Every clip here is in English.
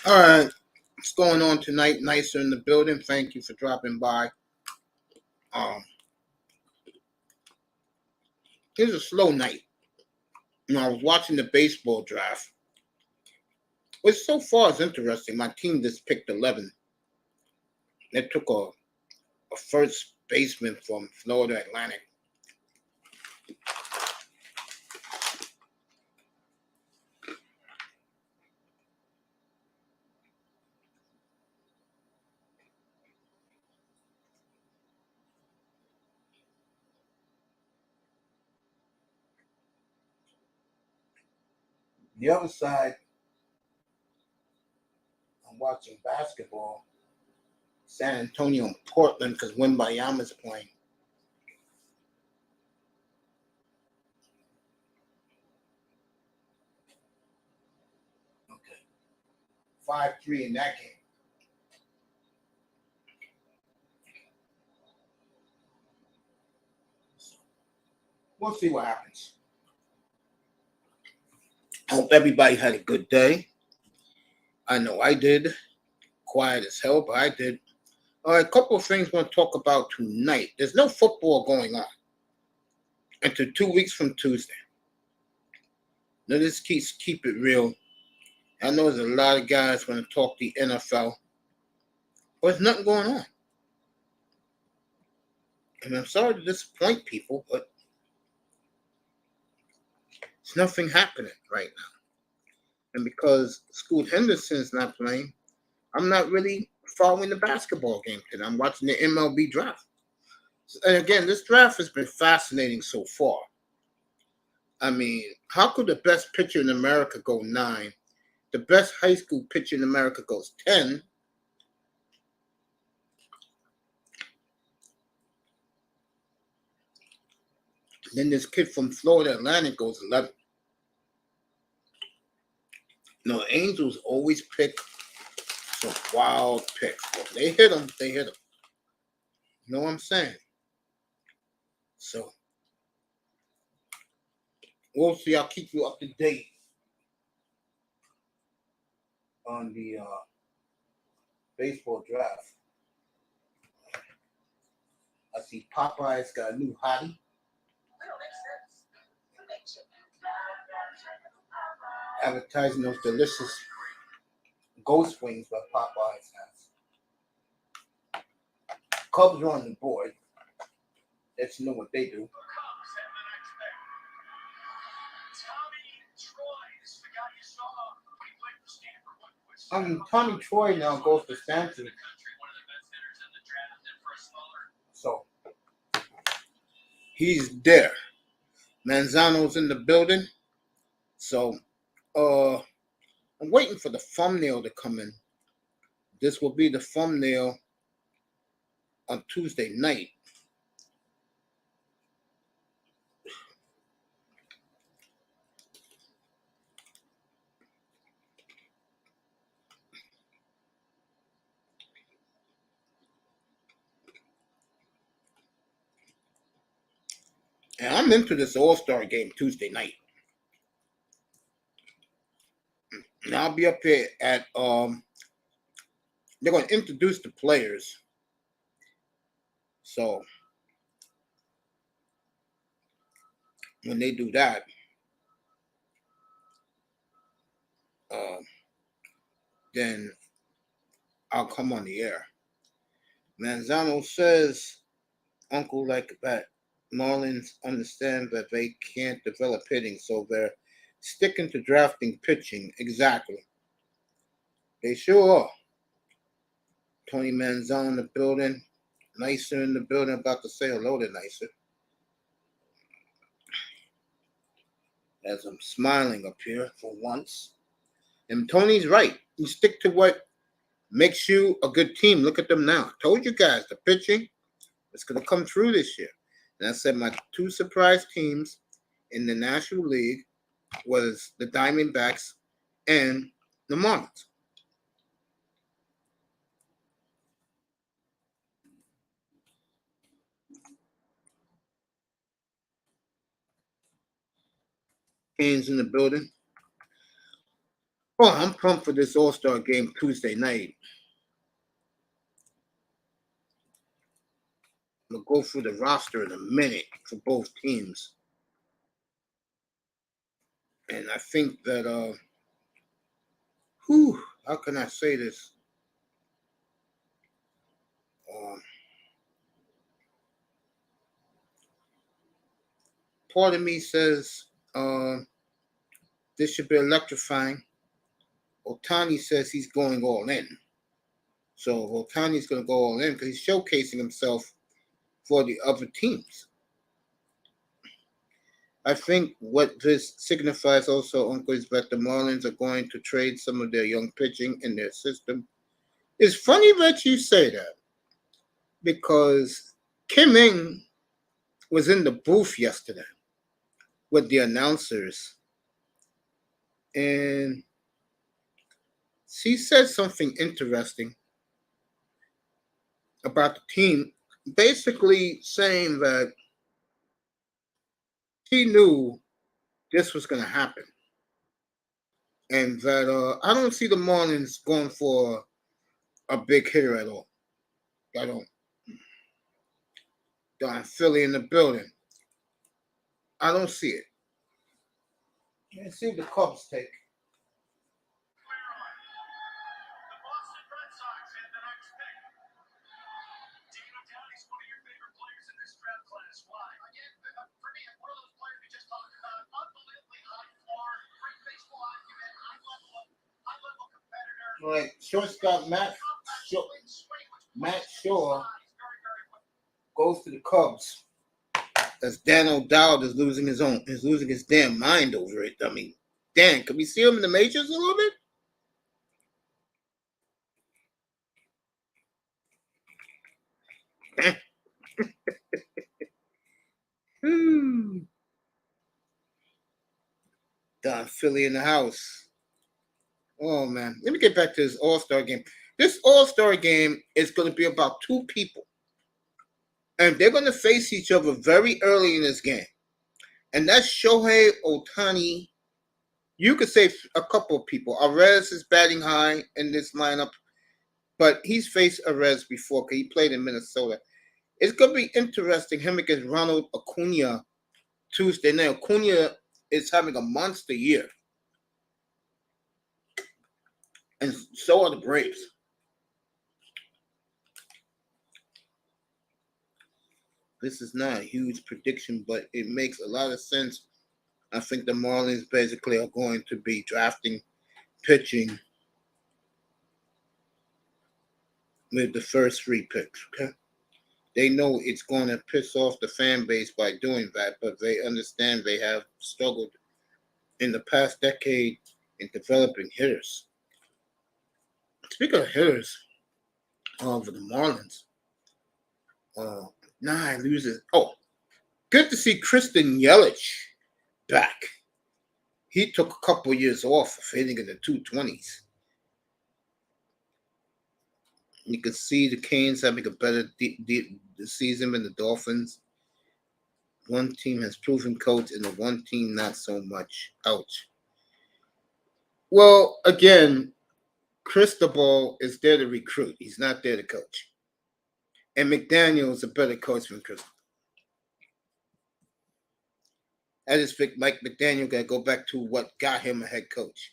All right, what's going on tonight? Nicer in the building. Thank you for dropping by. Here's a slow night. I was watching the baseball draft, which so far is interesting. My team just picked 11. They took a first baseman from Florida Atlantic. The other side, I'm watching basketball. San Antonio and Portland because Wembayama's playing. Okay. 5-3 in that game. We'll see what happens. I hope everybody had a good day. I know I did. Quiet as hell, but I did. All right, a couple of things I want to talk about tonight. There's no football going on until 2 weeks from Tuesday. Now, let's keep it real. I know there's a lot of guys want to talk the NFL, but there's nothing going on. And I'm sorry to disappoint people, but there's nothing happening right now. And because Scoot Henderson's not playing, I'm not really following the basketball game today. I'm watching the M.L.B. draft. And again, this draft has been fascinating so far. I mean, how could the best pitcher in America go 9? The best high school pitcher in America goes 10. Then this kid from Florida Atlantic goes 11. No, Angels always pick some wild picks. If they hit them, they hit them. You know what I'm saying? So, we'll see. I'll keep you up to date on the baseball draft. I see Popeye's got a new hottie. Advertising those delicious ghost wings that Popeyes has. Cubs are on the board. Let's know what they do. I mean, Tommy Troy now goes to Stanford. So, he's there. Manzano's in the building. So, I'm waiting for the thumbnail to come in. This will be the thumbnail on Tuesday night. And I'm into this All-Star game Tuesday night. And I'll be up here at they're going to introduce the players. So when they do that, then I'll come on the air. Manzano says, Uncle like a bat. Marlins understand that they can't develop hitting, so they're sticking to drafting pitching. Exactly. They sure are. Tony Manzano in the building. Nicer in the building. About to say hello to Nicer. as I'm smiling up here for once. And Tony's right. You stick to what makes you a good team. Look at them now. I told you guys the pitching is going to come through this year. And I said my two surprise teams in the National League was the Diamondbacks and the Marlins. Canes in the building. Oh, I'm pumped for this All-Star game Tuesday night. I'm going to go through the roster in a minute for both teams. And I think that, how can I say this? Part of me says this should be electrifying. Ohtani says he's going all in. So Ohtani's going to go all in because he's showcasing himself for the other teams. I think what this signifies also, Uncle, is that the Marlins are going to trade some of their young pitching in their system. It's funny that you say that because Kim Ng was in the booth yesterday with the announcers, and she said something interesting about the team, basically saying that she knew this was going to happen, and that I don't see the Marlins going for a big hitter at all. I don't. Don Philly in the building. I don't see it. Let's see what the Cubs take. All right, shortstop Matt Shaw goes to the Cubs. As Dan O'Dowd is losing his damn mind over it. I mean, Dan, can we see him in the majors a little bit? Don Philly in the house. Oh man, let me get back to this All-Star game. This All-Star game is going to be about two people, and they're going to face each other very early in this game. And that's Shohei Ohtani. You could say a couple of people. Arez is batting high in this lineup, but he's faced Arez before because he played in Minnesota. It's going to be interesting him against Ronald Acuna Tuesday night. Acuna is having a monster year, and so are the Braves. This is not a huge prediction, but it makes a lot of sense. I think the Marlins basically are going to be drafting pitching with the first three picks. Okay, they know it's going to piss off the fan base by doing that, but they understand they have struggled in the past decade in developing hitters. Speaking of hitters, for the Marlins, I lose it. Oh, good to see Kristen Yelich back. He took a couple of years off of hitting in the 220s. You can see the Canes having a better season than the Dolphins. One team has proven coach, and the one team not so much. Ouch. Well, again, Cristobal is there to recruit. He's not there to coach. And McDaniel is a better coach than Cristobal. I just think Mike McDaniel got to go back to what got him a head coach,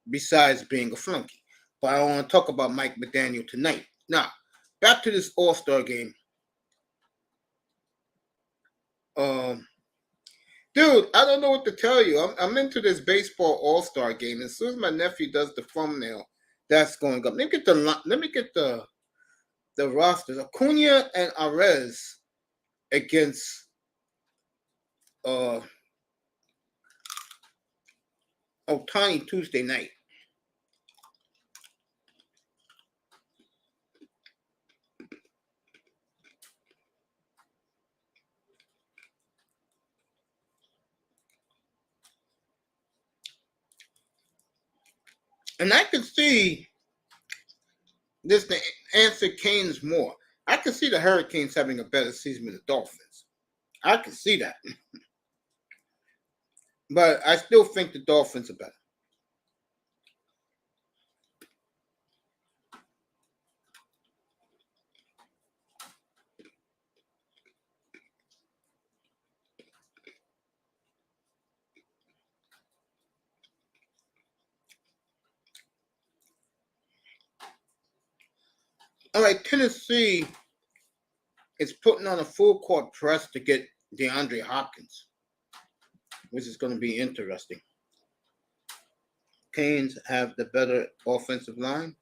besides being a flunky. But I don't want to talk about Mike McDaniel tonight. Now, back to this All-Star game. Dude, I don't know what to tell you. I'm into this baseball All-Star game. As soon as my nephew does the thumbnail, that's going up. Let me get the rosters. Acuna and Arez. Against Ohtani Tuesday night. And I can see this to answer Canes more. I can see the Hurricanes having a better season than the Dolphins. I can see that. But I still think the Dolphins are better. All right, Tennessee is putting on a full court press to get DeAndre Hopkins, which is going to be interesting. Canes have the better offensive line.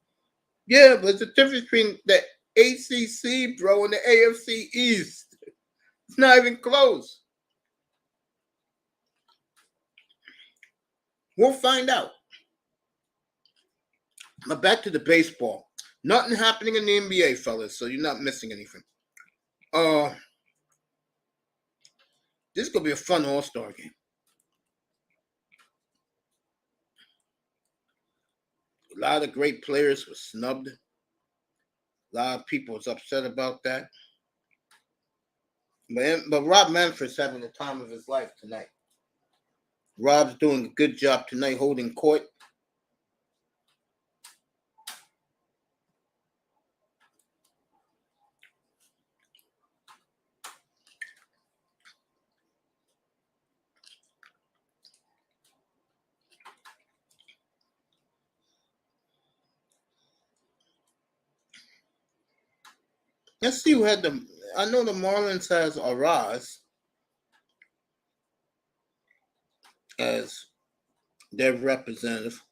Yeah, but it's the difference between the ACC, bro, and the AFC East. It's not even close. We'll find out. But back to the baseball. Nothing happening in the NBA, fellas, so you're not missing anything. This is going to be a fun All-Star game. A lot of great players were snubbed. A lot of people was upset about that. But Rob Manfred's having the time of his life tonight. Rob's doing a good job tonight holding court. Let's see who had the. I know the Marlins has Araz as their representative.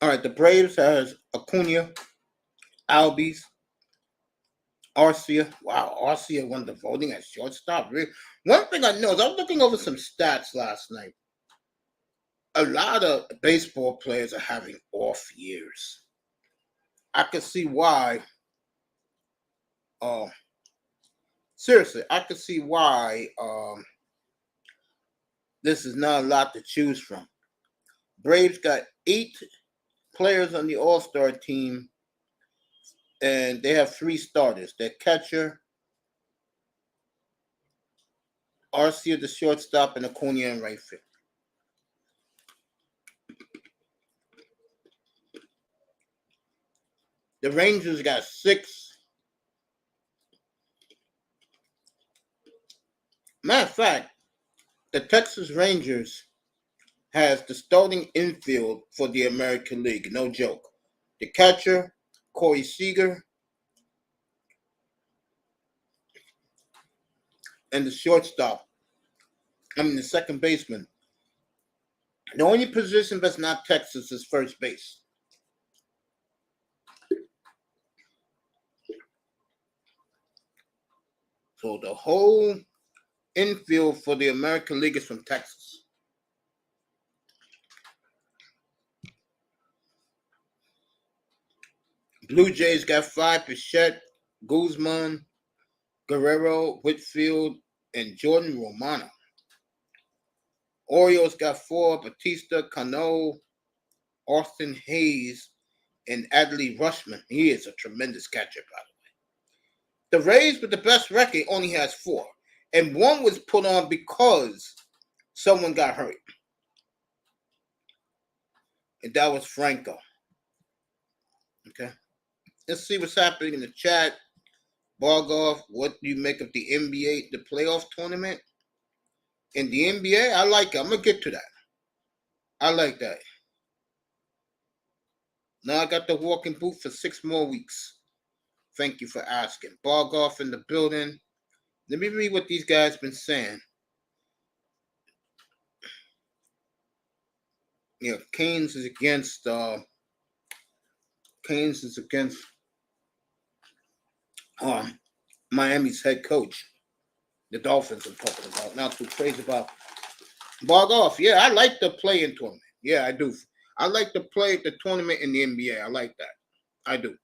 All right, the Braves has Acuna, Albies, Arcia. Wow, Arcia won the voting at shortstop. Really? One thing I know is I was looking over some stats last night. A lot of baseball players are having off years. I can see why. Seriously, I can see why this is not a lot to choose from. Braves got 8 players on the All-Star team, and they have 3 starters. Their catcher, Arcia, the shortstop, and Acuna in right field. The Rangers got 6. Matter of fact, the Texas Rangers has the starting infield for the American League. No joke. The catcher, Corey Seager, and the shortstop, the second baseman. The only position that's not Texas is first base. So the whole infield for the American League is from Texas. Blue Jays got 5: Pichette, Guzman, Guerrero, Whitfield, and Jordan Romano. Orioles got 4: Batista, Cano, Austin Hayes, and Adley Rushman. He is a tremendous catcher, by the way. The Rays with the best record only has 4. And 1 was put on because someone got hurt. And that was Franco. Okay. Let's see what's happening in the chat. Bargoff, what do you make of the NBA, the playoff tournament? In the NBA, I like it. I'm going to get to that. I like that. Now I got the walking boot for 6 more weeks. Thank you for asking. Bargoff in the building. Let me read what these guys been saying. Yeah, Canes is against Miami's head coach. The Dolphins I'm talking about. Not too crazy about Boghoff. Yeah, I like the play-in tournament. Yeah, I do. I like to play the tournament in the NBA. I like that. I do.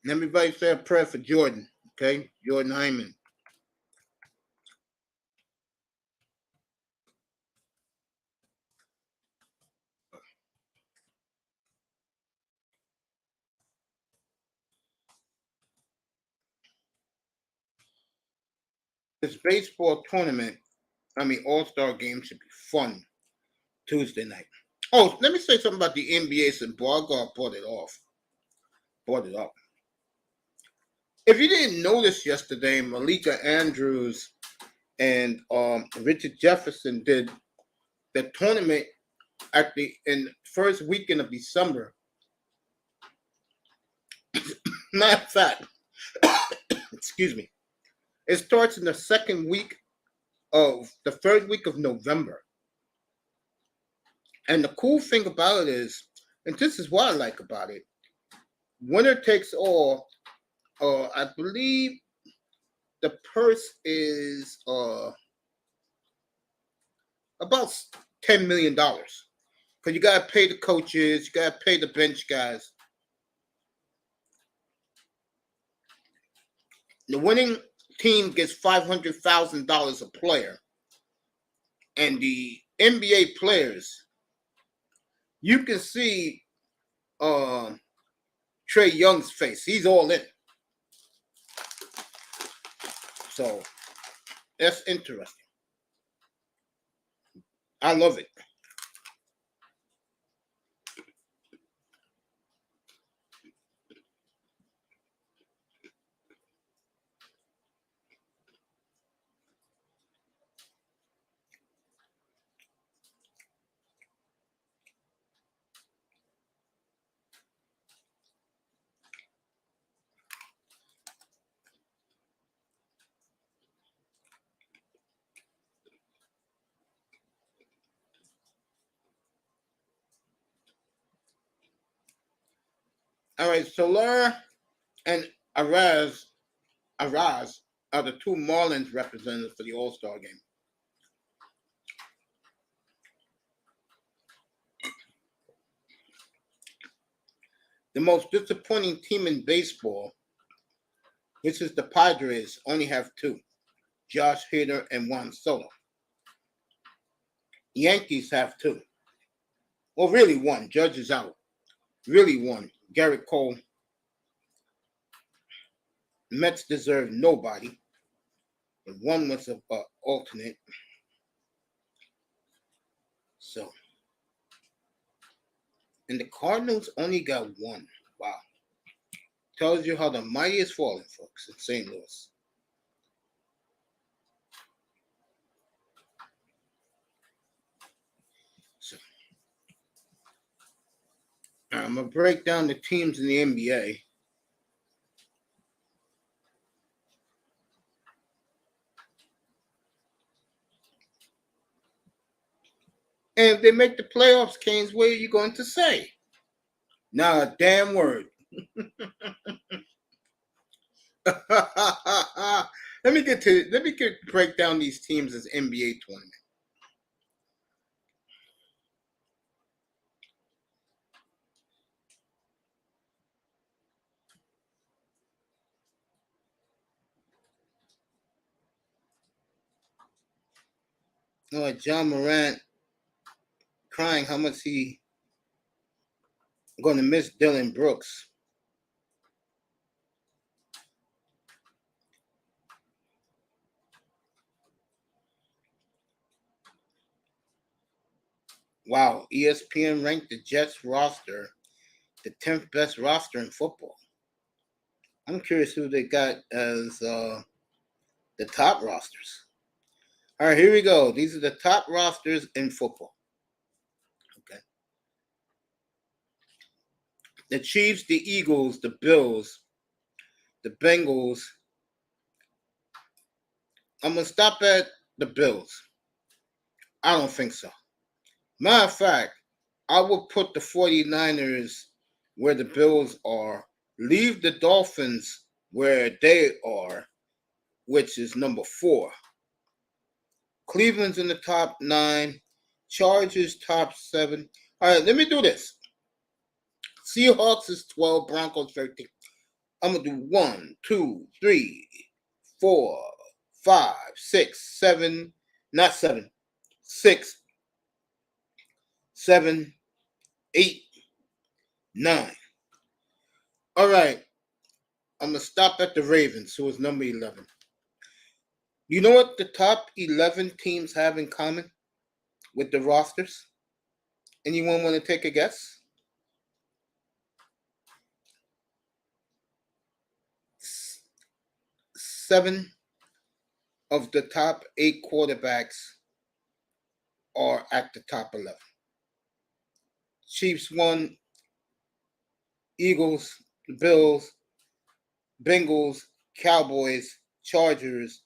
And everybody say a prayer for Jordan. Okay, Jordan Hyman. This baseball tournament, All-Star game should be fun Tuesday night. Oh, let me say something about the NBA since Bogart brought it up. If you didn't notice yesterday, Malika Andrews and Richard Jefferson did the tournament at the in first weekend of December. Matter of fact, excuse me, it starts in the third week of November. And the cool thing about it is, and this is what I like about it, winner takes all. I believe the purse is about $10 million. Because you gotta pay the coaches, you gotta pay the bench guys. The winning team gets $500,000 a player, and the NBA players, you can see Trey Young's face. He's all in. So that's interesting. I love it. All right, Soler and Araz are the two Marlins representatives for the All-Star game. The most disappointing team in baseball, which is the Padres, only have two, Josh Hader and Juan Soto. Yankees have two. Well, really one. Judge is out. Really one. Garrett Cole. Mets deserve nobody. And one was an alternate. So, and the Cardinals only got one. Wow. Tells you how the mighty is falling, folks, in St. Louis. So, I'm going to break down the teams in the NBA. And if they make the playoffs, Canes, what are you going to say? Not a damn word. Let me break down these teams as NBA tournament. Oh, John Morant crying how much he going to miss Dylan Brooks. Wow, ESPN ranked the Jets roster the 10th best roster in football. I'm curious who they got as the top rosters. All right, here we go. These are the top rosters in football. The Chiefs, the Eagles, the Bills, the Bengals. I'm going to stop at the Bills. I don't think so. Matter of fact, I would put the 49ers where the Bills are, leave the Dolphins where they are, which is number 4. Cleveland's in the top 9, Chargers top 7. All right, let me do this. Seahawks is 12, Broncos 13. I'm going to do 1, 2, 3, 4, 5, 6, 7, not 7, 6, 7, 8, 9. All right, I'm going to stop at the Ravens, who is number 11. You know what the top 11 teams have in common with the rosters? Anyone want to take a guess? 7 of the top 8 quarterbacks are at the top 11. Chiefs 1, Eagles, Bills, Bengals, Cowboys, Chargers,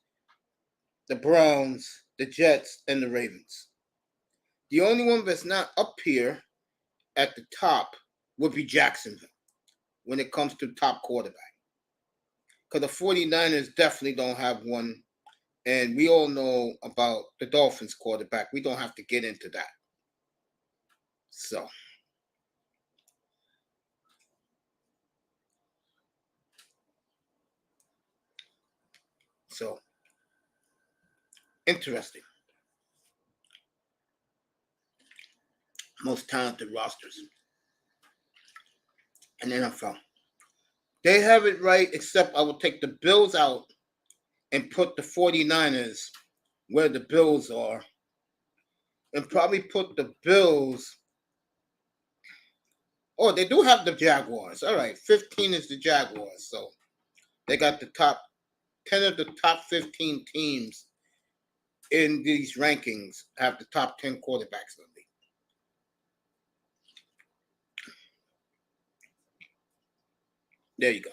the Browns, the Jets, and the Ravens. The only one that's not up here at the top would be Jacksonville when it comes to top quarterback. Because the 49ers definitely don't have one. And we all know about the Dolphins quarterback. We don't have to get into that. So interesting. Most talented rosters in NFL. They have it right, except I will take the Bills out and put the 49ers where the Bills are. And probably put the Bills. Oh, they do have the Jaguars. All right, 15 is the Jaguars. So they got the top 10 of the top 15 teams in these rankings have the top 10 quarterbacks in the league. There you go.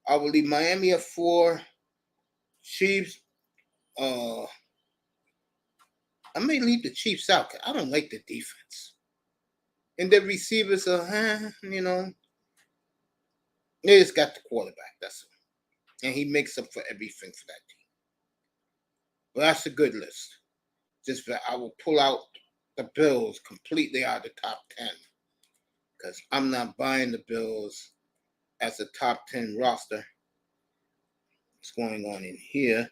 I will leave Miami at 4. Chiefs. I may leave the Chiefs out. I don't like the defense. And the receivers are, they just got the quarterback. That's it. And he makes up for everything for that team. Well, that's a good list. Just that I will pull out the Bills completely out of the top 10. Because I'm not buying the Bills as a top 10 roster. What's going on in here?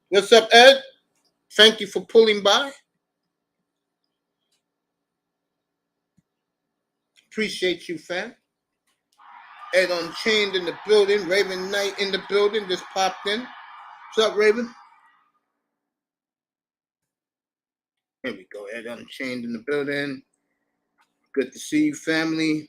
What's up, Ed? Thank you for pulling by. Appreciate you, fam. Ed Unchained in the building. Raven Knight in the building. Just popped in. What's up, Raven? Here we go. Ed Unchained in the building. Good to see you, family.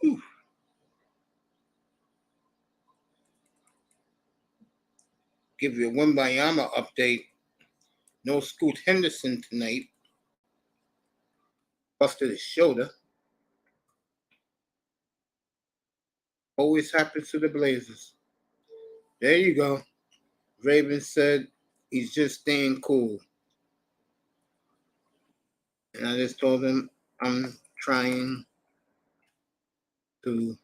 Whew. Give you a Wimbayama update. No Scoot Henderson tonight. Busted his shoulder. Always happens to the Blazers. There you go. Raven said he's just staying cool. And I just told him I'm trying to.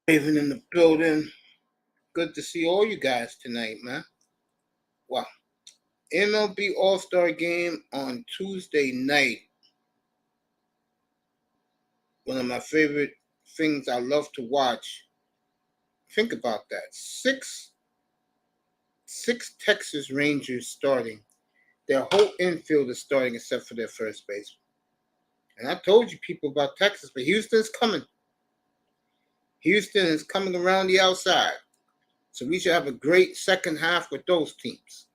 Raven in the building. Good to see all you guys tonight, man. Wow. M.L.B. All-Star game on Tuesday night. One of my favorite things I love to watch. Think about that. Six Texas Rangers starting. Their whole infield is starting except for their first baseman. And I told you people about Texas, but Houston's coming. Houston is coming around the outside. So we should have a great second half with those teams.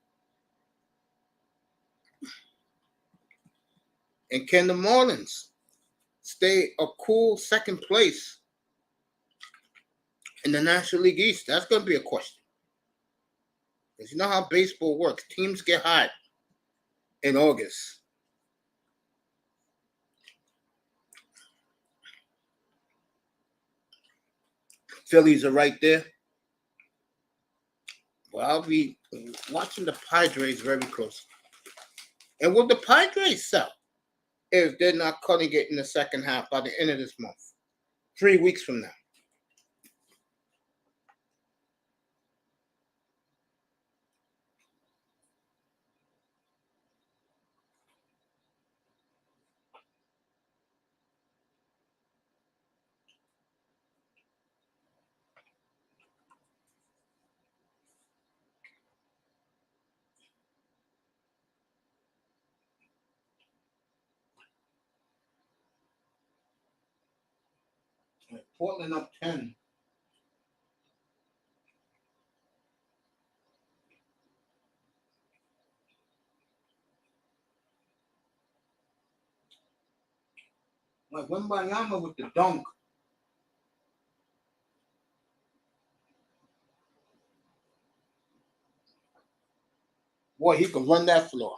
And can the Marlins stay a cool second place in the National League East? That's going to be a question. Because you know how baseball works. Teams get hot in August. Phillies are right there. Well, I'll be watching the Padres very close. And will the Padres sell if they're not cutting it in the second half by the end of this month? 3 weeks from now. Portland up 10. Like Wembayama with the dunk. Boy, he can run that floor.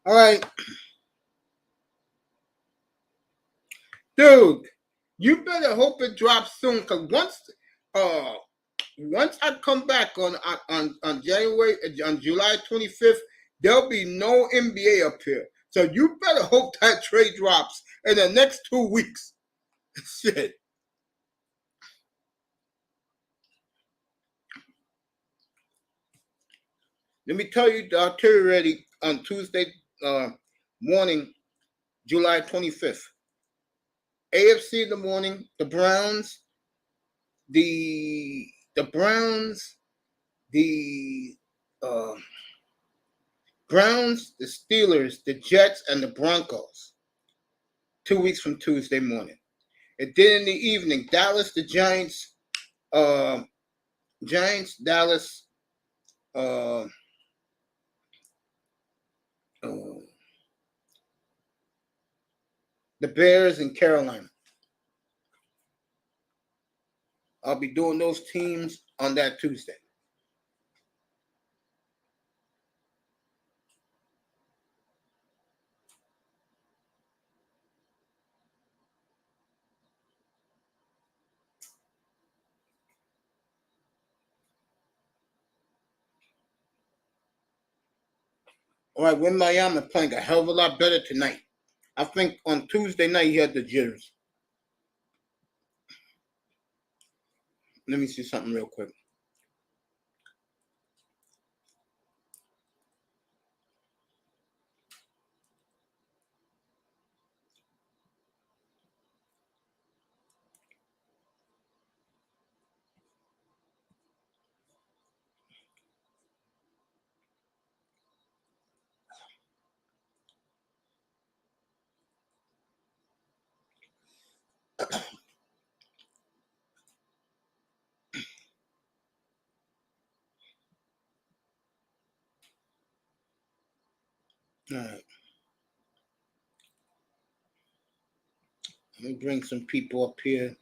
All right. Dude, you better hope it drops soon, because once I come back on July 25th, there'll be no NBA up here. So you better hope that trade drops in the next 2 weeks. Shit. Let me tell you, I'll tell you already on Tuesday morning, July 25th. AFC in the morning, the Browns, the Browns, the Browns, the Steelers, the Jets, and the Broncos. 2 weeks from Tuesday morning. And then in the evening, Dallas, the Giants, Dallas, the Bears, and Carolina. I'll be doing those teams on that Tuesday. All right, Miami playing a hell of a lot better tonight. I think on Tuesday night he had the jitters. Let me see something real quick. All right. Let me bring some people up here.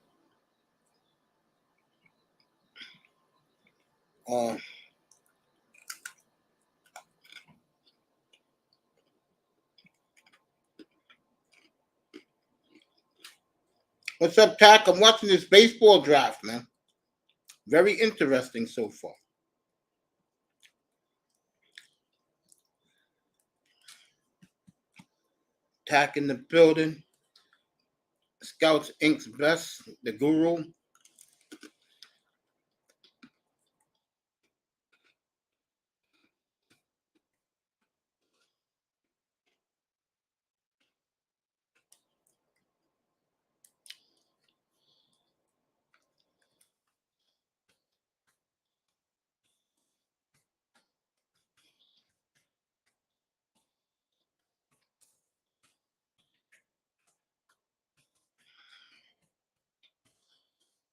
What's up, Tack? I'm watching this baseball draft, man. Very interesting so far. Tack in the building. Scouts Inc.'s best, the guru.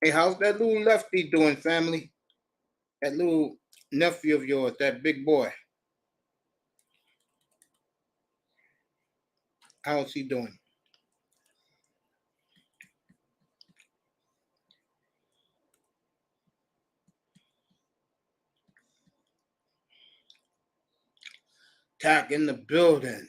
Hey, how's that little lefty doing, family? That little nephew of yours, that big boy. How's he doing? Tack in the building.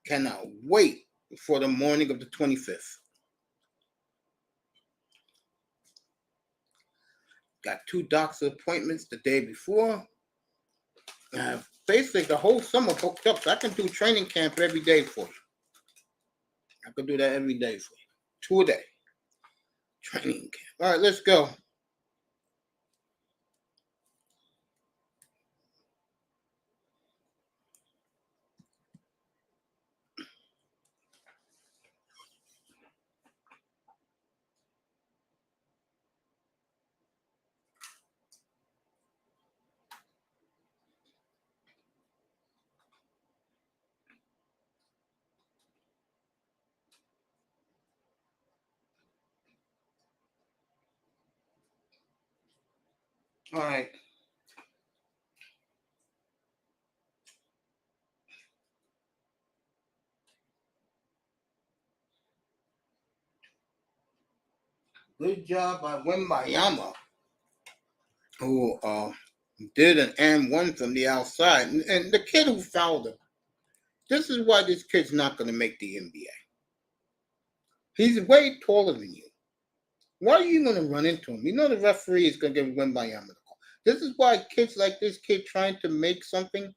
Cannot wait for the morning of the 25th. Got 2 doctor appointments the day before. Basically, the whole summer booked up, so I can do training camp every day for you. I can do that every day for you. 2 a day. Training camp. All right, let's go. All right. Good job by Wembayama, who did an and one from the outside. And the kid who fouled him, this is why this kid's not going to make the NBA. He's way taller than you. Why are you going to run into him? You know the referee is going to give Wembayama the call. This is why kids like this kid trying to make something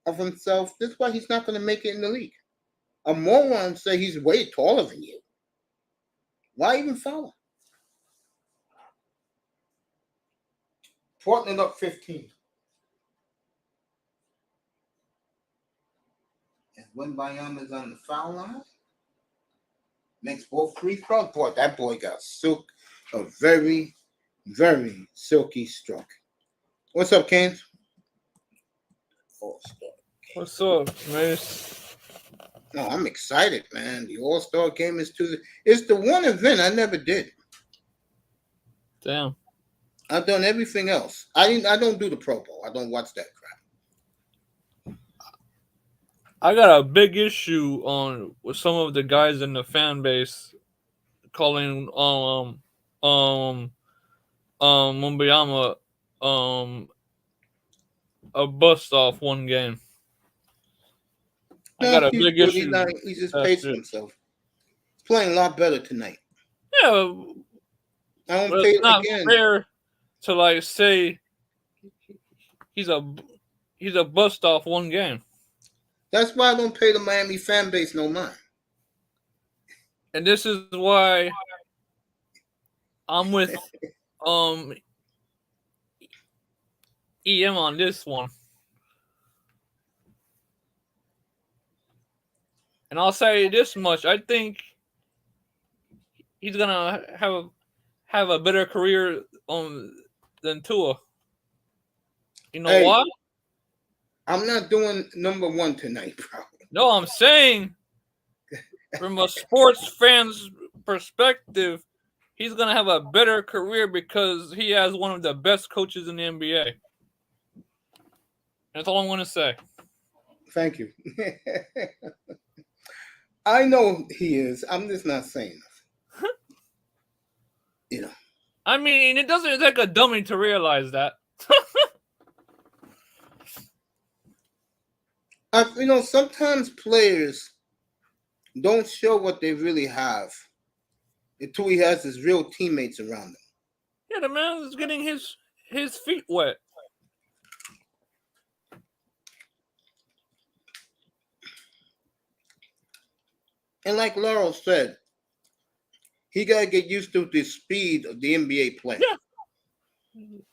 of himself, this is why he's not going to make it in the league. A moron say he's way taller than you. Why even foul him? Portland up 15. And Wembayama's on the foul line. Makes both free throws. Boy, that boy got a very, very silky stroke. What's up, Canes? All-Star. What's up, man? No, I'm excited, man. The All-Star game is Tuesday. It's the one event I never did. Damn. I've done everything else. I don't do the Pro Bowl. I don't watch that crap. I got a big issue with some of the guys in the fan base calling Mumbayama a bust off one game. I got a big issue. He just paced himself. He's playing a lot better tonight. Yeah, I don't but pay it's not again. fair to like say he's a bust off one game. That's why I don't pay the Miami fan base no mind. And this is why I'm with EM on this one. And I'll say this much: I think he's gonna have a better career than Tua. You know why? I'm not doing number one tonight, bro. No, I'm saying from a sports fan's perspective, he's gonna have a better career because he has one of the best coaches in the NBA. That's all I'm gonna say. Thank you. I know he is. I'm just not saying nothing. You know. I mean, it doesn't take a dummy to realize that. Sometimes players don't show what they really have until he has his real teammates around him. Yeah, the man is getting his feet wet. And like Laurel said, he got to get used to the speed of the NBA play. Yeah.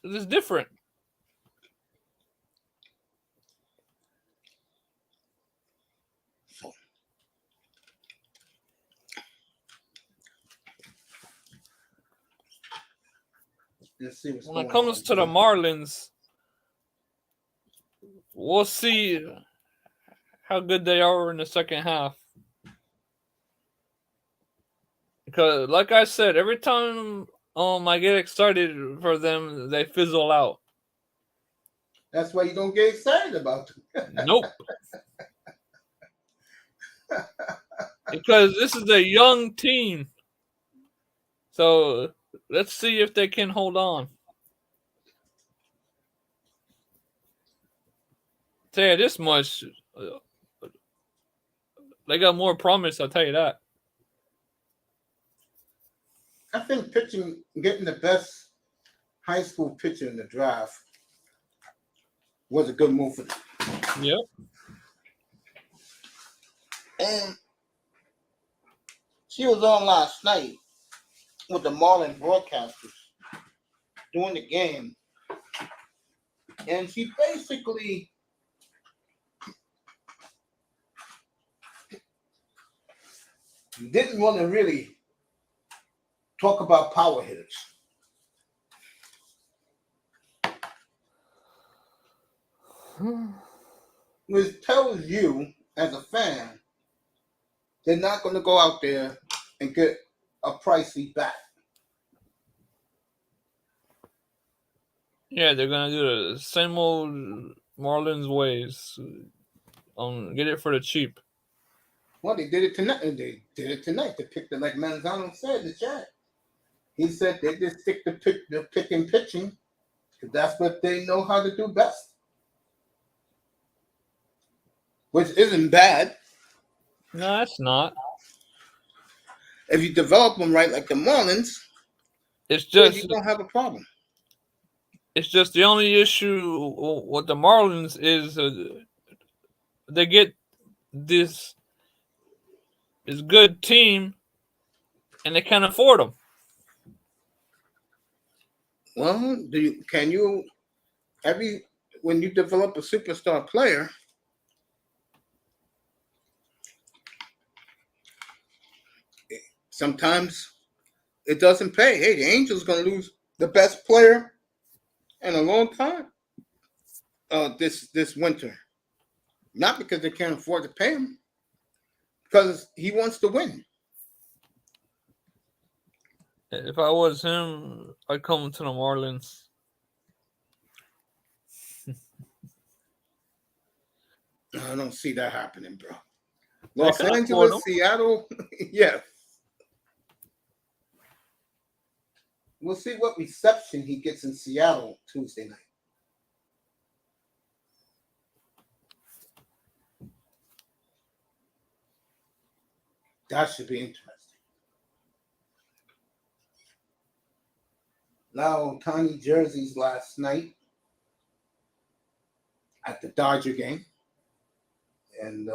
It's different. Let's see what's when it comes to the Marlins, we'll see how good they are in the second half. Because, like I said, every time I get excited for them, they fizzle out. That's why you don't get excited about them. Nope. Because this is a young team. So let's see if they can hold on. Tell you this much, they got more promise, I'll tell you that. I think getting the best high school pitcher in the draft was a good move for them. Yep. And she was on last night with the Marlin broadcasters during the game. And she basically didn't want to really talk about power hitters. Which tells you, as a fan, they're not going to go out there and get a pricey bat. Yeah, they're gonna do the same old Marlins ways. Get it for the cheap. Well, they did it tonight. They picked it like Manzano said in the chat. He said they just stick to picking pitching because that's what they know how to do best. Which isn't bad. No, it's not. If you develop them right like the Marlins, It's just you don't have a problem. It's just the only issue with the Marlins is they get this good team and they can't afford them. Well, when you develop a superstar player, sometimes it doesn't pay. Hey, the Angels going to lose the best player in a long time this winter. Not because they can't afford to pay him, because he wants to win. If I was him, I'd come to the Marlins. I don't see that happening, bro. Los Angeles, Seattle, yeah. We'll see what reception he gets in Seattle Tuesday night. That should be interesting. Now, Tiny jerseys last night at the Dodger game. And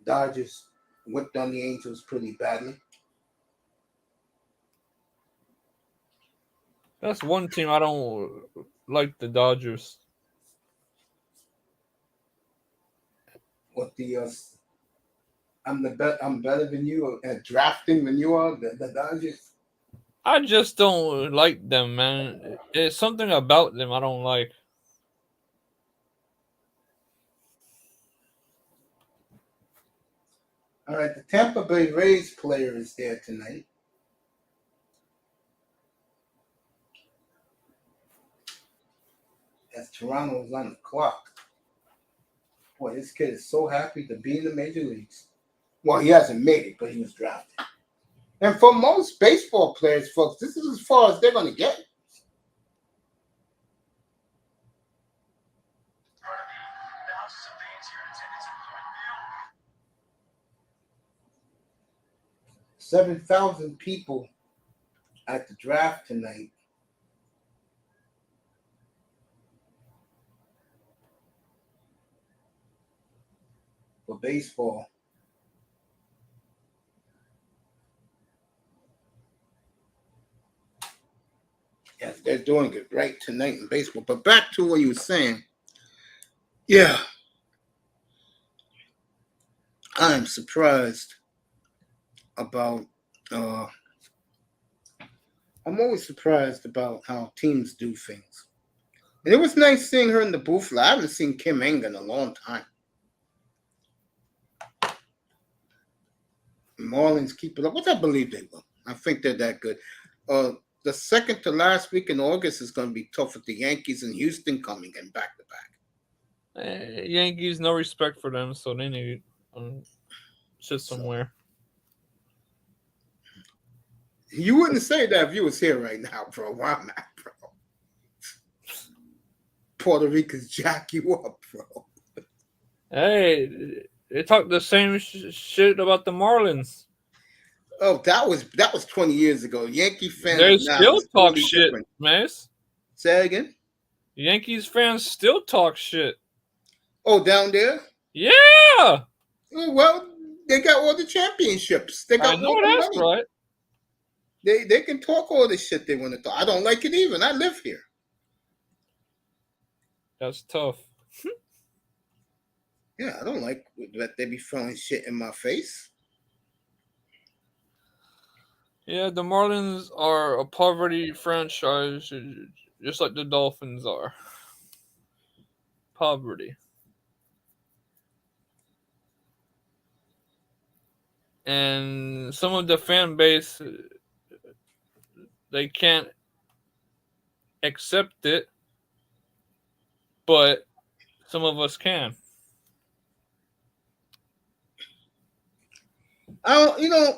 Dodgers whipped on the Angels pretty badly. That's one team I don't like, the Dodgers. What I'm better than you at drafting than you are, the Dodgers. I just don't like them, man. It's something about them I don't like. All right, the Tampa Bay Rays player is there tonight. As Toronto's on the clock. Boy, this kid is so happy to be in the major leagues. Well, he hasn't made it, but he was drafted. And for most baseball players, folks, this is as far as they're going to get. $7,000 people at the draft tonight. For baseball. Yes, they're doing it right tonight in baseball. But back to what you were saying. Yeah. I'm surprised about I'm always surprised about how teams do things. And it was nice seeing her in the booth. I haven't seen Kim Eng in a long time. Marlins keep it up, which I believe they will. I think they're that good. The second to last week in August is going to be tough with the Yankees and Houston coming in back to back. Yankees, no respect for them, so they need sit somewhere. You wouldn't say that if you was here right now, bro. Where I'm at, bro. Puerto Ricans jack you up, bro. Hey, they talk the same shit about the Marlins. Oh, that was 20 years ago. Yankee fans They now still is talk totally shit, different. Mace. Say again? Yankees fans still talk shit. Oh, down there? Yeah. Oh, well, they got all the championships. They got I know all the that's money. right. They can talk all the shit they want to talk. I don't like it even. I live here. That's tough. Yeah, I don't like that they be throwing shit in my face. Yeah, the Marlins are a poverty franchise, just like the Dolphins are. Poverty. And some of the fan base, they can't accept it, but some of us can.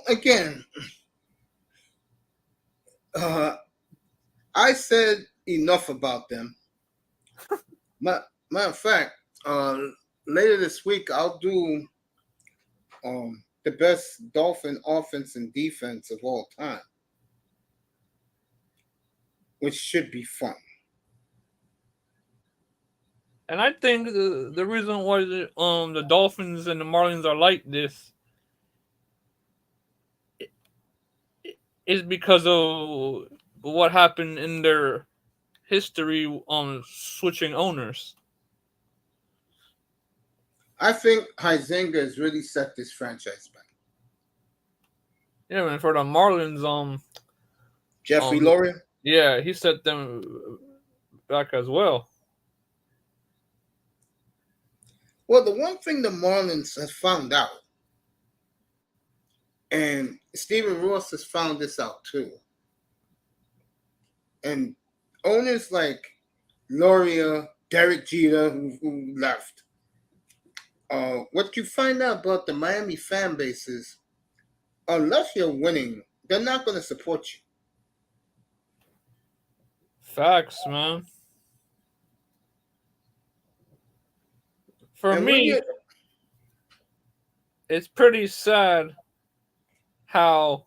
Again, I said enough about them. Matter of fact, later this week I'll do the best Dolphin offense and defense of all time, which should be fun. And I think the reason why the Dolphins and the Marlins are like this is because of what happened in their history on switching owners. I think Huizenga has really set this franchise back. Yeah, man. For the Marlins, Jeffrey Loria? Yeah, he set them back as well. Well, the one thing the Marlins has found out, and Stephen Ross has found this out too, and owners like Loria, Derek Jeter, who left, what you find out about the Miami fan base is, unless you're winning, they're not going to support you. Facts, man. For And me, it's pretty sad how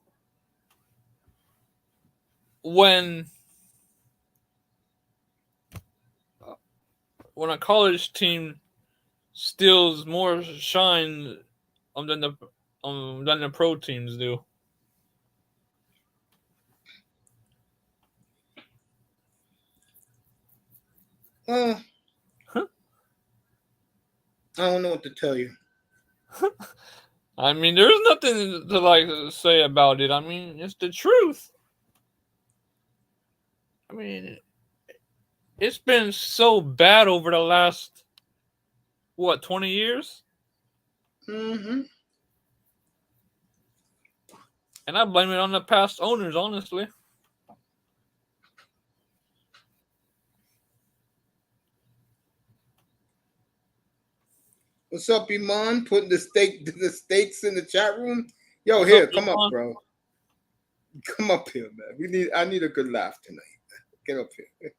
when a college team steals more shine than the pro teams do. I don't know what to tell you. I mean, there's nothing to say about it. I mean, it's the truth. I mean, it's been so bad over the last 20 years? Mm-hmm. And I blame it on the past owners, honestly. What's up, Iman? Putting the stakes in the chat room. Yo, What's here, up, come Iman? up, bro. Come up here, man. I need a good laugh tonight. Get up here.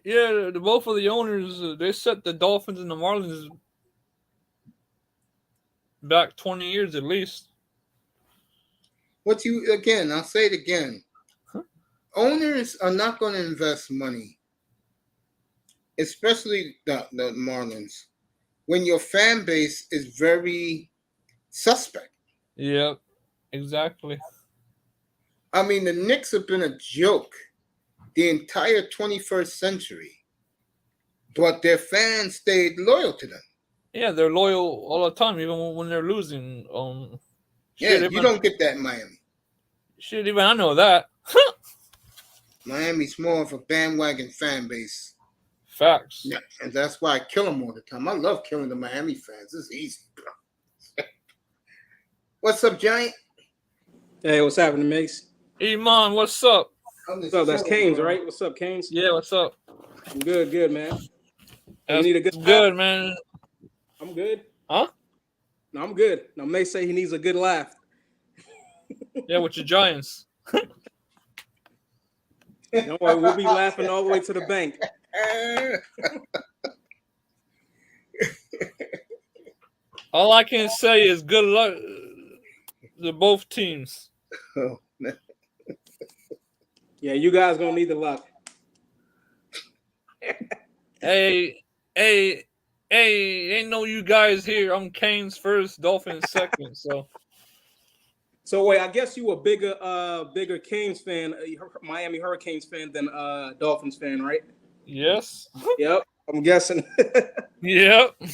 Yeah, both of the owners, they set the Dolphins and the Marlins back 20 years at least. I'll say it again. Owners are not going to invest money, especially the Marlins, when your fan base is very suspect. Yep, exactly. I mean, the Knicks have been a joke the entire 21st century, but their fans stayed loyal to them. Yeah, they're loyal all the time, even when they're losing. You don't get that in Miami. Shit, even I know that. Miami's more of a bandwagon fan base. Facts. Yeah, and that's why I kill them all the time. I love killing the Miami fans. It's easy, bro. What's up, Giant? Hey, what's happening, Mace? Iman, what's up? What's up? That's Canes, right? What's up, Canes? Yeah, what's up? I'm good, man. That's you need a good good, laugh? man. I'm good. Huh? No, I'm good. Now, Mace say he needs a good laugh. Yeah, with your Giants. Don't worry, we'll be laughing all the way to the bank. All I can say is good luck to both teams. Oh, man. Yeah, you guys gonna need the luck. Hey, ain't no you guys here. I'm Canes first, Dolphins second. So wait, I guess you a bigger Canes fan, Miami Hurricanes fan than Dolphins fan, right? Yes. Yep, I'm guessing. Yep. Let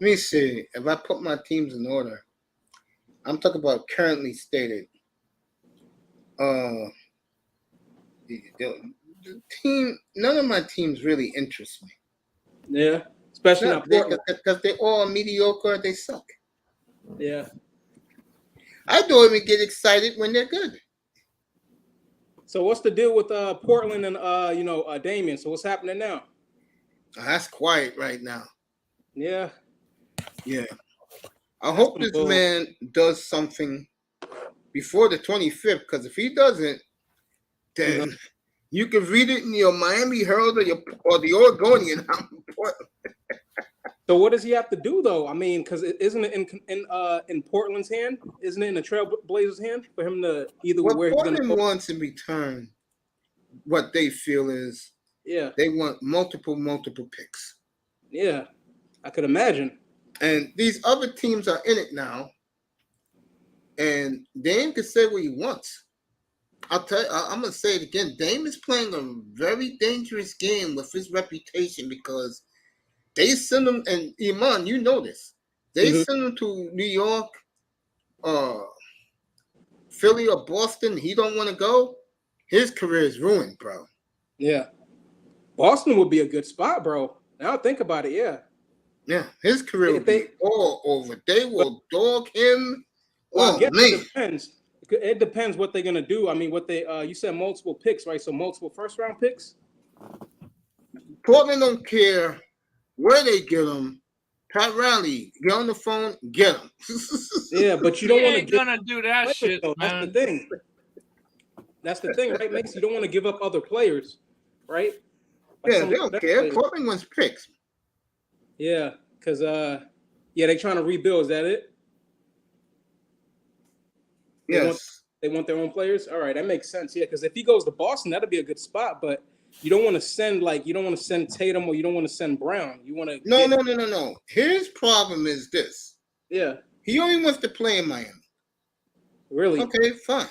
me see. If I put my teams in order, I'm talking about currently stated. The team, none of my teams really interest me. Yeah, especially not Portland. Because they're all mediocre. They suck. Yeah. I don't even get excited when they're good. So what's the deal with Portland and Damian? So what's happening now? That's quiet right now. Yeah. Yeah. I hope this man does something before the 25th, because if he doesn't, then you can read it in your Miami Herald or the Oregonian. So what does he have to do, though? I mean, because isn't it in Portland's hand? Isn't it in the Trailblazers' hand for him to either what where Portland he's going to wants in return, what they feel is they want multiple picks. Yeah, I could imagine. And these other teams are in it now, and Dame can say what he wants. I'll tell you, I'm gonna say it again. Dame is playing a very dangerous game with his reputation because they send him, and Iman, you know this. They send him to New York, Philly, or Boston. He don't want to go. His career is ruined, bro. Yeah, Boston would be a good spot, bro. Now think about it. Yeah, his career will be all over. They will dog him. Well, I guess it depends. It depends what they're gonna do. I mean, what they you said multiple picks, right? So multiple first-round picks. Portland don't care where they get them. Pat Riley, get on the phone, get them. Yeah, but you don't want to gonna do that shit, though. man. That's the thing. That's the thing, right, Mace? You don't want to give up other players, right? Like they don't care. Players. Portland wants picks. Yeah, because they're trying to rebuild. Is that it? Yes. They want their own players. All right, that makes sense. Yeah, because if he goes to Boston, that'd be a good spot. But you don't want to send Tatum or you don't want to send Brown. You want to No. His problem is this. Yeah. He only wants to play in Miami. Really? Okay, fine.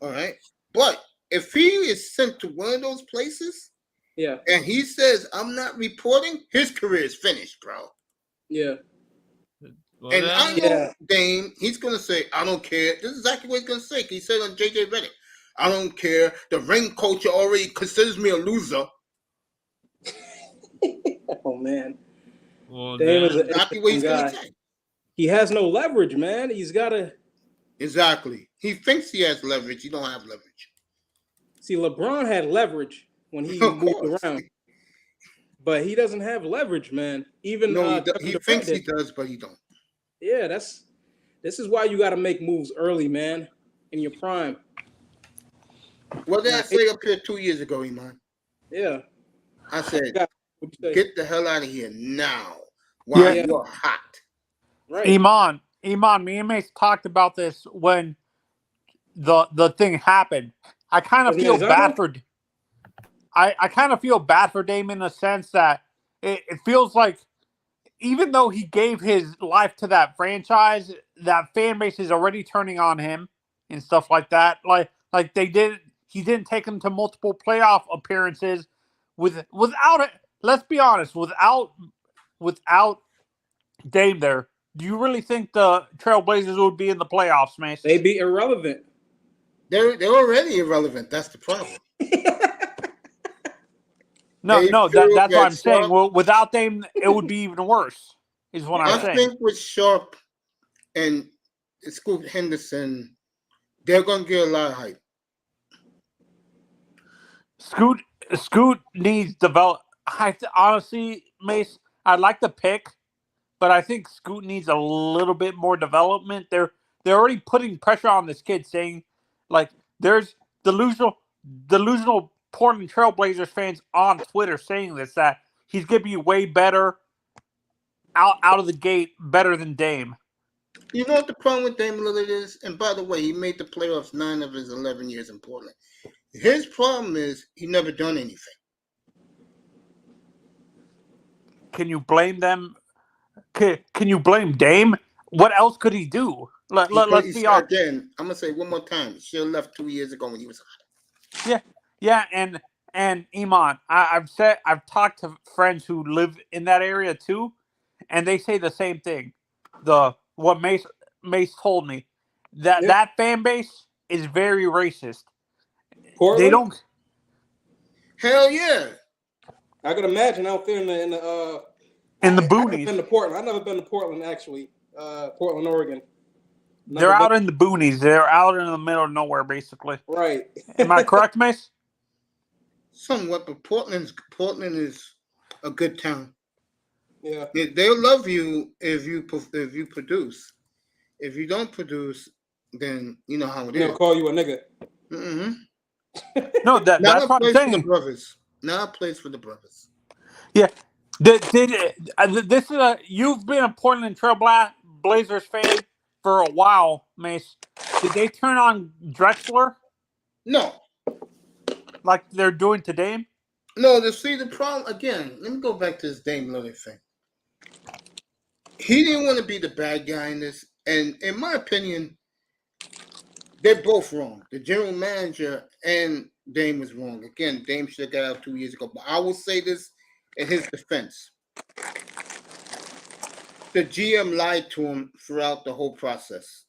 All right. But if he is sent to one of those places, and he says, I'm not reporting, his career is finished, bro. Yeah. Well, and I know Dame, he's going to say, I don't care. This is exactly what he's going to say. He said on JJ Redick, I don't care. The ring culture already considers me a loser. Oh, man. Well, Dame is exactly what he's going to say. He has no leverage, man. He's got to. Exactly. He thinks he has leverage. He don't have leverage. See, LeBron had leverage when he moved around. But he doesn't have leverage, man. Even he thinks he does, but he don't. Yeah, this is why you got to make moves early, man, in your prime. What did I say up here 2 years ago, Iman? Yeah. I said, get the hell out of here now while you're hot. Right. Iman, me and Mace talked about this when the thing happened. I kind of feel bad for I kind of feel bad for Dame in the sense that it feels like even though he gave his life to that franchise, that fan base is already turning on him and stuff like that. Like he didn't take him to multiple playoff appearances without it. Let's be honest, without Dame there, do you really think the Trailblazers would be in the playoffs, Mace? They'd be irrelevant. They're already irrelevant. That's the problem. No, that's what I'm saying. Well, without them, it would be even worse. Is what I'm saying. I think with Sharp and Scoot Henderson, they're gonna get a lot of hype. Scoot needs develop. Honestly, Mace, I like the pick, but I think Scoot needs a little bit more development. They're already putting pressure on this kid, saying like there's delusional Portland Trailblazers fans on Twitter saying this, that he's gonna be way better out of the gate, better than Dame. You know what the problem with Dame Lillard is? And by the way, he made the playoffs 9 of his 11 years in Portland. His problem is he never done anything. Can you blame them? Can you blame Dame? What else could he do? Let's be honest. Again, I'm gonna say it one more time. He should have left 2 years ago when he was hot. Yeah, and Iman, I've talked to friends who live in that area too, and they say the same thing. What Mace told me that fan base is very racist. Portland? They don't. Hell yeah! I could imagine out there in the boonies. I've been to Portland. I've never been to Portland actually. Portland, Oregon. They're out in the boonies. They're out in the middle of nowhere, basically. Right. Am I correct, Mace? Somewhat, but Portland is a good town. Yeah. They'll love you if you produce. If you don't produce, then you know how it is. They'll call you a nigga. Mm-hmm. No, that's what I'm saying. For the brothers. Now a place for the brothers. Yeah. This is you've been a Portland Trail Blazers fan for a while, Mace. Did they turn on Drexler? No. Like they're doing to Dame? No, the problem again, let me go back to this Dame Lillard thing. He didn't want to be the bad guy in this, and in my opinion, they're both wrong. The general manager and Dame was wrong. Again, Dame should have got out 2 years ago. But I will say this in his defense. The GM lied to him throughout the whole process.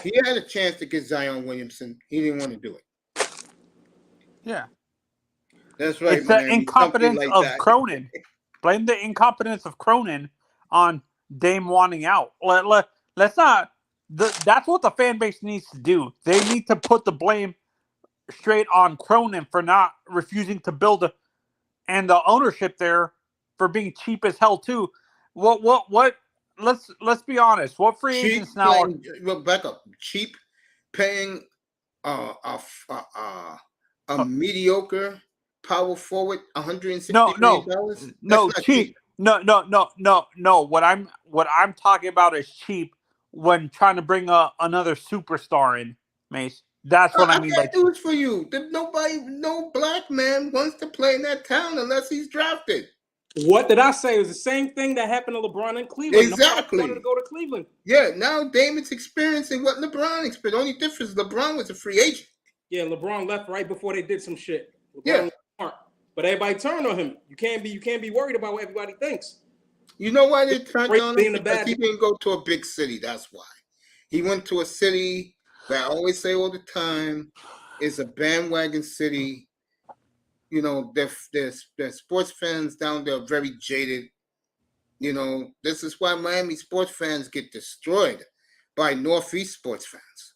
He had a chance to get Zion Williamson. He didn't want to do it. Yeah. That's right, it's the incompetence like of that. Cronin. Blame the incompetence of Cronin on Dame wanting out. Let's not. That's what the fan base needs to do. They need to put the blame straight on Cronin for not refusing to build and the ownership there for being cheap as hell too. What? Let's be honest. What free agents now? Back up. Cheap, paying a mediocre power forward $160 million? No, cheap. No. What I'm talking about is cheap when trying to bring another superstar in, Mace. That's what I mean. I got news for you. No black man wants to play in that town unless he's drafted. What did I say? It was the same thing that happened to LeBron in Cleveland. Exactly. Nobody wanted to go to Cleveland. Yeah, now Damon's experiencing what LeBron experienced. The only difference, LeBron was a free agent. Yeah, LeBron left right before they did some shit. LeBron was smart. But everybody turned on him. You can't be worried about what everybody thinks. You know why they turned on him? Because he didn't go to a big city. That's why. He went to a city that I always say all the time is a bandwagon city. You know, their sports fans down there are very jaded. You know, this is why Miami sports fans get destroyed by Northeast sports fans.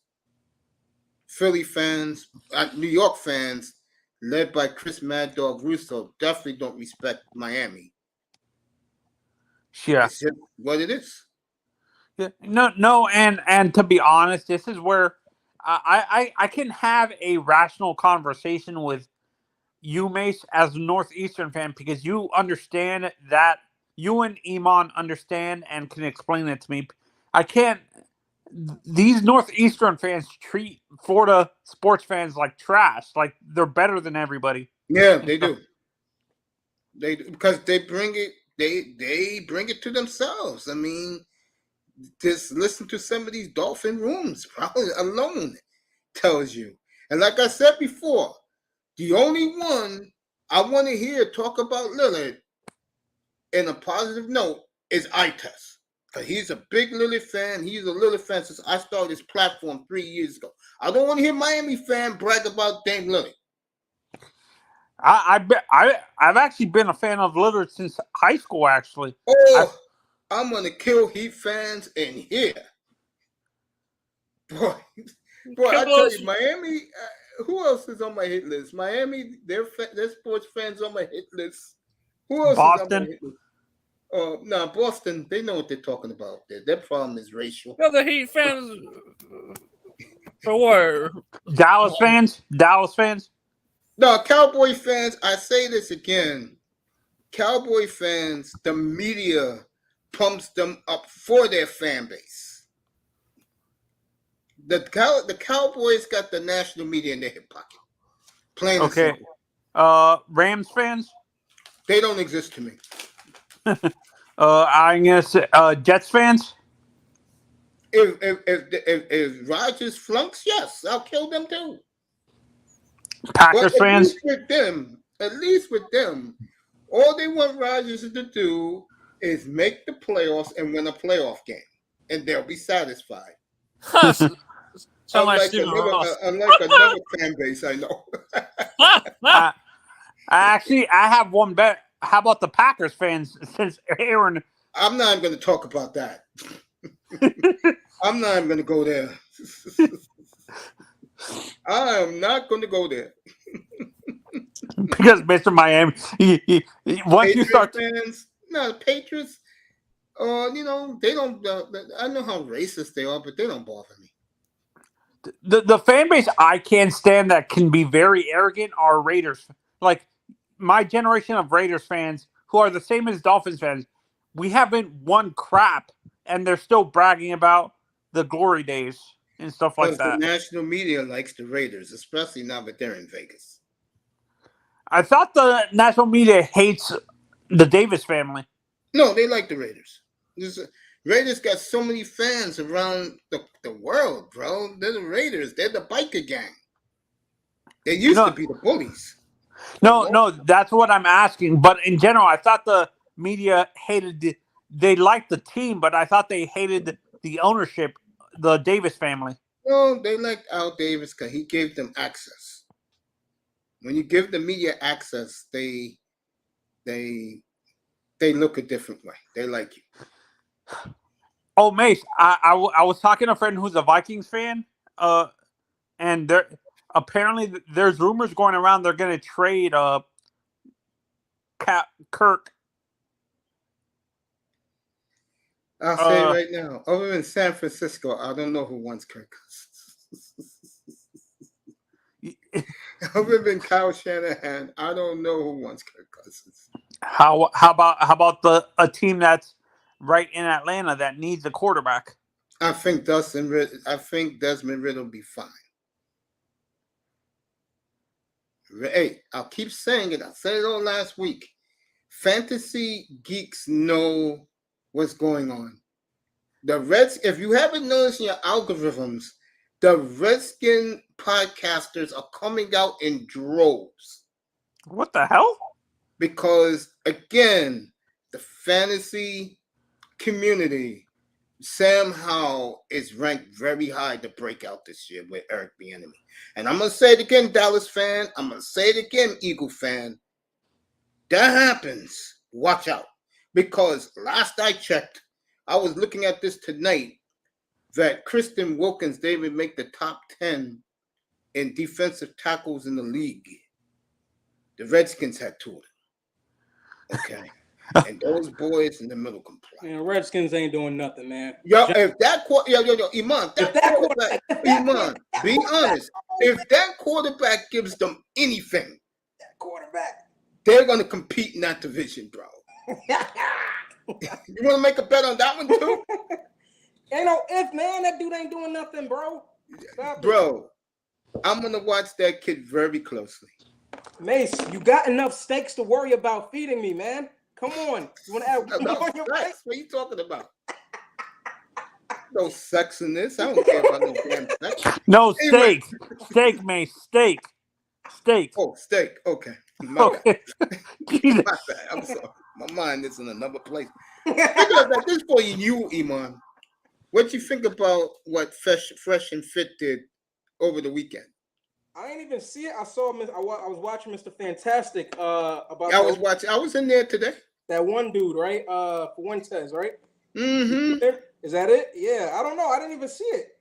Philly fans, New York fans, led by Chris Mad Dog Russo, definitely don't respect Miami. Yeah. It's just what it is. Yeah. No, and to be honest, this is where I can have a rational conversation with you, Mace, as a Northeastern fan, because you understand that. You and Iman understand and can explain it to me. I can't. These Northeastern fans treat Florida sports fans like trash. Like they're better than everybody. Yeah, they do. They do, because they bring it. They bring it to themselves. I mean, just listen to some of these Dolphin rooms, probably alone tells you. And like I said before, the only one I want to hear talk about Lillard in a positive note is eye test. He's a big Lillard fan. He's a Lillard fan since I started this platform 3 years ago. I don't want to hear Miami fan brag about Dame Lillard. I've actually been a fan of Lillard since high school. Actually, I'm gonna kill Heat fans in here, boy. I tell you, Miami. Who else is on my hit list? Miami, their sports fans on my hit list. Who else Boston? is on my hit list? No, Boston. They know what they're talking about. Their problem is racial. The Heat fans. For what? Dallas fans. No, Cowboy fans. I say this again. Cowboy fans. The media pumps them up for their fan base. The Cowboys got the national media in their hip pocket. Plain and simple. Rams fans. They don't exist to me. I'm gonna say Jets fans. If Rodgers flunks, yes, I'll kill them too. Packers fans. At least with them, all they want Rodgers to do is make the playoffs and win a playoff game, and they'll be satisfied. Unlike another fan base I know. I have one bet. How about the Packers fans? Since Aaron, I'm not even going to talk about that. I'm not even going to go there. I am not going to go there. Because Mr. Miami, once you start fans, the Patriots. They don't. I know how racist they are, but they don't bother me. The fan base I can't stand that can be very arrogant are Raiders. Like my generation of Raiders fans who are the same as Dolphins fans, we haven't won crap, and they're still bragging about the glory days and stuff like that. The national media likes the Raiders, especially now that they're in Vegas. I thought the national media hates the Davis family. No, they like the Raiders. Raiders got so many fans around the world, bro. They're the Raiders. They're the biker gang. They used to be the bullies. No, that's what I'm asking. But in general, I thought the media hated they liked the team, but I thought they hated the ownership, the Davis family. No, they liked Al Davis because he gave them access. When you give the media access, they look a different way. They like you. Oh, Mace, I was talking to a friend who's a Vikings fan, and apparently there's rumors going around they're going to trade Kirk. I'll say it right now. Other than San Francisco, I don't know who wants Kirk Cousins. Other than Kyle Shanahan, I don't know who wants Kirk Cousins. How about a team that's right in Atlanta that needs a quarterback? I think Desmond Riddle will be fine. Hey, I'll keep saying it. I said it all last week. Fantasy geeks know what's going on. If you haven't noticed in your algorithms, the Redskin podcasters are coming out in droves. What the hell? Because, again, the fantasy community, Sam Howell is ranked very high to break out this year with Eric Bieniemy. And I'm going to say it again, Dallas fan. I'm going to say it again, Eagle fan. That happens. Watch out. Because last I checked, I was looking at this tonight, that Christian Wilkins, they would make the top 10 in defensive tackles in the league. The Redskins had two of them. Okay. And those boys in the middle comply. Man, Redskins ain't doing nothing, man. Iman, Iman, be honest. If that quarterback gives them anything, they're going to compete in that division, bro. You want to make a bet on that one too? Ain't no if, man. That dude ain't doing nothing, bro. Bro, I'm going to watch that kid very closely. Mace, you got enough steaks to worry about feeding me, man. Come on. You want to add one on your plate? What are you talking about? No sex in this. I don't care about no damn sex. No, steak. Steak, Mace. Steak. Oh, steak. Okay. Okay. My bad. I'm sorry. My mind is in another place. This for you, Iman. What you think about what Fresh and Fit did over the weekend? I ain't even see it. I saw. I was watching Mr. Fantastic. About I was watching. I was in there today. That one dude, right? Fuentes, right? Mm-hmm. Is that it? Yeah. I don't know. I didn't even see it,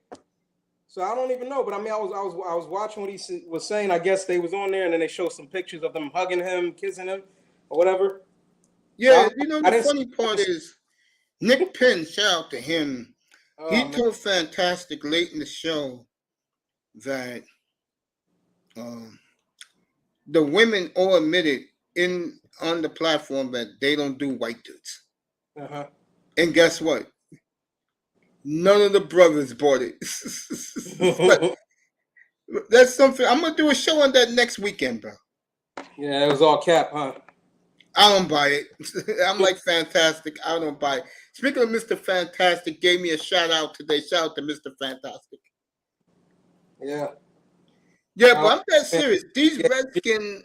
so I don't even know. But I mean, I was watching what he was saying. I guess they was on there, and then they showed some pictures of them hugging him, kissing him, or whatever. Yeah, the funny part is Nick Penn. Shout out to him. He told Fantastic late in the show that the women all admitted on the platform that they don't do white dudes. Uh-huh. And guess what? None of the brothers bought it. That's something. I'm gonna do a show on that next weekend, bro. Yeah, it was all cap, huh? I don't buy it. I'm like Fantastic. I don't buy it. Speaking of Mr. Fantastic, gave me a shout out today. Shout out to Mr. Fantastic. Yeah. Yeah, but I'm that serious. These Redskin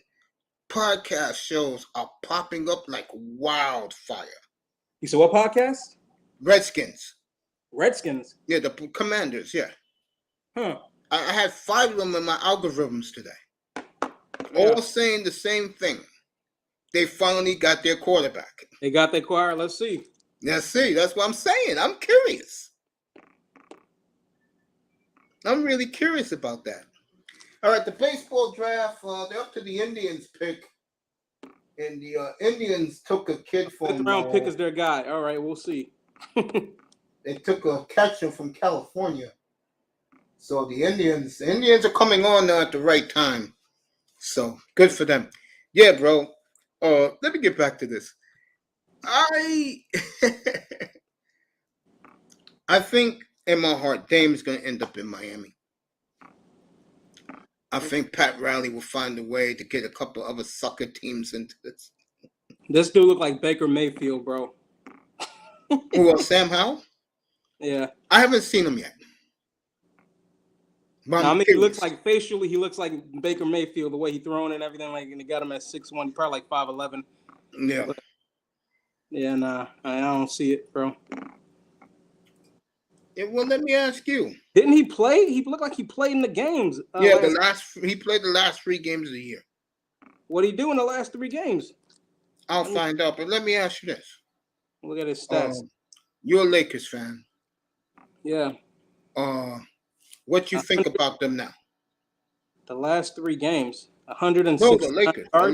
podcast shows are popping up like wildfire. You said what podcast? Redskins. Redskins? Yeah, the Commanders, yeah. Huh. I had 5 of them in my algorithms today. All saying the same thing. They finally got their quarterback. They got their quarterback. Let's see. Let's see. That's what I'm saying. I'm curious. I'm really curious about that. All right, the baseball draft, they're up to the Indians pick. And the Indians took a kid from... 5th round pick is their guy. All right, we'll see. They took a catcher from California. So the Indians are coming on now at the right time. So, good for them. Yeah, bro. Let me get back to this. I think in my heart, Dame's going to end up in Miami. I think Pat Riley will find a way to get a couple other sucker teams into this. This dude look like Baker Mayfield, bro. Who, Sam Howell? Yeah. I haven't seen him yet. I mean, he looks like facially, he looks like Baker Mayfield, the way he throwing and everything. Like, and they got him at 6'1", he's probably like 5'11". Yeah. But, yeah, nah, I don't see it, bro. Yeah, well, let me ask you. Didn't he play? He looked like he played in the games. Yeah, he played the last 3 games of the year. What did he do in the last 3 games? I'll find out, but let me ask you this. Look at his stats. You're a Lakers fan. Yeah. What you think about them now? The last 3 games, 106. No, the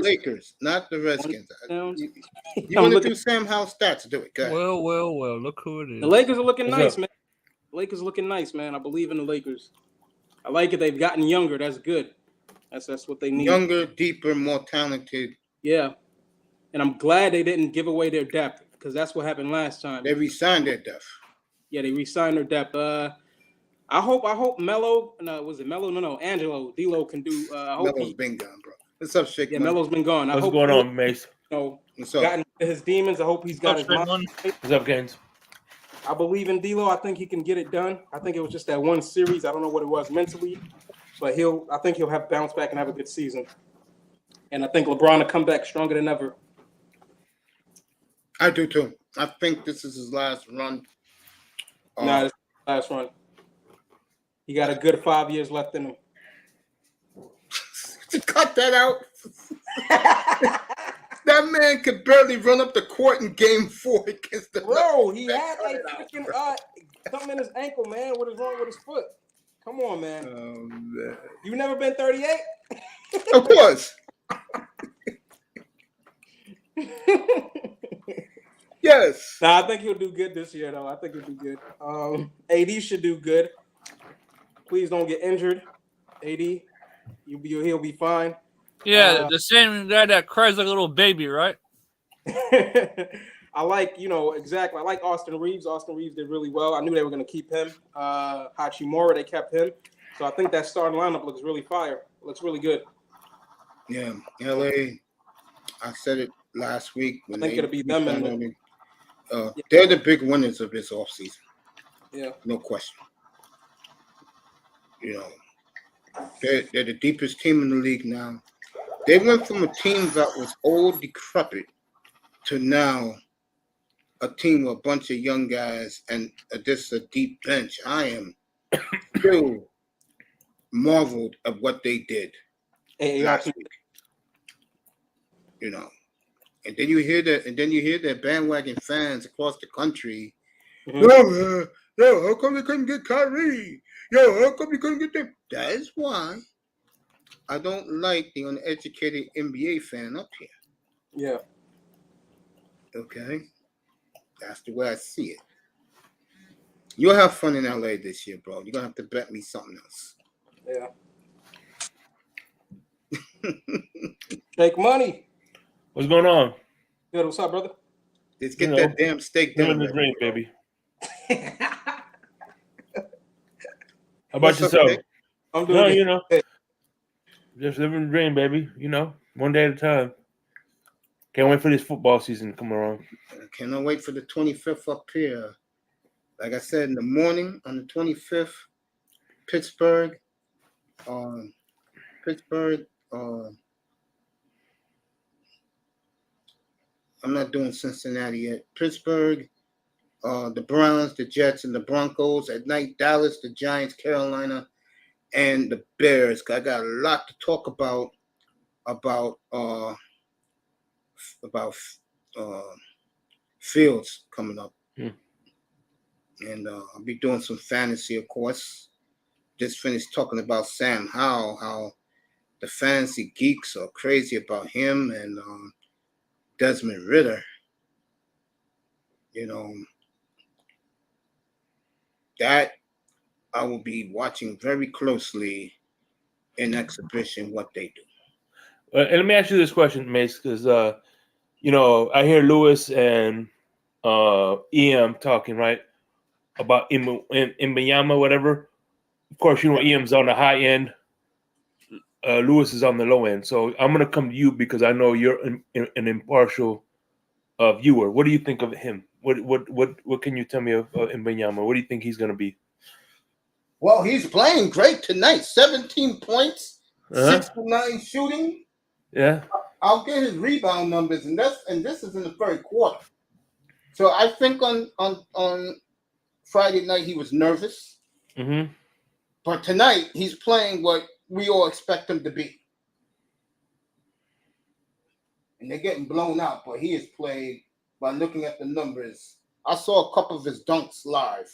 Lakers, not the Redskins. You want to do Sam Howell stats? Do it. Go ahead. Well. Look who it is. The Lakers are looking nice, man. Lakers looking nice, man. I believe in the Lakers. I like it. They've gotten younger. That's good. That's what they need. Younger, deeper, more talented. Yeah. And I'm glad they didn't give away their depth because that's what happened last time. They re-signed their depth. Yeah, they re-signed their depth. I hope Melo. No, was it Melo? No, Angelo. D'Lo can do. I hope Melo's been gone, bro. What's up, Shake? Yeah, Melo's been gone. What's going on, Mace? What's up? Gotten his demons. I hope he's got his mind. What's up, Gaines? I believe in D'Lo. I think he can get it done. I think it was just that one series. I don't know what it was mentally, but I think he'll have bounce back and have a good season. And I think LeBron will come back stronger than ever. I do too. I think this is his last run. This is his last run. He got a good 5 years left in him. Cut that out. That man could barely run up the court in Game 4 against the. Bro, he had like freaking something in his ankle, man. What is wrong with his foot? Come on, man. Man. You never been 38? Of course. Yes. Nah, I think he'll do good this year, though. I think he'll do good. AD should do good. Please don't get injured. AD, he'll be fine. Yeah, the same guy that cries like a little baby, right? I like, exactly. I like Austin Reeves. Austin Reeves did really well. I knew they were going to keep him. Hachimura, they kept him. So I think that starting lineup looks really fire. Looks really good. Yeah, LA. I said it last week. I think it'll be them. They're the big winners of this offseason. Yeah. No question. They're the deepest team in the league now. They went from a team that was old, decrepit, to now a team with a bunch of young guys and just a deep bench. I am still marveled at what they did last week. You know, and then you hear that bandwagon fans across the country. Yo, how come they couldn't get Kyrie? Yo, how come you couldn't get them? That is why I don't like the uneducated NBA fan up here. Yeah. Okay, that's the way I see it. You'll have fun in LA this year, bro. You're gonna have to bet me something else. Yeah. Take money. What's going on? Good. What's up, brother? Let's get that damn steak dinner. Living the dream, baby. How about What's yourself? I'm doing good. Just living the dream, baby. One day at a time. Can't wait for this football season to come around. I cannot wait for the 25th up here. Like I said, in the morning on the 25th, Pittsburgh. I'm not doing Cincinnati yet. Pittsburgh, the Browns, the Jets, and the Broncos. At night, Dallas, the Giants, Carolina, and the Bears. I got a lot to talk about Fields coming up. And I'll be doing some fantasy, of course. Just finished talking about Sam Howell, how the fantasy geeks are crazy about him, and Desmond Ridder. That I will be watching very closely in exhibition what they do. And let me ask you this question, Mace, because I hear Lewis and EM talking, right, about Mbayama, whatever. Of course, EM's on the high end. Lewis is on the low end. So I'm going to come to you because I know you're an impartial viewer. What do you think of him? What can you tell me of Mbayama? What do you think he's going to be? Well, he's playing great tonight. 17 points, 6 to 9 shooting. Yeah. I'll get his rebound numbers, and this is in the third quarter. So I think on Friday night he was nervous. Mm-hmm. But tonight he's playing what we all expect him to be. And they're getting blown out, but he has played by looking at the numbers. I saw a couple of his dunks live.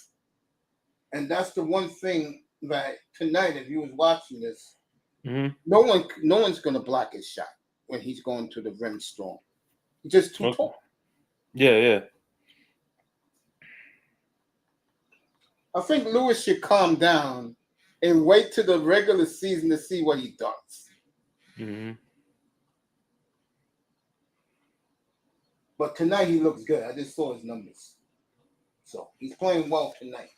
And that's the one thing that tonight, if you was watching this, no one's going to block his shot when he's going to the rim strong. He's just too tall. Yeah. I think Lewis should calm down and wait till the regular season to see what he does. Mm-hmm. But tonight he looks good. I just saw his numbers. So he's playing well tonight.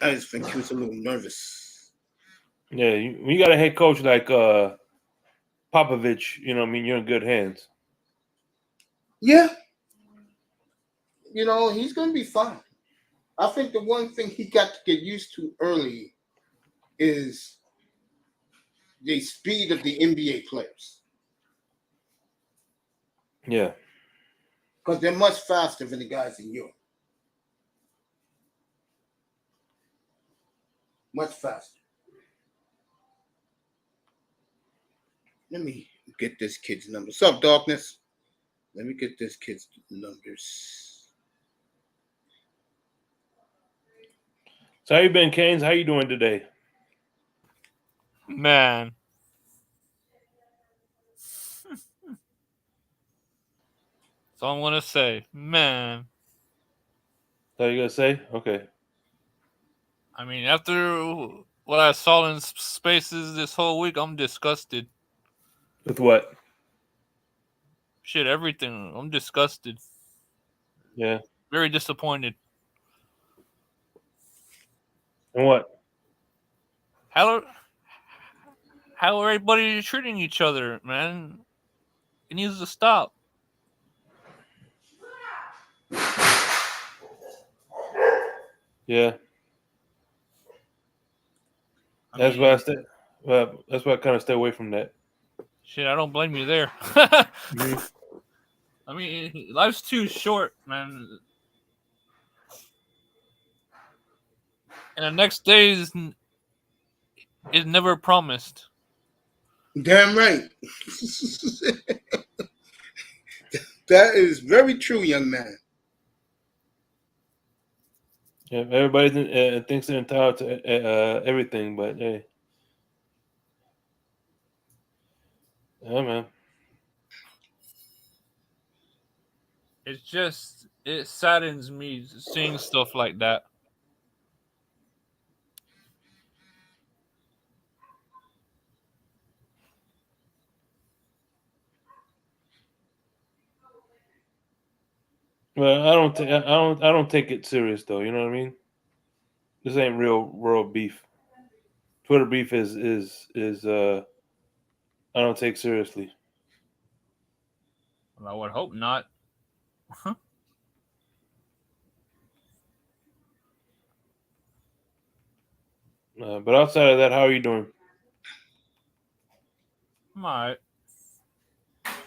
I just think he was a little nervous. Yeah, when you got a head coach like Popovich, you're in good hands. Yeah. He's going to be fine. I think the one thing he got to get used to early is the speed of the NBA players. Yeah. Because they're much faster than the guys in Europe. Much faster. Let me get this kid's number. What's up, Darkness? Let me get this kid's numbers. So how you been, Canes? How you doing today? Man. That's all I'm going to say. Man. That's all you going to say? Okay. I mean, after what I saw in spaces this whole week, I'm disgusted. With what? Shit, everything. I'm disgusted. Yeah. Very disappointed. And what? How everybody treating each other, man? It needs to stop. Yeah. That's why I kind of stay away from that. Shit, I don't blame you there. Mm-hmm. I mean, life's too short, man. And the next day is never promised. Damn right. That is very true, young man. Yeah, everybody thinks they're entitled to everything, but hey, yeah, man. It saddens me seeing stuff like that. Well, I don't take it serious though. You know what I mean? This ain't real world beef. Twitter beef is I don't take seriously. Well, I would hope not. But outside of that, how are you doing? I'm alright.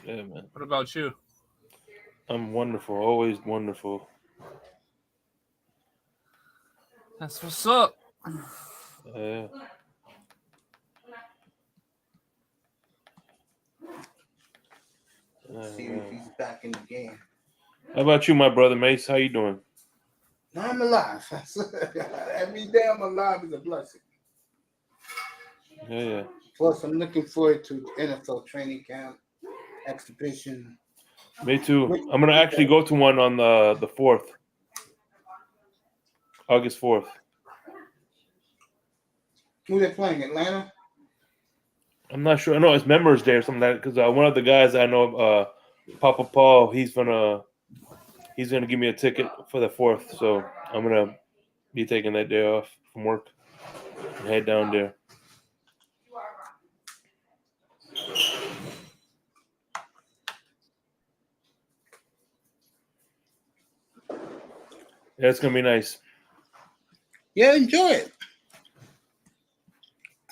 Yeah, man. What about you? I'm wonderful. Always wonderful. That's what's up. Yeah. See if he's back in the game. How about you, my brother Mace? How you doing? Now I'm alive. Every day I'm alive is a blessing. Yeah. Plus, I'm looking forward to NFL training camp, exhibition. Me too. I'm gonna actually go to one on the 4th, August 4th. Who they playing? Atlanta? I'm not sure. No, it's Members Day or something like that. Because one of the guys I know, Papa Paul, he's gonna give me a ticket for the 4th. So I'm gonna be taking that day off from work and head down there. Yeah, it's gonna be nice. Yeah, enjoy it.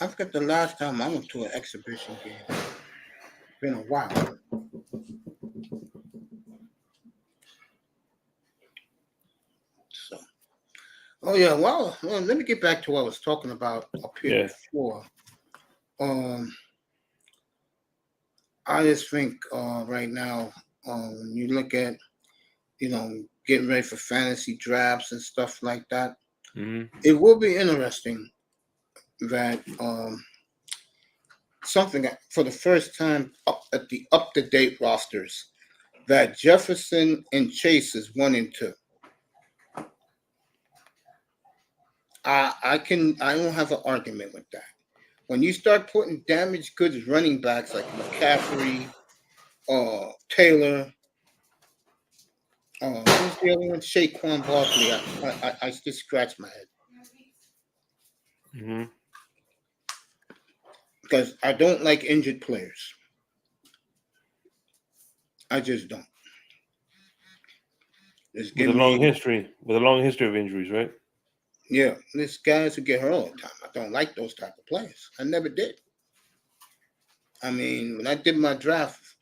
I forgot the last time I went to an exhibition game. It's been a while. So, oh yeah. Well, let me get back to what I was talking about up here before. I just think right now, when you look at, getting ready for fantasy drafts and stuff like that, it will be interesting that something for the first time at the up-to-date rosters that Jefferson and Chase is 1 and 2. I don't have an argument with that. When you start putting damaged goods running backs like McCaffrey, Taylor, who's the other one? Saquon Barkley. I just scratch my head. Because I don't like injured players. I just don't. With a long history of injuries, right? Yeah, there's guys who get hurt all the time. I don't like those type of players. I never did. I mean, when I did my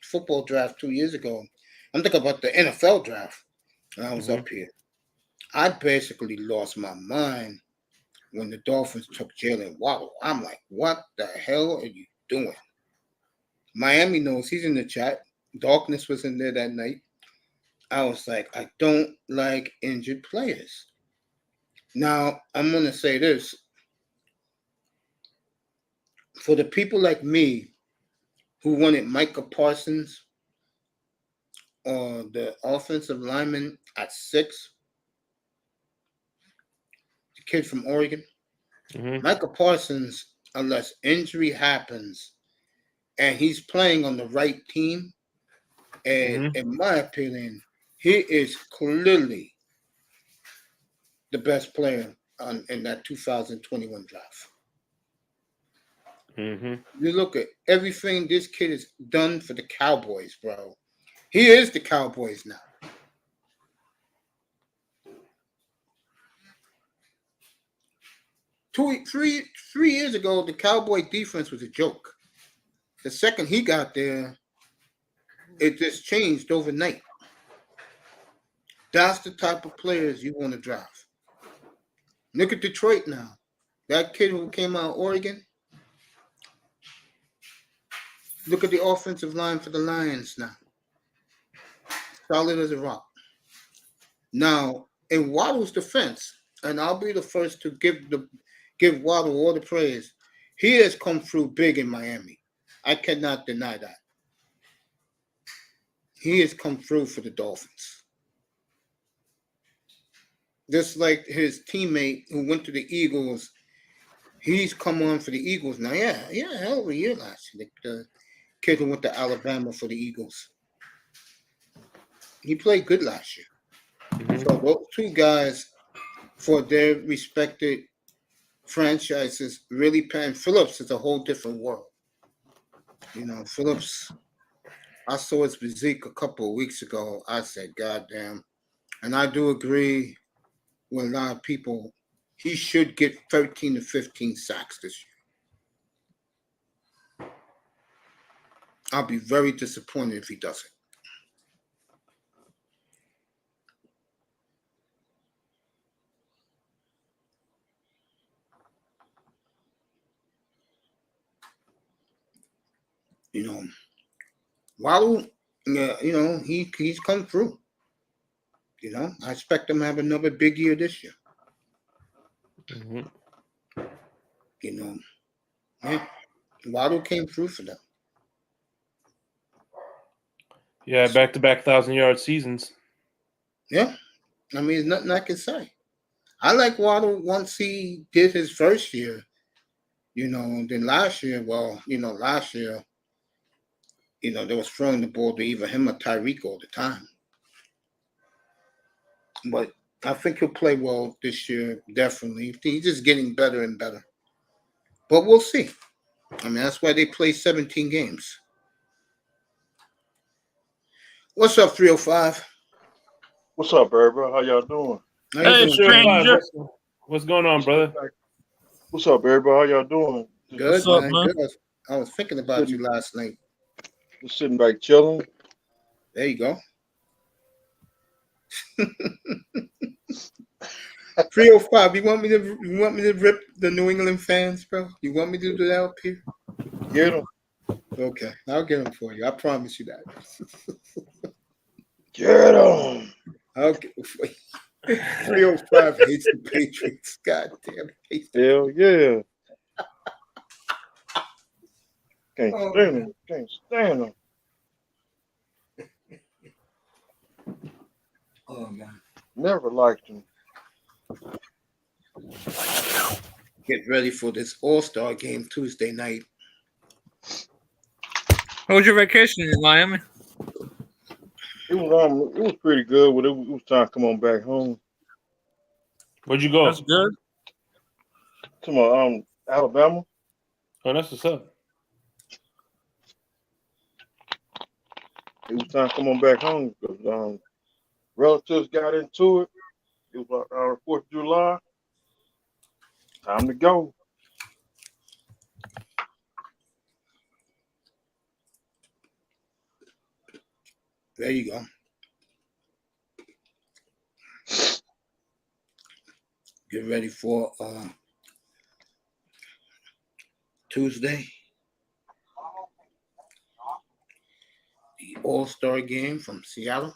football draft 2 years ago, I'm thinking about the NFL draft when I was up here. I basically lost my mind when the Dolphins took Jalen Waddle. I'm like, what the hell are you doing? Miami knows, he's in the chat. Darkness was in there that night. I was like, I don't like injured players. Now, I'm going to say this. For the people like me who wanted Micah Parsons or the offensive lineman at 6, the kid from Oregon, Micah Parsons, unless injury happens and he's playing on the right team, and in my opinion, he is clearly the best player in that 2021 draft. You look at everything this kid has done for the Cowboys, bro. He is the Cowboys now. Three years ago, the Cowboy defense was a joke. The second he got there, it just changed overnight. That's the type of players you want to draft. Look at Detroit now. That kid who came out of Oregon. Look at the offensive line for the Lions now. Solid as a rock. Now, in Waddle's defense, and I'll be the first to give Waddle all the praise, he has come through big in Miami. I cannot deny that. He has come through for the Dolphins. Just like his teammate who went to the Eagles, he's come on for the Eagles now. Yeah, hell of a year last year. The kid who went to Alabama for the Eagles. He played good last year. Mm-hmm. So those two guys, for their respected franchises, really paying. Phillips is a whole different world. You know, Phillips, I saw his physique a couple of weeks ago. I said, God damn. And I do agree with a lot of people. He should get 13 to 15 sacks this year. I'll be very disappointed if he doesn't. You know, Waddle, you know, he's come through. You know, I expect him to have another big year this year. Mm-hmm. You know, yeah, Waddle came through for them. Yeah, back-to-back 1,000-yard seasons. Yeah, I mean, there's nothing I can say. I like Waddle once he did his first year. You know, and then last year, they was throwing the ball to either him or Tyreek all the time. But I think he'll play well this year, definitely. He's just getting better and better. But we'll see. I mean, that's why they play 17 games. What's up, 305? What's up, everybody? How y'all doing? Hey, stranger. What's going on, brother? What's up, everybody? How y'all doing? Good, man. Good. I was thinking about you last night. Just sitting back chilling. There you go. 305. You want me to rip the New England fans, bro? You want me to do that up here? Get them. Okay, I'll get them for you. I promise you that. Get them. I'll get them for you. 305 hates the Patriots. God damn it. Hell yeah. Can't stand them. Can't stand them. Oh, man. Never liked them. Get ready for this All-Star game Tuesday night. How was your vacation in Miami? It was pretty good, but it was time to come on back home. Where'd you go? That's good. To Alabama. Oh, that's what's up. It was time to come on back home because relatives got into it. It was 4th of July. Time to go. There you go. Get ready for Tuesday. The All-Star game from Seattle.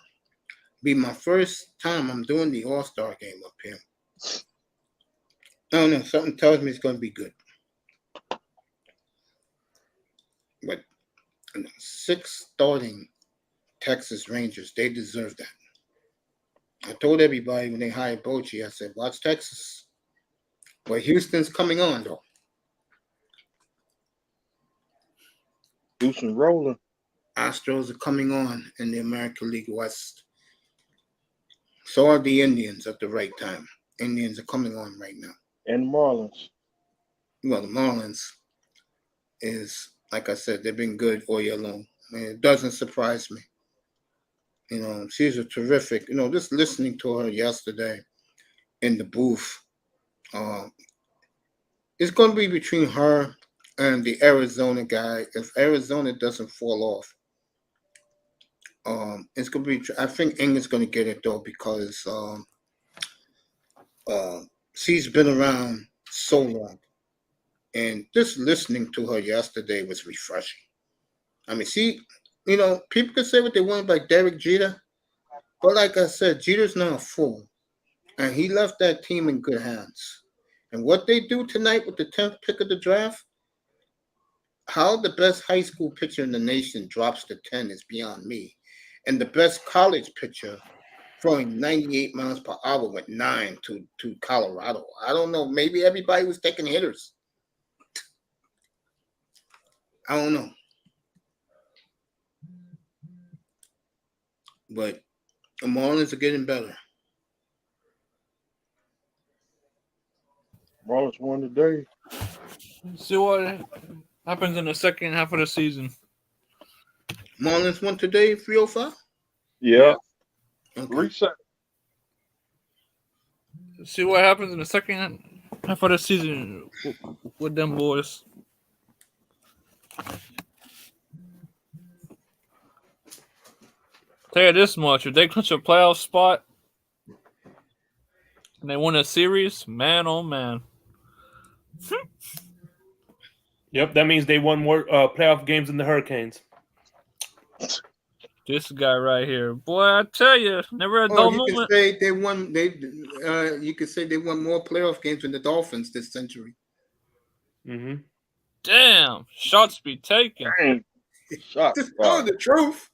Be my first time I'm doing the All-Star game up here. I don't know. Something tells me it's going to be good. But 6 starting Texas Rangers, they deserve that. I told everybody when they hired Bochy, I said, watch Texas. But Houston's coming on, though. Houston rolling. Astros are coming on in the American League West. So are the Indians at the right time. Indians are coming on right now. And the Marlins. Well, the Marlins is, like I said, they've been good all year long. I mean, it doesn't surprise me. You know, she's a terrific, just listening to her yesterday in the booth, it's going to be between her and the Arizona guy. If Arizona doesn't fall off, it's gonna be. I think England's gonna get it though because she's been around so long, and just listening to her yesterday was refreshing. I mean, people can say what they want about Derek Jeter, but like I said, Jeter's not a fool, and he left that team in good hands. And what they do tonight with the 10th pick of the draft, how the best high school pitcher in the nation drops to 10 is beyond me. And the best college pitcher throwing 98 miles per hour went 9 to Colorado. I don't know. Maybe everybody was taking hitters. I don't know. But the Marlins are getting better. Marlins won today. See what happens in the second half of the season. Marlins won today, 305? Yeah. Okay. Reset. See what happens in the second half of the season with them boys. Tell you this much, if they clinch a playoff spot and they win a series, man, oh man. Yep, that means they won more playoff games than the Hurricanes. This guy right here, boy, I tell you, never a dull moment. You could say they won. You could say they won more playoff games than the Dolphins this century. Mm-hmm. Damn, shots be taken. Dang. Shots. Just tell the truth.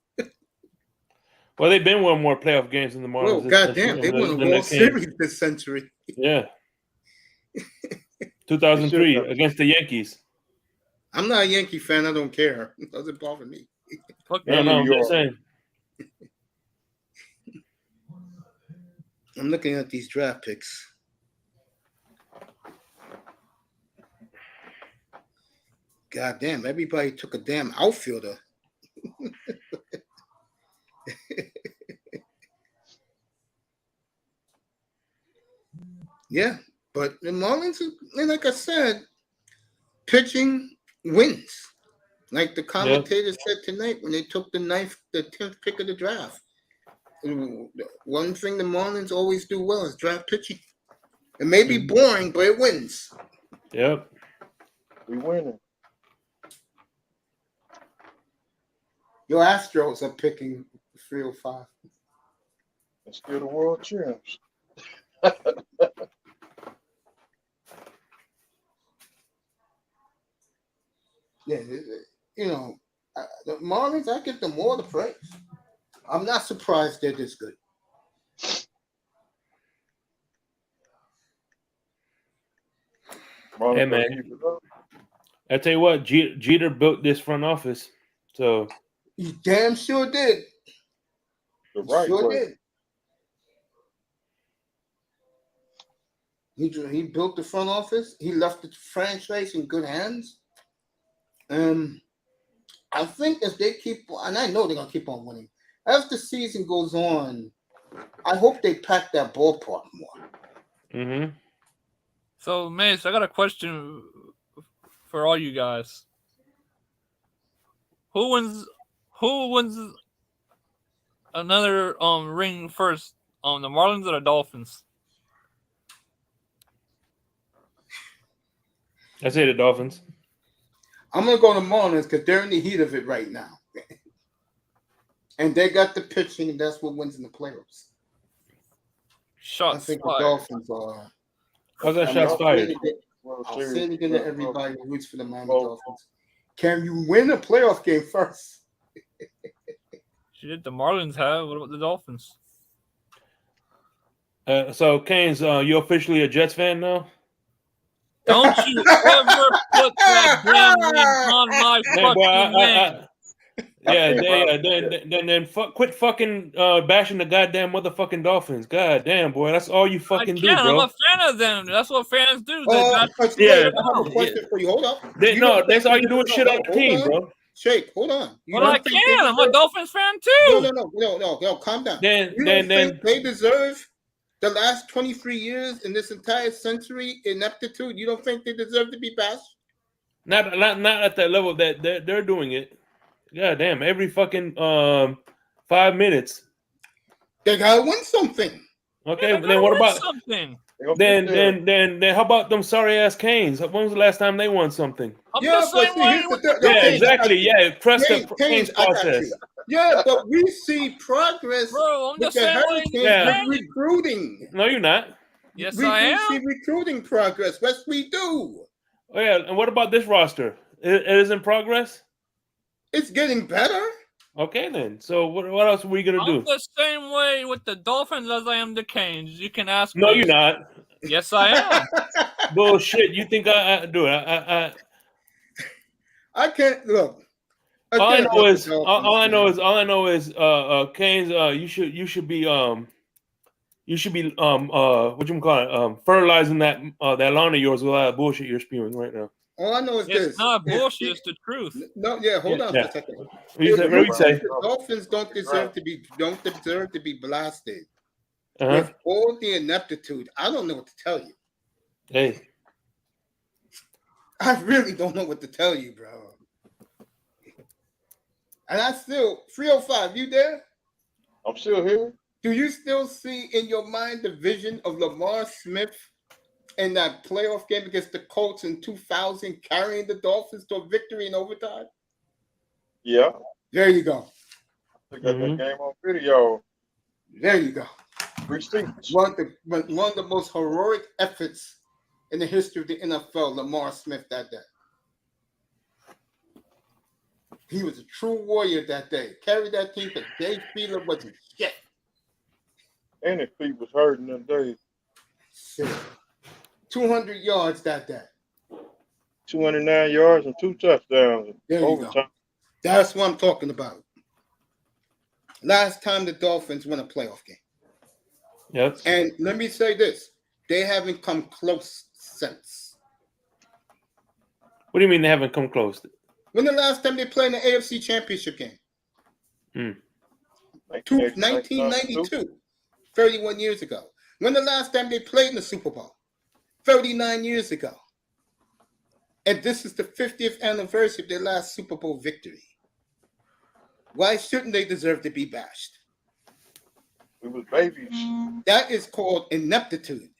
Well, they've been won more playoff games than the Marlins. Oh, goddamn, they won a World Series this century. Yeah. 2003 against the Yankees. I'm not a Yankee fan. I don't care. It doesn't bother me. No, I'm just saying. I'm looking at these draft picks. God damn, everybody took a damn outfielder. Yeah, but the Marlins, like I said, pitching wins. Like the commentator said tonight when they took the 10th pick of the draft. One thing the Marlins always do well is draft pitching. It may be boring, but it wins. Yep. We winning. Your Astros are picking 305. And still the world champs. Yeah, the Marlins, I give them more the praise. I'm not surprised they're this good. Hey, man. I tell you what, Jeter built this front office. So He damn sure did. The right sure way. did. He built the front office. He left the franchise in good hands. I think if they keep, and I know they're gonna keep on winning. As the season goes on, I hope they pack that ballpark more. Mm-hmm. So, Mace, I got a question for all you guys. Who wins another ring first? The Marlins or the Dolphins? I say the Dolphins. I'm gonna go to Marlins because they're in the heat of it right now, and they got the pitching, and that's what wins in the playoffs. Shots I think fired. the Dolphins are. How's that shots fired? I'll say it again to everybody who roots for the Miami Dolphins. Can you win a playoff game first? Shit, the Marlins have. What about the Dolphins? So, Canes, you officially a Jets fan now? Don't you ever put that damn ring on my fucking name. Quit fucking bashing the goddamn motherfucking Dolphins. God damn, boy, that's all you fucking do, bro. I'm a fan of them. That's what fans do. I have a question for you. Hold up. That's all you do is shit on the team, bro. Shake, hold on. I'm a Dolphins fan too. No, calm down. Then they deserve the last 23 years in this entire century ineptitude. You don't think they deserve to be bashed? Not at that level that they're doing it. God damn, every fucking 5 minutes. They gotta win something. Okay, Yeah, then what about something? Then how about them sorry ass Canes? When was the last time they won something? I'm Yeah, the but same see, way here's with the Yeah, Canes, exactly. Yeah, trust the Canes I got process. you. Yeah, but we see progress bro. I'm the with the same way. Hurricanes Yeah. with recruiting. No, you're not. Yes, we I do am. see recruiting progress. Yes, we do. Oh yeah, and what about this roster? It is in progress. It's getting better. Okay, then. So what else are we gonna I'm do? the same way with the Dolphins as I am the Canes. You can ask. No, me. you're not. Yes, I am. Bullshit. You think I do it? I can't look. All I Again, know about the is Dolphins, all I know is Canes. You should be what you call it fertilizing that lawn of yours with all that bullshit you're spewing right now. all I know is It's this. not bullshit. It's the truth. No, yeah, hold on for a second. What you say? If What you you think say? the Dolphins don't deserve to be blasted Uh-huh. with all the ineptitude, I don't know what to tell you. Hey, I really don't know what to tell you, bro. And I still 305. You there? I'm still here. Do you still see in your mind the vision of Lamar Smith in that playoff game against the Colts in 2000, carrying the Dolphins to a victory in overtime? Yeah. There you go. I got that game on video. There you go. Receipts. One of the most heroic efforts in the history of the NFL, Lamar Smith that day. He was a true warrior that day. Carried that team because Dave Feeler wasn't shit. And his feet was hurting that day. 200 yards that day. 209 yards and 2 touchdowns. There you go. That's what I'm talking about. Last time the Dolphins won a playoff game. Yep. And let me say this. They haven't come close since. What do you mean they haven't come close? When the last time they played in the AFC Championship game? 1992. 31 years ago. When the last time they played in the Super Bowl? 39 years ago. And this is the 50th anniversary of their last Super Bowl victory. Why shouldn't they deserve to be bashed? We was babies. That is called ineptitude.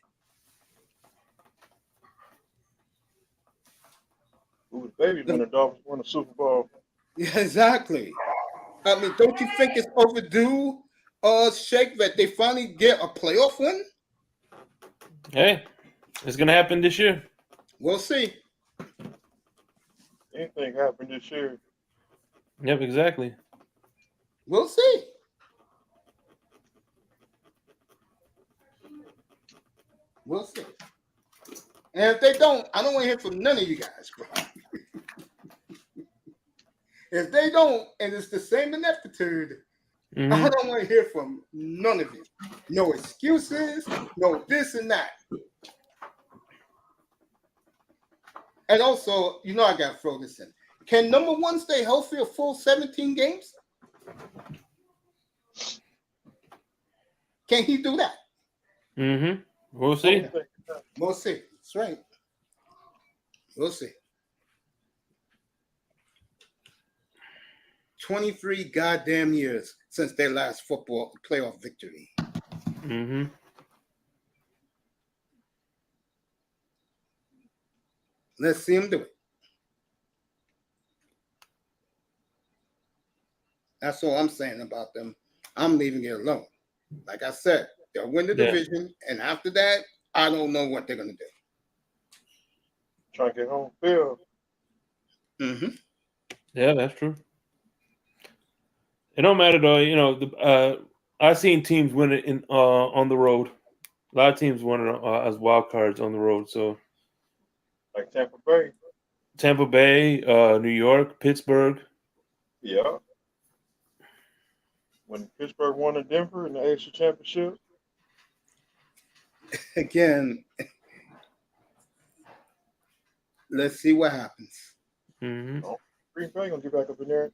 We was babies when the Dolphins won the Super Bowl. Yeah, exactly. I mean, don't you think it's overdue, Shake, that they finally get a playoff win? Hey, it's gonna happen this year. We'll see. Anything happened this year? Yep, exactly. We'll see. We'll see. And if they don't, I don't want to hear from none of you guys, bro. If they don't, and it's the same ineptitude, I don't want to hear from none of you. No excuses, no this and that. And also, you know I got to throw this in. Can number one stay healthy a full 17 games? Can he do that? We'll see. We'll see. That's right. We'll see. 23 goddamn years since their last football playoff victory. Let's see him do it. That's all I'm saying about them. I'm leaving it alone. Like I said, they'll win the division, and after that, I don't know what they're going to do. Trying to get home field. Yeah, that's true. It don't matter though. You know, I've seen teams win it in on the road. A lot of teams win it as wild cards on the road. So, like Tampa Bay. Tampa Bay, New York, Pittsburgh. Yeah. When Pittsburgh won in Denver in the AFC Championship. Again, let's see what happens. Oh, Green Bay gonna get back up in there.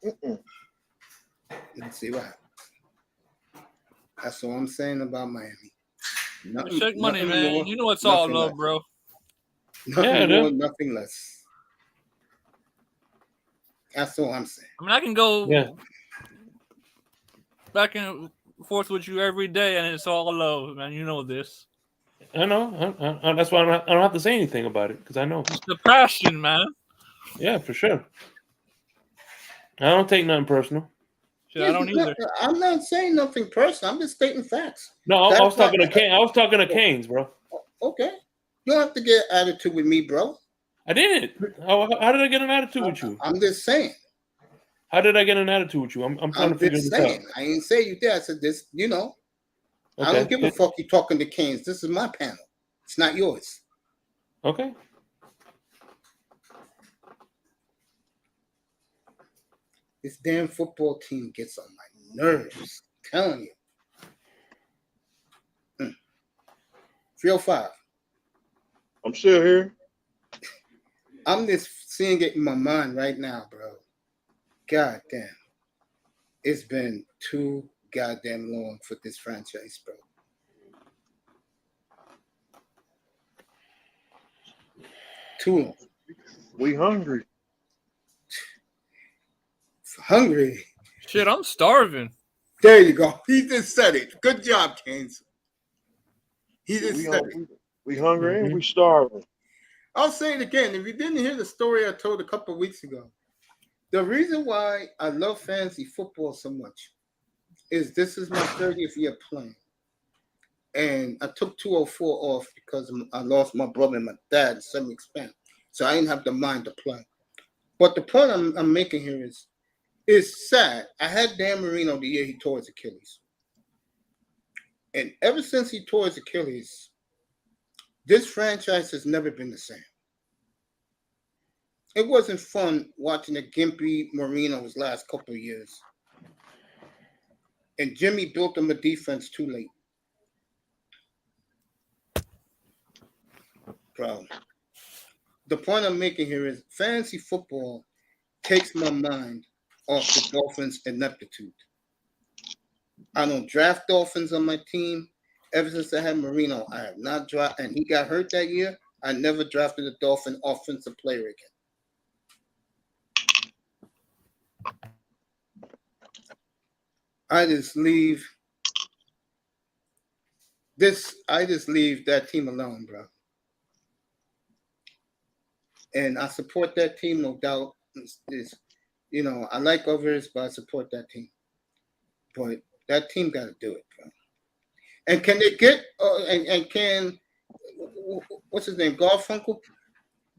Let's see what happens. That's all I'm saying about Miami. Check money, man. You know it's all love, bro. Nothing more, nothing less. That's all I'm saying. I mean, I can go back and forth with you every day, and it's all love, man. You know this. I know. That's why I don't have to say anything about it because I know. It's the passion, man. Yeah, for sure. I don't take nothing personal. Shit, I don't either. I'm not saying nothing personal. I'm just stating facts. No, I was talking to Kane. I was talking to Canes, bro. Okay. You don't have to get an attitude with me, bro. I didn't. How did I get an attitude with you? I'm just saying. How did I get an attitude with you? I'm trying to figure this out. I ain't say you did. I said this, Okay. I don't give a fuck you talking to Canes. This is my panel. It's not yours. Okay. This damn football team gets on my nerves. I'm telling you. 305. I'm still here. I'm just seeing it in my mind right now, bro. God damn. It's been too goddamn long for this franchise, bro. Too long. We hungry. Hungry. Shit, I'm starving. There you go. He just said it. Good job, Canes. He just said it. We hungry and we starving. I'll say it again. If you didn't hear the story I told a couple of weeks ago, the reason why I love fantasy football so much is this is my 30th year playing. And I took 204 off because I lost my brother and my dad in some extent. So I didn't have the mind to play. But the point I'm making here is, it's sad. I had Dan Marino the year he tore his Achilles. And ever since he tore his Achilles, this franchise has never been the same. It wasn't fun watching the gimpy Marino's last couple of years. And Jimmy built them a defense too late. Bro, the point I'm making here is fantasy football takes my mind off the Dolphins' ineptitude. I don't draft Dolphins on my team. Ever since I had Marino, I have not drafted, and he got hurt that year. I never drafted a Dolphin offensive player again. I just leave that team alone, bro. And I support that team, no doubt. I like others, but I support that team. But that team got to do it, bro. And can they get what's his name, Garfunkel?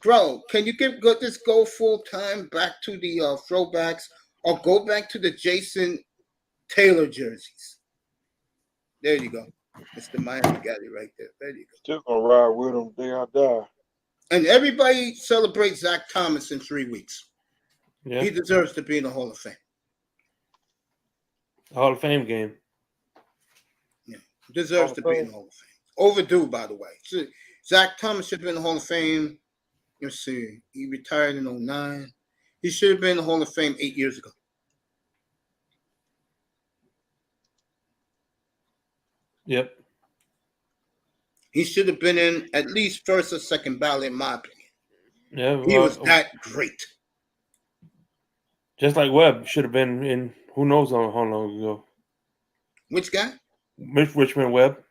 Bro, can you just go full time back to the throwbacks or go back to the Jason Taylor jerseys? There you go. It's the Miami guy right there. There you go. Still gonna ride with them day I die. And everybody celebrates Zach Thomas in 3 weeks. Yeah. He deserves to be in the Hall of Fame. Hall of Fame game. Yeah, deserves to be in the Hall of Fame. Overdue, by the way. Zach Thomas should have been in the Hall of Fame. Let's see. He retired in 2009. He should have been in the Hall of Fame 8 years ago. Yep. He should have been in at least first or second ballot, in my opinion. Yeah, he was that great. Just like Webb should have been in who knows how long ago. Which guy? Richmond Webb.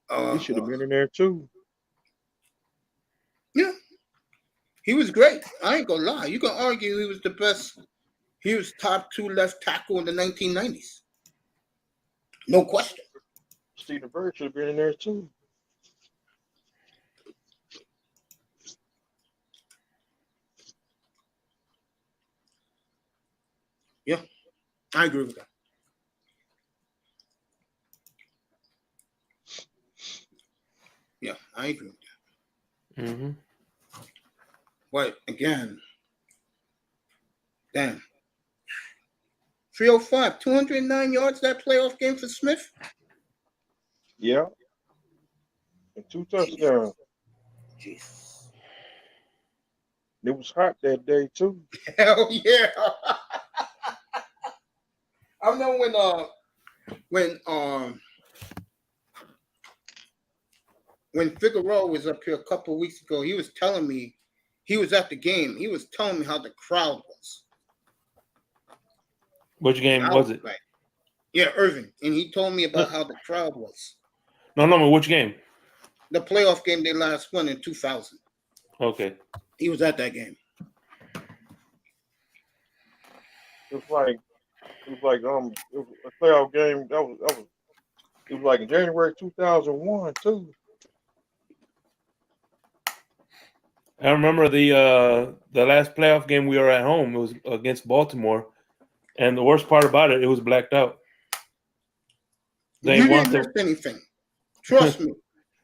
He should have been in there too. Yeah. He was great. I ain't gonna lie. You can argue he was the best. He was top 2 left tackle in the 1990s. No question. Stephen Bird should have been in there too. Yeah, I agree with that. Yeah, I agree with that. Mm-hmm. But again, damn. 305, 209 yards that playoff game for Smith? Yeah. And 2 touchdowns. Jesus. It was hot that day too. Hell yeah. I know when Figueroa was up here a couple of weeks ago, he was telling me he was at the game. He was telling me how the crowd was. Which game was it? Like, yeah, Irving. And he told me about how the crowd was. No, which game? The playoff game they last won in 2000. Okay. He was at that game. It was like it was a playoff game. It was like in January 2001 too. I remember the last playoff game we were at home. It was against Baltimore, and the worst part about it, it was blacked out. You didn't miss anything. Trust me.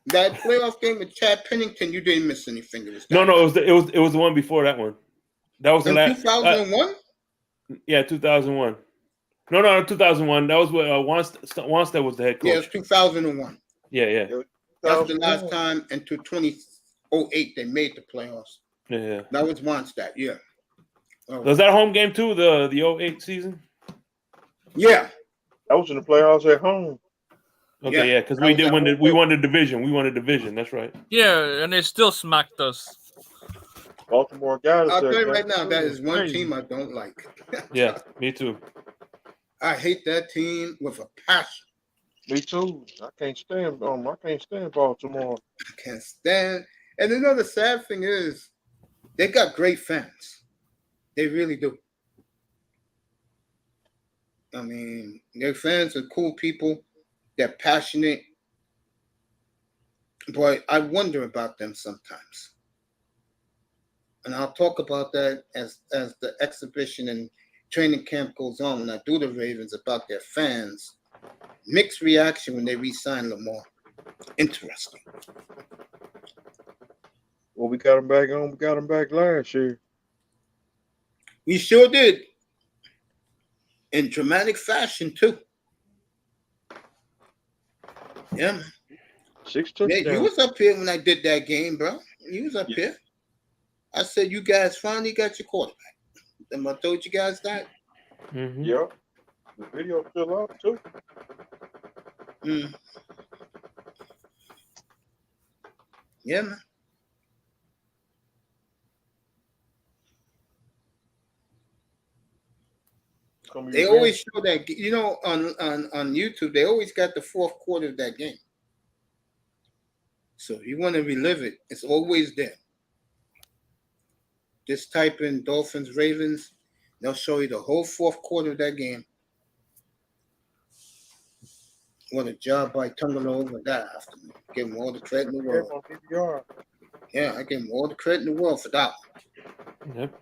That playoff game with Chad Pennington, you didn't miss anything. No, it was the one before that one. That was the last 2001. Yeah, 2001. No, 2001. That was what Wanstead was the head coach. Yeah, it's 2001. Yeah. That's the last time until 2008 they made the playoffs. Yeah. That was Wanstead. Yeah. Was that home game too? The 08 season? Yeah. That was in the playoffs at home. Okay, yeah, because we won the division. We won the division. That's right. Yeah, and they still smacked us. Baltimore got us. I'll tell you right now, that is one team I don't like. Yeah, me too. I hate that team with a passion. Me too. I can't stand Baltimore. I can't stand. And another sad thing is, they got great fans. They really do. I mean, their fans are cool people. They're passionate. But I wonder about them sometimes. And I'll talk about that as the exhibition and training camp goes on when I do the Ravens about their fans. Mixed reaction when they re-sign Lamar. Interesting. Well, we got him back on. We got him back last year. We sure did. In dramatic fashion, too. Yeah, man. 6 touchdowns. Yeah, you was up here when I did that game, bro. You was up here. I said, you guys finally got your quarterback. And I told you guys that. Mm-hmm. Yeah. The video's still up, too. Yeah, man. They always show that, you know, on YouTube, they always got the fourth quarter of that game. So if you want to relive it, it's always there. Just type in Dolphins, Ravens. They'll show you the whole fourth quarter of that game. What a job by Tungalo with that afternoon. Give him all the credit in the world. Yeah, I give him all the credit in the world for that one. Yep.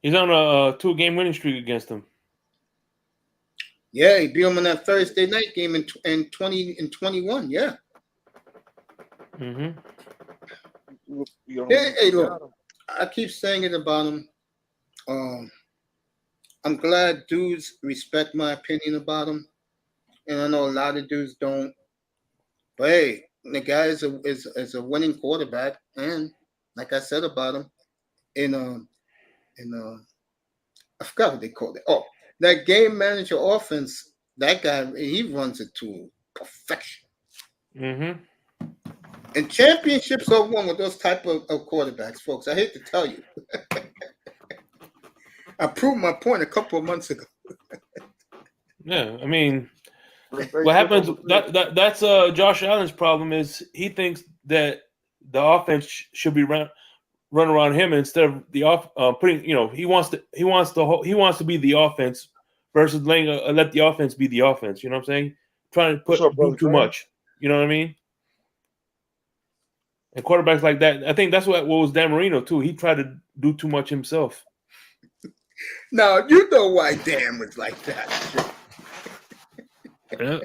He's on a 2-game winning streak against them. Yeah, he beat him in that Thursday night game in 2021. Yeah. Mm-hmm. Hey, look, I keep saying it about him. I'm glad dudes respect my opinion about him, and I know a lot of dudes don't. But hey, the guy is a winning quarterback, and like I said about him, I forgot what they called it. Oh, that game manager offense. That guy, he runs it to perfection. Mm-hmm. And championships are won with those type of quarterbacks, folks. I hate to tell you. I proved my point a couple of months ago. Yeah, I mean, what happens? That's Josh Allen's problem is he thinks that the offense should be run around him instead of the putting. You know, he wants to be the offense versus let the offense be the offense. You know what I'm saying? Trying to do too much. You know what I mean? And quarterbacks like that, I think that's what was Dan Marino too. He tried to do too much himself. Now you know why Dan was like that. Yeah.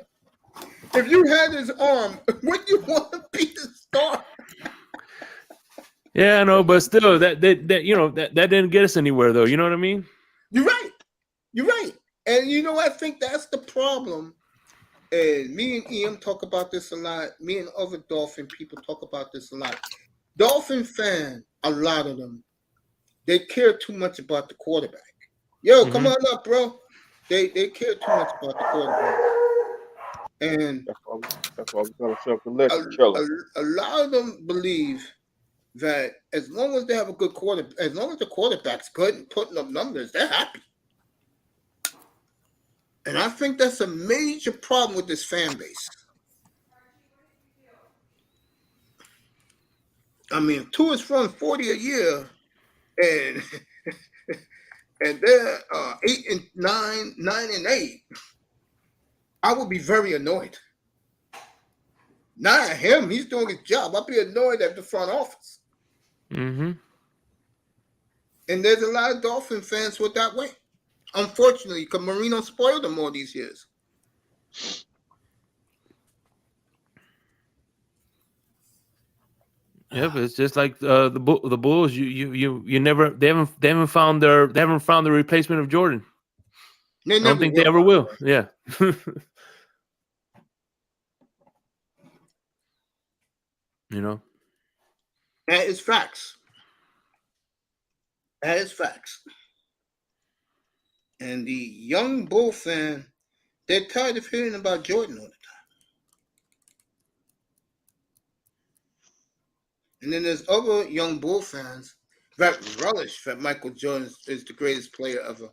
If you had his arm, would you want to be the star? Yeah, I know, but still, that didn't get us anywhere, though. You know what I mean? You're right. And you know, I think that's the problem. And me and Ian talk about this a lot. Me and other Dolphin people talk about this a lot. Dolphin fan, a lot of them, they care too much about the quarterback. Yo, come on up, bro. They care too much about the quarterback. And that's why we got ourselves a lesson. A lot of them believe that as long as they have a good quarterback, as long as the quarterback's good and putting up numbers, they're happy. And I think that's a major problem with this fan base. I mean, if Tua's run 40 a year, and and they're 8-9, 9-8, I would be very annoyed. Not at him; he's doing his job. I'd be annoyed at the front office. Mm-hmm. And there's a lot of Dolphin fans who are that way. Unfortunately, because Marino spoiled them all these years. Yeah, but it's just like the Bulls. You never they haven't found the replacement of Jordan. I don't think they ever will. Yeah. You know. That is facts. That is facts. And the young Bull fan, they're tired of hearing about Jordan all the time. And then there's other young Bull fans that relish that Michael Jordan is the greatest player ever.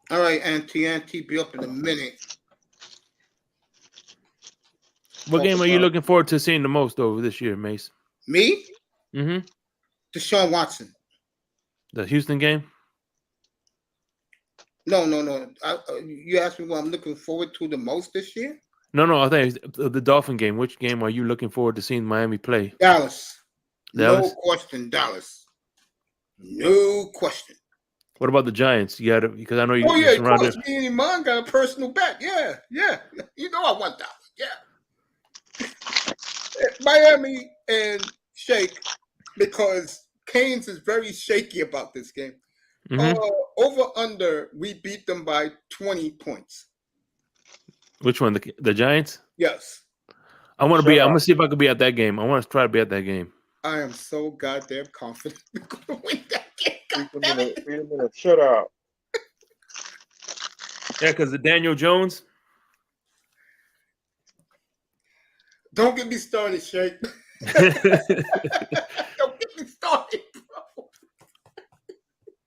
All right, Auntie, be up in a minute. What game are you looking forward to seeing the most over this year, Mace? Me? Mm-hmm. Deshaun Watson. The Houston game? No. You asked me what I'm looking forward to the most this year? No. I think it's the Dolphin game. Which game are you looking forward to seeing Miami play? Dallas. Dallas? No question, Dallas. No question. What about the Giants? You got to, because I know you. Oh yeah, of course. Me and Iman got a personal bet. Yeah. You know I want that. Yeah. Miami and Shake, because Canes is very shaky about this game. Mm-hmm. Over under, we beat them by 20 points. Which one? The Giants? Yes. I'm gonna see if I can be at that game. I want to try to be at that game. I am so goddamn confident we're gonna win that game. Beat them in a shutout. Yeah, because the Daniel Jones. Don't get me started, Shake. Don't get me started, bro.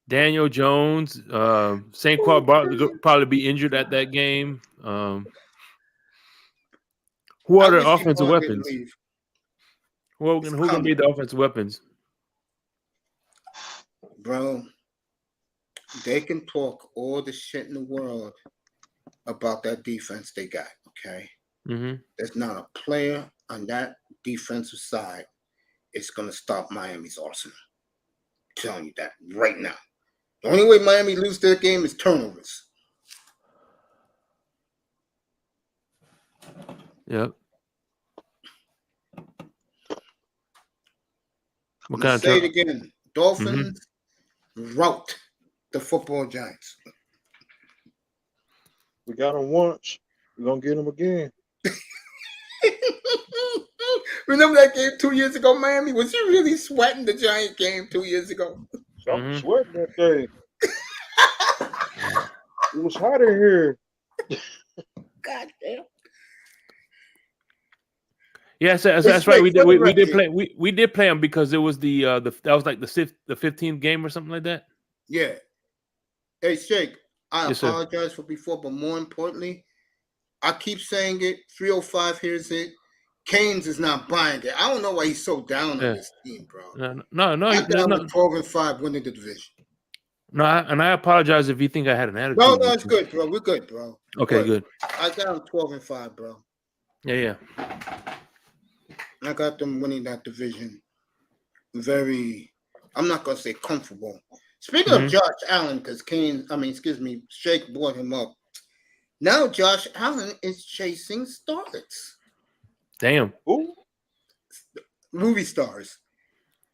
Daniel Jones, Saquon probably be injured at that game. Who are the offensive weapons? Who gonna be the offensive weapons? Bro, they can talk all the shit in the world about that defense they got, okay? Mm-hmm. There's not a player on that defensive side is going to stop Miami's arsenal. I'm telling you that right now. The only way Miami lose their game is turnovers. Yep. What kind of say it again. Dolphins rout the football Giants. We got them once. We're going to get them again. Remember that game 2 years ago, Miami? Was you really sweating the Giant game 2 years ago? I'm sweating that day. It was hot in here. God damn. Yeah, that's right. We did play them because it was that was like the 15th game or something like that. Yeah. Hey, Shake, I apologize for before, but more importantly, I keep saying it. 305 hears it. Canes is not buying it. I don't know why he's so down on this team, bro. No. I'm down with 12-5 winning the division. No, and I apologize if you think I had an attitude. No, it's good, bro. We're good, bro. Okay, good. I got them 12-5, bro. Yeah. I got them winning that division. I'm not gonna say comfortable. Speaking of Josh Allen, because Shake brought him up. Now Josh Allen is chasing starlets. Damn. Ooh. Movie stars.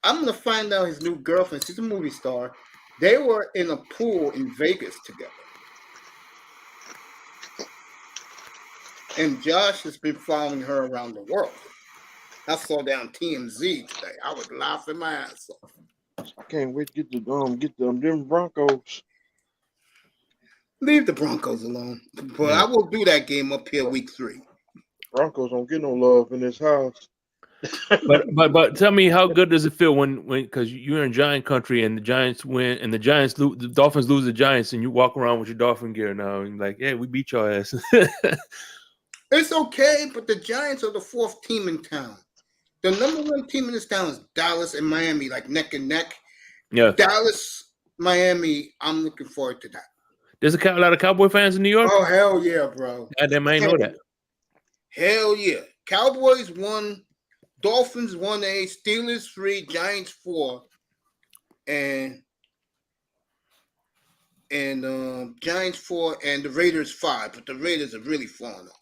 I'm gonna find out his new girlfriend. She's a movie star. They were in a pool in Vegas together. And Josh has been following her around the world. I saw that on TMZ today. I was laughing my ass off. I can't wait to get them Broncos. Leave the Broncos alone. But I will do that game up here week 3. Broncos don't get no love in this house. But tell me, how good does it feel when because you're in Giant country and the Giants win and the Giants lose, the Dolphins lose the Giants, and you walk around with your Dolphin gear now and like, yeah, we beat your ass. It's okay, but the Giants are the fourth team in town. The number one team in this town is Dallas and Miami, like neck and neck. Yeah, Dallas, Miami. I'm looking forward to that. there's a lot of Cowboy fans in New York. Oh hell yeah, bro! Goddamn, I know that. Hell yeah! Cowboys won, Dolphins 1-A, Steelers 3, Giants 4, and Giants 4 and the Raiders 5. But the Raiders are really falling off.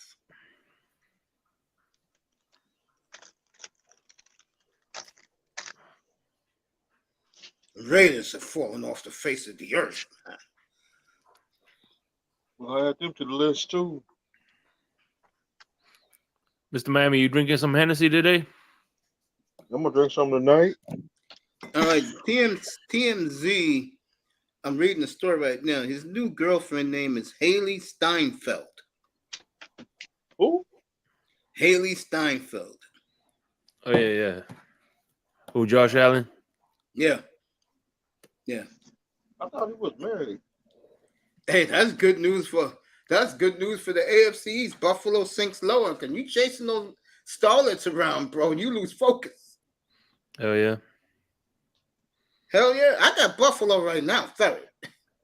Raiders have fallen off the face of the earth. Well, I add them to the list too. Mr. Miami, you drinking some Hennessy today? I'm gonna drink some tonight. All right, TMZ. I'm reading the story right now. His new girlfriend name is Haley Steinfeld. Who? Haley Steinfeld. Oh yeah. Who? Josh Allen? Yeah. I thought he was married. Hey, that's good news for the AFC East. Buffalo sinks lower. Can you chasing those starlets around, bro? And you lose focus. Oh yeah. Hell yeah! I got Buffalo right now, third.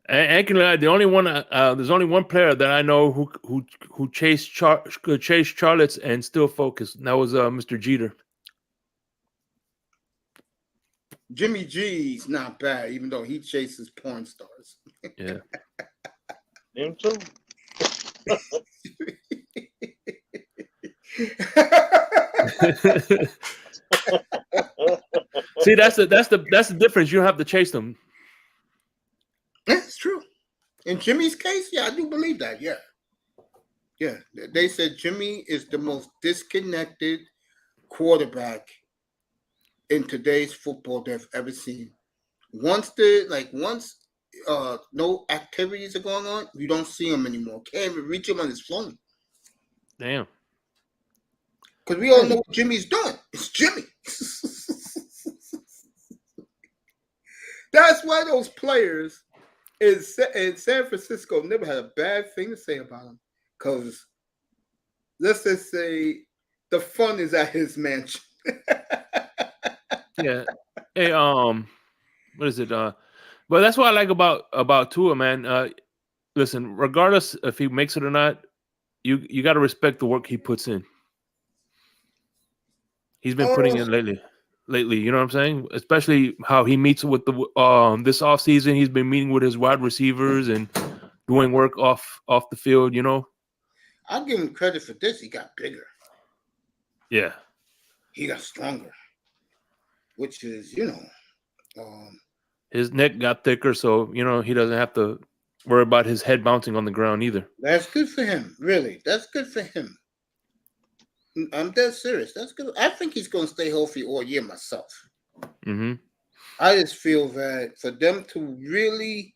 Actually, the only one there's only one player that I know who chased could chase Charlottes and still focus. And that was Mr. Jeter. Jimmy G's not bad, even though he chases porn stars. Yeah. Him too. See, that's the difference. You don't have to chase them. That's true. In Jimmy's case, yeah, I do believe that. Yeah. They said Jimmy is the most disconnected quarterback in today's football they've ever seen. Once no activities are going on, you don't see him anymore. Can't even reach him on his phone. Damn. Because we all know what Jimmy's doing. It's Jimmy. That's why those players in San Francisco never had a bad thing to say about him. Because let's just say the fun is at his mansion. Yeah. Hey, what is it? But that's what I like about Tua, man. Listen, regardless if he makes it or not, you got to respect the work he puts in. He's been putting in lately, you know what I'm saying? Especially how he meets with the this offseason. He's been meeting with his wide receivers and doing work off the field, you know. I'll give him credit for this. He got bigger. Yeah. He got stronger. Which is, his neck got thicker, so he doesn't have to worry about his head bouncing on the ground either. That's good for him, really. That's good for him. I'm dead serious. That's good. I think he's going to stay healthy all year myself. Mm-hmm. I just feel that for them to really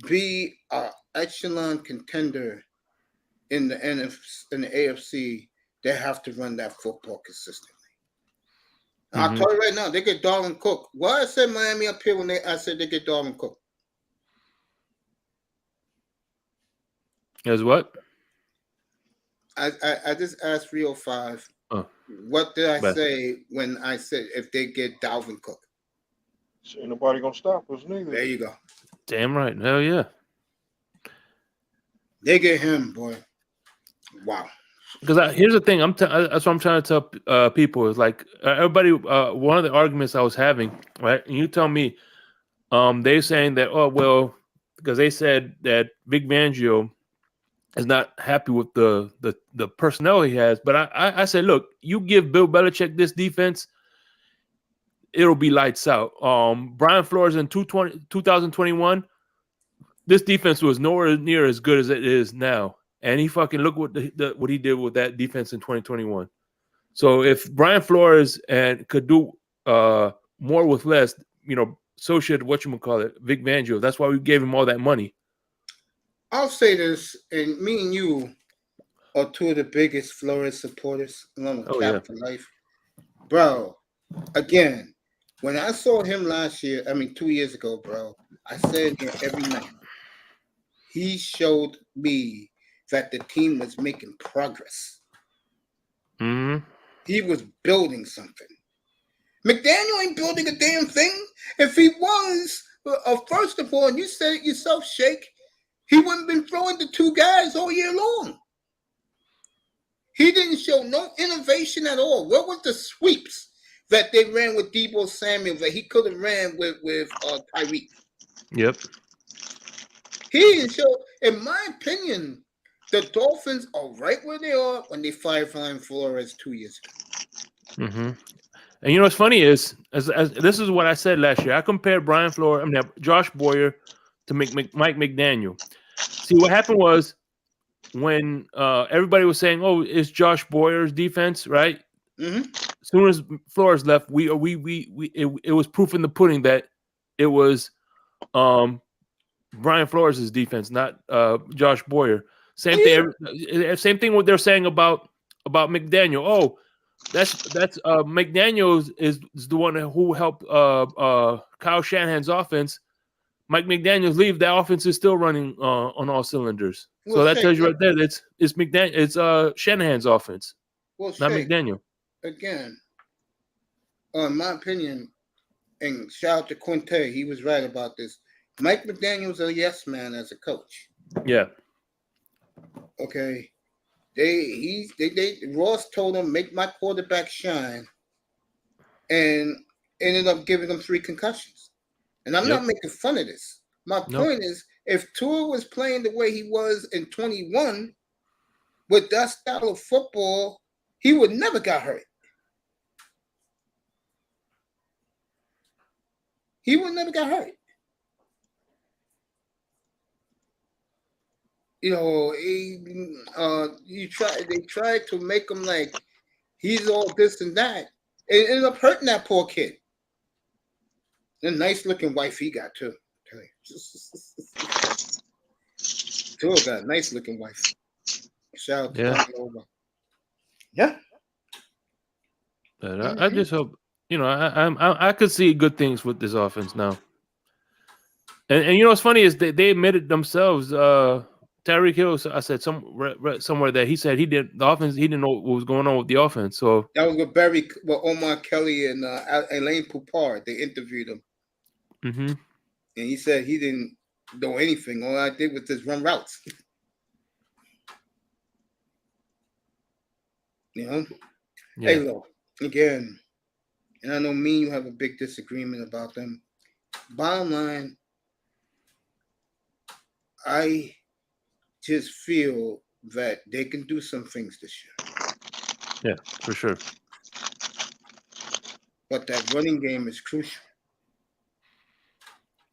be an echelon contender in the AFC, they have to run that football consistently. Mm-hmm. I'll tell you right now, they get Dalvin Cook. Why I said Miami up here when I said they get Dalvin Cook? As what? I just asked 305. What did I say when I said if they get Dalvin Cook? So ain't nobody gonna stop us neither. There you go. Damn right. Hell yeah. They get him, boy. Wow. Because here's the thing, that's what I'm trying to tell people is like everybody. One of the arguments I was having, right? And you tell me, they're saying that because they said that Vic Fangio is not happy with the personnel he has. But I said, look, you give Bill Belichick this defense, it'll be lights out. Brian Flores in 2021, this defense was nowhere near as good as it is now. And he fucking look what he did with that defense in 2021. So if Brian Flores could do more with less, so should Vic Fangio. That's why we gave him all that money. I'll say this, and me and you are two of the biggest Flores supporters along with Cap for life. bro. Again, when I saw him last year, 2 years ago, bro, I said here every night. He showed me that the team was making progress. Mm-hmm. He was building something. McDaniel ain't building a damn thing. If he was, first of all, and you said it yourself, Shake, he wouldn't have been throwing the two guys all year long. He didn't show no innovation at all. What was the sweeps that they ran with Deebo Samuel that he could have ran with Tyreek? Yep. He didn't show, in my opinion, the Dolphins are right where they are when they fired Brian Flores 2 years ago. Mm-hmm. And you know what's funny is, as this is what I said last year. I compared Brian Flores, Josh Boyer, to Mike McDaniel. See, what happened was when everybody was saying, "Oh, it's Josh Boyer's defense," right? Mm-hmm. As soon as Flores left, it was proof in the pudding that it was Brian Flores' defense, not Josh Boyer. Same thing. What they're saying about McDaniel. Oh, that's McDaniel is the one who helped Kyle Shanahan's offense. Mike McDaniel's leave, that offense is still running on all cylinders. So that tells you right there that it's McDaniel, it's Shanahan's offense, not McDaniel. Again, in my opinion, and shout out to Quinte, he was right about this. Mike McDaniel's a yes man as a coach. Yeah. Okay. Ross told him, make my quarterback shine, and ended up giving him 3 concussions. And I'm not making fun of this. My point is, if Tua was playing the way he was in 21 with that style of football, he would never got hurt. He would never got hurt. You know, they tried to make him like he's all this and that. It ended up hurting that poor kid. The nice looking wife he got too. Tua got a nice looking wife. Shout out to Yeah. But I just hope, I could see good things with this offense now. And you know what's funny is they admitted themselves. Tyreek Hill, I said somewhere that he said he didn't know what was going on with the offense. So that was with Omar Kelly and Elaine Poupard. They interviewed him, and he said he didn't know anything. All I did was just run routes. Yeah. Hey, look, again, and I know me and you have a big disagreement about them. Bottom line, I just feel that they can do some things this year. Yeah, for sure. But that running game is crucial.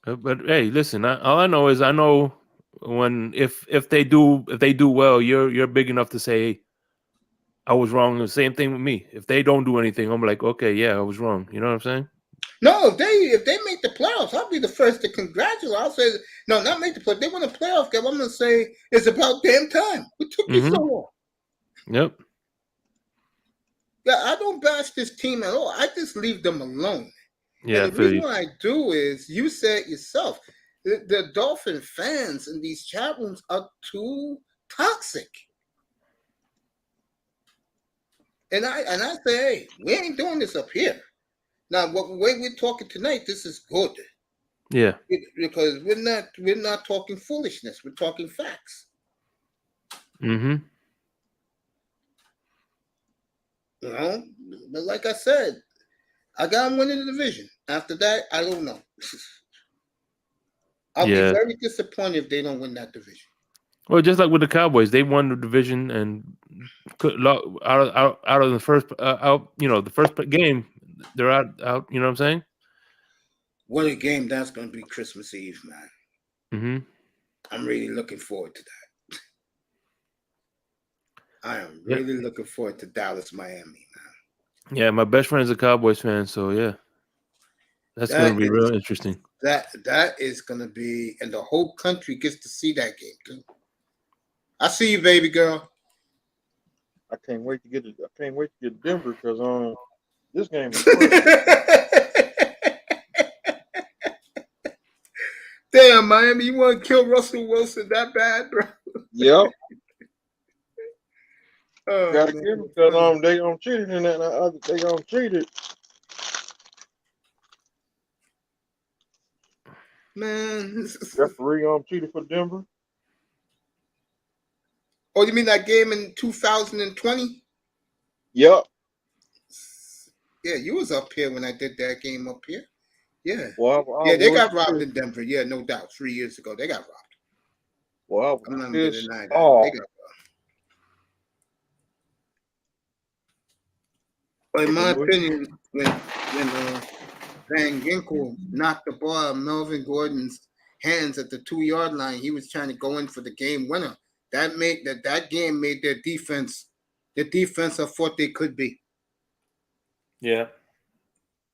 But hey, listen, all I know is when if they do well, you're big enough to say, hey, I was wrong. The same thing with me. If they don't do anything, I'm like, okay, yeah, I was wrong. You know what I'm saying? No, if they make the playoffs, I'll be the first to congratulate. I'll say, no, not make the playoffs. They win a playoff game. I'm going to say it's about damn time. It took you so long. Yep. Yeah, I don't bash this team at all. I just leave them alone. Yeah. And the reason why I do is, you said it yourself, the Dolphin fans in these chat rooms are too toxic. And I say, hey, we ain't doing this up here. Now, the way we're talking tonight, this is good. Yeah. Because we're not talking foolishness. We're talking facts. Mm-hmm. You know, but like I said, I got them winning the division. After that, I don't know. I'll be very disappointed if they don't win that division. Well, just like with the Cowboys, they won the division and out of the first the first game, they're out. You know what I'm saying? What a game that's going to be Christmas Eve, man. Mm-hmm. I'm really looking forward to that. I am really looking forward to Dallas, Miami, man. Yeah, my best friend is a Cowboys fan, so yeah, that's going to be real interesting. That is going to be, and the whole country gets to see that game too. I see you, baby girl. I can't wait to get to Denver because This game is crazy. Damn, Miami, you want to kill Russell Wilson that bad, bro? Yep. Oh, Gotta man. give him because they gonna treat it in that they gonna treat it. Man. Referee cheated for Denver. Oh, you mean that game in 2020? Yep. Yeah, you was up here when I did that game up here. Yeah. Well, Yeah, they got robbed in Denver. Yeah, no doubt. 3 years ago, they got robbed. Well, I'm not going to deny that. Oh. They got robbed. But in my opinion, when Van Ginkel knocked the ball out of Melvin Gordon's hands at the 2-yard line, he was trying to go in for the game winner. That game made their defense of what they could be. Yeah.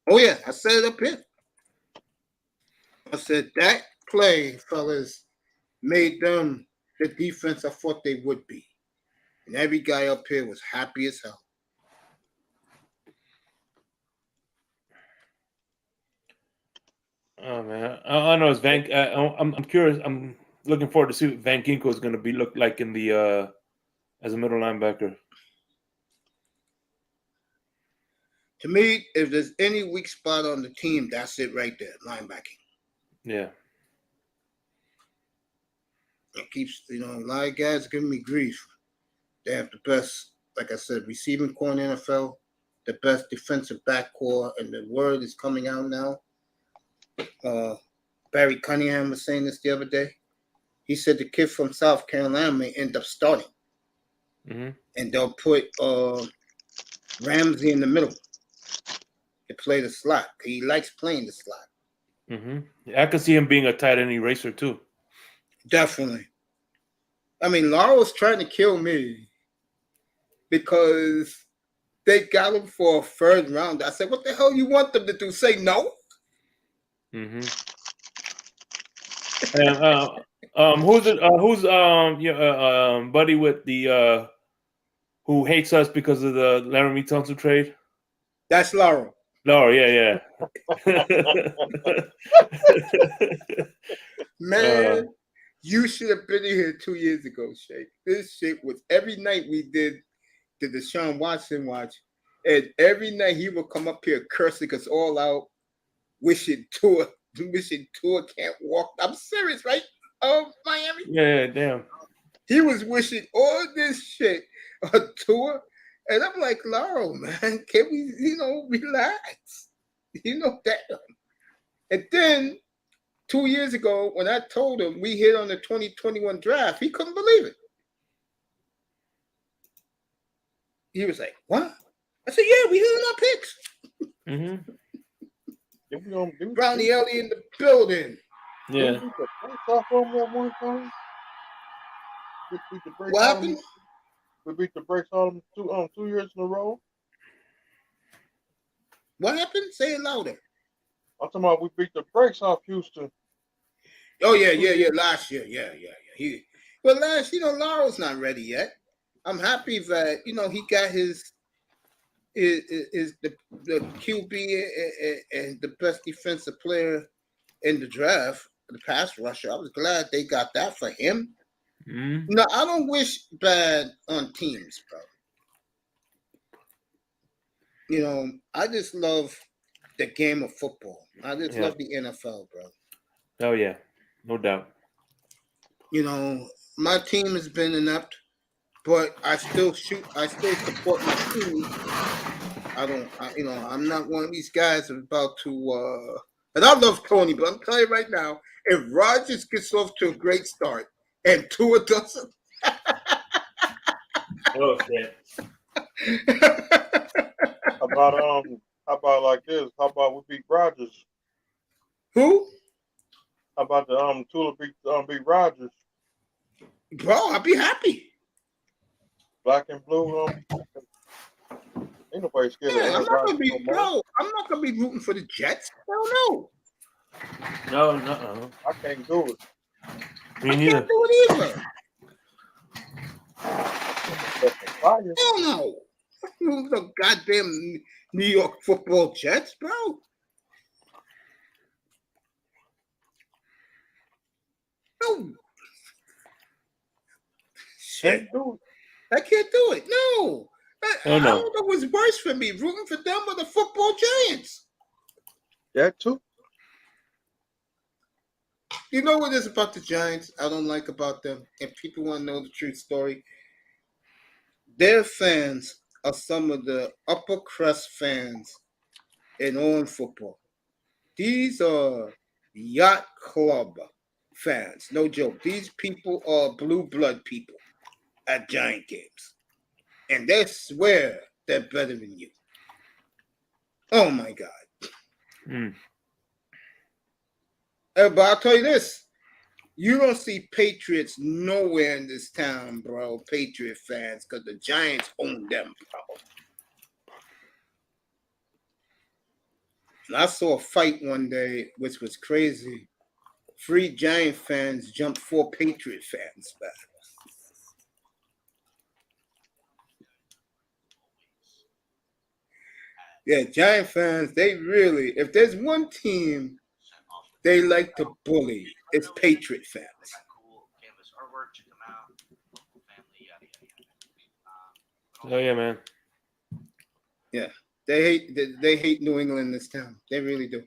Oh yeah, I said it up here. I said that play, fellas, made them the defense of what they would be. And every guy up here was happy as hell. Oh man, I know it's Van. I'm curious. I'm looking forward to see what Van Ginkel is going to look like in the as a middle linebacker. To me, if there's any weak spot on the team, that's it right there, linebacking. Yeah. It keeps, a lot of guys giving me grief. They have the best, like I said, receiving core in the NFL, the best defensive back core, and the word is coming out now. Barry Cunningham was saying this the other day. He said the kid from South Carolina may end up starting. Mm-hmm. And they'll put Ramsey in the middle to play the slot. He likes playing the slot. Mm-hmm. I could see him being a tight end eraser too. Definitely. I mean, Laurel's trying to kill me because they got him for a third round. I said, what the hell you want them to do? Say no? Mm-hmm. And who's buddy with the who hates us because of the Laramie Tunsil trade? That's Laurel. Laurel, yeah. Man, you should have been in here 2 years ago, Shake. This shit was every night we did the Deshaun Watson watch, and every night he would come up here cursing us all out, wishing Tua can't walk. I'm serious, right? Miami? Yeah, damn. He was wishing all this shit on Tua, and I'm like, Laurel, man, can we, relax? That. And then 2 years ago, when I told him we hit on the 2021 draft, he couldn't believe it. He was like, what? I said, yeah, we hit on our picks. Mm-hmm. Brownie Ellie in the building. Yeah. What happened? We beat the brakes on them 2 years in a row. What happened? Say it louder. I'm talking about we beat the brakes off Houston. Oh, yeah. Last year. Yeah. Laurel's not ready yet. I'm happy that, he got his the QB and the best defensive player in the draft, the pass rusher. I was glad they got that for him. Mm-hmm. No, I don't wish bad on teams, bro. I just love the game of football. I just love the NFL, bro. Oh yeah, no doubt. My team has been inept, but I still support my team. I'm not one of these guys that's about to. And I love Tony, but I'm telling you right now, if Rodgers gets off to a great start and Tua doesn't. Oh shit. How about like this? How about we beat Rodgers? Who? How about the Tua beat Rodgers? Bro, I'd be happy. Black and blue. Ain't nobody scared of I'm not gonna be rooting for the Jets. Hell no. No. I can't do it. Me neither. I can't do it either. Hell no. The goddamn New York Football Jets, bro. No. Shit. I can't do it. No. I don't know what's worse for me, rooting for them or the football Giants. That too. You know what is about the Giants I don't like about them? If people want to know the true story, their fans are some of the upper crust fans in all football. These are yacht club fans. No joke. These people are blue blood people at Giant games. And they swear they're better than you. Oh, my God. But I'll tell you this. You don't see Patriots nowhere in this town, bro. Patriot fans, because the Giants own them, bro. And I saw a fight one day, which was crazy. 3 Giant fans jumped 4 Patriot fans back. Yeah, Giant fans, they really, if there's one team they like to bully, it's Patriot fans. Oh yeah, man. Yeah, they hate New England in this town. They really do.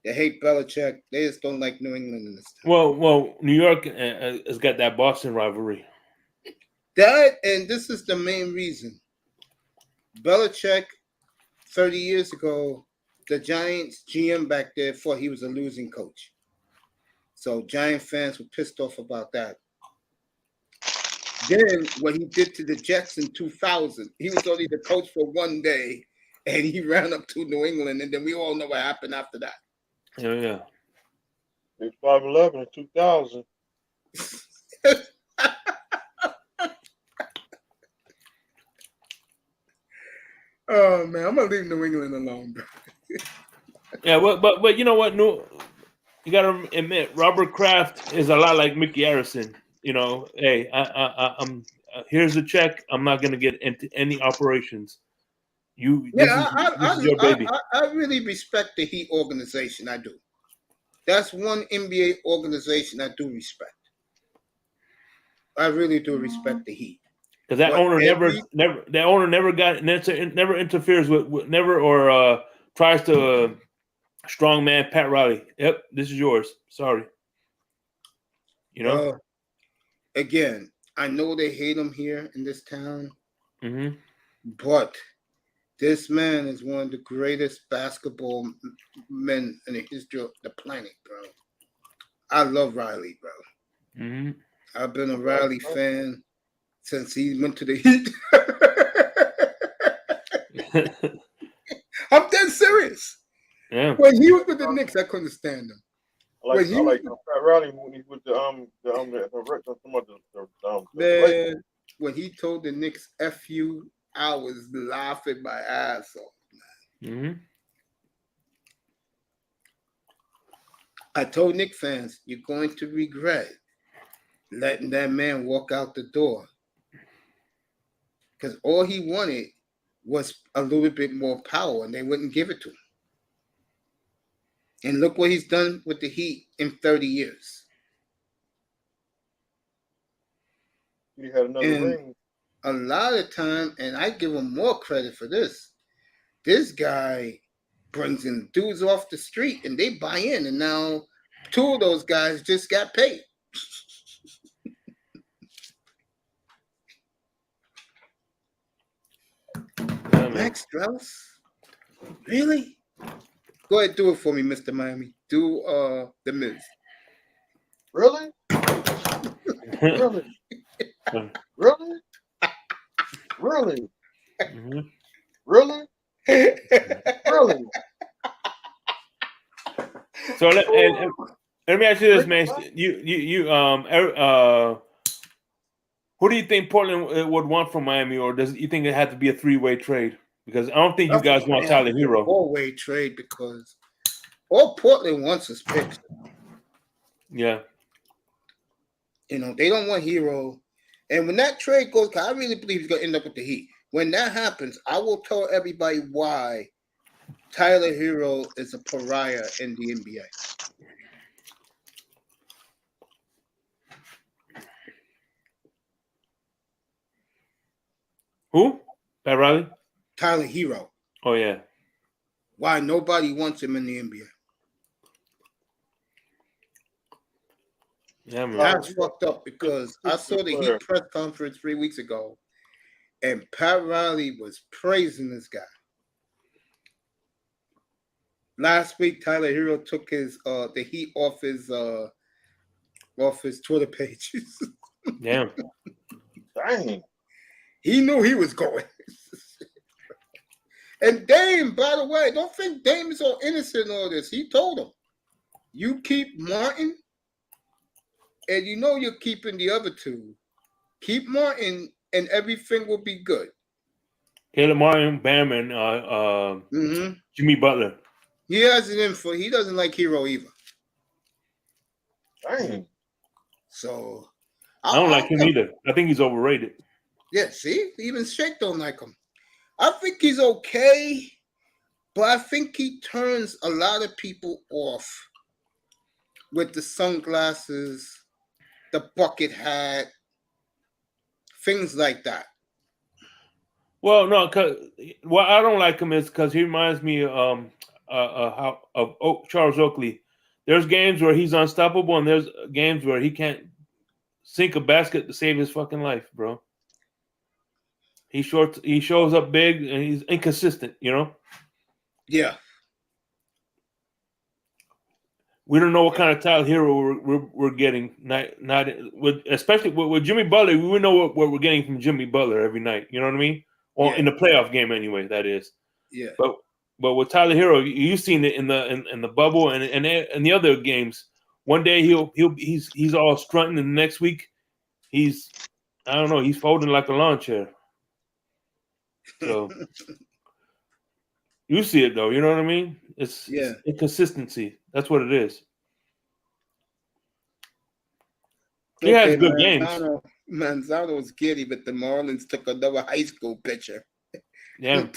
They hate Belichick. They just don't like New England in this town. Well, New York has got that Boston rivalry. That, and this is the main reason. Belichick, 30 years ago, the Giants GM back there thought he was a losing coach. So Giant fans were pissed off about that. Then what he did to the Jets in 2000, he was only the coach for one day, and he ran up to New England, and then we all know what happened after that. Yeah. It's 5-11 in 2000. Oh man, I'm gonna leave New England alone, bro. Yeah, but you know what? You gotta admit, Robert Kraft is a lot like Mickey Harrison. You know, hey, I'm here's the check. I'm not gonna get into any operations. This is your baby. I really respect the Heat organization. I do. That's one NBA organization I do respect. I really do respect the Heat. Because that owner never interferes with tries to strongman Pat Riley. Yep, this is yours. Sorry. You know. Again, I know they hate him here in this town, but this man is one of the greatest basketball men in the history of the planet, bro. I love Riley, bro. I've been a Riley fan since he went to the Heat. I'm dead serious. Yeah. When he was with the Knicks, I couldn't stand him. I like Pat Riley when he was man, when he told the Knicks "F you," I was laughing my ass off, man. I told Knicks fans, "You're going to regret letting that man walk out the door." Because all he wanted was a little bit more power, and they wouldn't give it to him. And look what he's done with the Heat in 30 years. He had another ring. A lot of time, and I give him more credit for this. This guy brings in dudes off the street, and they buy in, and now 2 of those guys just got paid. Max Strauss? Really? Go ahead, do it for me, Mr. Miami. Do the Miz. Really? Really? Really? Really? Really? Really? So let me ask you this, man. Who do you think Portland would want from Miami, or does you think it had to be a 3-way trade? Because I don't think you guys want Tyler Hero. 4-way trade, because all Portland wants is picks. Yeah. You know, they don't want Hero. And when that trade goes, I really believe he's going to end up with the Heat. When that happens, I will tell everybody why Tyler Hero is a pariah in the NBA. Who? Pat Riley? Tyler Hero. Oh, yeah. Why nobody wants him in the NBA? Yeah, man. That's fucked up because I saw the Heat press conference 3 weeks ago, and Pat Riley was praising this guy. Last week, Tyler Hero took his the Heat off his Twitter pages. Damn. Dang. He knew he was going. And Dame, by the way, don't think Dame is so innocent in all this. He told him, you keep Martin, and you know you're keeping the other two. Keep Martin, and everything will be good. Caleb Martin, Bam, and Jimmy Butler. He has an info. He doesn't like Hero either. Dang. So I don't like him either. I think he's overrated. Yeah, see? Even Shake don't like him. I think he's okay, but I think he turns a lot of people off with the sunglasses, the bucket hat, things like that. Well, no, what I don't like him is because he reminds me of Charles Oakley. There's games where he's unstoppable, and there's games where he can't sink a basket to save his fucking life, bro. He shows up big, and he's inconsistent, you know? Yeah. We don't know what kind of Tyler Hero we're getting. Especially with Jimmy Butler, we know what we're getting from Jimmy Butler every night. You know what I mean? Or in the playoff game, anyway. That is. Yeah. But with Tyler Hero, you've seen it in the bubble and the other games. One day he's all strutting, and the next week he's folding like a lawn chair. So you see it though, you know what I mean? It's inconsistency. That's what it is. He has good games. Manzano's giddy, but the Marlins took another high school pitcher. Yeah.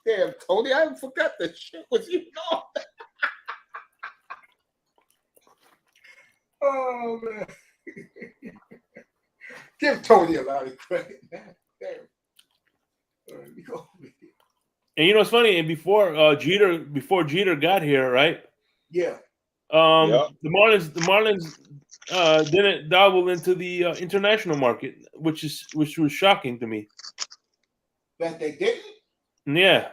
Damn, Tony, I forgot the shit was you know. Oh man. Give Tony a lot of credit, man. Damn. And you know what's funny? And before Jeter got here, right? Yeah. The Marlins didn't dabble into the international market, which was shocking to me. That they didn't? Yeah.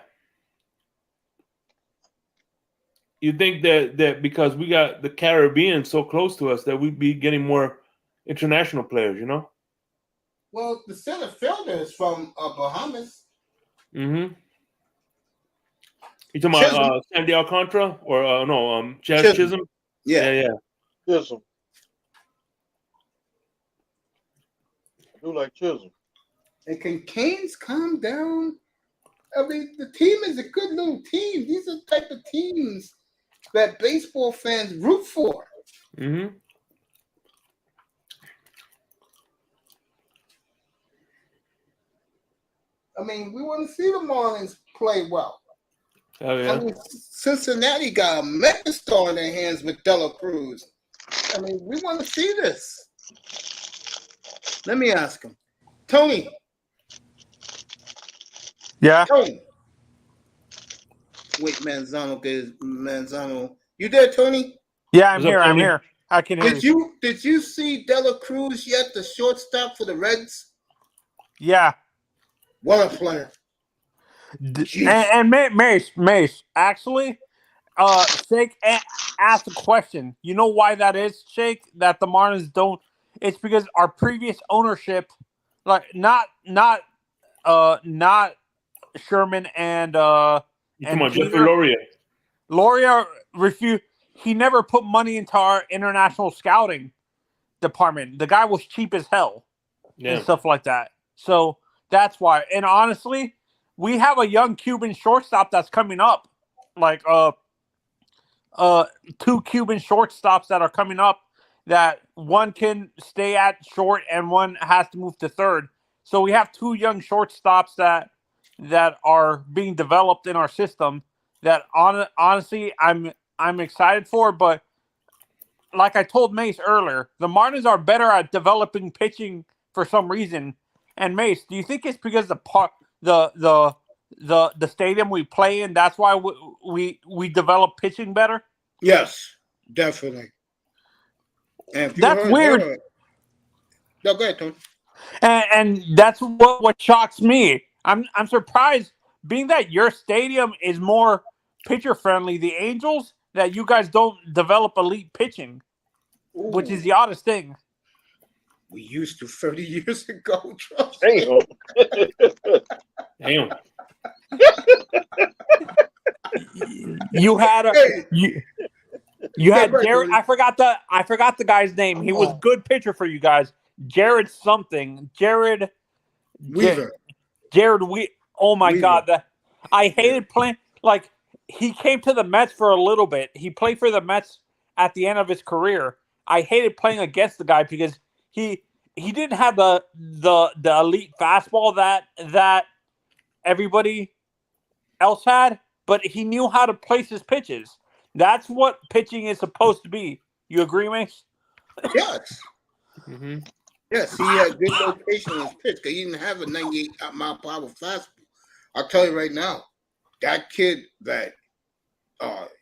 You think that because we got the Caribbean so close to us that we'd be getting more international players, you know? Well, the center fielder is from Bahamas. Mm-hmm. You talking about Sandy Alcantara or Chaz Chisholm? Yeah. Chisholm. I do like Chisholm. And can Canes calm down? I mean, the team is a good little team. These are the type of teams that baseball fans root for. Mm-hmm. I mean, we want to see the Marlins play well. Oh, yeah. I mean, Cincinnati got a megastar in their hands with Dela Cruz. I mean, we want to see this. Let me ask him. Tony. Yeah? Tony. Wait, Manzano. You there, Tony? Yeah, I'm here. I'm here. I can hear you. Did you see Dela Cruz yet, the shortstop for the Reds? Yeah. What a player. And Mace, actually, Shake asked a question. You know why that is, Shake? That the Marlins don't. It's because our previous ownership, like not Sherman and come on, Jeffrey Loria. Loria refused. He never put money into our international scouting department. The guy was cheap as hell and stuff like that. So that's why. And honestly, we have a young Cuban shortstop that's coming up. Like 2 Cuban shortstops that are coming up, that one can stay at short and one has to move to third. So we have 2 young shortstops that that are being developed in our system that honestly I'm excited for. But like I told Mace earlier, the Marlins are better at developing pitching for some reason. And Mace, do you think it's because the stadium we play in, that's why we develop pitching better? Yes, definitely. And if you That's weird. No, go ahead, Tony. And that's what shocks me. I'm surprised, being that your stadium is more pitcher friendly, the Angels, that you guys don't develop elite pitching, which is the oddest thing. We used to 30 years ago. Trust Damn. Damn. You had you had Jared. I forgot the guy's name. He was good pitcher for you guys. Jared something. Jared Weaver. Oh my Weaver. God! I hated playing. Like, he came to the Mets for a little bit. He played for the Mets at the end of his career. I hated playing against the guy because he didn't have the elite fastball that everybody else had, but he knew how to place his pitches. That's what pitching is supposed to be. You agree, Mace? Yes. Mm-hmm. Yes, he had good location on his pitch because he didn't have a 98 mile per hour fastball. I'll tell you right now, that kid that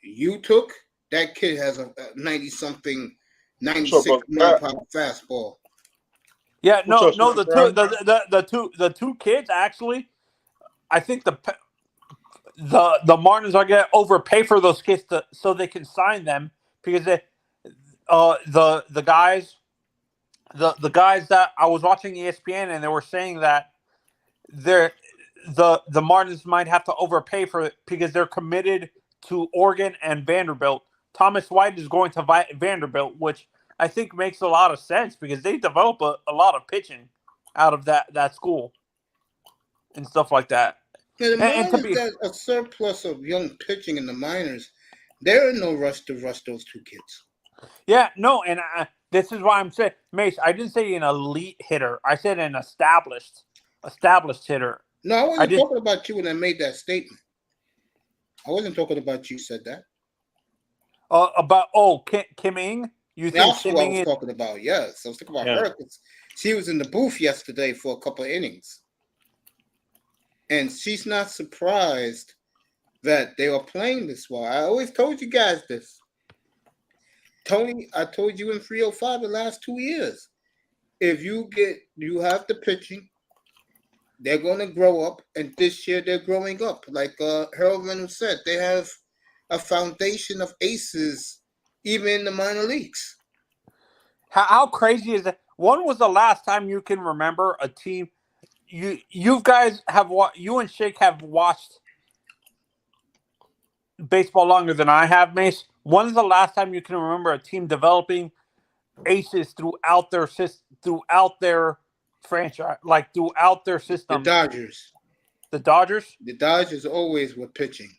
you took, that kid has a 90-something, 96 mile per hour fastball. Yeah, no, the two kids actually. I think the Marlins are gonna overpay for those kids so they can sign them, because the guys that I was watching ESPN, and they were saying that the Marlins might have to overpay for it because they're committed to Oregon and Vanderbilt. Thomas White is going to Vanderbilt, which I think makes a lot of sense because they develop a lot of pitching out of that school and stuff like that. Yeah, the Marlins got a surplus of young pitching in the minors. They're in no rush to rush those two kids. Yeah, no, and this is why I'm saying, Mace, I didn't say an elite hitter. I said an established hitter. No, I wasn't talking about you when I made that statement. I wasn't talking about you said that. Kim Ng? You think That's what I was talking about, yes. I was talking about her. She was in the booth yesterday for a couple of innings. And she's not surprised that they were playing this well. I always told you guys this. Tony, I told you in 305 the last 2 years. If you have the pitching, they're going to grow up. And this year they're growing up. Like Harold Reynolds said, they have a foundation of aces even in the minor leagues. How crazy is that? When was the last time you can remember a team? You guys have you and Shake have watched baseball longer than I have, Mace. When is the last time you can remember a team developing aces throughout their franchise, like throughout their system? The Dodgers. The Dodgers? The Dodgers always were pitching,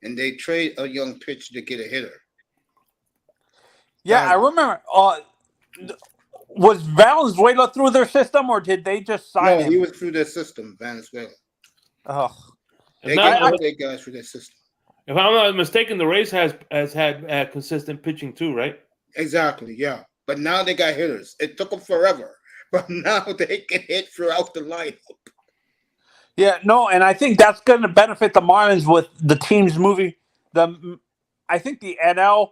and they trade a young pitcher to get a hitter. Yeah, I remember. Was Valenzuela through their system, or did they just sign him? No, he was through their system, Valenzuela. Oh, they got guys through their system. If I'm not mistaken, the Rays has had consistent pitching too, right? Exactly, yeah. But now they got hitters. It took them forever, but now they can hit throughout the lineup. Yeah, no, and I think that's going to benefit the Marlins with the teams moving. I think the NL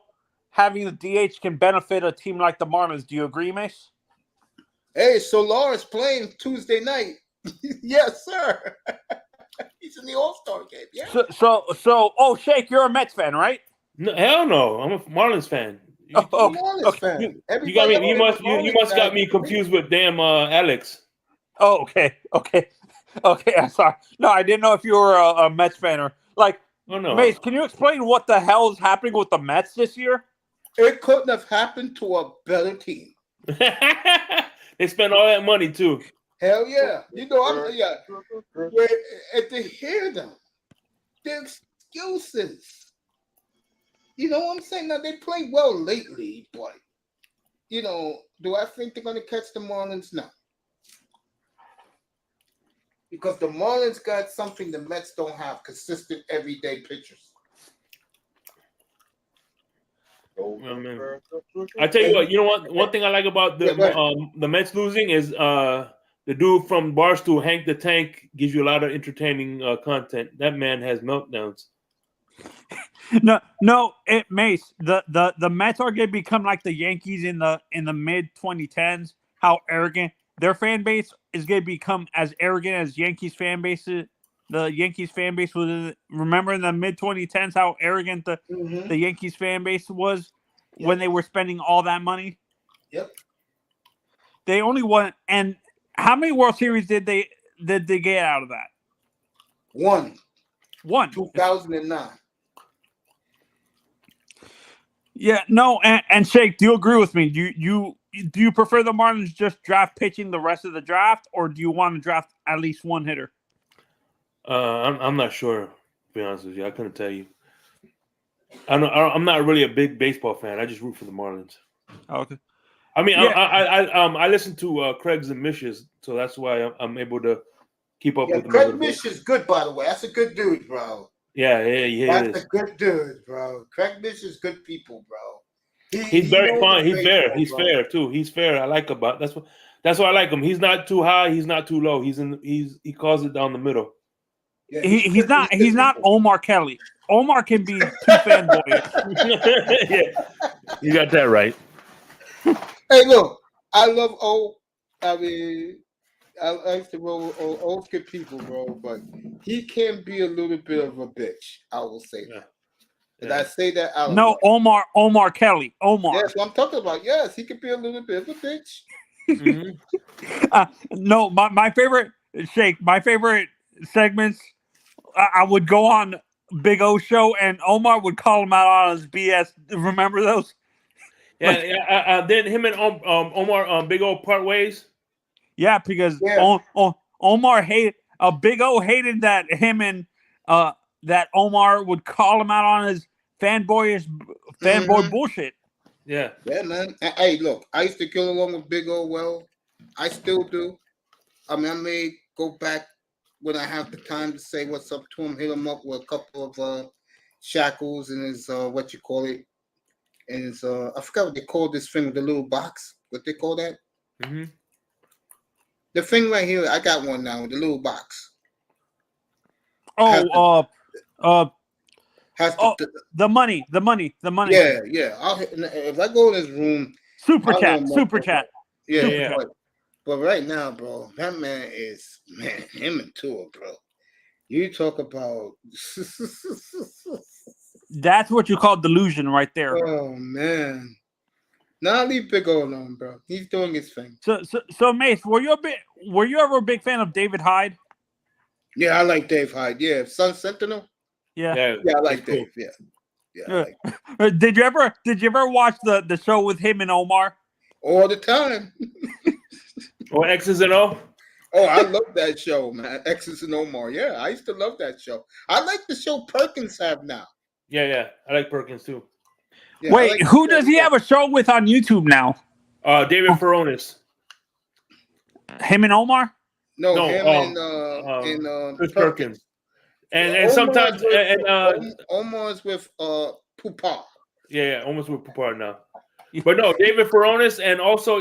having the DH can benefit a team like the Marlins. Do you agree, Mace? Hey, Solar is playing Tuesday night. Yes, sir. He's in the All-Star game. Yeah. So, Shake, you're a Mets fan, right? No, hell no. I'm a Marlins fan. Marlins fan. You got me. You must got me confused with damn Alex. Oh, okay. I'm sorry. No, I didn't know if you were a Mets fan or like. Oh no, Mace, can you explain what the hell is happening with the Mets this year? It couldn't have happened to a better team. They spent all that money too. Hell yeah. You know, and to hear them, the excuses. You know what I'm saying? Now, they played well lately, but, you know, do I think they're going to catch the Marlins? No. Because the Marlins got something the Mets don't have: consistent, everyday pitchers. I tell you what, you know what? One thing I like about the Mets losing is the dude from Barstool, Hank the Tank, gives you a lot of entertaining content. That man has meltdowns. No, Mace. The Mets are going to become like the Yankees in the mid 2010s. How arrogant their fan base is going to become, as arrogant as Yankees fan base. The Yankees fan base was. Remember in the mid 2010s how arrogant the Yankees fan base was when they were spending all that money. Yep. They only won, and how many World Series did they get out of that? One. 2009. Yeah, no, and Shake, do you agree with me? Do you prefer the Marlins just draft pitching the rest of the draft, or do you want to draft at least one hitter? I'm not sure. To be honest with you, I couldn't tell you. I'm not really a big baseball fan. I just root for the Marlins. Okay. I mean, I listen to Craig's and Mish's, so that's why I'm able to keep up with them. Craig Mish is good, by the way. That's a good dude, bro. Yeah. That's a good dude, bro. Craig Mish is good people, bro. He's very fun. He's fair. He's fair too. He's fair. I like about that's why I like him. He's not too high. He's not too low. He calls it down the middle. Yeah, he's not Omar Kelly. Omar can be too fanboy. Yeah, you got that right. Hey, look, I love old. I mean, I used to roll with old good people, bro, but he can be a little bit of a bitch. I will say that. Did I say that out? No, Omar Kelly. Omar. Yes, what I'm talking about. Yes, he could be a little bit of a bitch. No, my favorite Shake. My favorite segments. I would go on Big O show, and Omar would call him out on his BS. Remember those? Yeah. Then him and Omar Big O part ways. Yeah, because Omar hated Big O hated that him and that Omar would call him out on his fanboy bullshit. Yeah, man. Hey, look, I used to get along with Big O well. I still do. I mean, I may go back when I have the time to say what's up to him, hit him up with a couple of shackles and his what you call it, and his I forgot what they call this thing with the little box. What they call that? Mm-hmm. The thing right here, I got one now, the little box. Oh, the money. Yeah. If I go in his room, super chat. Yeah. But right now, bro, that man is him and Tua, bro. You talk about that's what you call delusion, right there. Oh man. Now leave Big O alone, bro. He's doing his thing. So Mace, were you ever a big fan of David Hyde? Yeah, I like Dave Hyde. Yeah, Sun Sentinel. Yeah, I like Dave. Cool. Yeah. Like did you ever watch the show with him and Omar? All the time. Or X's and O. Oh, I love that show, man. X's and Omar. Yeah, I used to love that show. I like the show Perkins have now. Yeah. I like Perkins too. Yeah, wait, who does he have a show with on YouTube now? David Furones. Him and Omar? No, him and Chris Perkins. And sometimes Omar's with Pupar. Yeah, almost with Pupar now. But no, David Furones and also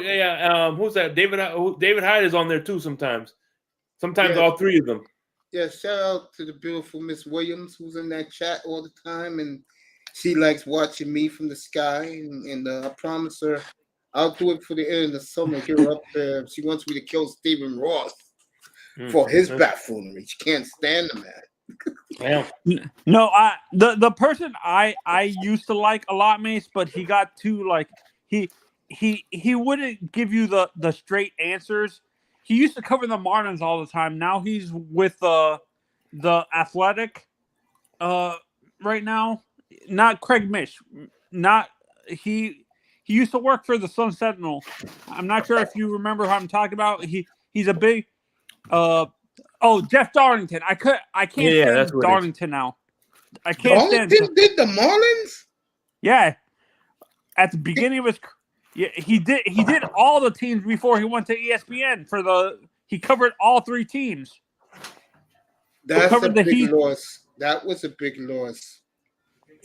who's that? David Hyde is on there too sometimes. Sometimes all three of them. Yeah, shout out to the beautiful Miss Williams who's in that chat all the time, and she likes watching me from the sky. And I promise her I'll do it for the end of the summer. Get her up there. She wants me to kill Stephen Ross for his buffoonery. She can't stand the man. No, the person I used to like a lot, Mace, but he got too like he wouldn't give you the straight answers. He used to cover the Marlins all the time. Now he's with the Athletic right now. Not Craig Mish. Not he used to work for the Sun Sentinel. I'm not sure if you remember who I'm talking about. He's a big Jeff Darlington. I can't stand Darlington now. I can't stand. Darlington did the Marlins? Yeah. At the beginning of his he did all the teams before he went to ESPN he covered all three teams. That's a covered the big Heat. loss. That was a big loss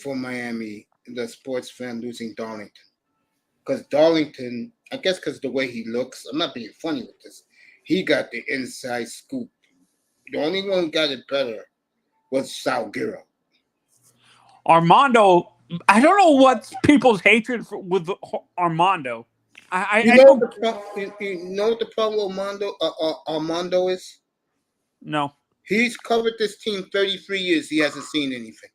for Miami, the sports fan losing Darlington. Because Darlington, I guess because the way he looks, I'm not being funny with this, he got the inside scoop. The only one who got it better was Salguero. Armando, I don't know what's people's hatred with Armando. You know what the problem with Armando is? No. He's covered this team 33 years. He hasn't seen anything.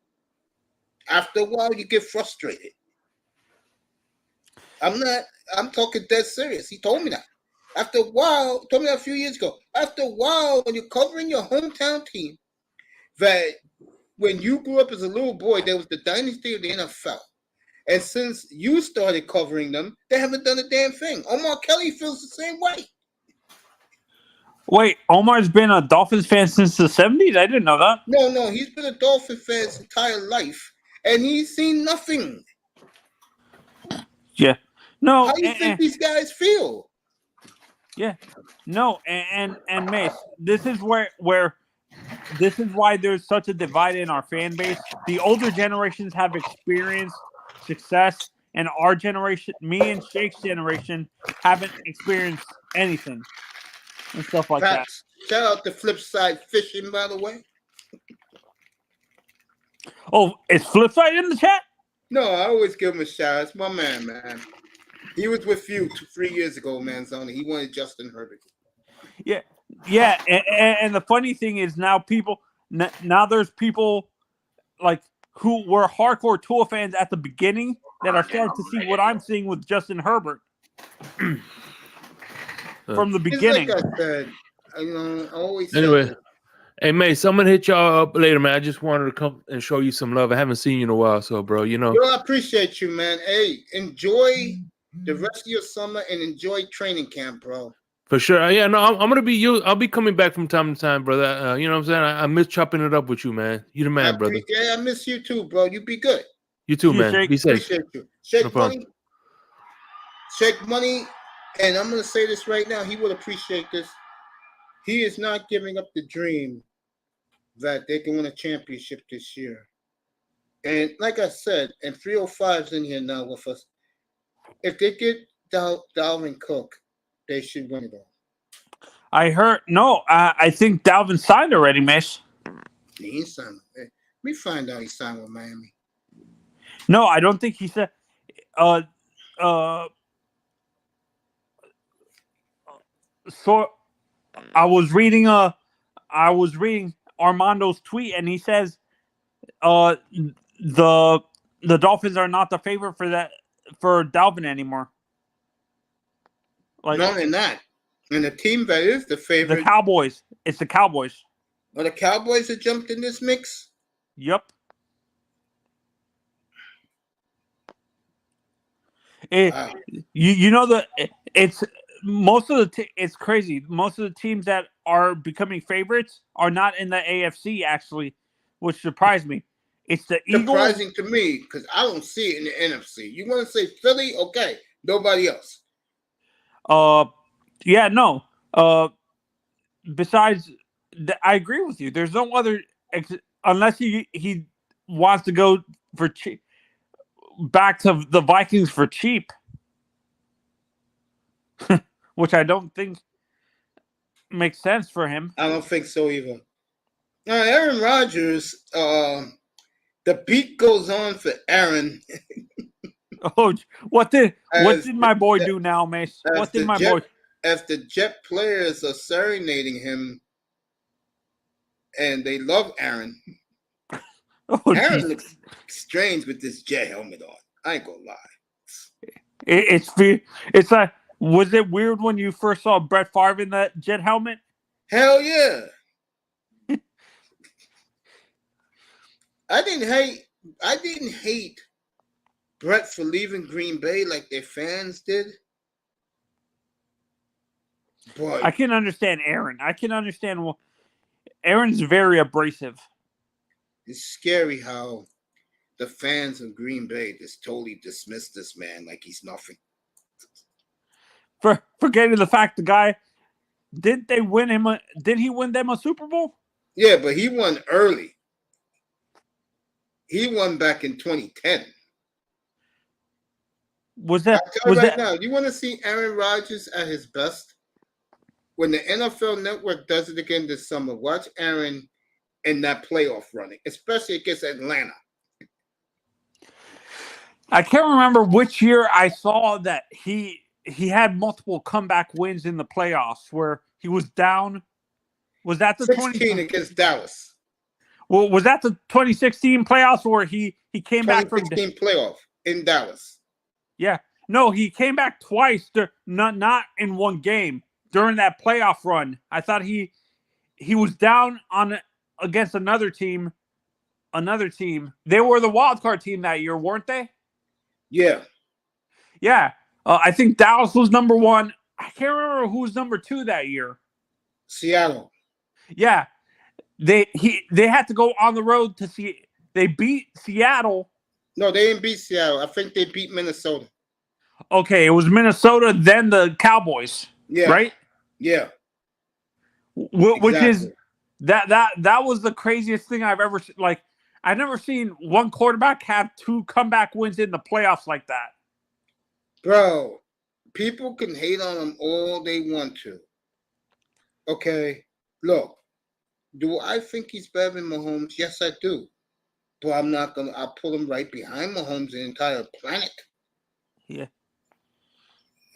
After a while, you get frustrated. I'm talking dead serious. He told me that. After a while, told me that a few years ago. After a while, when you're covering your hometown team, that when you grew up as a little boy, there was the dynasty of the NFL. And since you started covering them, they haven't done a damn thing. Omar Kelly feels the same way. Wait, Omar's been a Dolphins fan since the 70s? I didn't know that. No, he's been a Dolphin fan his entire life, and he's seen nothing. Yeah. No. How do you think these guys feel? Yeah. No, and Mace, this is where this is why there's such a divide in our fan base. The older generations have experienced success, and our generation, me and Shake's generation, haven't experienced anything and stuff like that. Shout out to Flipside Fishing, by the way. Oh, is Flipside in the chat? No, I always give him a shout out. It's my man. He was with you 3 years ago, man, Zoni. He wanted Justin Herbert. Yeah, and the funny thing is now there's people like who were hardcore Tua fans at the beginning that are starting to see what I'm seeing with Justin Herbert from the beginning. Like I said, I always anyway. Hey, Mace, I'm gonna hit y'all up later, man. I just wanted to come and show you some love. I haven't seen you in a while, so bro, Yo, I appreciate you, man. Hey, enjoy the rest of your summer and enjoy training camp, bro. For sure. Yeah, no, I'm gonna be I'll be coming back from time to time, brother. You know what I'm saying? I miss chopping it up with you, man. You the man, brother. Yeah, I miss you too, bro. You be good. You too, man. Shake. Be safe. Appreciate you. Shake money, and I'm gonna say this right now. He will appreciate this. He is not giving up the dream that they can win a championship this year. And like I said, and 305's in here now with us. If they get Dalvin Cook, they should win it all. I heard I think Dalvin signed already, Mish. He ain't signed. Let me find out he signed with Miami. No, I don't think he said. So I was reading Armando's tweet, and he says, the Dolphins are not the favorite for Dalvin anymore. No, they're not. And the team that is the favorite, the Cowboys. It's the Cowboys. Are the Cowboys that jumped in this mix? Yep. You know it's most of the it's crazy. Most of the teams that are becoming favorites are not in the AFC actually, which surprised me. It's the Eagles. Surprising to me because I don't see it in the NFC. You want to say Philly? Okay, nobody else. Yeah, no. Besides, I agree with you. There's no other unless he wants to go for back to the Vikings for cheap, which I don't think makes sense for him. I don't think so either. Aaron Rodgers. The beat goes on for Aaron. Oh, what did my boy do now, Mace? What did my boy? As the Jet players are serenading him, and they love Aaron. Oh, Aaron looks strange with this Jet helmet on. I ain't gonna lie. It's like, was it weird when you first saw Brett Favre in that Jet helmet? Hell yeah. I didn't hate Brett for leaving Green Bay like their fans did. But I can understand Aaron. I can understand. Aaron's very abrasive. It's scary how the fans of Green Bay just totally dismiss this man like he's nothing. Forgetting the fact the guy did he win them a Super Bowl? Yeah, but he won early. He won back in 2010. Was that? I'll tell you right now, you want to see Aaron Rodgers at his best? When the NFL Network does it again this summer, watch Aaron in that playoff running, especially against Atlanta. I can't remember which year I saw that he had multiple comeback wins in the playoffs where he was down. Was that the 16 against Dallas? Well, was that the 2016 playoffs where he came back from 2016 playoff in Dallas? Yeah, no, he came back twice. Not in one game during that playoff run. I thought he was down on against another team. They were the wild card team that year, weren't they? Yeah. Yeah. I think Dallas was number 1. I can't remember who was number 2 that year. Seattle. Yeah. They had to go on the road to see. They beat Seattle. No, they didn't beat Seattle. I think they beat Minnesota. Okay, it was Minnesota, then the Cowboys. Yeah. Right? Yeah. Which is that was the craziest thing I've ever seen. Like, I've never seen one quarterback have 2 comeback wins in the playoffs like that. Bro, people can hate on him all they want to. Okay, look, do I think he's better than Mahomes? Yes, I do. But I'll put him right behind Mahomes the entire planet. Yeah.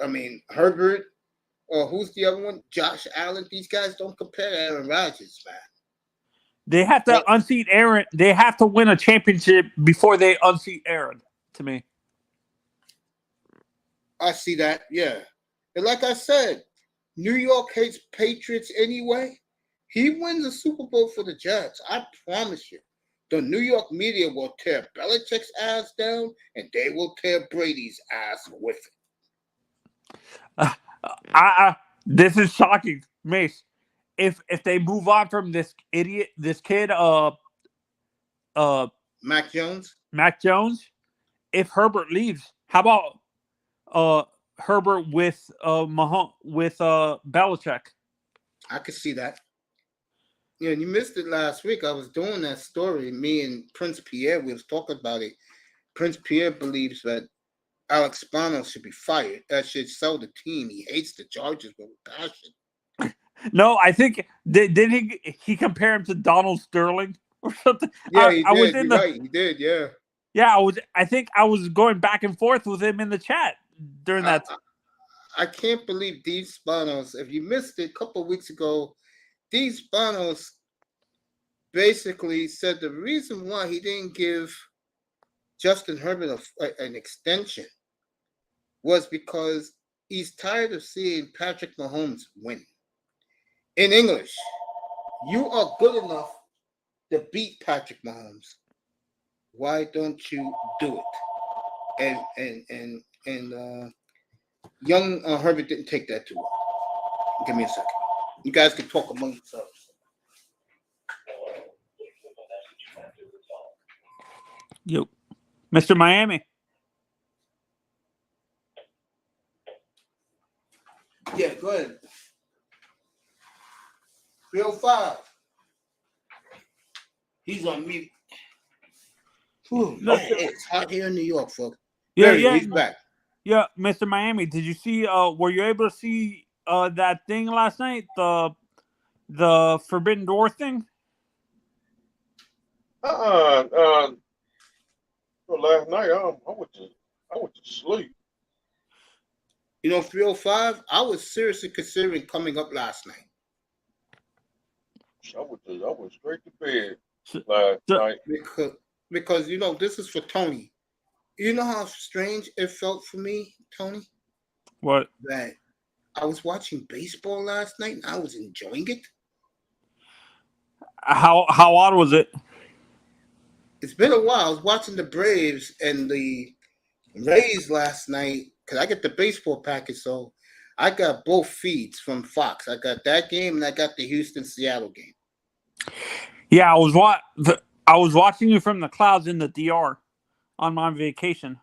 I mean, Herbert, or who's the other one? Josh Allen. These guys don't compare to Aaron Rodgers, man. They have to unseat Aaron. They have to win a championship before they unseat Aaron, to me. I see that, yeah. And like I said, New York hates Patriots anyway. He wins a Super Bowl for the Jets. I promise you. The New York media will tear Belichick's ass down, and they will tear Brady's ass with it. This is shocking, Mace. If they move on from this kid, Mac Jones. If Herbert leaves, how about Herbert with Belichick? I could see that. Yeah, you missed it last week. I was doing that story. Me and Prince Pierre, we was talking about it. Prince Pierre believes that Alex Spanos should be fired. That should sell the team. He hates the Chargers with passion. No, I think did he compare him to Donald Sterling or something? Yeah, he did. Right, he did. Yeah. Yeah, I think I was going back and forth with him in the chat during that. I can't believe Steve Spanos. If you missed it a couple of weeks ago, Steve Spanos basically said the reason why he didn't give Justin Herbert an extension was because he's tired of seeing Patrick Mahomes win. In English, you are good enough to beat Patrick Mahomes. Why don't you do it? And young Herbert didn't take that too well. Give me a second. You guys can talk among yourselves. Yo, Mr. Miami. Yeah, go ahead. 305. He's on mute. Ooh, man, it's hot here in New York, folks. Yeah, he's back. Yeah, Mr. Miami, did you see? Were you able to see that thing last night? The Forbidden Door thing. Well, last night I went to sleep. You know, 305. I was seriously considering coming up last night. I went straight to bed last night because you know this is for Tony. You know how strange it felt for me, Tony? What? That I was watching baseball last night and I was enjoying it. How odd was it? It's been a while. I was watching the Braves and the Rays last night because I get the baseball package, so I got both feeds from Fox. I got that game and I got the Houston-Seattle game. Yeah, I was watching you from the clouds in the DR on my vacation.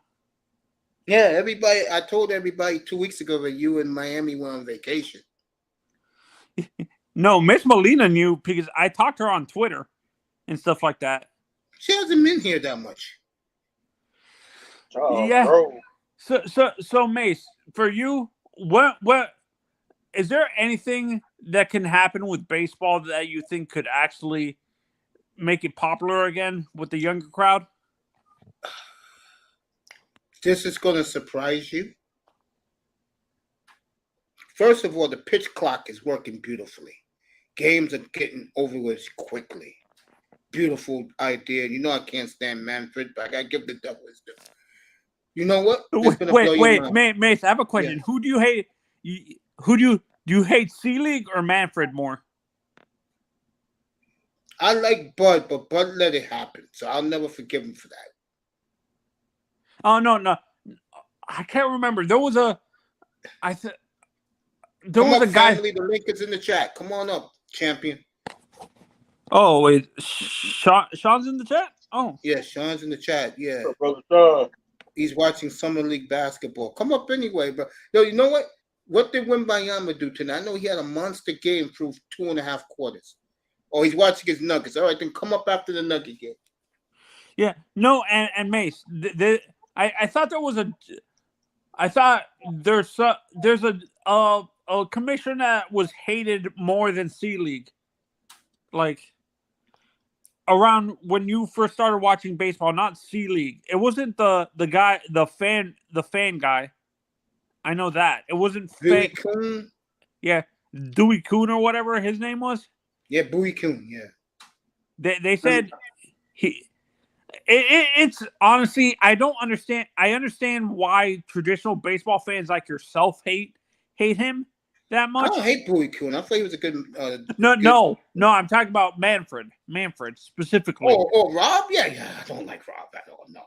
Yeah, I told everybody 2 weeks ago that you and Miami were on vacation. No, Miss Molina knew because I talked to her on Twitter and stuff like that. She hasn't been here that much. Oh, Yeah. bro. So Mace, for you, what is there anything that can happen with baseball that you think could actually make it popular again with the younger crowd? This is going to surprise you. First of all, the pitch clock is working beautifully. Games are getting over with quickly. Beautiful idea. You know I can't stand Manfred, but I gotta give the devil his due. You know what? Wait, Mace, I have a question. Yeah. Who do you hate? Do you hate C-League or Manfred more? I like Bud, but Bud let it happen, so I'll never forgive him for that. Oh no, I can't remember. There was a, there was a guy. Family, the link is in the chat. Come on up, champion. Oh wait, Sean's in the chat. Oh yeah, Sean's in the chat. Yeah, brother Sean. He's watching summer league basketball. Come up anyway, bro. Yo, you know what? What did Wembanyama do tonight? I know he had a monster game through 2.5 quarters. Oh, he's watching his Nuggets. All right, then come up after the Nugget game. Yeah, no, and Mace, I thought there was I thought there's a commission that was hated more than C-League. Like around when you first started watching baseball, not C-League. It wasn't the guy, the fan guy. I know that. It wasn't Dewey Kuhn. Yeah, Dewey Kuhn or whatever his name was. Yeah, Dewey Kuhn, yeah. They said it's honestly, I don't understand. I understand why traditional baseball fans like yourself hate him that much. I don't hate Dewey Kuhn. I thought he was a good. No. I'm talking about Manfred specifically. Oh, Rob? Yeah. I don't like Rob at all. No.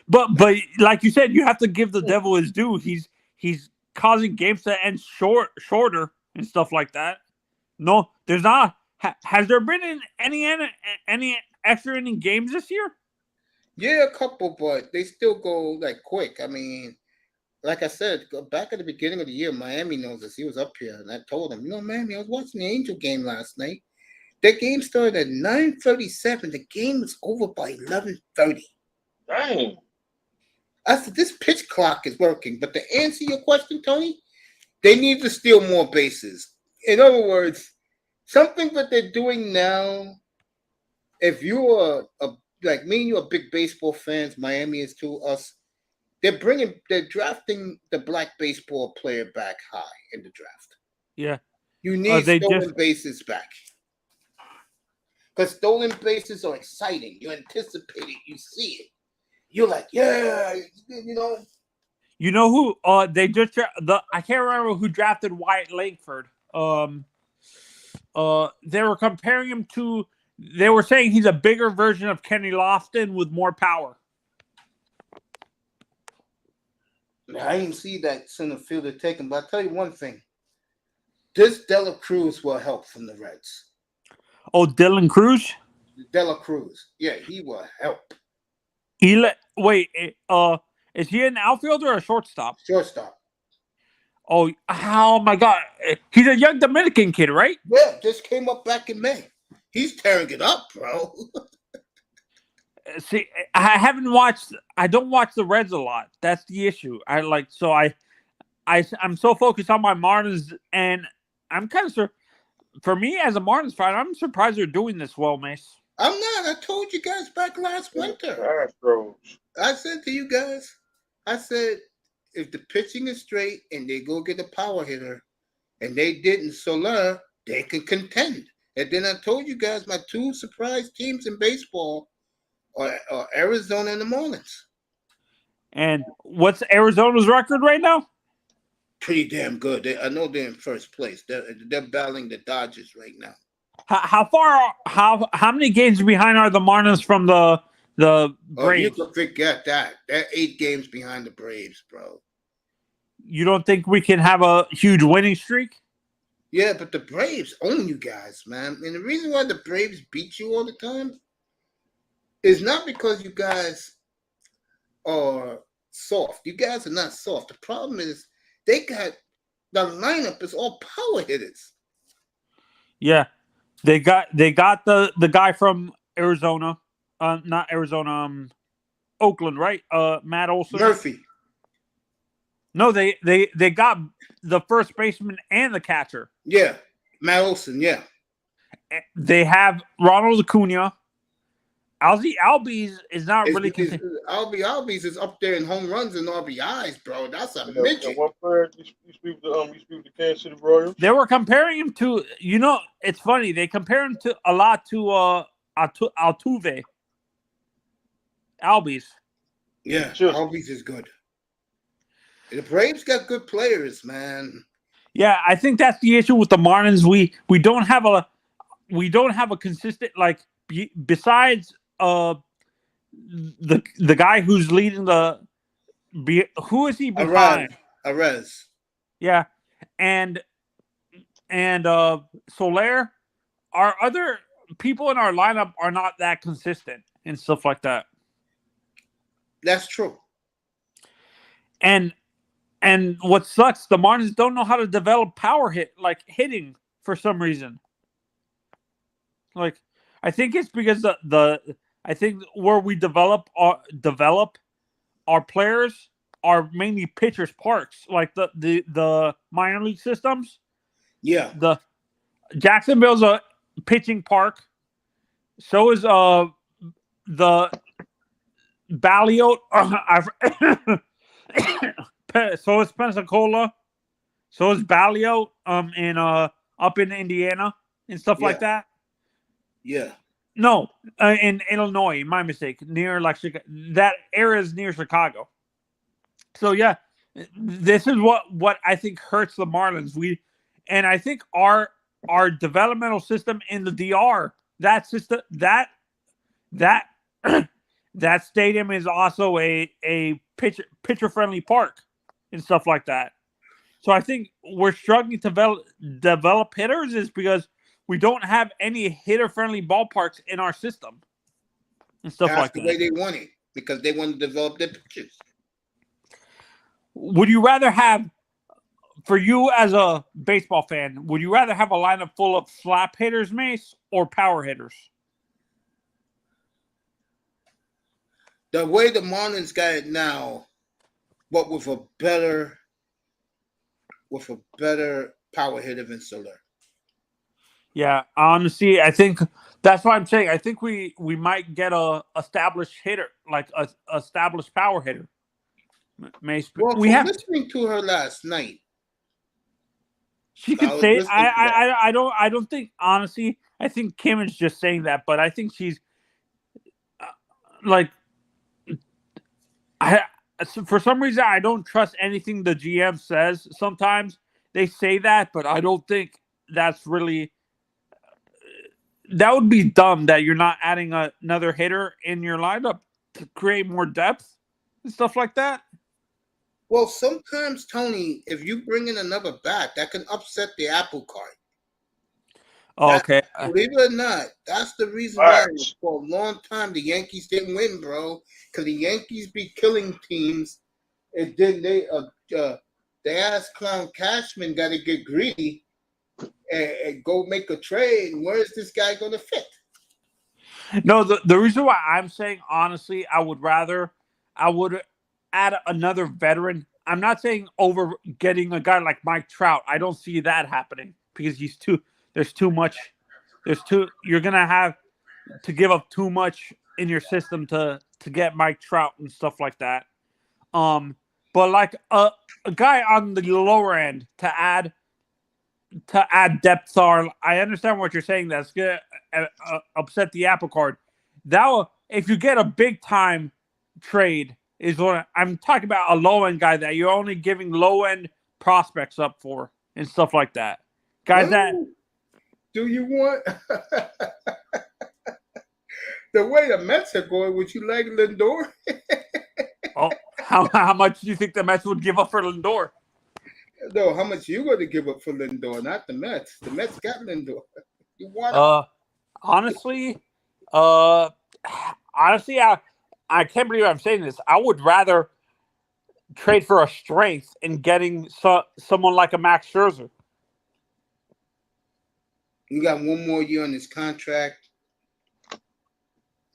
But like you said, you have to give the devil his due. He's causing games to end shorter and stuff like that. No, there's not. Has there been any extra inning games this year? Yeah, a couple, but they still go like quick. I mean, like I said, back at the beginning of the year, Miami knows this. He was up here, and I told him, Miami, I was watching the Angel game last night. That game started at 9:37. The game was over by 11:30. Dang. I said, this pitch clock is working. But to answer your question, Tony, they need to steal more bases. In other words, something that they're doing now, if you're like me and you are big baseball fans, Miami is to us, they're drafting the black baseball player back high in the draft. Yeah. You need stolen bases back. Because stolen bases are exciting. You anticipate it. You see it. You're like, yeah, You know who? They just I can't remember who drafted Wyatt Langford. They were comparing him to. They were saying he's a bigger version of Kenny Lofton with more power. I didn't see that center fielder taken, but I'll tell you one thing. This Dela Cruz will help from the Reds. Oh, Dylan Cruz? Dela Cruz. Yeah, he will help. Wait, is he an outfielder or a shortstop? Shortstop. Oh my God. He's a young Dominican kid, right? Yeah, just came up back in May. He's tearing it up, bro. See, I don't watch the Reds a lot. That's the issue. I'm so focused on my Marlins, and I'm kind of sure. For me, as a Marlins fan, I'm surprised they're doing this well, Mace. I'm not. I told you guys back last winter. I said to you guys, if the pitching is straight and they go get a power hitter, and they didn't Soler, they can contend. And then I told you guys my 2 surprise teams in baseball are Arizona and the Marlins. And what's Arizona's record right now? Pretty damn good. I know they're in first place. They're battling the Dodgers right now. How many games behind are the Marlins from the Braves? You can forget that. They're 8 games behind the Braves, bro. You don't think we can have a huge winning streak? Yeah, but the Braves own you guys, man. And the reason why the Braves beat you all the time is not because you guys are soft. You guys are not soft. The problem is they got the lineup is all power hitters. Yeah, they got the guy from Arizona, not Arizona, Oakland, right? Matt Olson. Murphy. No, they got the first baseman and the catcher. Yeah, Matt Olson. Yeah, they have Ronald Acuna. Ozzy Albies is not really. Albies is up there in home runs and RBIs, bro. That's a midget. What player you speak the Kansas City Royals? They were comparing him to. It's funny. They compare him to a lot to Altuve. Albies. Yeah, Albies is good. The Braves got good players, man. Yeah, I think that's the issue with the Marlins. We don't have a consistent, like, besides the guy who's leading who is he behind? Arez. Yeah, and Soler. Our other people in our lineup are not that consistent and stuff like that. That's true. And what sucks, the Marlins don't know how to develop hitting for some reason. Like, I think it's because I think where we develop our players are mainly pitchers parks, like the minor league systems. Yeah. The Jacksonville's a pitching park. So is the Balliot. So is Pensacola. So is Balliot in up in Indiana and stuff like that. Yeah. No, in Illinois. My mistake. Near that area is near Chicago. So yeah, this is what I think hurts the Marlins. And I think our developmental system in the DR, that system that stadium is also a pitcher friendly park and stuff like that. So I think we're struggling to develop hitters is because we don't have any hitter-friendly ballparks in our system and stuff like that. That's the way they want it, because they want to develop their pitchers. Would you rather have, for you as a baseball fan, would you rather have a lineup full of slap hitters, Mace, or power hitters? The way the Marlins got it now, but with a better power hitter than Soler. Yeah, honestly, I think that's what I'm saying. I think we might get a established hitter, like a established power hitter. Mace, well, listening to her last night, she could say. I don't think, honestly. I think Kim is just saying that, but I think she's for some reason I don't trust anything the GM says. Sometimes they say that, but I don't think that's really. That would be dumb that you're not adding another hitter in your lineup to create more depth and stuff like that. Well, sometimes, Tony, if you bring in another bat, that can upset the apple cart. Oh, okay. Believe it or not, that's the reason why for a long time the Yankees didn't win, bro. Because the Yankees be killing teams, and then they ass clown Cashman got to get greedy and go make a trade. Where is this guy going to fit? No, the reason why I'm saying, honestly, I would add another veteran. I'm not saying over getting a guy like Mike Trout. I don't see that happening because there's too much. You're going to have to give up too much in your system to get Mike Trout and stuff like that. But like a guy on the lower end to add depth are. I understand what you're saying. That's gonna upset the apple cart. If you get a big time trade, is what I'm talking about. A low end guy that you're only giving low end prospects up for and stuff like that. Guys, do you want the way the Mets are going? Would you like Lindor? Oh, how much do you think the Mets would give up for Lindor? No, how much you going to give up for Lindor? Not the Mets. The Mets got Lindor. You want honestly, I can't believe I'm saying this. I would rather trade for a strength and getting someone like a Max Scherzer. He got one more year on his contract.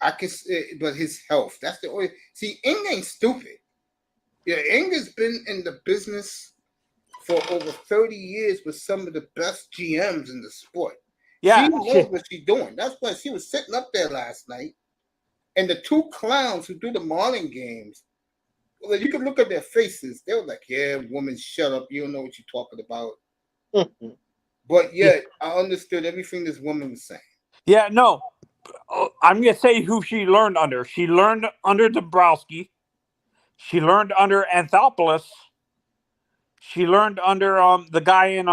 I can say, but his health, that's the only. See, Ing ain't stupid. Yeah, Ing has been in the business for over 30 years with some of the best GMs in the sport. Yeah, she knows what she's doing. That's why she was sitting up there last night. And the two clowns who do the Marlin games, well, you can look at their faces. They were like, yeah, woman, shut up. You don't know what you're talking about. But yet, I understood everything this woman was saying. Yeah, no. I'm going to say who she learned under. She learned under Dombrowski. She learned under Anthopoulos. She learned under the guy in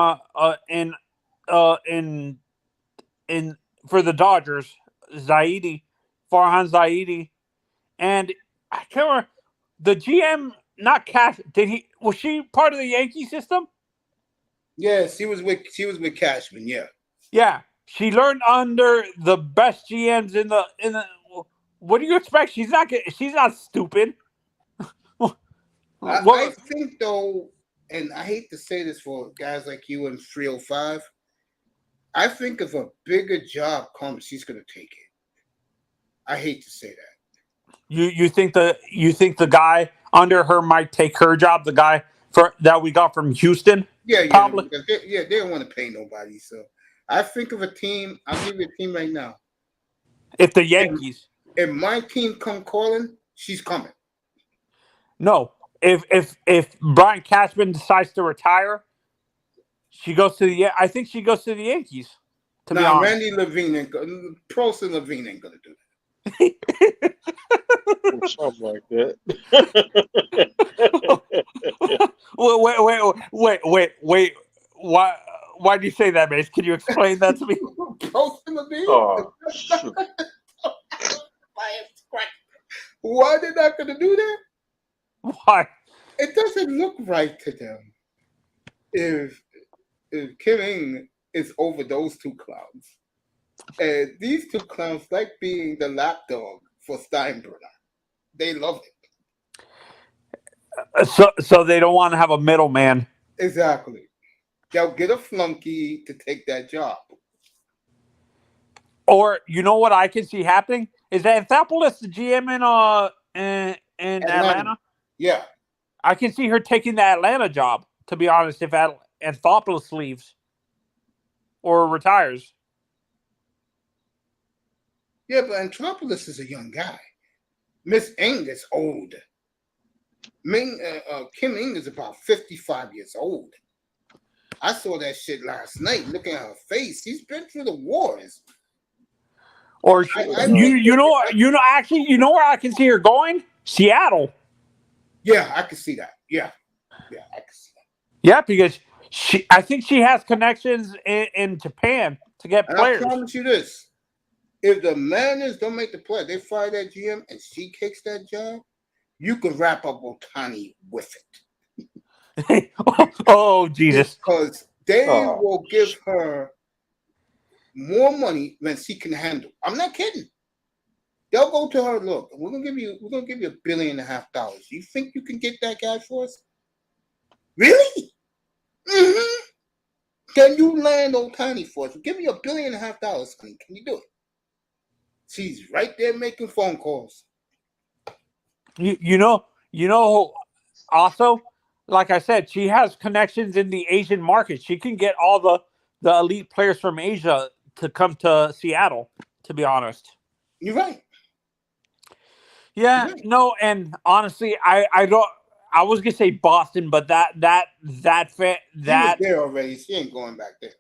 for the Dodgers, Farhan Zaidi, and I can't remember the GM. Not Cash. Was she part of the Yankee system? Yeah, she was with Cashman. Yeah. Yeah, she learned under the best GMs in the. What do you expect? She's not stupid. I think though, and I hate to say this for guys like you in 305, I think if a bigger job comes, she's gonna take it. I hate to say that. You think the guy under her might take her job? The guy that we got from Houston? Yeah, probably. They don't want to pay nobody. So I think of a team. I'll give you a team right now. If the Yankees, if my team come calling, she's coming. No. If Brian Cashman decides to retire, she goes to I think she goes to the Yankees. To be honest, Randy Levine and Prost and Levine ain't gonna do that. Or something like that. Wait. Why do you say that, Mace? Can you explain that to me? Prost and Levine? Oh, shoot. Why they not gonna do that? Why? It doesn't look right to them if Kim Ing is over those two clowns. And these two clowns like being the lapdog for Steinbrenner. They love it. So they don't want to have a middleman. Exactly. They'll get a flunky to take that job. Or you know what I can see happening is that Anthopoulos, the GM in Atlanta. Yeah. I can see her taking the Atlanta job, to be honest, if Anthopoulos leaves or retires. Yeah, but Anthopoulos is a young guy. Miss Ing is old. Kim Ing is about 55 years old. I saw that shit last night. Looking at her face, she's been through the wars. Or you know where I can see her going? Seattle. Yeah, I can see that. Yeah, I can see that. Yeah, because I think she has connections in Japan to get players. I promise you this: if the Mariners don't make the play, they fire that GM and she takes that job, you can wrap up Ohtani with it. Oh, Jesus! Because they will give her more money than she can handle. I'm not kidding. They'll go to her. Look, we're gonna give you $1.5 billion. You think you can get that guy for us? Really? Mm-hmm. Can you land Ohtani for us? Give me $1.5 billion, honey. Can you do it? She's right there making phone calls. You know. Also, like I said, she has connections in the Asian market. She can get all the elite players from Asia to come to Seattle. To be honest, you're right. Yeah, no, and honestly, I don't. I was gonna say Boston, but that she was there already. She ain't going back there.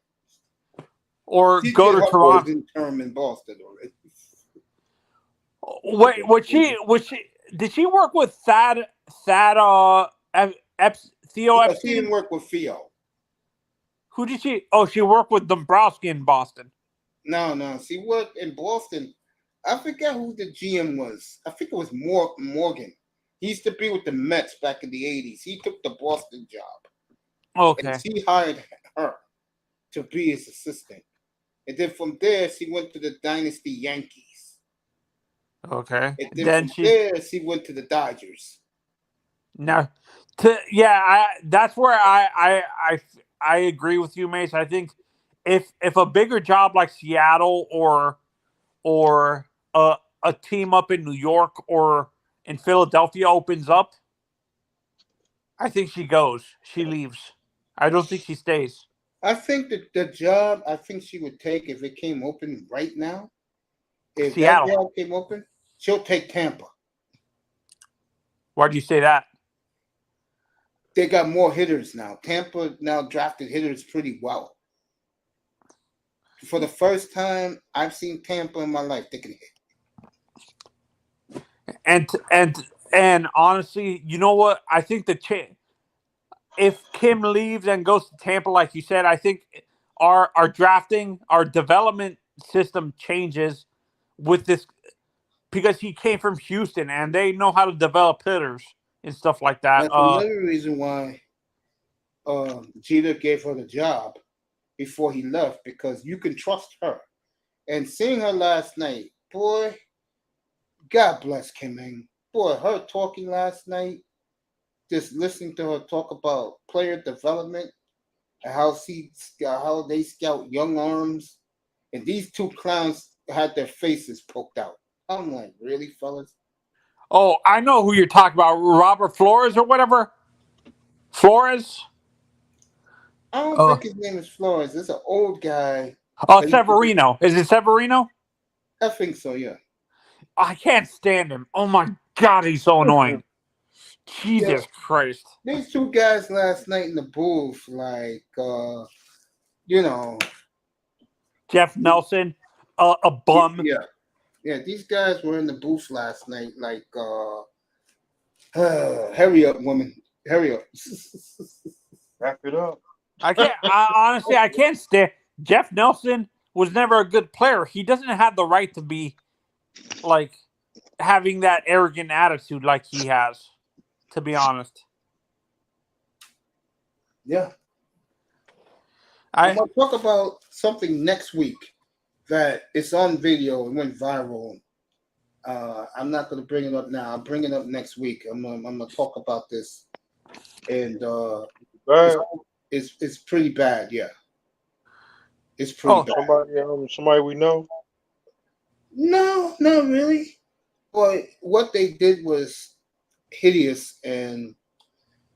Or she go to Toronto. Term in Boston already. Wait, did she work with Theo Epstein? She didn't work with Theo. Who did she? Oh, she worked with Dombrowski in Boston. No, she worked in Boston. I forget who the GM was. I think it was Morgan. He used to be with the Mets back in the 80s. He took the Boston job. Okay. And she hired her to be his assistant. And then from there, she went to the Dynasty Yankees. Okay. And then from there, she went to the Dodgers. No. That's where I agree with you, Mace. I think if a bigger job like Seattle or a team up in New York or in Philadelphia opens up, I think she goes. She leaves. I don't think she stays. I think that the job I think she would take if it came open right now, if Seattle. that job came open, she'll take Tampa. Why do you say that? They got more hitters now. Tampa now drafted hitters pretty well. For the first time I've seen Tampa in my life, they can hit. And honestly, you know what? I think if Kim leaves and goes to Tampa, like you said, I think our drafting, our development system changes with this because he came from Houston and they know how to develop hitters and stuff like that. That's another reason why Jeter gave her the job before he left, because you can trust her. And seeing her last night, boy, God bless Kim Ng. Boy, her talking last night, just listening to her talk about player development and how they scout young arms, and these two clowns had their faces poked out. I'm like, really, fellas? Oh, I know who you're talking about, Robert Flores or whatever. Flores. I don't think his name is Flores. It's an old guy. Severino. Is it Severino? I think so, yeah. I can't stand him. Oh my God, he's so annoying. Jesus Christ. These two guys last night in the booth, like, Jeff Nelson, a bum. Yeah, these guys were in the booth last night, like, hurry up, woman. Hurry up. Wrap it up. Honestly, I can't stand. Jeff Nelson was never a good player. He doesn't have the right to be, like, having that arrogant attitude like he has, to be honest. Yeah. I'm going to talk about something next week that is on video and went viral. I'm not going to bring it up now. I'll bring it up next week. I'm going to talk about this. And it's pretty bad, yeah. It's pretty bad. Somebody we know? No, not really. But what they did was hideous, and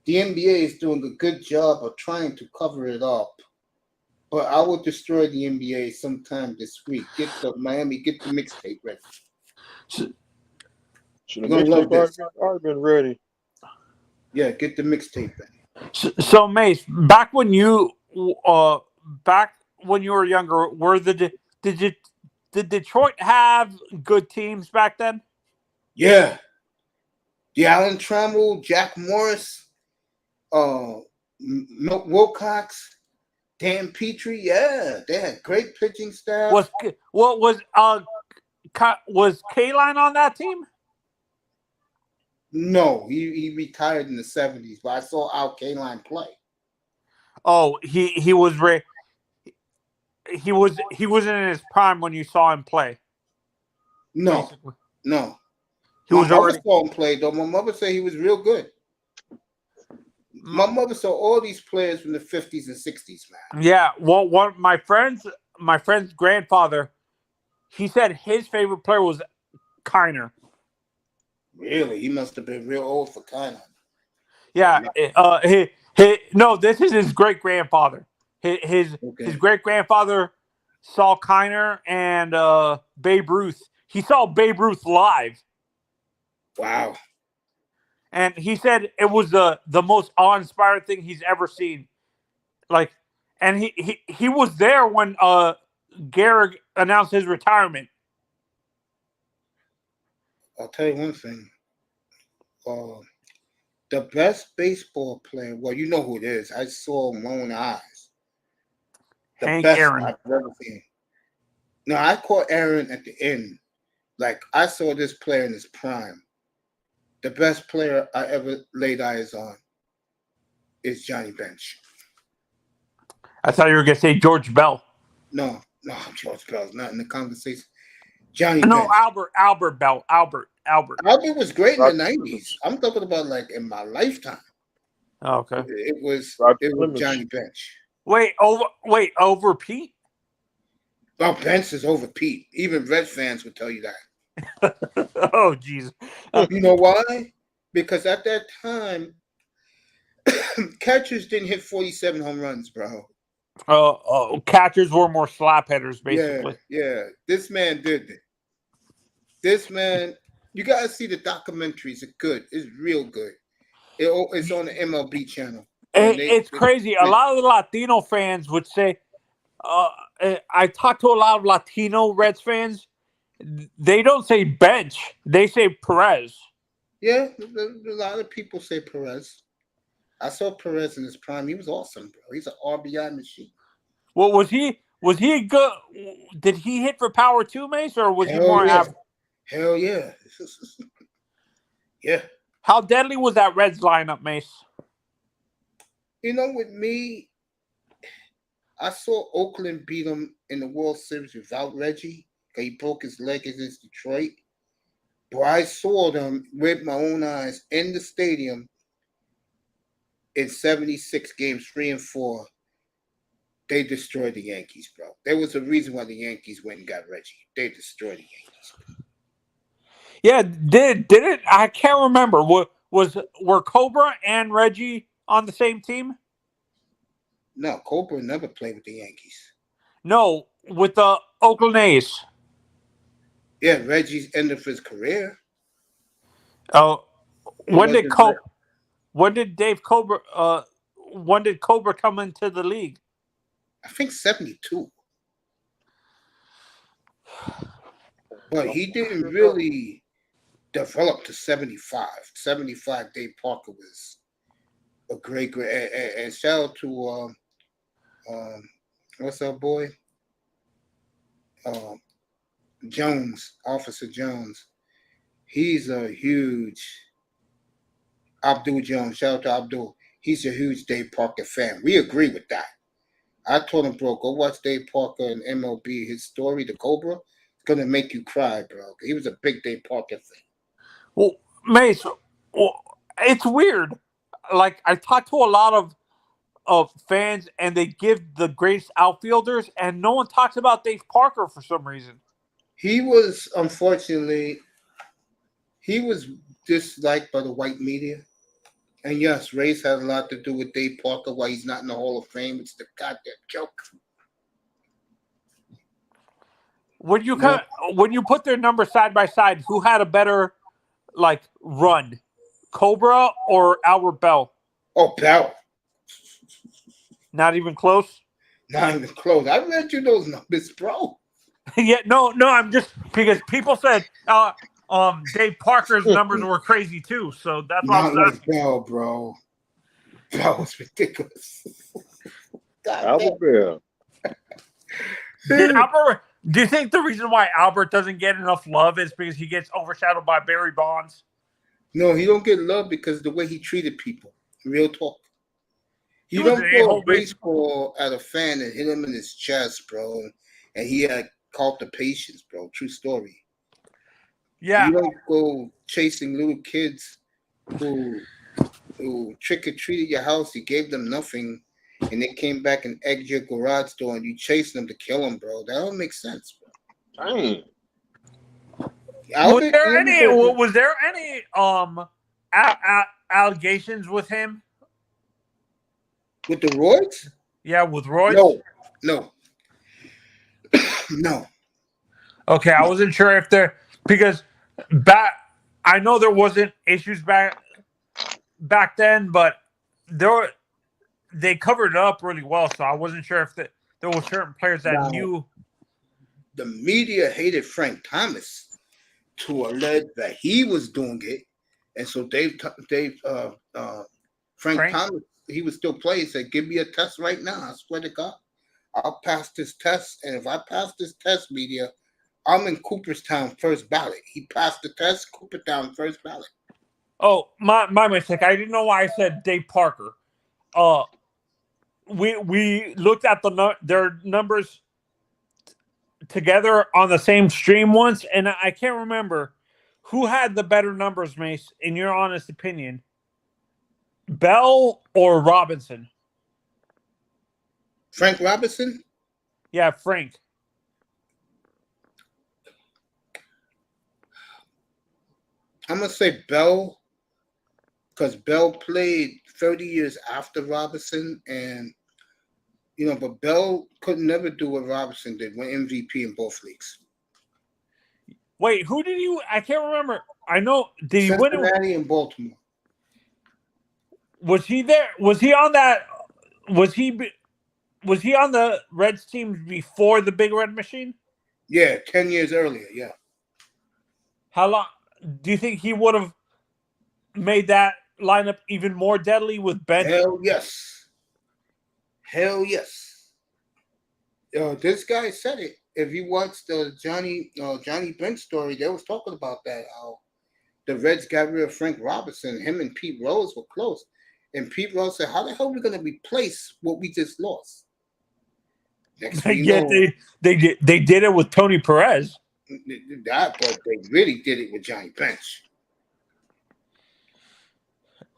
the NBA is doing a good job of trying to cover it up. But I will destroy the NBA sometime this week. Get the mixtape ready. Should the mixtape already been ready? Yeah, get the mixtape ready. So Mace, back when you were younger, did Detroit have good teams back then? Yeah. The Alan Trammell, Jack Morris, Milt Wilcox, Dan Petrie, yeah, they had great pitching staff. Was K-Line on that team? No, he retired in the 70s, but I saw Al K-Line play. Oh, he was he wasn't in his prime when you saw him play. No, basically. No. He was already saw him play though. My mother said he was real good. My mother saw all these players from the 50s and 60s, man. Yeah, well, my friend's grandfather, he said his favorite player was Kiner. Really? He must have been real old for Kiner. Yeah. No, this is his great grandfather. His great grandfather saw Kiner and Babe Ruth. He saw Babe Ruth live. Wow. And he said it was the most awe-inspiring thing he's ever seen. Like, and he was there when Gehrig announced his retirement. I'll tell you one thing. The best baseball player, well, you know who it is. I saw my own eyes. The Hank best Aaron. I've ever seen. No, I caught Aaron at the end. Like, I saw this player in his prime. The best player I ever laid eyes on is Johnny Bench. I thought you were going to say George Bell. No, George Bell's not in the conversation. Johnny No, Bench. Albert Bell. Albert. Albert was great in the 90s. I'm talking about like in my lifetime. Oh, okay. It was Johnny Bench. Wait, over Pete? Oh, Pence is over Pete. Even Red fans would tell you that. Oh, jeez. You know why? Because at that time, catchers didn't hit 47 home runs, bro. Catchers were more slap hitters, basically. Yeah. This man did it. This man, you gotta see the documentaries. It's good. It's real good. It's on the MLB channel. It's crazy. A lot of the Latino fans would say, I talked to a lot of Latino Reds fans. They don't say bench. They say Perez. Yeah, a lot of people say Perez. I saw Perez in his prime. He was awesome, bro. He's an RBI machine. Well, was he good? Did he hit for power too, Mace, or was he more average? Hell yeah. Yeah. How deadly was that Reds lineup, Mace? You know, with me, I saw Oakland beat him in the World Series without Reggie. He broke his leg against Detroit. But I saw them with my own eyes in the stadium in 76 games, 3 and 4. They destroyed the Yankees, bro. There was a reason why the Yankees went and got Reggie. They destroyed the Yankees. Yeah, did it? I can't remember. Were Cobra and Reggie on the same team? No, Cobra never played with the Yankees. No, with the Oakland A's. Yeah, Reggie's end of his career. Oh, when did Dave Cobra? When did Cobra come into the league? I think 72. But he didn't really develop to 75. 75, Dave Parker was a great. And shout out to what's up, boy? Jones, Officer Jones. He's a huge Abdul Jones. Shout out to Abdul. He's a huge Dave Parker fan. We agree with that. I told him, bro, go watch Dave Parker and M.L.B. His story, The Cobra. It's gonna make you cry, bro. He was a big Dave Parker fan. Well, Mace, it's weird. Like, I talked to a lot of fans, and they give the greatest outfielders, and no one talks about Dave Parker for some reason. He was, unfortunately, disliked by the white media. And yes, race had a lot to do with Dave Parker, why he's not in the Hall of Fame. It's the goddamn joke. When you put their numbers side by side, who had a better run, Cobra or Albert Bell? Oh, Bell. Not even close. Not even close. I read you those numbers, bro. Yeah, no. I'm just because people said Dave Parker's numbers were crazy too, so that's why I was asking. Bell, bro. That was ridiculous. Albert Bell. Do you think the reason why Albert doesn't get enough love is because he gets overshadowed by Barry Bonds? No, he don't get love because of the way he treated people. Real talk. You don't throw a baseball at a fan and hit him in his chest, bro. And he had patience, bro. True story. Yeah. You don't go chasing little kids who trick-or-treated your house. You gave them nothing, and they came back and egged your garage door, and you chased them to kill them, bro. That don't make sense, bro. Dang. Was there any allegations with him? With the Royds? Yeah, with Royds? No. No. Okay, I wasn't sure if because I know there wasn't issues back then, but they covered it up really well, so I wasn't sure if there were certain players that knew. The media hated Frank Thomas to allege that he was doing it, and so Frank Thomas, he was still playing. Said, "Give me a test right now. I swear to God, I'll pass this test, and if I pass this test, media, I'm in Cooperstown first ballot." He passed the test. Cooperstown first ballot. Oh, my mistake. I didn't know why I said Dave Parker. We looked at their numbers together on the same stream once, and I can't remember who had the better numbers, Mace, in your honest opinion. Bell or Robinson? Frank Robinson? Yeah, Frank. I'm gonna say Bell, because Bell played 30 years after Robinson, and but Bell could never do what Robinson did, win MVP in both leagues. Wait, who did you? I can't remember. I know. Did he win it? Cincinnati and Baltimore. Was he there? Was he on that? Was he on the Reds team before the Big Red Machine? Yeah, 10 years earlier. Yeah. How long do you think he would have made that lineup even more deadly with Ben? Hell yes. Hell yes. This guy said it. If you watched the Johnny Bench story, they was talking about that, how the Reds got rid of Frank Robinson. Him and Pete Rose were close. And Pete Rose said, how the hell are we going to replace what we just lost? Next thing you know, they did it with Tony Perez. But they really did it with Johnny Bench.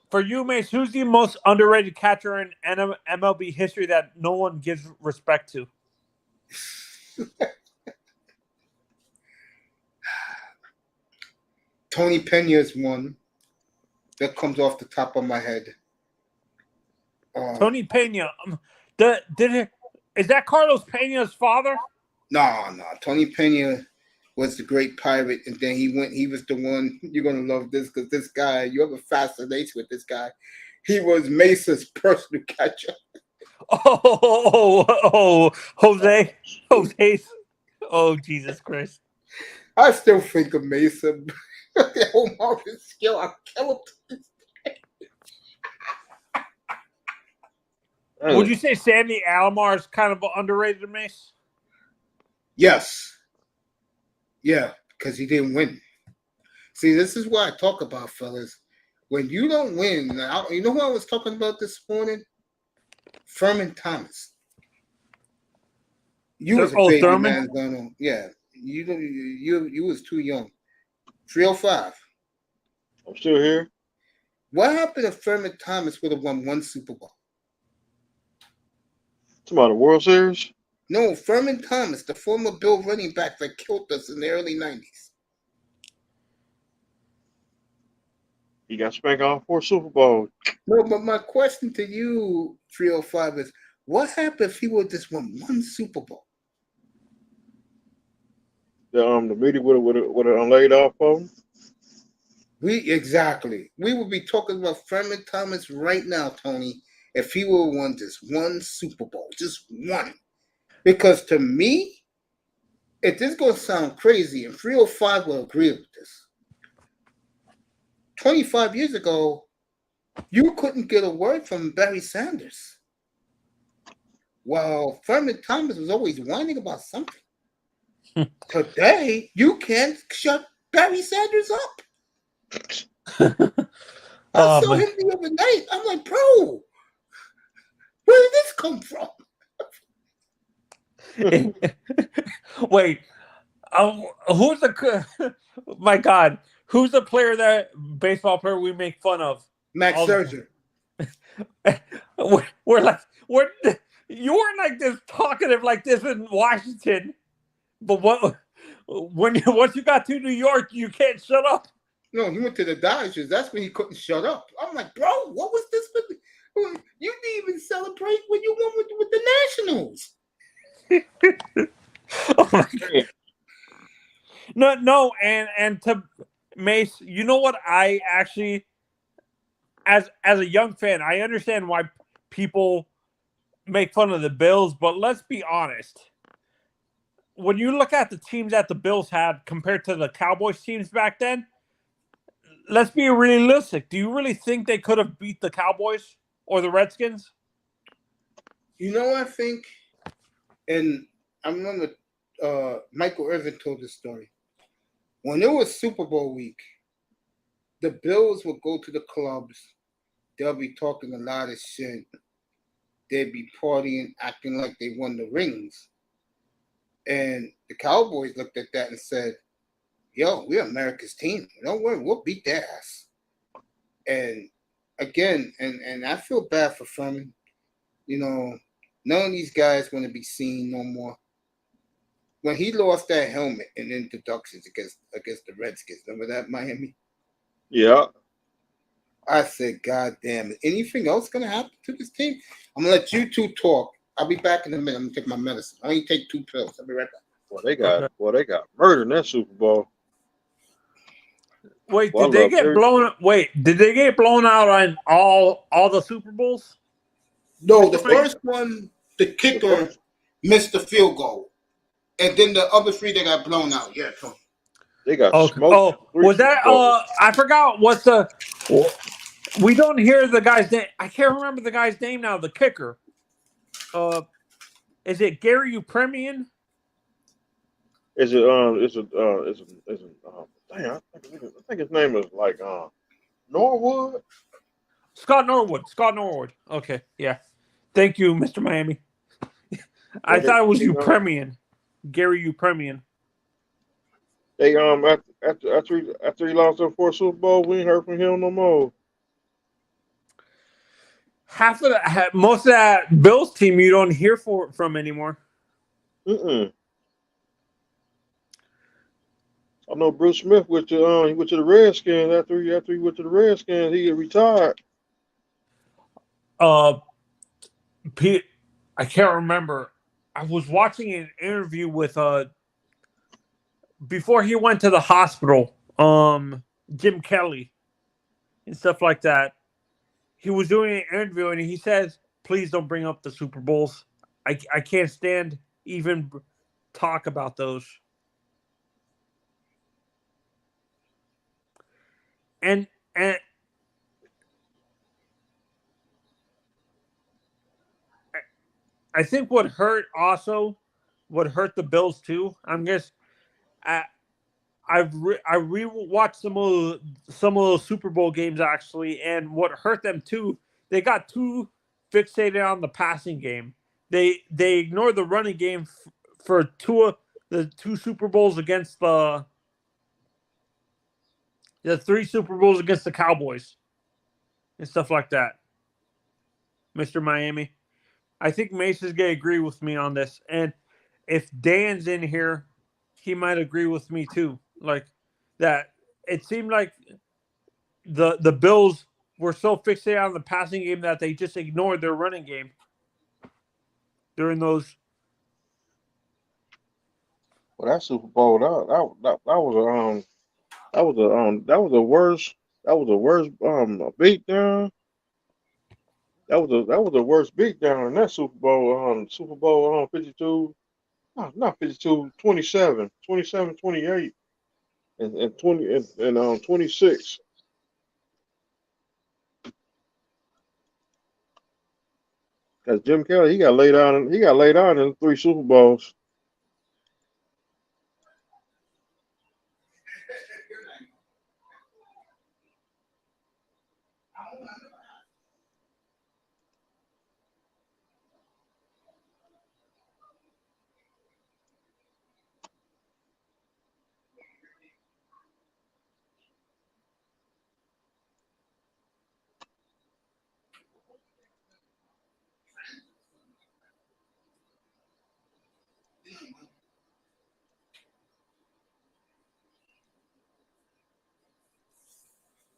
For you, Mace, who's the most underrated catcher in MLB history that no one gives respect to? Tony Pena's one that comes off the top of my head. Tony Pena. Is that Carlos Pena's father? No. Tony Pena was the great pirate, and then he was the one. You're gonna love this because this guy, you have a fascination with this guy. He was Mesa's personal catcher. Jose. Oh, Jesus Christ. I still think of Mesa. The whole Marvin skill, I kill him. Would you say Sandy Alomar is kind of underrated, Mace? Yes. Yeah, because he didn't win. See, this is what I talk about, fellas. When you don't win, you know who I was talking about this morning? Furman Thomas. You was a baby, Thurman? man. Yeah, you was too young. 305. I'm still here. What happened if Furman Thomas would have won one Super Bowl? It's about the World Series? No, Furman Thomas, the former Bill running back that killed us in the early 90s. He got spanked off 4 Super Bowls. No, but my question to you, 305, is what happened if he would just won one Super Bowl? The media would have laid off on him. Exactly. We would be talking about Furman Thomas right now, Tony, if he would have won just one Super Bowl, just one. Because to me, if this is going to sound crazy, and 305 will agree with this, 25 years ago, you couldn't get a word from Barry Sanders. Well, Furman Thomas was always whining about something. Today, you can't shut Barry Sanders up. I saw him the other night. I'm like, bro, where did this come from? Wait, who's the? My God, who's the baseball player we make fun of? Max Scherzer. We're you weren't like this talkative like this in Washington, but once you got to New York, you can't shut up. No, he went to the Dodgers. That's when he couldn't shut up. I'm like, bro, what was this? You didn't even celebrate when you won with the Nationals. Oh my God. No, and to Mace, you know what? I actually, as a young fan, I understand why people make fun of the Bills, but let's be honest. When you look at the teams that the Bills had compared to the Cowboys teams back then, let's be realistic. Do you really think they could have beat the Cowboys or the Redskins? You know, I think, and I remember Michael Irvin told this story. When it was Super Bowl week, the Bills would go to the clubs. They'll be talking a lot of shit. They'd be partying, acting like they won the rings. And the Cowboys looked at that and said, yo, we're America's team. Don't worry, we'll beat their ass. And again, and I feel bad for Furman. You know, none of these guys want to be seen no more. When he lost that helmet in introductions against the Redskins, remember that, Miami? Yeah. I said, God damn it. Anything else going to happen to this team? I'm going to let you two talk. I'll be back in a minute. I'm going to take my medicine. I only take 2 pills. I'll be right back. They got murdered in that Super Bowl. Wait, did they get blown out on all the Super Bowls? No, the first one, the kicker missed the field goal. And then the other 3 they got blown out. Yeah, Tony. They got smoked. Oh, was that I forgot what's the we don't hear the guy's name. I can't remember the guy's name now, the kicker. Is it Gary Upremian? I think his name is like Norwood. Scott Norwood. Okay, yeah. Thank you, Mr. Miami. I thought it was Upremian. Gary Upremian. They after he lost their 4th Super Bowl, we ain't heard from him no more. Most of that Bills team you don't hear from anymore. I know Bruce Smith went to the Redskins after he went to the Redskins. He retired. Pete, I can't remember. I was watching an interview with before he went to the hospital, Jim Kelly and stuff like that. He was doing an interview and he says, "Please don't bring up the Super Bowls. I can't stand even talk about those." And I think what hurt the Bills too. I rewatched some of those Super Bowl games actually, and what hurt them too, they got too fixated on the passing game. They ignored the running game for the 2 Super Bowls against the 3 Super Bowls against the Cowboys and stuff like that. Mr. Miami, I think Mace is going to agree with me on this. And if Dan's in here, he might agree with me too. Like that, it seemed like the Bills were so fixated on the passing game that they just ignored their running game during those. Well, that Super Bowl, that was the worst beatdown. That was the worst beatdown in that Super Bowl. Super Bowl 52. No, not 52. 27, 28, and 26. Because Jim Kelly, he got laid out in 3 Super Bowls.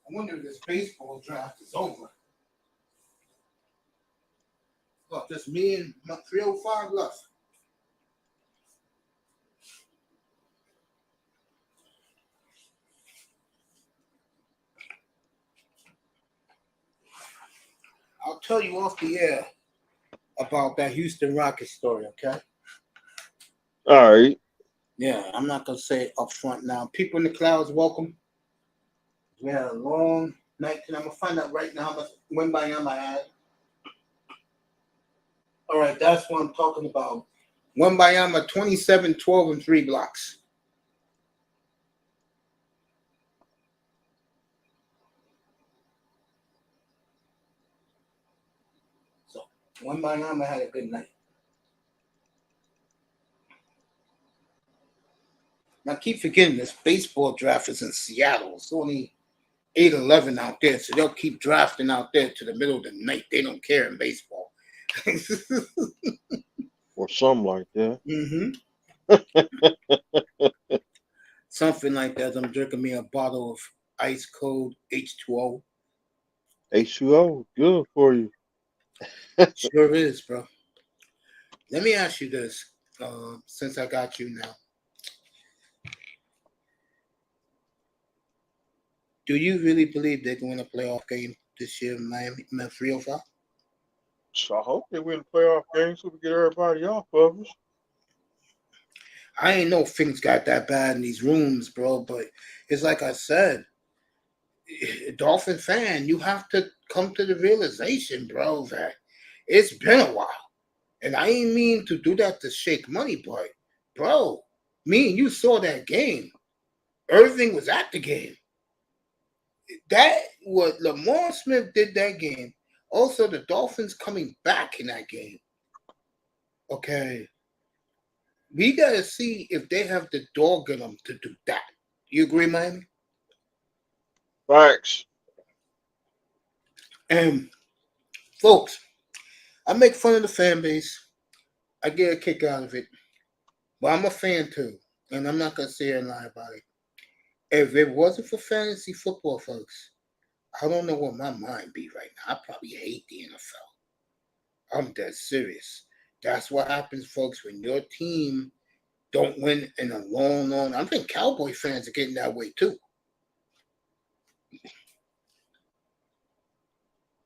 I wonder if this baseball draft is over. Look, just me and my 305 left. I'll tell you off the air about that Houston Rockets story, okay? All right. Yeah, I'm not going to say it up front now. People in the clouds, welcome. We had a long night, and I'm going to find out right now how much Wembanyama I had. All right, that's what I'm talking about. Wembanyama, 27, 12, and 3 blocks. So, Wembanyama had a good night. Now, I keep forgetting this baseball draft is in Seattle. It's only 8-11 out there, so they'll keep drafting out there to the middle of the night. They don't care in baseball. Or something like that. Something like that. I'm drinking me a bottle of ice cold H2O. H2O, good for you. Sure is, bro. Let me ask you this, since I got you now. Do you really believe they're going to play off game this year in Miami, 305? So I hope they win the playoff game so we get everybody off of us. I ain't know things got that bad in these rooms, bro, but it's like I said, Dolphin fan, you have to come to the realization, bro, that it's been a while. And I ain't mean to do that to shake money, but, bro, me and you saw that game. Irving was at the game. That, what Lamar Smith did that game. Also, the Dolphins coming back in that game. Okay. We got to see if they have the dog in them to do that. You agree, Miami? Facts. And, folks, I make fun of the fan base. I get a kick out of it. But I'm a fan, too. And I'm not going to sit here and lie about it. If it wasn't for fantasy football, folks, I don't know what my mind be right now. I probably hate the NFL. I'm dead serious. That's what happens, folks, when your team don't win in a long. I think Cowboy fans are getting that way too.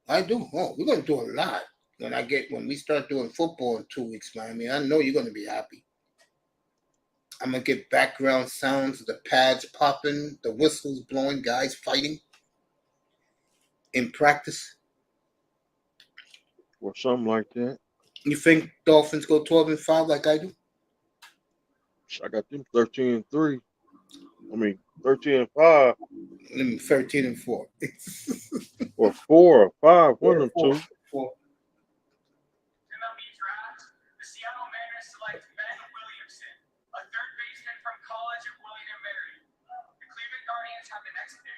I do. Oh, we're gonna do a lot when we start doing football in 2 weeks, Miami. I know you're gonna be happy. I'm gonna get background sounds of the pads popping, the whistles blowing, guys fighting in practice. Or something like that. You think Dolphins go 12-5 like I do? I got them 13-3. I mean 13-5. 13-4. Or 4 or 5, one of them two. Four. M.L.B draft, the Seattle Mariners select Ben Williamson, a third baseman from college at William & Mary. The Cleveland Guardians have the next pick.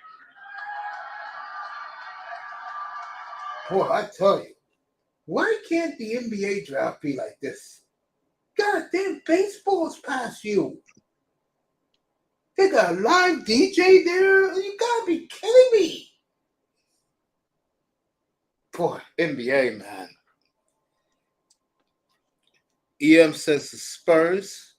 Boy, I tell you, why can't the NBA draft be like this? God damn, baseball's past you. They got a live DJ there. You gotta be kidding me. Boy, NBA, man. EM says the Spurs.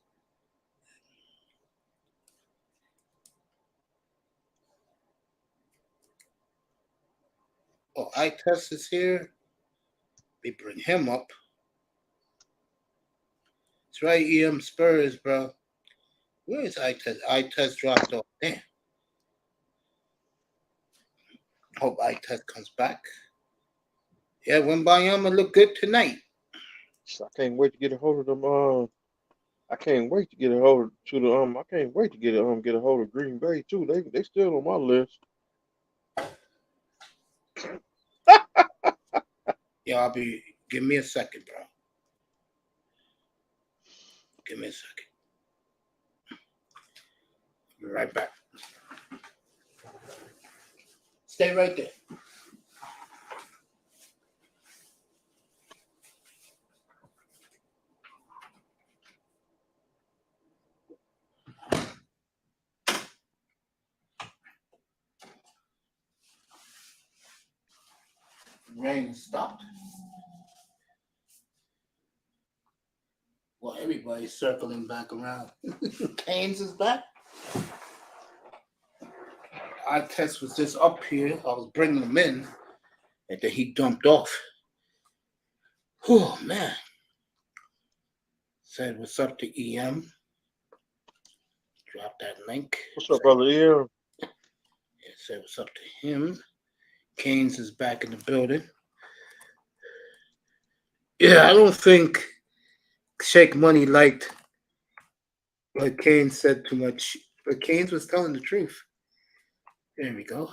Oh, iTest is here. We bring him up. That's right, EM Spurs, bro. Where is iTest? iTest dropped off. Damn. Hope iTest comes back. Yeah, Wembanyama look good tonight. So I can't wait to get a hold of them. I can't wait to get a hold to the I can't wait to get a hold of Green Bay too. They still on my list. Yeah, give me a second, bro. Give me a second. Be right back. Stay right there. Rain stopped. Well, everybody's circling back around. Canes is back. Our test was just up here. I was bringing him in, and then he dumped off. Oh, man. Said, what's up to EM? Drop that link. What's up, brother? Yeah. Said, what's up to him? Canes is back in the building. Yeah, I don't think Shake Money liked what Kane said too much, but Canes was telling the truth. There we go.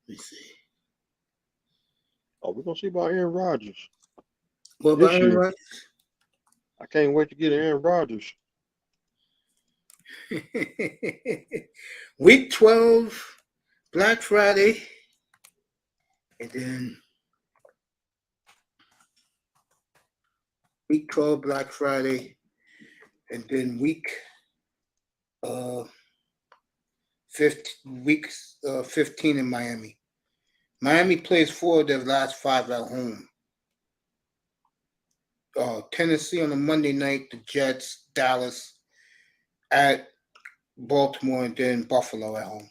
Let me see. Oh, we're gonna see about Aaron Rodgers. What about Aaron Rodgers? I can't wait to get Aaron Rodgers. Week 12, Black Friday. And then week 12, Black Friday. And then week 15 in Miami. Miami plays 4 of their last 5 at home. Tennessee on a Monday night, the Jets, Dallas at Baltimore, and then Buffalo at home.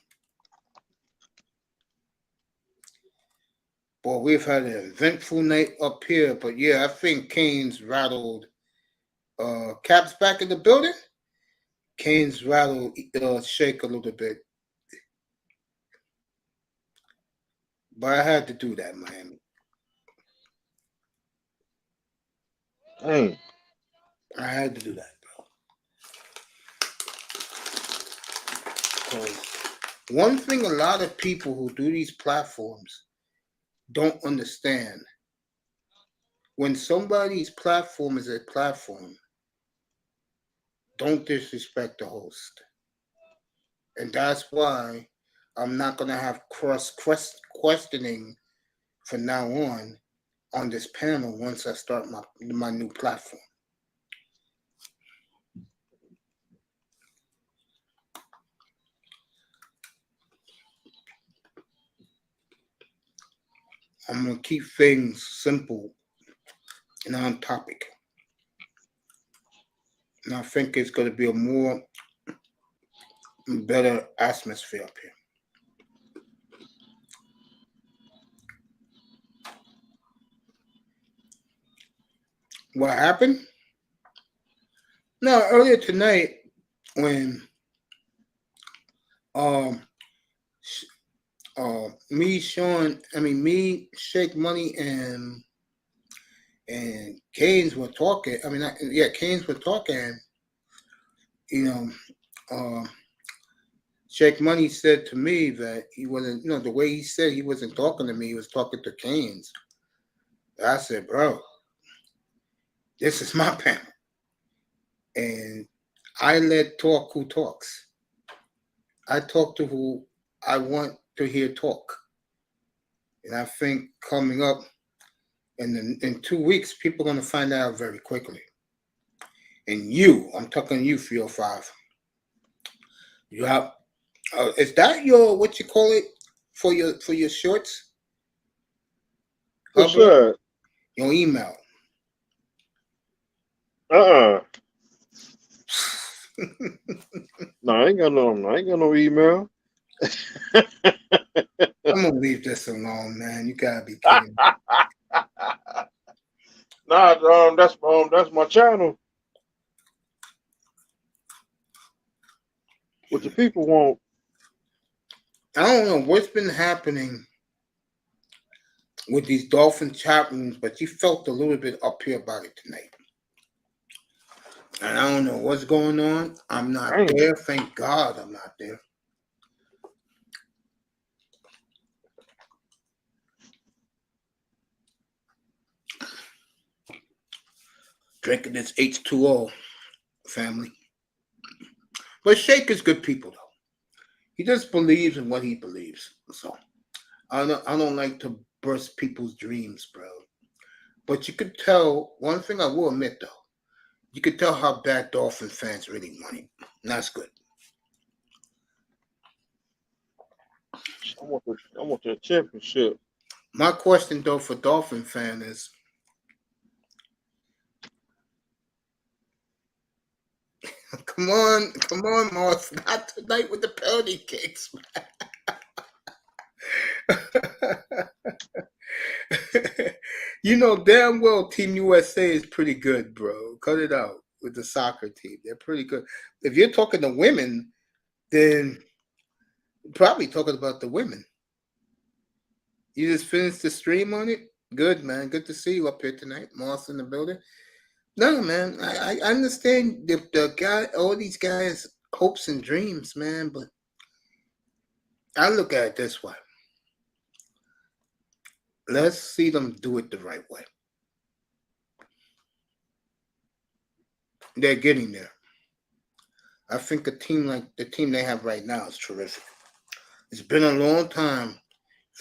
Boy, we've had an eventful night up here, but yeah, I think Canes rattled. Caps back in the building. Canes rattled Shake a little bit. But I had to do that, Miami. Dang. I had to do that, bro. Because one thing a lot of people who do these platforms don't understand, when somebody's platform is a platform, don't disrespect the host. And that's why I'm not going to have questioning from now on this panel once I start my new platform. I'm going to keep things simple and on topic. And I think it's going to be a better atmosphere up here. What happened? No, earlier tonight when Shake Money and Canes were talking. Canes were talking. Shake Money said to me that he wasn't, the way he said he wasn't talking to me, he was talking to Canes. I said, bro, this is my panel. And I let talk who talks. I talk to who I want to hear talk. And I think coming up in 2 weeks, people are going to find out very quickly. And I'm talking to you, 305. You have, is that your, what you call it, for your shorts? What's that? Your email. No, I ain't got no email. I'm gonna leave this alone, man. You gotta be kidding me. Nah, that's my channel. What the people want. I don't know what's been happening with these Dolphin chat rooms, but you felt a little bit up here about it tonight. And I don't know what's going on. I'm not there. Thank God I'm not there. Drinking this H2O, family. But Shake is good people, though. He just believes in what he believes. So I don't like to burst people's dreams, bro. But you could tell, one thing I will admit, though, you could tell how bad Dolphin fans really want him. And that's good. I want the championship. My question, though, for Dolphin fan is, come on, Morris, not tonight with the penalty kicks, man. You know damn well Team USA is pretty good, bro. Cut it out with the soccer team. They're pretty good. If you're talking to women, then you're probably talking about the women. You just finished the stream on it? Good, man. Good to see you up here tonight. Moss in the building. No, man. I understand the guy, all these guys' hopes and dreams, man, but I look at it this way. Let's see them do it the right way. They're getting there. I think a team like the team they have right now is terrific. It's been a long time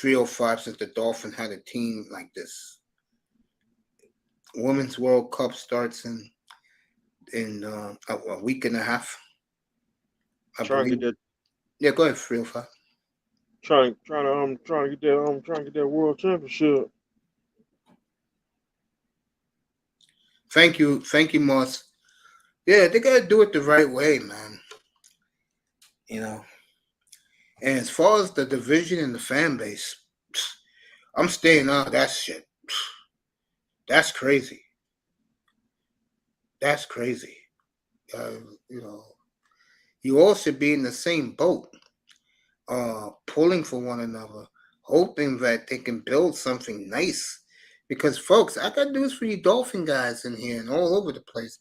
305 since the Dolphins had a team like this. Women's World Cup starts in a week and a half. I Trying to believe. get that. Yeah, go ahead, 305. Trying to get that world championship. Thank you, Moss. Yeah, they gotta do it the right way, man. You know. And as far as the division and the fan base, I'm staying out of that shit. That's crazy. That's crazy. You know, you all should be in the same boat, pulling for one another, hoping that they can build something nice. Because, folks, I got news for you Dolphin guys in here and all over the place.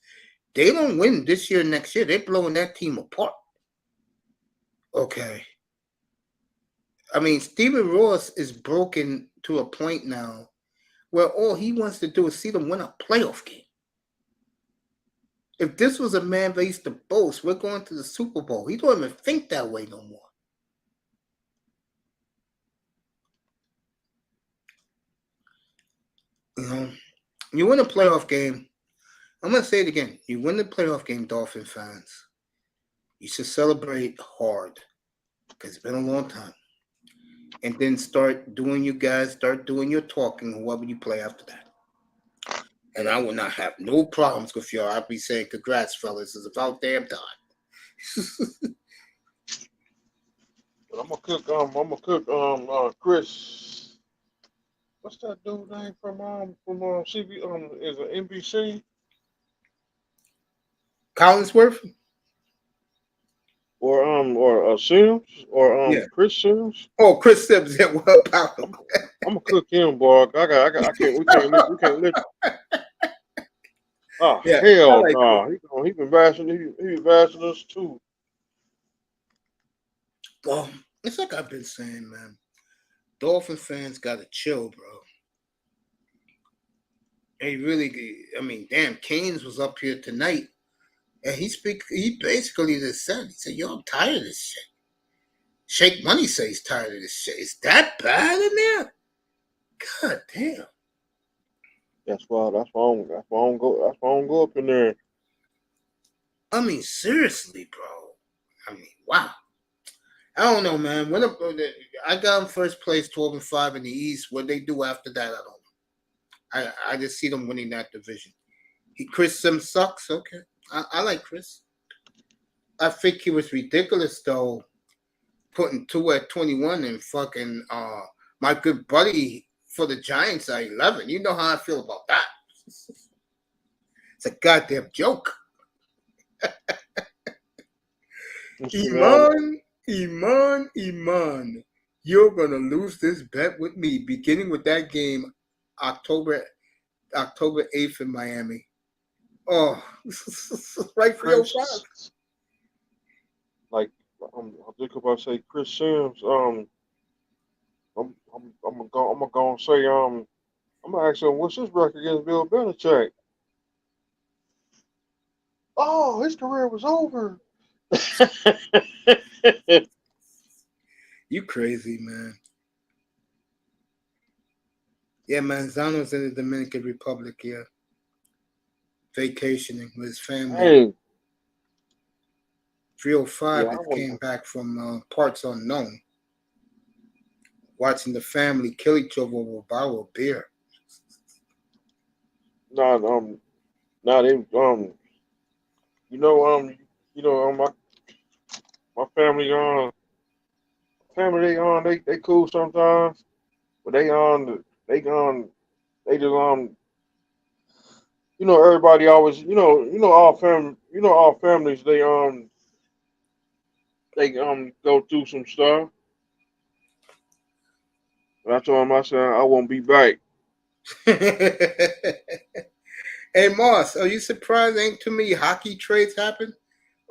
They don't win this year, next year. They're blowing that team apart. Okay. I mean, Stephen Ross is broken to a point now where all he wants to do is see them win a playoff game. If this was a man that used to boast, we're going to the Super Bowl. He don't even think that way no more. You know, you win a playoff game. I'm going to say it again. You win the playoff game, Dolphin fans. You should celebrate hard because it's been a long time. And then start doing your talking, whoever you play after that. And I will not have no problems with y'all. I'll be saying, congrats, fellas. It's about damn time. But I'm gonna cook Chris. What's that dude name from CB is it NBC? Collinsworth? Or Sims or Yeah. Chris Sims. Oh, Chris Sims. Yeah, what about him? I'm gonna cook him, boy. I can't. We can't let. Oh Yeah, hell I like no! He been bashing. He been bashing us too. Well, it's like I've been saying, man. Dolphin fans gotta chill, bro. They really, I mean, damn, Canes was up here tonight, and he basically just said, he said, yo, I'm tired of this shit. Shake Money says he's tired of this shit. Is that bad in there? God damn. That's why I don't go up in there. I mean, seriously, bro. I mean, wow. I don't know, man. I got them first place, 12-5 in the East. What they do after that, I don't know. I just see them winning that division. Chris Sims sucks. Okay. I like Chris. I think he was ridiculous, though, putting 2 at 21 and fucking my good buddy for the Giants at 11. You know how I feel about that. It's a goddamn joke. Iman. You're going to lose this bet with me, beginning with that game October 8th in Miami. Oh, right for your shot. Like I think if I say Chris Sims, I'm gonna go and say I'm gonna ask him what's his record against Bill Belichick. Oh, his career was over. You crazy, man. Yeah, Manzano's in the Dominican Republic here. Vacationing with his family. Hey. 305 came back from parts unknown. Watching the family kill each other over a bottle of beer. My family they cool sometimes, but they everybody always all families they go through some stuff. But I told him I said I won't be back. Hey Moss, are you surprised ain't too many hockey trades happen?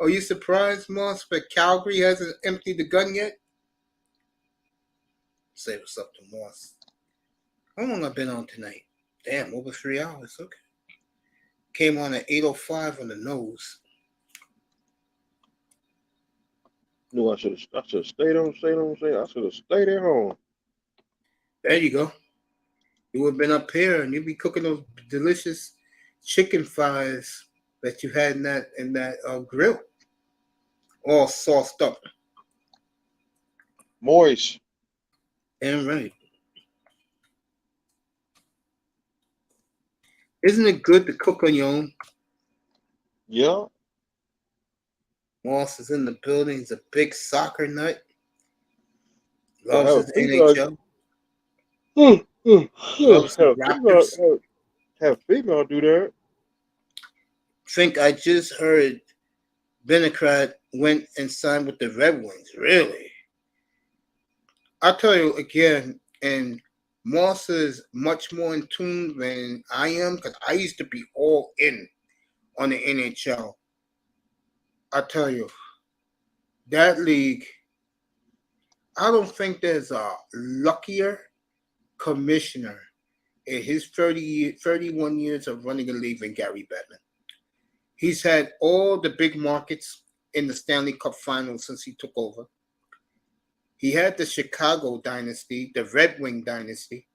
Are you surprised, Moss, that Calgary hasn't emptied the gun yet? Say what's up to Moss. How long I've been on tonight? Damn, over 3 hours. Okay. Came on at 8:05 on the nose. No, I should have stayed on. I should have stayed at home. There you go. You would have been up here and you'd be cooking those delicious chicken thighs that you had in that grill, all sauced up. Moist. And right. Isn't it good to cook on your own? Yeah. Moss is in the building. He's a big soccer nut. Have Loves a his female. NHL. Loves the Raptors. Have a female do that. Think I just heard Benecrat went and signed with the Red Wings. Really? I'll tell you again, and Moss is much more in tune than I am because I used to be all in on the NHL. I'll tell you, that league, I don't think there's a luckier commissioner in his 31 years of running a league than Gary Bettman. He's had all the big markets in the Stanley Cup Finals since he took over. He had the Chicago dynasty, the Red Wing dynasty,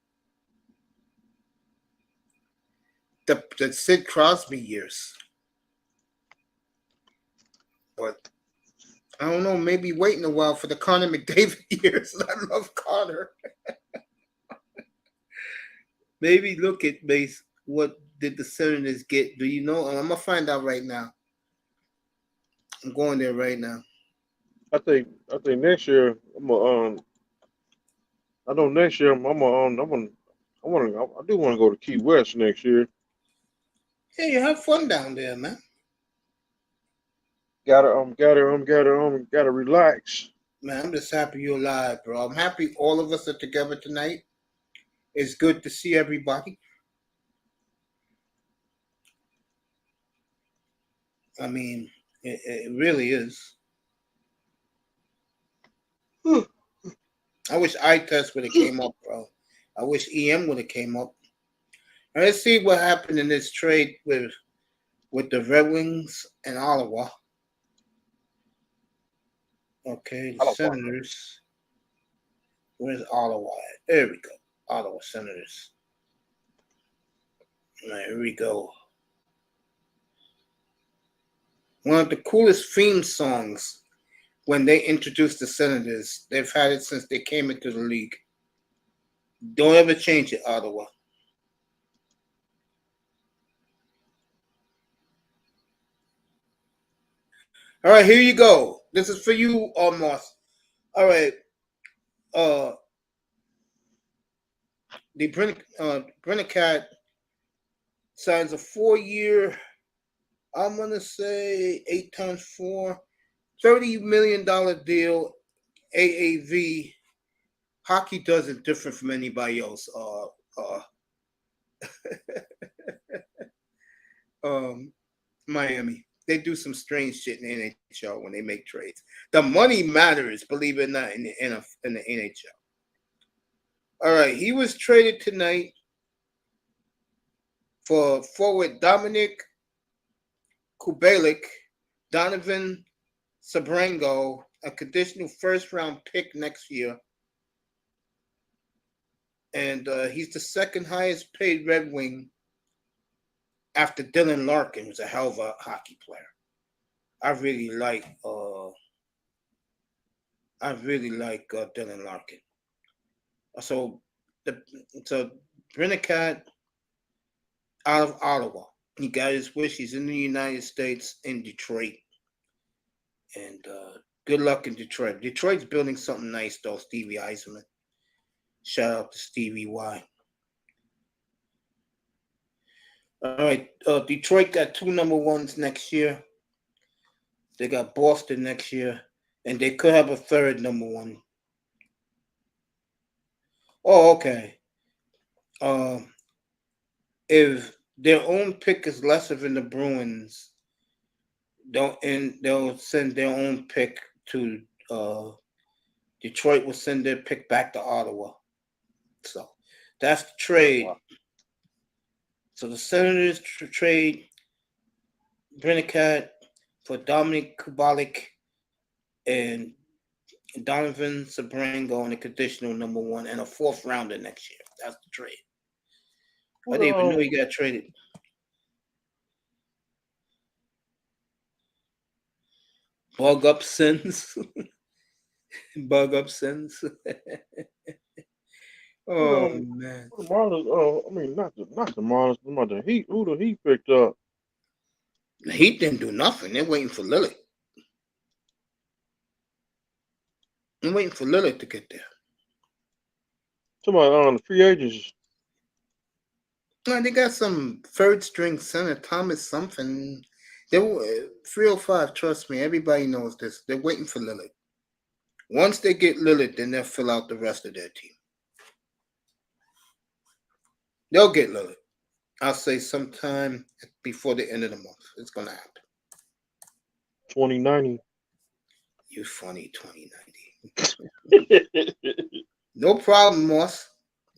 the Sid Crosby years. But I don't know, maybe waiting a while for the Connor McDavid years. I love Connor. Maybe look at base. What did the Senators get? Do you know? I'm gonna find out right now. I'm going there right now. I think next year I know next year I do want to go to Key West next year. Yeah, you have fun down there, man. Gotta relax. Man, I'm just happy you're alive, bro. I'm happy all of us are together tonight. It's good to see everybody. I mean, it really is. I wish iTest would have came up, bro. I wish EM would have came up. And let's see what happened in this trade with the Red Wings and Ottawa. Okay, the Senators. Where's Ottawa at? There we go. Ottawa Senators. All right, here we go. One of the coolest theme songs when they introduced the Senators. They've had it since they came into the league. Don't ever change it, Ottawa. All right, here you go. This is for you, Moss. All right. The Brennicat signs a 4-year, I'm going to say 8 times 4, $30 million deal, AAV. Hockey does it different from anybody else. Miami. They do some strange shit in the NHL when they make trades. The money matters, believe it or not, in the NHL. All right, he was traded tonight for forward Dominic Kubalik, Donovan Sabrango, a conditional first-round pick next year. And he's the second highest paid Red Wing after Dylan Larkin, who's a hell of a hockey player. I really like Dylan Larkin. So Brennicat out of Ottawa. He got his wish. He's in the United States, in Detroit. And good luck in Detroit. Detroit's building something nice, though, Stevie Eisenman. Shout out to Stevie Y. All right, Detroit got 2 number 1s next year. They got Boston next year, and they could have a 3rd number 1. Oh, okay. If their own pick is lesser than the Bruins, they'll send their own pick to Detroit. Will send their pick back to Ottawa. So that's the trade. Wow. So the Senators trade Brennicat for Dominic Kubalik and Donovan Sabrango in a conditional number 1 and a 4th rounder next year. That's the trade. I didn't even know he got traded. Bug up sins. Bug up sins. Oh man. The Marlins, I mean not the Marlins, but the Heat. Who the Heat picked up? The Heat didn't do nothing. They're waiting for Lillard. I'm waiting for Lillard to get there. Somebody on the free agents. They got some third string center, Thomas something. They were 305. Trust me, everybody knows this. They're waiting for Lillard. Once they get Lillard, then they'll fill out the rest of their team. They'll get Lillard. I'll say sometime before the end of the month. It's gonna happen. 2090. You funny 2090. No problem, Moss.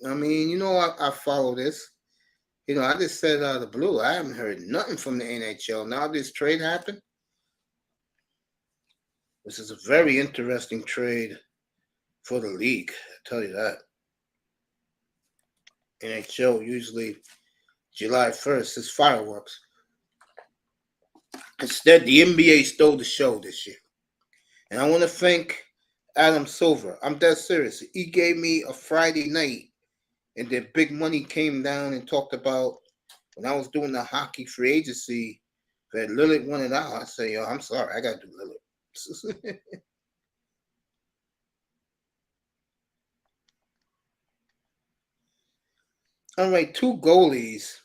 I mean, you know, I follow this. You know, I just said out of the blue. I haven't heard nothing from the NHL. Now this trade happened. This is a very interesting trade for the league. I tell you that. NHL usually July 1st is fireworks. Instead, the NBA stole the show this year. And I want to thank Adam Silver. I'm dead serious. He gave me a Friday night, and the big money came down and talked about when I was doing the hockey free agency that Lillard wanted out. I said, yo, I'm sorry, I got to do Lillard. All right, 2 goalies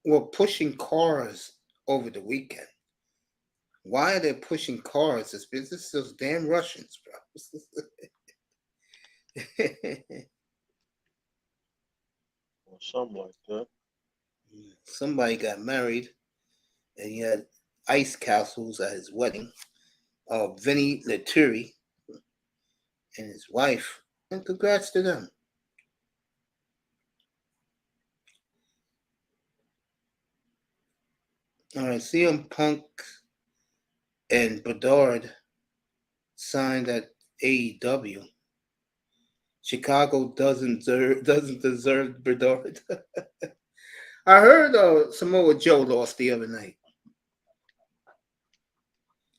were pushing cars over the weekend. Why are they pushing cars? It's those damn Russians, bro. Or something like that. Somebody got married, and he had ice castles at his wedding. Vinny Lettieri and his wife, and congrats to them. All right, CM Punk and Bedard signed at AEW. Chicago doesn't deserve Bedard. I heard Samoa Joe lost the other night.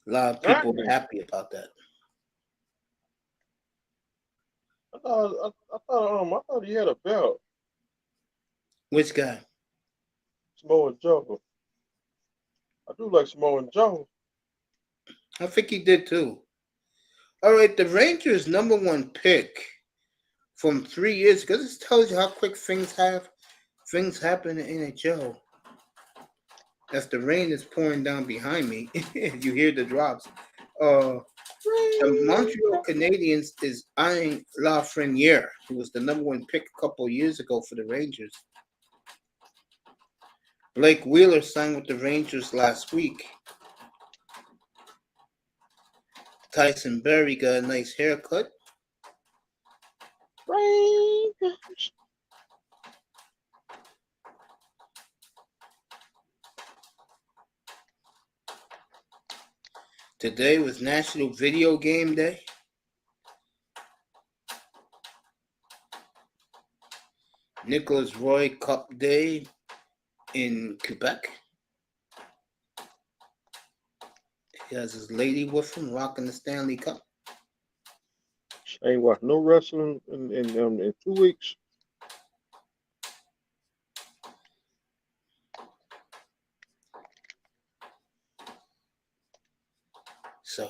A lot of people are happy about that. I thought he had a belt. Which guy? Samoa Joe. I do like Samoa Joe. I think he did too. All right, the Rangers' number 1 pick from 3 years ago. This tells you how quick things happen in the NHL. As the rain is pouring down behind me, you hear the drops. The Montreal Canadiens is eyeing Lafreniere, who was the number 1 pick a couple of years ago for the Rangers. Blake Wheeler signed with the Rangers last week. Tyson Berry got a nice haircut. Rangers. Today was National Video Game Day. Nicholas Roy Cup Day in Quebec. He has his lady with him rocking the Stanley Cup. Ain't watched no wrestling in 2 weeks. So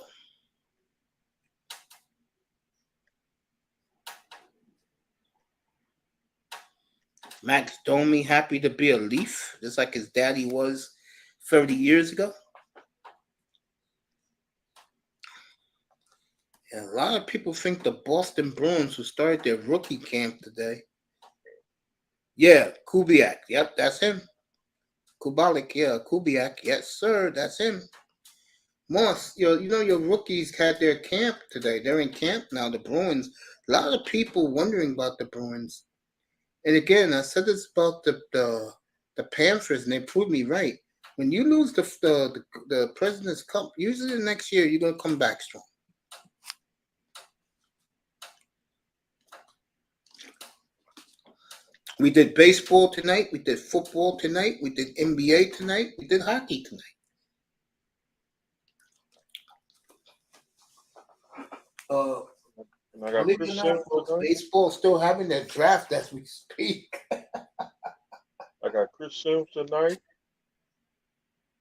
Max Domi happy to be a Leaf, just like his daddy was 30 years ago. And a lot of people think the Boston Bruins, who started their rookie camp today. Yeah, Kubiak. Yep, that's him. Kubalik, yeah, Kubiak. Yes, sir, that's him. Moss, you know your rookies had their camp today. They're in camp now, the Bruins. A lot of people wondering about the Bruins. And again, I said this about the Panthers, and they proved me right. When you lose the President's Cup, usually the next year you're going to come back strong. We did baseball tonight. We did football tonight. We did NBA tonight. We did hockey tonight. And I got Chris Sims tonight. Baseball still having their draft as we speak. I got Chris Sims tonight.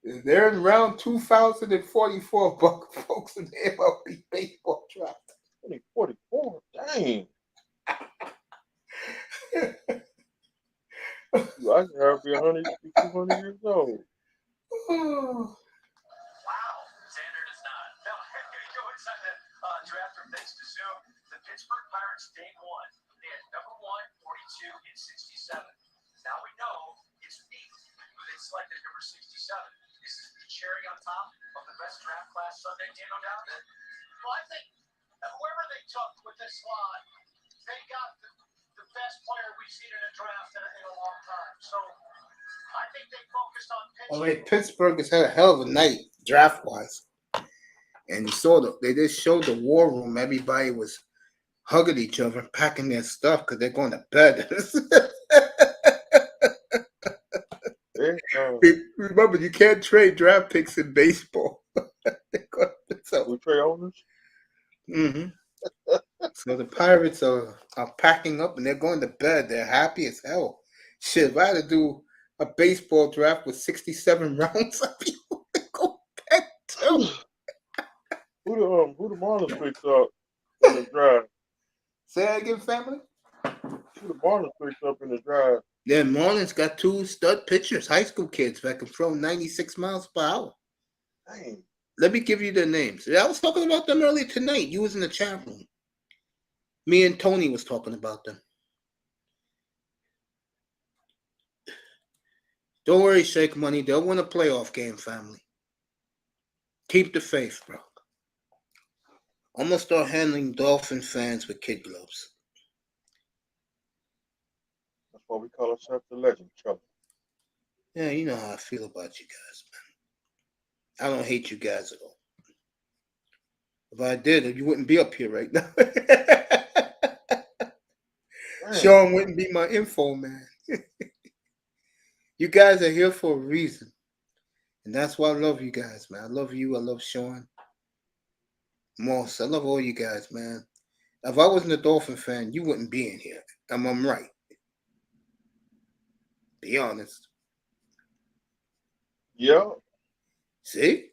They're in round 2044, folks, in the M.L.B. baseball draft. 2044, dang. I should have be 100, 200 years old. Wow. Xander does not. No, I'm going to go inside the draft room next to Zoom. The Pittsburgh Pirates, day one. They had number 1, 42, and 67. Now we know it's me who they selected number 67. This is the cherry on top of the best draft class Sunday, no doubt. Well, I think whoever they took with this slot, they got the best player we've seen in a draft in a long time. So I think they focused on pitching. All right, Pittsburgh has had a hell of a night draft-wise. And you saw they just showed the war room. Everybody was hugging each other, packing their stuff because they're going to bed. Remember, you can't trade draft picks in baseball. We trade owners? Mm-hmm. So the Pirates are packing up and they're going to bed. They're happy as hell. Shit, if I had to do a baseball draft with 67 rounds, I'd be able to go to bed too. Who the Marlins picked up in the draft? Say that again, family? Who the Marlins picked up in the draft? Yeah, Marlins got 2 stud pitchers, high school kids that can throw 96 miles per hour. Dang. Let me give you their names. I was talking about them earlier tonight. You was in the chat room. Me and Tony was talking about them. Don't worry, Shake Money. They'll win a playoff game, family. Keep the faith, bro. I'm going to start handling Dolphin fans with kid gloves. That's why we call ourselves the Legend Trouble. Yeah, you know how I feel about you guys, man. I don't hate you guys at all. If I did, you wouldn't be up here right now. Sean wouldn't be my info man. You guys are here for a reason. And that's why I love you guys, man. I love you. I love Sean. Moss. I love all you guys, man. If I wasn't a Dolphin fan, you wouldn't be in here. I'm right. Be honest. Yeah. See?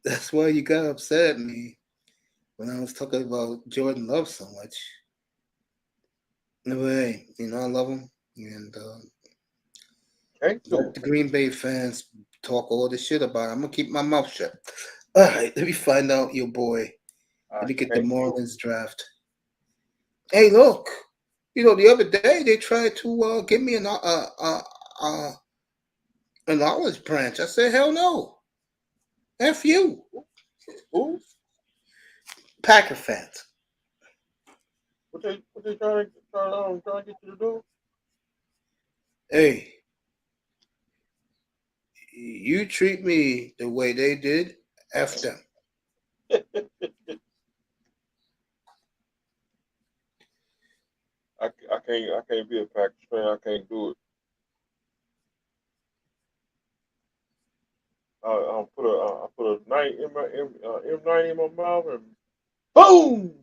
That's why you got upset at me when I was talking about Jordan Love so much. No way. You know, I love him. And let the Green Bay fans talk all this shit about it. I'm going to keep my mouth shut. All right, let me find out your boy. Let me get the Marlins draft. Hey, look. You know, the other day they tried to give me an olive branch. I said, hell no. F you. Who? Packer fans. What they trying to get you to do? Hey, you treat me the way they did, F them. I can't be a Packers fan. I can't do it. I put a M90 in my mouth and boom.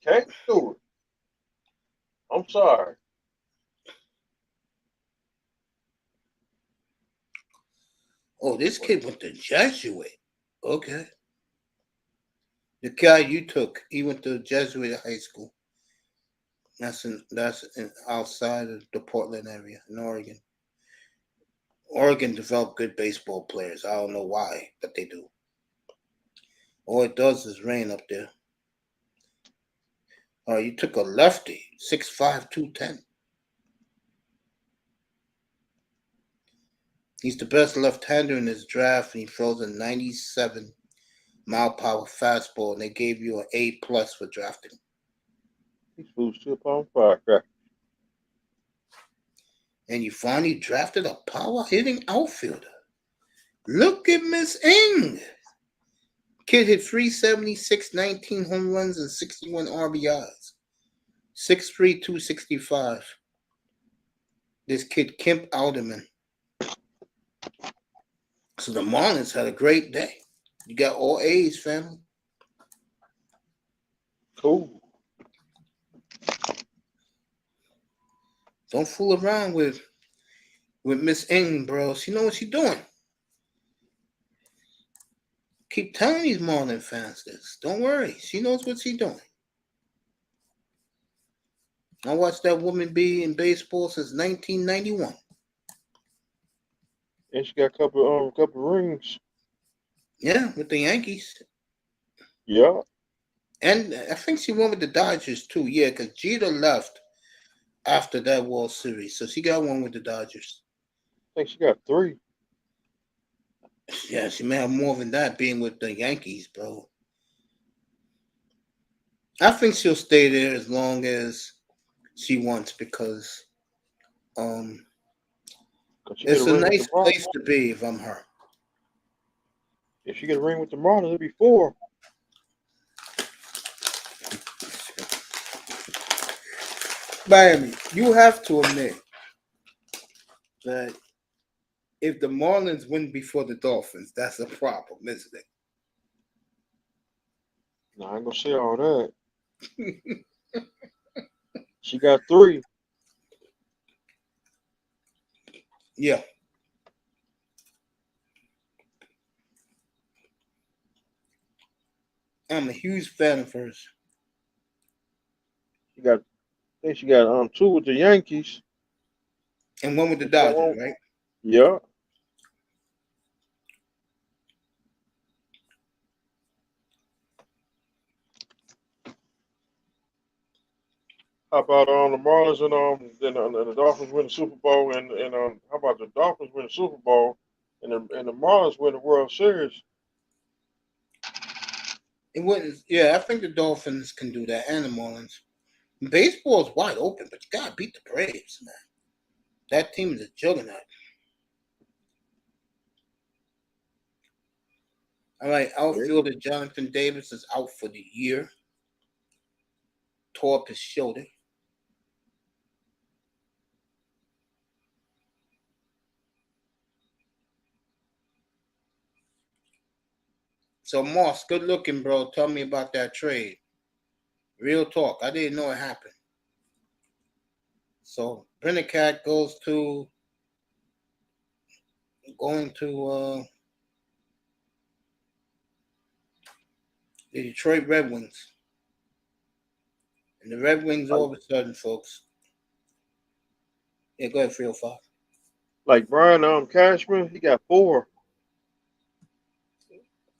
Can't do it. I'm sorry. Oh, this kid went to Jesuit. Okay. The guy you took, he went to Jesuit high school. That's outside of the Portland area in Oregon. Oregon developed good baseball players. I don't know why, but they do. All it does is rain up there. Oh, you took a lefty, 6'5", 210. He's the best left-hander in this draft, and he throws a 97 mile per hour fastball, and they gave you an A+ for drafting him. These fools still on fire. And you finally drafted a power hitting outfielder. Look at Miss Ng. Kid hit 376, 19 home runs, and 61 RBIs. 6'3", 265. This kid, Kemp Alderman. So the Marlins had a great day. You got all A's, family. Cool. Don't fool around with Miss Ng, bro. She know what she's doing. Keep telling these Marlin fans this. Don't worry. She knows what she's doing. I watched that woman be in baseball since 1991. And she got a couple rings. Yeah, with the Yankees. Yeah. And I think she won with the Dodgers too. Yeah, because Jeter left after that World Series. So she got one with the Dodgers. I think she got 3. Yeah, she may have more than that being with the Yankees, bro. I think she'll stay there as long as she wants because it's a nice place to be if I'm her. If she get a ring with the Marlins, it'll be 4. Miami, you have to admit that if the Marlins win before the Dolphins, that's a problem, isn't it? No, I ain't gonna say all that. She got 3. Yeah. I'm a huge fan of hers. I think she got 2 with the Yankees. And one with the Dodgers, right? Yeah. How about the Marlins and the Dolphins win the Super Bowl and how about the Dolphins win the Super Bowl and the Marlins win the World Series? It wouldn't. Yeah, I think the Dolphins can do that and the Marlins. Baseball is wide open, but you gotta beat the Braves, man. That team is a juggernaut. All right, outfielder Jonathan Davis is out for the year. Tore up his shoulder. So, Moss, good looking, bro. Tell me about that trade. Real talk. I didn't know it happened. So, Brinnicat going to the Detroit Red Wings. And the Red Wings all of a sudden, folks. Yeah, go ahead, 305. Like Brian Cashman, he got 4.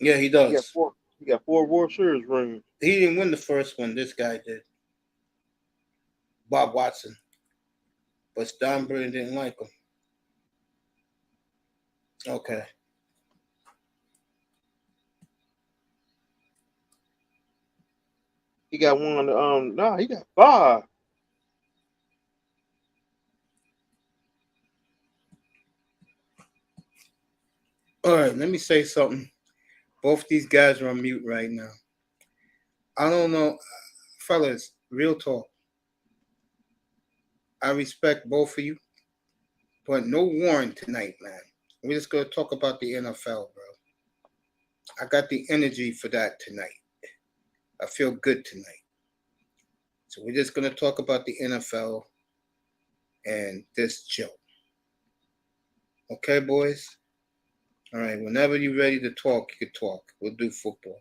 Yeah, he does. He got 4 World Series rings. He didn't win the first one. This guy did. Bob Watson. But Steinbrenner didn't like him. Okay. He got one. He got 5. All right, let me say something. Both these guys are on mute right now. I don't know, fellas, real talk. I respect both of you, but no Warren tonight, man. We're just going to talk about the NFL, bro. I got the energy for that tonight. I feel good tonight. So we're just going to talk about the NFL and this joke. Okay, boys? All right, whenever you're ready to talk, you can talk. We'll do football.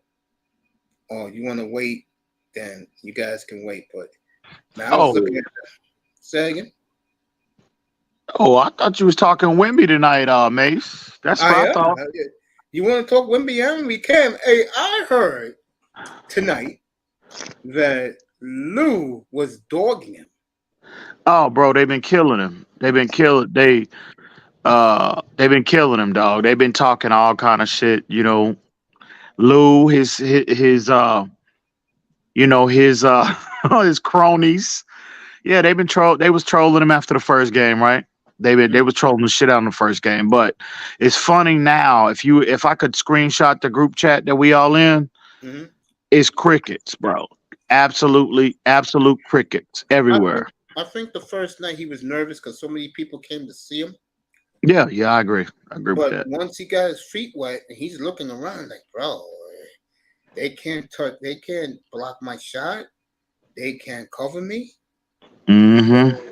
Oh, you want to wait? Then you guys can wait. But now I was looking at that. Say again? Oh, I thought you was talking Wimby tonight, Mace. That's what I thought. You want to talk Wimby? Yeah, we can. Hey, I heard tonight that Lou was dogging him. Oh, bro, they've been killing him. They've been killing him, dog. They've been talking all kind of shit, you know. Lou, his his cronies. Yeah, they was trolling him after the first game, right? They were trolling the shit out in the first game. But it's funny now. If I could screenshot the group chat that we all in, it's crickets, bro. Absolute crickets everywhere. I think the first night he was nervous because so many people came to see him. Yeah, I agree. I agree with that. But once he got his feet wet and he's looking around like, bro, they can't block my shot. They can't cover me. Mm-hmm.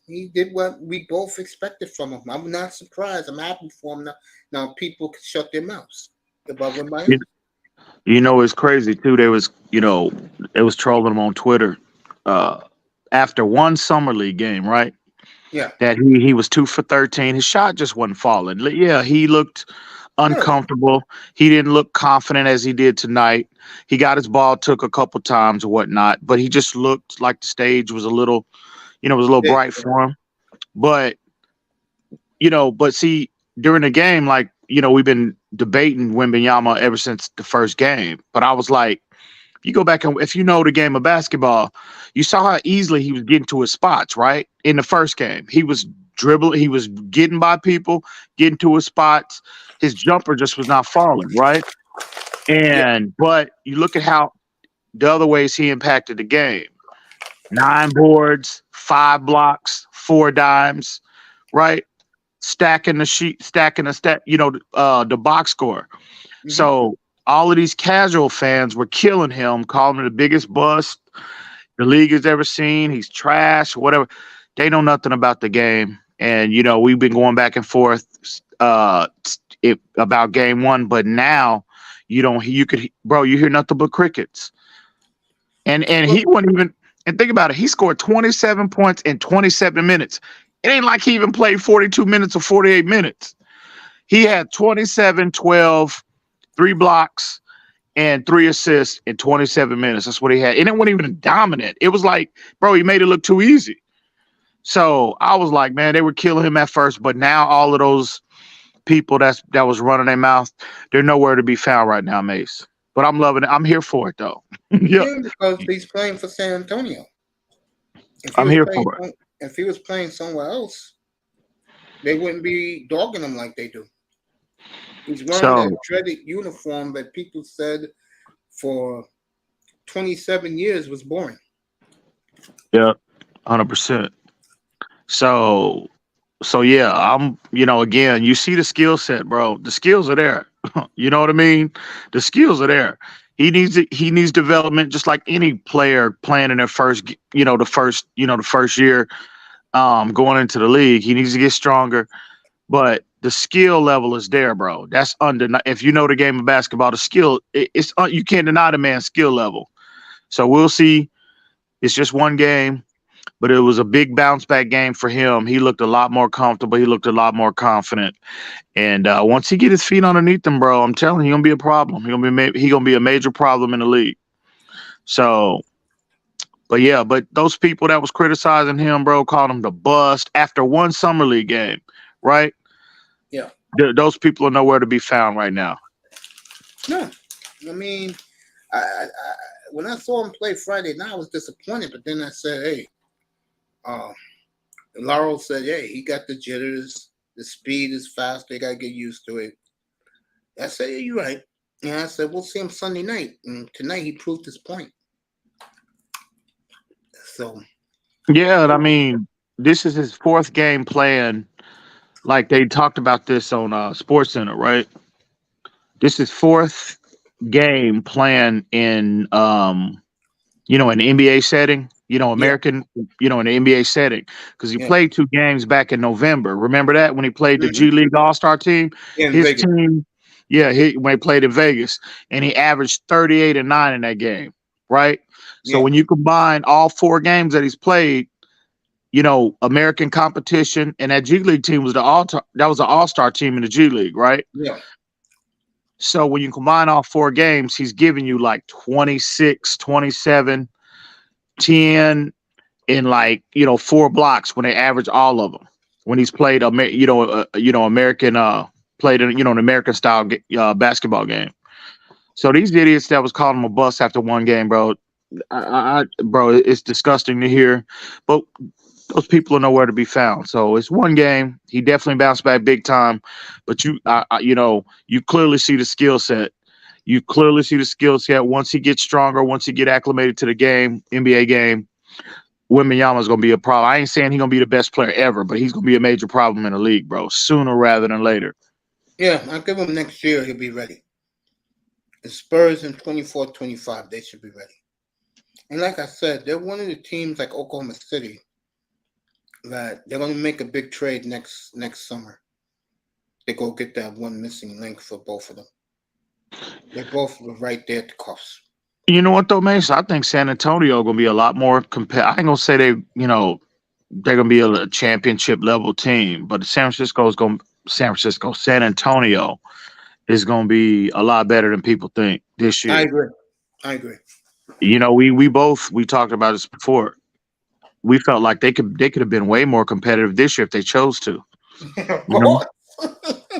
He did what we both expected from him. I'm not surprised. I'm happy for him now. Now people can shut their mouths about what Miami. It's crazy too. They was trolling him on Twitter after one summer league game, right? Yeah. That he was 2 for 13. His shot just wasn't falling. Yeah, he looked uncomfortable. He didn't look confident as he did tonight. He got his ball took a couple times or whatnot, but he just looked like the stage was a little, bright for him. But see, during the game, like, we've been debating Wembanyama ever since the first game. But I was like, you go back and if you know the game of basketball, you saw how easily he was getting to his spots, right? In the first game, he was dribbling, he was getting by people, getting to his spots. His jumper just was not falling, right? But you look at how the other ways he impacted the game: 9 boards, 5 blocks, 4 dimes, right? Stacking the sheet, the box score. Mm-hmm. So all of these casual fans were killing him, calling him the biggest bust the league has ever seen. He's trash, whatever. They know nothing about the game. And, we've been going back and forth about game 1, but now you hear nothing but crickets. And he wouldn't even, and think about it, he scored 27 points in 27 minutes. It ain't like he even played 42 minutes or 48 minutes. He had 27, 12, 3 blocks, and 3 assists in 27 minutes. That's what he had. And it wasn't even dominant. It was like, bro, he made it look too easy. So I was like, man, they were killing him at first, but now all of those people that was running their mouth, they're nowhere to be found right now, Mace. But I'm loving it. I'm here for it, though. Yeah, because he's playing for San Antonio. I'm here for it. If he was playing somewhere else, they wouldn't be dogging him like they do. He's wearing that dreaded uniform that people said for 27 years was boring. Yeah, 100%. So yeah, I'm, again, you see the skill set, bro. The skills are there. You know what I mean? The skills are there. He needs development, just like any player playing in their first year, going into the league. He needs to get stronger, but the skill level is there, bro. That's if you know the game of basketball, the skill it's you can't deny the man's skill level. So we'll see. It's just one game, but it was a big bounce back game for him. He looked a lot more comfortable. He looked a lot more confident. And once he get his feet underneath him, bro, I'm telling you, he's gonna be a problem. He's gonna be a major problem in the league. So, but those people that was criticizing him, bro, called him the bust after one summer league game, right? Yeah. Those people are nowhere to be found right now. No, I mean, I when I saw him play Friday night, I was disappointed. But then I said, hey, Laurel said, hey, he got the jitters. The speed is fast. They got to get used to it. I said, yeah, you're right. And I said, we'll see him Sunday night. And tonight he proved his point. So. Yeah, I mean, this is his 4th game playing. Like they talked about this on SportsCenter, right? This is 4th game playing in, an NBA setting. American, in the NBA setting, because he played 2 games back in November. Remember that when he played the G League All-Star team? In His Vegas. team, when he played in Vegas, and he averaged 38 and 9 in that game, right? So when you combine all 4 games that he's played, American competition, and that G League team was the All-Star team in the G League, right? Yeah. So when you combine all 4 games, he's giving you like 26, 27. 10 in 4 blocks when they average all of them. When he's played, American played in an American style basketball game. So these idiots that was calling him a bust after one game, bro, bro, it's disgusting to hear. But those people are nowhere to be found. So it's one game. He definitely bounced back big time, but you clearly see the skill set. You clearly see the skill set. Once he gets stronger, once he get acclimated to the game, NBA game, Wembanyama is going to be a problem. I ain't saying he's going to be the best player ever, but he's going to be a major problem in the league, bro, sooner rather than later. Yeah, I'll give him next year. He'll be ready. The Spurs in 24-25, they should be ready. And like I said, they're one of the teams like Oklahoma City that they're going to make a big trade next summer. They go get that one missing link for both of them. They both were right there at the cuffs. You know what though, Mace? I think San Antonio going to be a lot more I ain't going to say they're going to be a championship level team, but San Antonio is going to be a lot better than people think this year. I agree. We talked about this before. We felt like they could have been way more competitive this year if they chose to.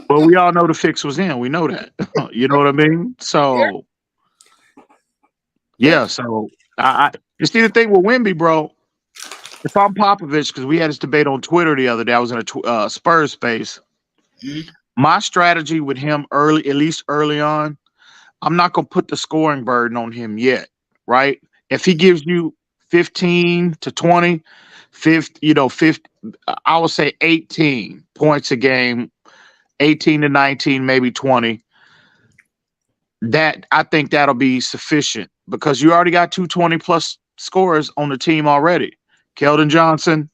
But we all know the fix was in. We know that. You know what I mean? So yeah. So you see the thing with Wemby, bro. If I'm Popovich, because we had this debate on Twitter the other day, I was in a Spurs space. Mm-hmm. My strategy with him at least early on, I'm not gonna put the scoring burden on him yet, right? If he gives you 15 to 20, 50, I would say 18 points a game, 18 to 19, maybe 20. That I think that'll be sufficient because you already got 220 plus scorers on the team already. Keldon Johnson,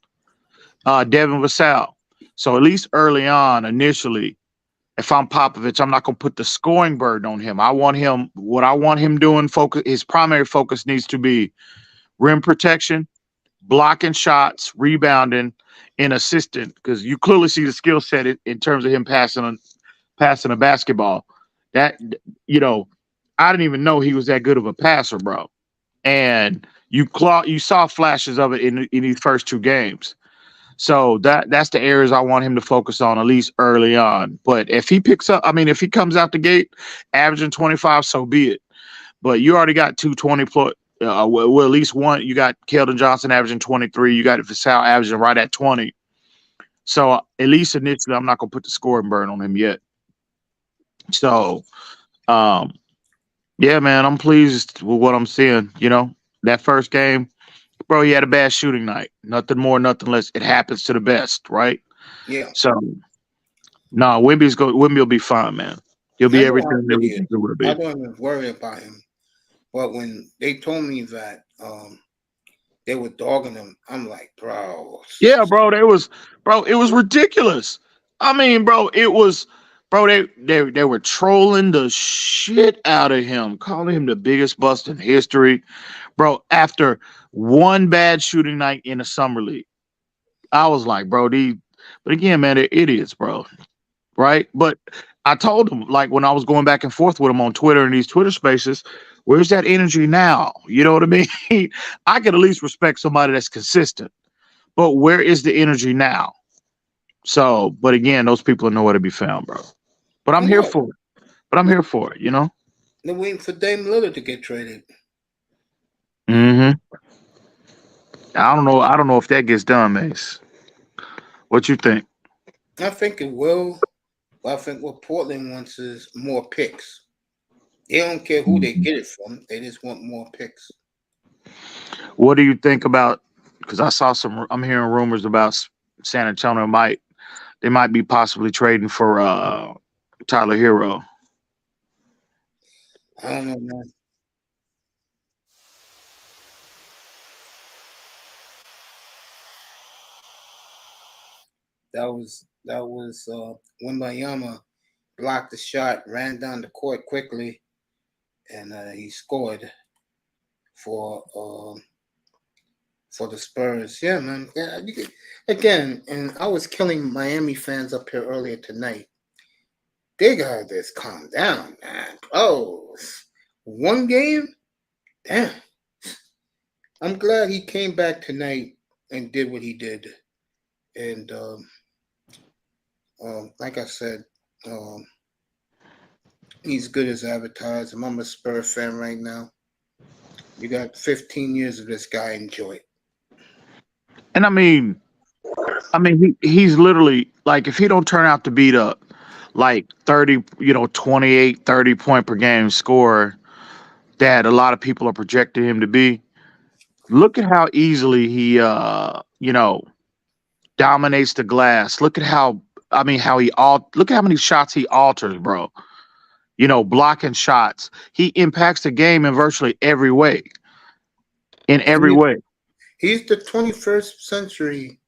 Devin Vassell. So at least early on, initially, if I'm Popovich, I'm not going to put the scoring burden on him. What I want him doing, his primary focus needs to be rim protection, blocking shots, rebounding, and assisting, because you clearly see the skill set in terms of him passing a basketball. That, I didn't even know he was that good of a passer, bro. And you saw flashes of it in these first two games. So that's the areas I want him to focus on, at least early on. But if he if he comes out the gate averaging 25, so be it. But you already got 220 plus. Well, at least one. You got Keldon Johnson averaging 23. You got Vassell averaging right at 20. So at least initially, I'm not gonna put the scoring burn on him yet. So, yeah, man, I'm pleased with what I'm seeing. That first game, bro, he had a bad shooting night. Nothing more, nothing less. It happens to the best, right? Yeah. So, Wemby will be fine, man. He'll be everything that we will be. I don't even worry about him. But when they told me that they were dogging him, I'm like, bro. Yeah, bro, it was ridiculous. I mean, bro, they were trolling the shit out of him, calling him the biggest bust in history, bro. After one bad shooting night in the summer league, I was like, bro, but again, man, they're idiots, bro. Right? But I told him, like, when I was going back and forth with him on Twitter and these Twitter spaces, where's that energy now? You know what I mean? I could at least respect somebody that's consistent, but where is the energy now? So, but again, those people are nowhere to be found, bro. But I'm here for it. They're waiting for Dame Lillard to get traded. Mm-hmm. I don't know if that gets done, Mace. What you think? I think it will. But I think what Portland wants is more picks. They don't care who they get it from. They just want more picks. What do you think about? Because I'm hearing rumors about San Antonio might be possibly trading for Tyler Hero. I don't know, man. That was Wembanyama blocked the shot, ran down the court quickly, and he scored for the Spurs. Yeah, man. Yeah, again, and I was killing Miami fans up here earlier tonight. They gotta just calm down, man. Oh, one game? Damn. I'm glad he came back tonight and did what he did. And like I said, he's good as advertised. I'm a Spurs fan right now. You got 15 years of this guy. Enjoy it. And I mean, I mean, he's literally like, if he don't turn out to beat up like 30, 28, 30 point per game scorer that a lot of people are projecting him to be. Look at how easily he dominates the glass. Look at how look at how many shots he alters, bro. Blocking shots. He impacts the game in virtually every way. In every way. He's the 21st century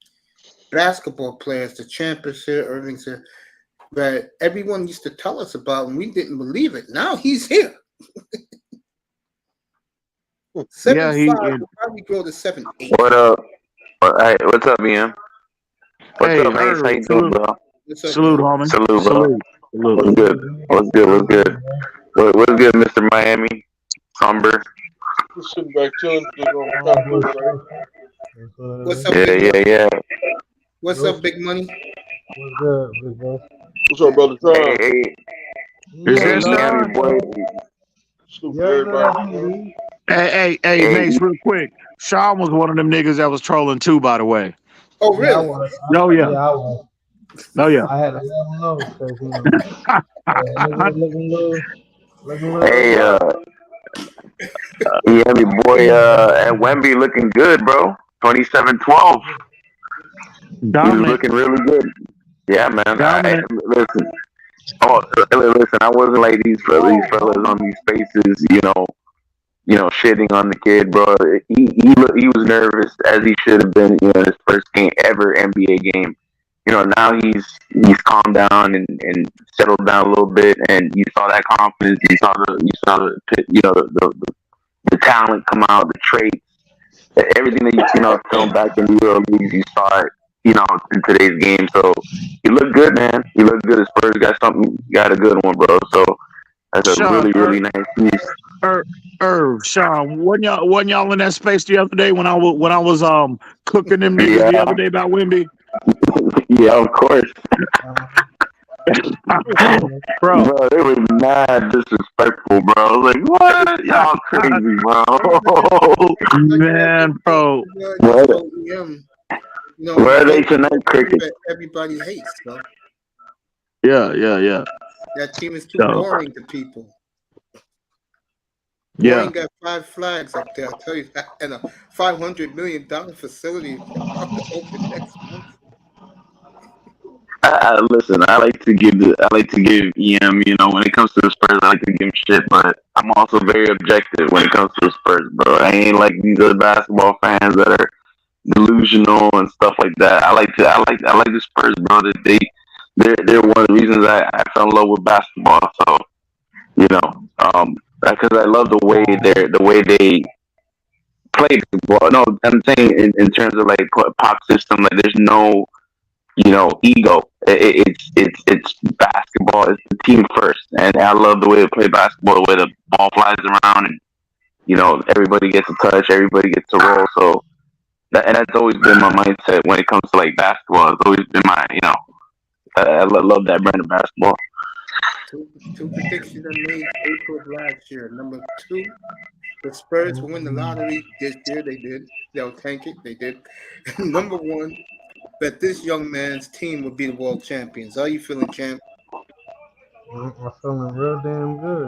basketball players, the champions here, Irving's here, that everyone used to tell us about, and we didn't believe it. Now he's here. 7'5" will probably go to 7'8". What up? Hey, what's up, Ian? What's up, Mace? How you doing, bro? Salute, homie. Salute, bro. Salute. What's good? What's good? What's good, Mr. Miami? Somber. Just sitting back chilling. Just on top of it, right? What's up, Big Money? Yeah. What's up, Big Money? What's good, big bro? What's up, brother? Try. Hey, Miami boy. Hey, Mace, real quick. Sean was one of them niggas that was trolling too, by the way. Oh, really? I was. Oh, yeah. I was. Oh, yeah. I had a long nose, looking little. Hey, Miami boy, at Wemby looking good, bro. 27-12. He's looking really good. Yeah, man. Listen. I wasn't like these fellas on these spaces, shitting on the kid, bro. He was nervous, as he should have been, his first game ever NBA game. Now he's calmed down and settled down a little bit, and you saw that confidence. You saw the talent come out, the traits, everything that you've seen on film back in the Euro leagues. You saw it, in today's game. So he looked good, man. He looked good. The Spurs got a good one, bro. So that's a Sean, really nice piece. Sean, wasn't y'all in that space the other day when I was cooking them niggas the other day about Wemby? Yeah, of course. bro, they were mad disrespectful, bro. I was like, what? Y'all crazy, bro. Man, bro. Where are they tonight, cricket? Everybody hates, bro. Yeah. That team is too boring to people. Yeah. Boeing got 5 flags up there. I'll tell you that, and a $500 million facility open next month. Listen, I like to give EM. When it comes to the Spurs, I like to give him shit, but I'm also very objective when it comes to the Spurs, bro. I ain't like these other basketball fans that are delusional and stuff like that. I like the Spurs, bro. They're one of the reasons I fell in love with basketball. So, because I love the way they play basketball. No, I'm saying in terms of like pop system, like there's no ego. It's basketball. It's the team first, and I love the way they play basketball. The way the ball flies around, and everybody gets a touch, everybody gets a roll. So that's always been my mindset when it comes to like basketball. It's always been my I love that brand of basketball. Two predictions I made April of last year. Number 2, the Spurs will win the lottery this year. They did. They'll tank it. They did. Number 1, that this young man's team will be the world champions. How you feeling, champ? I'm feeling real damn good,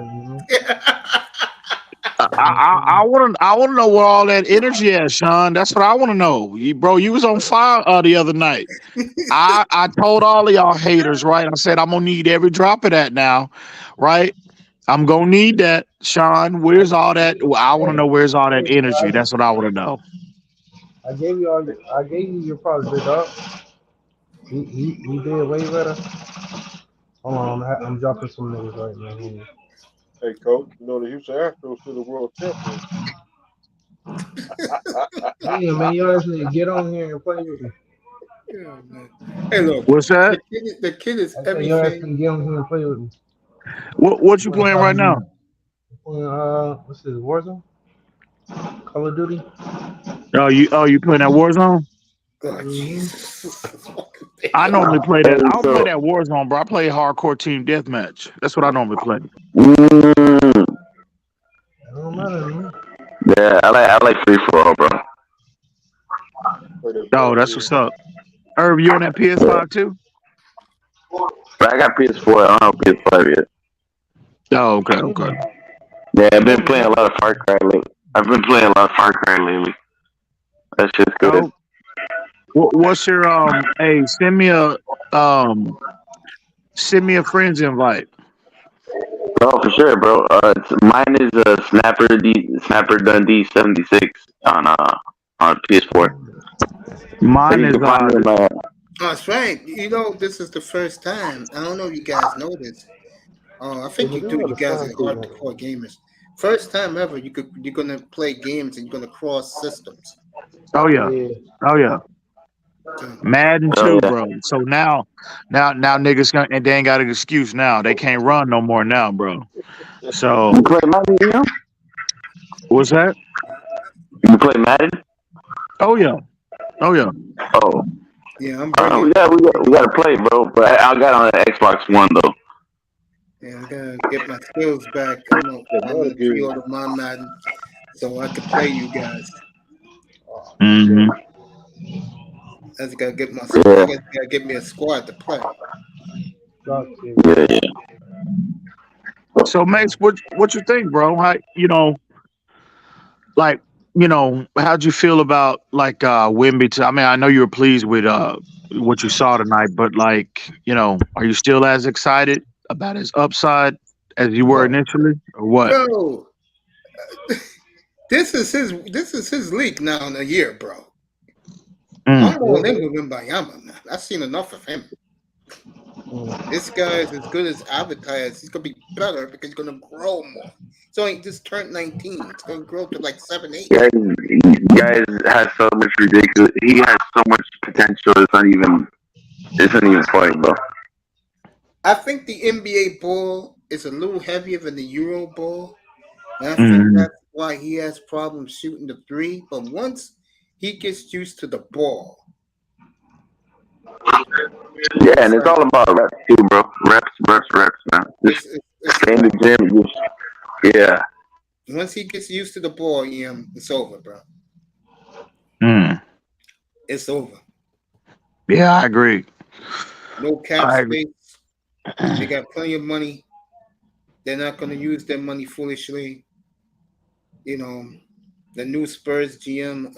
I want to know where all that energy is, Sean. That's what I want to know. You was on fire the other night. I told all of y'all haters, right? I said I'm gonna need every drop of that now, right? I'm gonna need that, Sean. Where's all that? I want to know where's all that energy. That's what I want to know. I gave you your props, big dog. He did way better. Hold on, I'm dropping some niggas right now. Hey, coach, the Houston Astros to the world champions. Yeah, man, you guys need to get on here and play with me. Yeah, man. Hey, look. What's that? The kid is everything. You guys can get on here and play with me. What you playing right now? What's this, Warzone? Call of Duty? Oh, you playing that Warzone? Oh, Jesus. I normally play that. I don't play that Warzone, bro. I play hardcore team deathmatch. That's what I normally play. It don't matter, man. Yeah, I like free for all, bro. Oh, that's what's up. Irv, you on that PS5 too? But I got PS4. I don't have PS5 yet. Oh, okay. Yeah, I've been playing a lot of Far Cry lately. That shit's good. Oh, what's your Hey, send me a friend's invite. Oh, for sure, bro. Mine is Snapper Dundee 76 on PS4. Mine is That's right. You know, this is the first time. I don't know if you guys know this. I think you do. You guys are hardcore gamers. First time ever you're gonna play games and you're gonna cross systems. Oh yeah. Madden 2, bro. So now niggas and they ain't got an excuse now. They can't run no more now, bro. So you play Madden, you know? What's that? You play Madden? Oh yeah. Oh. Yeah, I'm we gotta play, bro. But I got on the Xbox One though. Yeah, I gotta get my skills back. I'm gonna pre-order my Madden so I can play you guys. Mm-hmm. I just gotta get my squad. I gotta get me a squad to play. Yeah. So Max, what you think, bro? How how'd you feel about like Wemby? I mean, I know you were pleased with what you saw tonight, but like, are you still as excited about his upside as you were initially, or what? Bro, this is his league now in a year, bro. I'm all in with Wembanyama, man. I've seen enough of him. This guy is as good as advertised. He's gonna be better because he's gonna grow more. So he just turned 19. It's gonna grow to like 7, 8. Guys has so much ridiculous. He has so much potential. It's not even funny, bro. I think the NBA ball is a little heavier than the Euro ball. And I think that's why he has problems shooting the three. But once he gets used to the ball. Yeah, and it's all about reps too, bro. Reps, man. Just stay in the gym. Yeah. Once he gets used to the ball, it's over, bro. It's over. Yeah, I agree. No cap space. They got plenty of money. They're not going to use their money foolishly. The new Spurs GM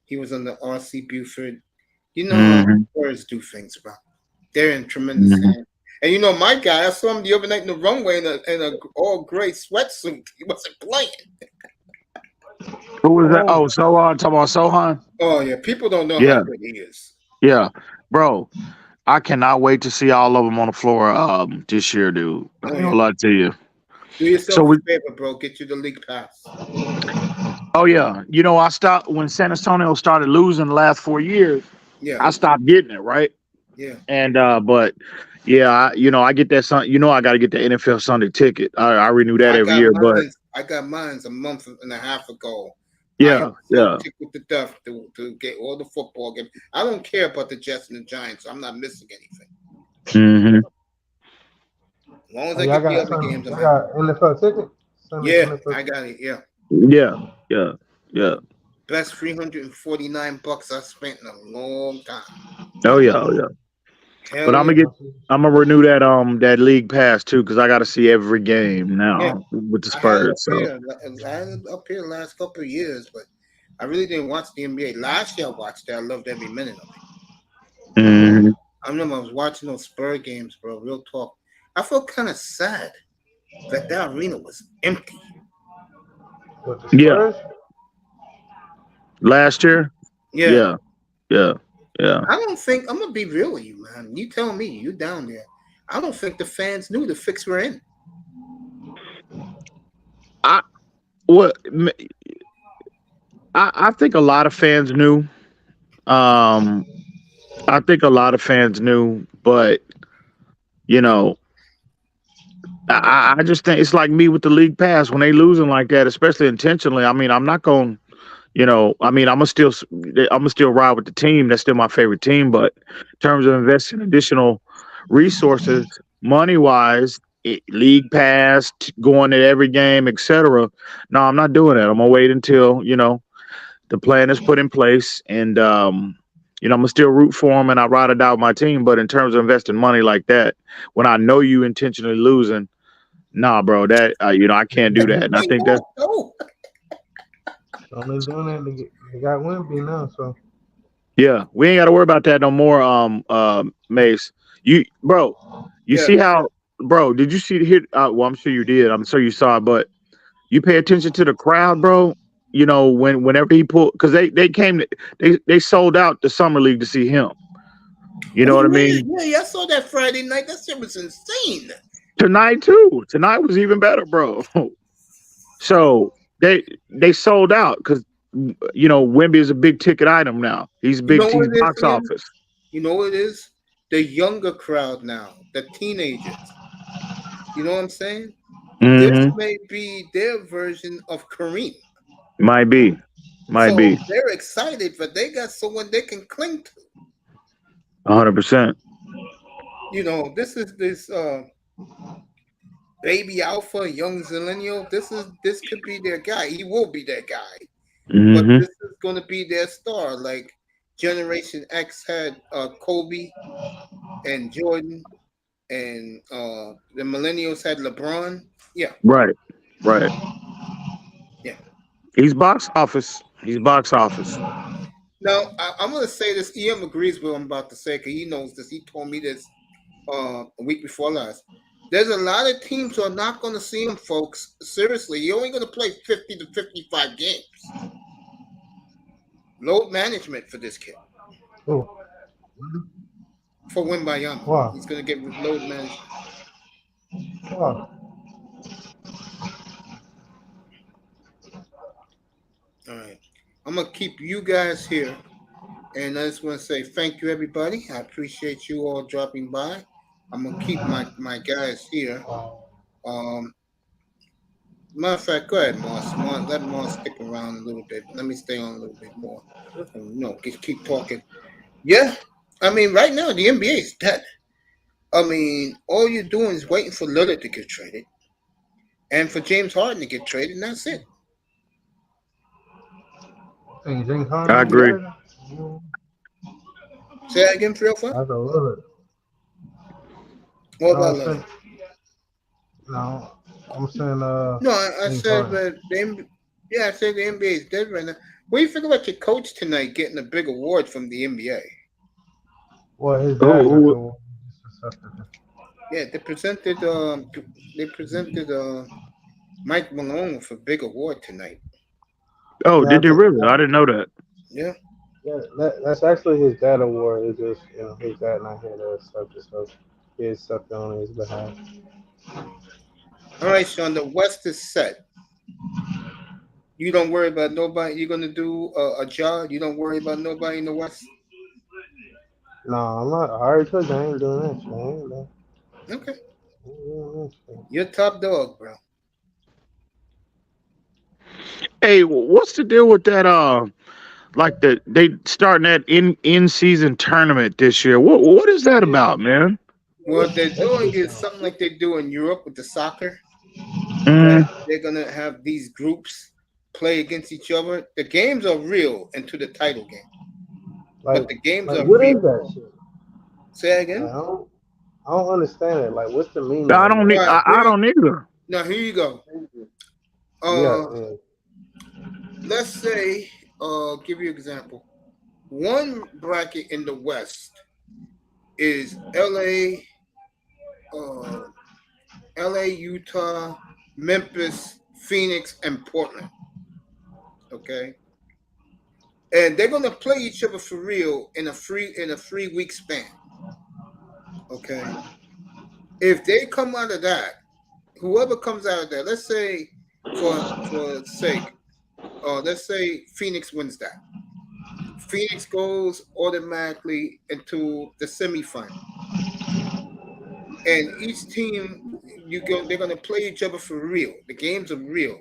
he was under R.C. Buford. How Spurs do things, bro. They're in tremendous hands. And my guy, I saw him the other night in the runway in a all gray sweatsuit. He wasn't playing. Who was that? Oh, Sohan. Talking about Sohan? Oh yeah, people don't know how good he is. Yeah, bro. I cannot wait to see all of them on the floor this year, dude. I ain't gonna lie to you. Do yourself a favor, bro. Get you the league pass. Oh yeah, I stopped when San Antonio started losing the last 4 years. Yeah, I stopped getting it, right? Yeah. And but yeah, I get that I got to get the NFL Sunday ticket. I renew that every year, but I got mine a month and a half ago. Yeah. With the death to get all the football games. I don't care about the Jets and the Giants. So I'm not missing anything. As long as I get the other games, I got NFL ticket. I got it. Yeah. Best $349 I spent in a long time. Oh yeah. But I'm gonna renew that league pass too, because I got to see every game now with the Spurs. I had it up here the last couple of years, but I really didn't watch the NBA. Last year I watched it. I loved every minute of it. I remember I was watching those Spurs games, bro. Real talk. I felt kind of sad that arena was empty. Yeah. Last year? Yeah. I don't think, I'm gonna be real with you, man. You tell me, you down there. I don't think the fans knew the fix we're in. I think a lot of fans knew. I think a lot of fans knew, but I just think it's like me with the league pass when they losing like that, especially intentionally. I mean, I'm not going. I'm gonna still ride with the team. That's still my favorite team. But in terms of investing additional resources, money wise, league pass, going to every game, etc. No, I'm not doing that. I'm gonna wait until the plan is put in place, and I'm gonna still root for them and I ride it out with my team. But in terms of investing money like that, when I know you intentionally losing, nah, bro, that I can't do that. And I think that Only doing that they got Wemby now, so yeah, we ain't got to worry about that no more. Mace, you see how, bro? Did you see here? Well, I'm sure you did. I'm sure you saw it, but you pay attention to the crowd, bro. Whenever he pulled, because they sold out the summer league to see him. You know what I mean? Yeah, I saw that Friday night. That shit was insane. Tonight too. Tonight was even better, bro. So they sold out because Wemby is a big ticket item now. He's big box office. You know what it is? The younger crowd now, the teenagers. You know what I'm saying? This may be their version of Kareem. Might be. They're excited, but they got someone they can cling to. 100%. This is this baby alpha, young Zillennial. This could be their guy. He will be their guy. But this is going to be their star. Like Generation X had Kobe and Jordan, and the millennials had LeBron. Yeah. Right. Yeah. He's box office. Now, I'm going to say this. EM agrees with what I'm about to say because he knows this. He told me this a week before last. There's a lot of teams who are not going to see him, folks. Seriously, you're only going to play 50 to 55 games. Load management for this kid. Oh. For Wembayama. Wow. He's going to get load management. Wow. All right. I'm going to keep you guys here. And I just want to say thank you, everybody. I appreciate you all dropping by. I'm going to keep my guys here. Matter of fact, go ahead, Moss. Let Moss stick around a little bit. Let me stay on a little bit more. Keep talking. Yeah. I mean, right now, the NBA is dead. I mean, all you're doing is waiting for Lillard to get traded and for James Harden to get traded, and that's it. I agree. Say that again, 305? I love it. What about Lillard? No, I'm saying No, I said that I said the NBA is dead right now. What do you think about your coach tonight getting a big award from the NBA? Well, his dad yeah, they presented Mike Malone with a big award tonight. Oh, did they really? I didn't know that. Yeah. Yeah, that's actually his dad award. It's just his dad not here to accept it, so he accepted on his behalf. All right, Sean. The West is set. You don't worry about nobody. You're gonna do a job. You don't worry about nobody in the West. No, I'm not. I already told you I ain't doing that. Okay. You're top dog, bro. Hey, what's the deal with that? Like they starting that in season tournament this year. What is that about, man? What they're doing is something like they do in Europe with the soccer. They're gonna have these groups play against each other. The games are real into the title game. But the games are what real. Is that shit? Say that again? I don't understand it. Like, what's the meaning? I don't either. Now here you go. Yeah. Let's say, give you an example. One bracket in the West is LA, Utah, Memphis, Phoenix, and Portland. Okay. And they're gonna play each other for real in a 3-week span. Okay. If they come out of that, whoever comes out of that, let's say for sake, let's say Phoenix wins that. Phoenix goes automatically into the semifinal. And each team, they're gonna play each other for real. The games are real.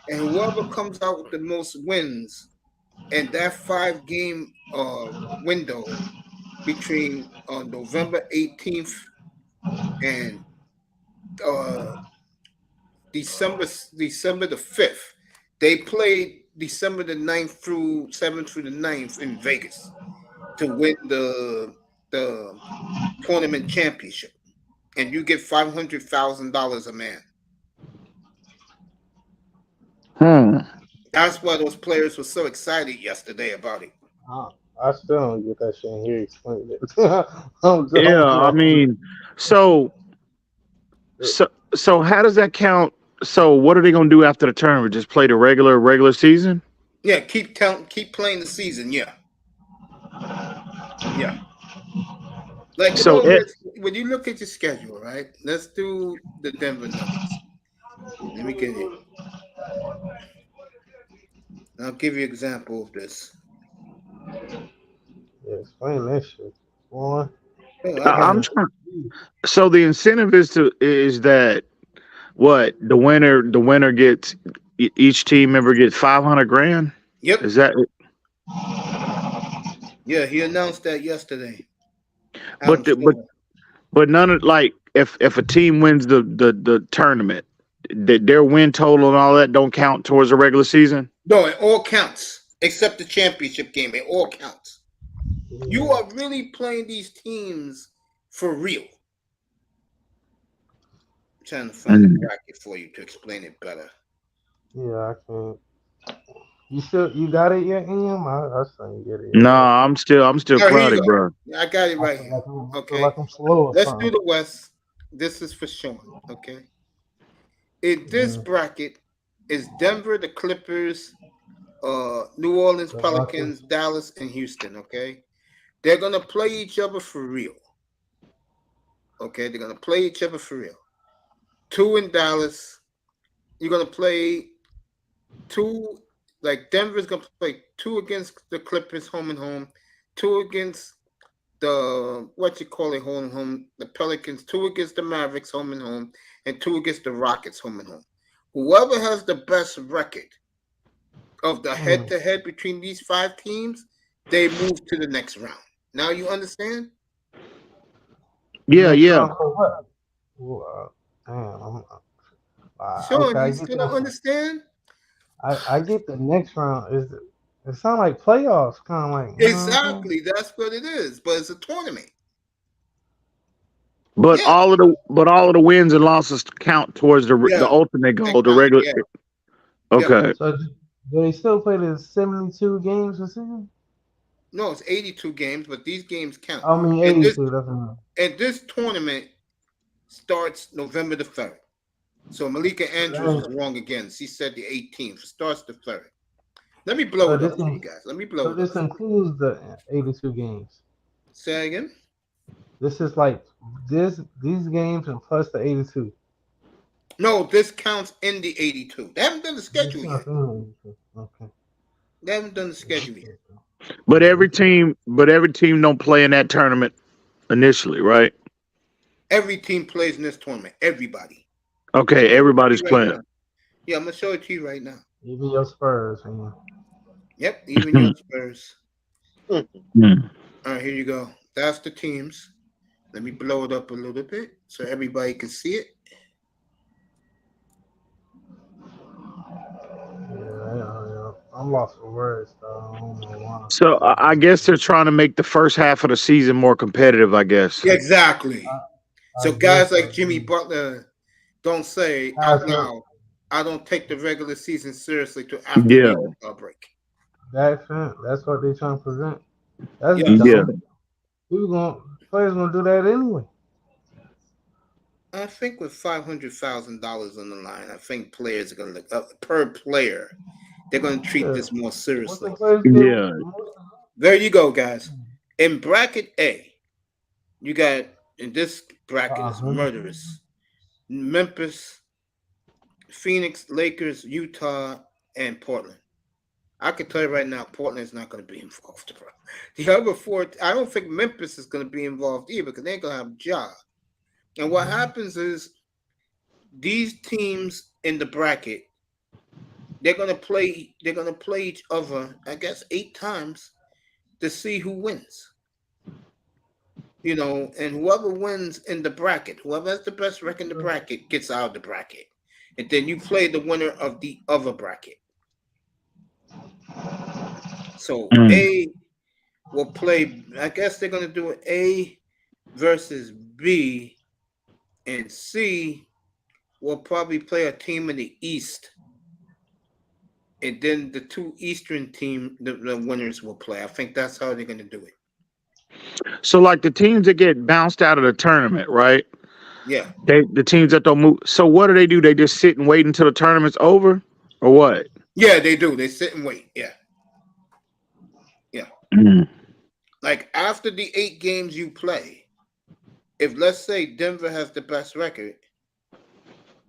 And whoever comes out with the most wins in that 5-game window between November 18th and December the 5th. They played December the 9th through 7th through the 9th in Vegas. to win the tournament championship, and you get $500,000 a man. That's why those players were so excited yesterday about it. I still don't get that shit. And he explained it. Yeah, I mean, so how does that count? So what are they gonna do after the tournament? Just play the regular season? Yeah, keep playing the season. Yeah. Like So when you look at your schedule, right? Let's do the Denver Nuggets. Let me get it. I'll give you an example of this. Yeah, explain that shit, boy. I'm trying. So the incentive is that what the winner gets, each team member gets 500 grand. Yep. Is that? Yeah, he announced that yesterday. But none of, like, if a team wins the tournament, their win total and all that don't count towards the regular season. No, it all counts except the championship game. It all counts. You are really playing these teams for real. I'm trying to find a bracket for you to explain it better. Yeah, I can't. You got it yet, Ian? I still ain't get it yet. No, I'm still cloudy, bro. I got it right here. Okay. Like I'm slow. Let's do the West. This is for Sean. Okay. In this bracket is Denver, the Clippers, New Orleans Pelicans, Dallas, and Houston. Okay. They're gonna play each other for real. Okay, they're gonna play each other for real. 2 in Dallas. You're gonna play 2. Like Denver's gonna play 2 against the Clippers home and home, 2 against the home and home, the Pelicans, 2 against the Mavericks home and home, and 2 against the Rockets home and home. Whoever has the best record of the head-to-head between these 5 teams, they move to the next round. Now you understand? Yeah. Sean, you still don't understand? I get the next round. It sounds like playoffs, kind of like exactly. That's what it is, but it's a tournament. But all of the wins and losses count towards the ultimate goal, the regular. Yeah. Okay. So do they still play the 72 games this season? No, it's 82 games, but these games count. I mean, 82. And this tournament starts November the 3rd. So Malika Andrews is wrong again. She said the 18th. It starts the 3rd. Let me blow it up for you guys. Let me blow it up. This includes the 82 games. Say again? This is like these games and plus the 82. No, this counts in the 82. They haven't done the schedule yet. Okay. They haven't done the schedule yet. But every team don't play in that tournament initially, right? Every team plays in this tournament. Everybody. Okay, everybody's playing. Yeah, I'm gonna show it to you right now. Even your Spurs. Man. Yep, even your Spurs. All right, here you go. That's the teams. Let me blow it up a little bit so everybody can see it. Yeah. I'm lost for words, though. I don't know why. So I guess they're trying to make the first half of the season more competitive, I guess. Exactly. So guys like Jimmy Butler don't say out loud, I don't take the regular season seriously till after the All-Star break. That's what they're trying to prevent. That's players gonna do that anyway. I think with $500,000 on the line, I think players are gonna look up per player. They're gonna treat this more seriously. Yeah. There you go, guys. In bracket A, you got in this bracket is murderous. Memphis, Phoenix, Lakers, Utah, and Portland. I can tell you right now, Portland's not going to be involved, bro. The other 4, I don't think Memphis is going to be involved either because they ain't going to have a job. And what happens is these teams in the bracket, they're going to play each other, I guess, 8 times to see who wins. You know, and whoever wins in the bracket, whoever has the best record in the bracket gets out of the bracket. And then you play the winner of the other bracket. So A will play. I guess they're gonna do A versus B, and C will probably play a team in the East, and then the two Eastern team, the winners will play. I think that's how they're gonna do it. So like the teams that get bounced out of the tournament, right? Yeah. The teams that don't move. So what do? They just sit and wait until the tournament's over, or what? Yeah, they do. They sit and wait. Yeah. Yeah. Mm. Like after the 8 games you play, if let's say Denver has the best record,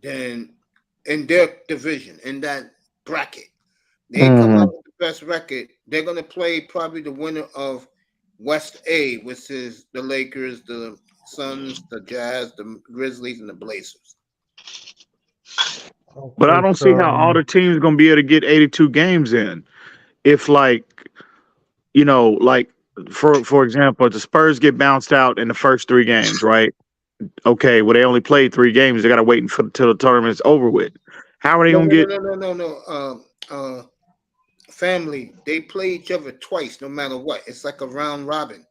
then in their division, in that bracket, they come out with the best record. They're gonna play probably the winner of West A, which is the Lakers, the Suns, the Jazz, the Grizzlies, and the Blazers. But I don't see how all the teams gonna be able to get 82 games in. If like, like for example, the Spurs get bounced out in the first 3 games, right? Okay, well they only played 3 games. They gotta wait until the tournament's over with. How are they gonna get? No. Family, they play each other twice, no matter what. It's like a round robin.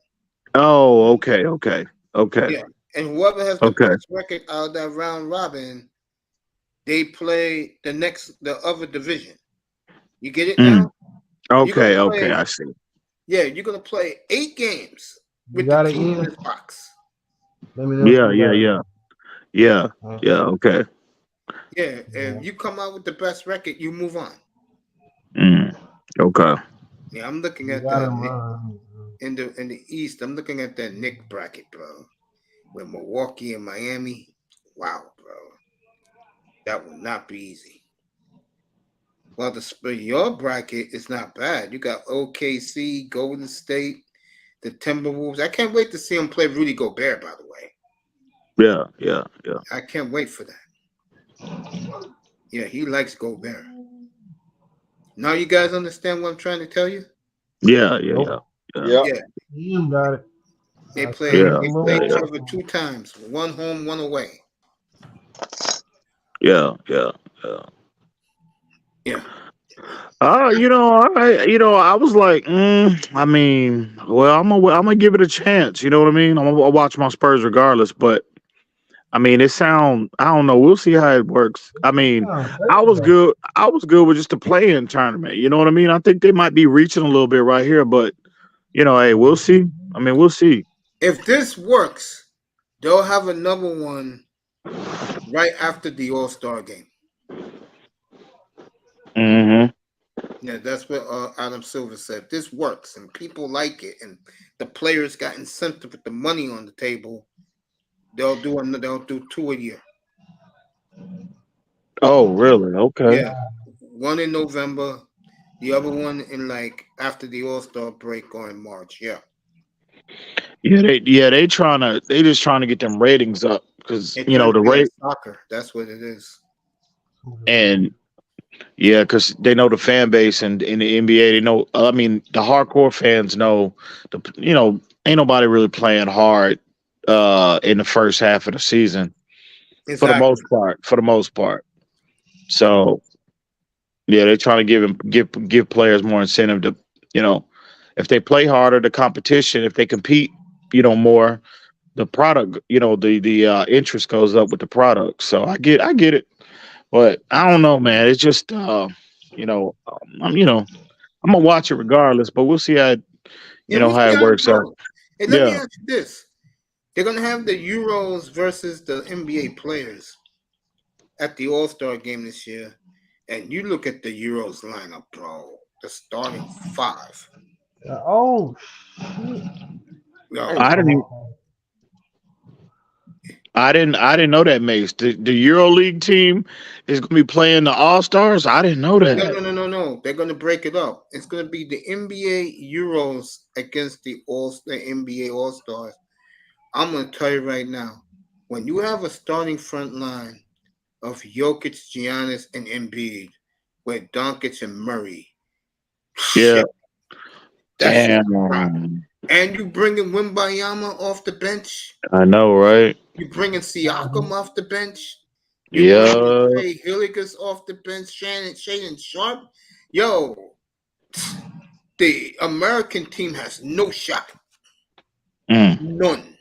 Oh, okay. Yeah, and whoever has the best record out of that round robin, they play the other division. You get it now? Okay, I see. Yeah, you're gonna play 8 games with got the it team in in this box. Let me know. Yeah. Okay. Yeah, if you come out with the best record, you move on. Okay. Yeah, I'm looking at that in the East. I'm looking at that Knick bracket, bro. With Milwaukee and Miami. Wow, bro. That will not be easy. Well, your bracket is not bad. You got OKC, Golden State, the Timberwolves. I can't wait to see them play Rudy Gobert, by the way. Yeah. I can't wait for that. Yeah, he likes Gobert. Now you guys understand what I'm trying to tell you? Yeah. Ian got it. They play each other 2 times. 1 home, 1 away. Yeah. I was like, I mean, well, I'm gonna give it a chance. You know what I mean? I'm gonna watch my Spurs regardless, but I mean, I don't know. We'll see how it works. I mean, I was good with just the play-in tournament. You know what I mean? I think they might be reaching a little bit right here, but hey, we'll see. I mean, we'll see. If this works, they'll have another one right after the All-Star game. Yeah, that's what Adam Silver said. If this works and people like it, and the players got incentive with the money on the table, they'll do 2 a year. Oh, really? Okay. Yeah, 1 in November, the other one in after the All-Star break or in March. Yeah. They just trying to get them ratings up because the rate soccer. That's what it is. And yeah, because they know the fan base and in the NBA, they know. I mean, the hardcore fans know ain't nobody really playing hard in the first half of the season for the most part. So yeah, they're trying to give players more incentive to if they play harder, the competition, if they compete, more, the product, the interest goes up with the product. So I get it, but I don't know, man. It's just I'm gonna watch it regardless, but we'll see how how it works out. And let me ask you this: they're gonna have the Euros versus the NBA players at the All-Star game this year, and you look at the Euros lineup, bro. The starting 5. Oh shit! I didn't know that, Mace. The EuroLeague team is going to be playing the All-Stars. I didn't know that. No. They're going to break it up. It's going to be the NBA Euros against the NBA All-Stars. I'm going to tell you right now, when you have a starting front line of Jokic, Giannis, and Embiid with Doncic and Murray, yeah, damn. And you bringing Wembanyama off the bench. I know, right? You bringing Siakam off the bench. Yeah. Hilligus off the bench. Shaden Sharp. Yo, the American team has no shot. None.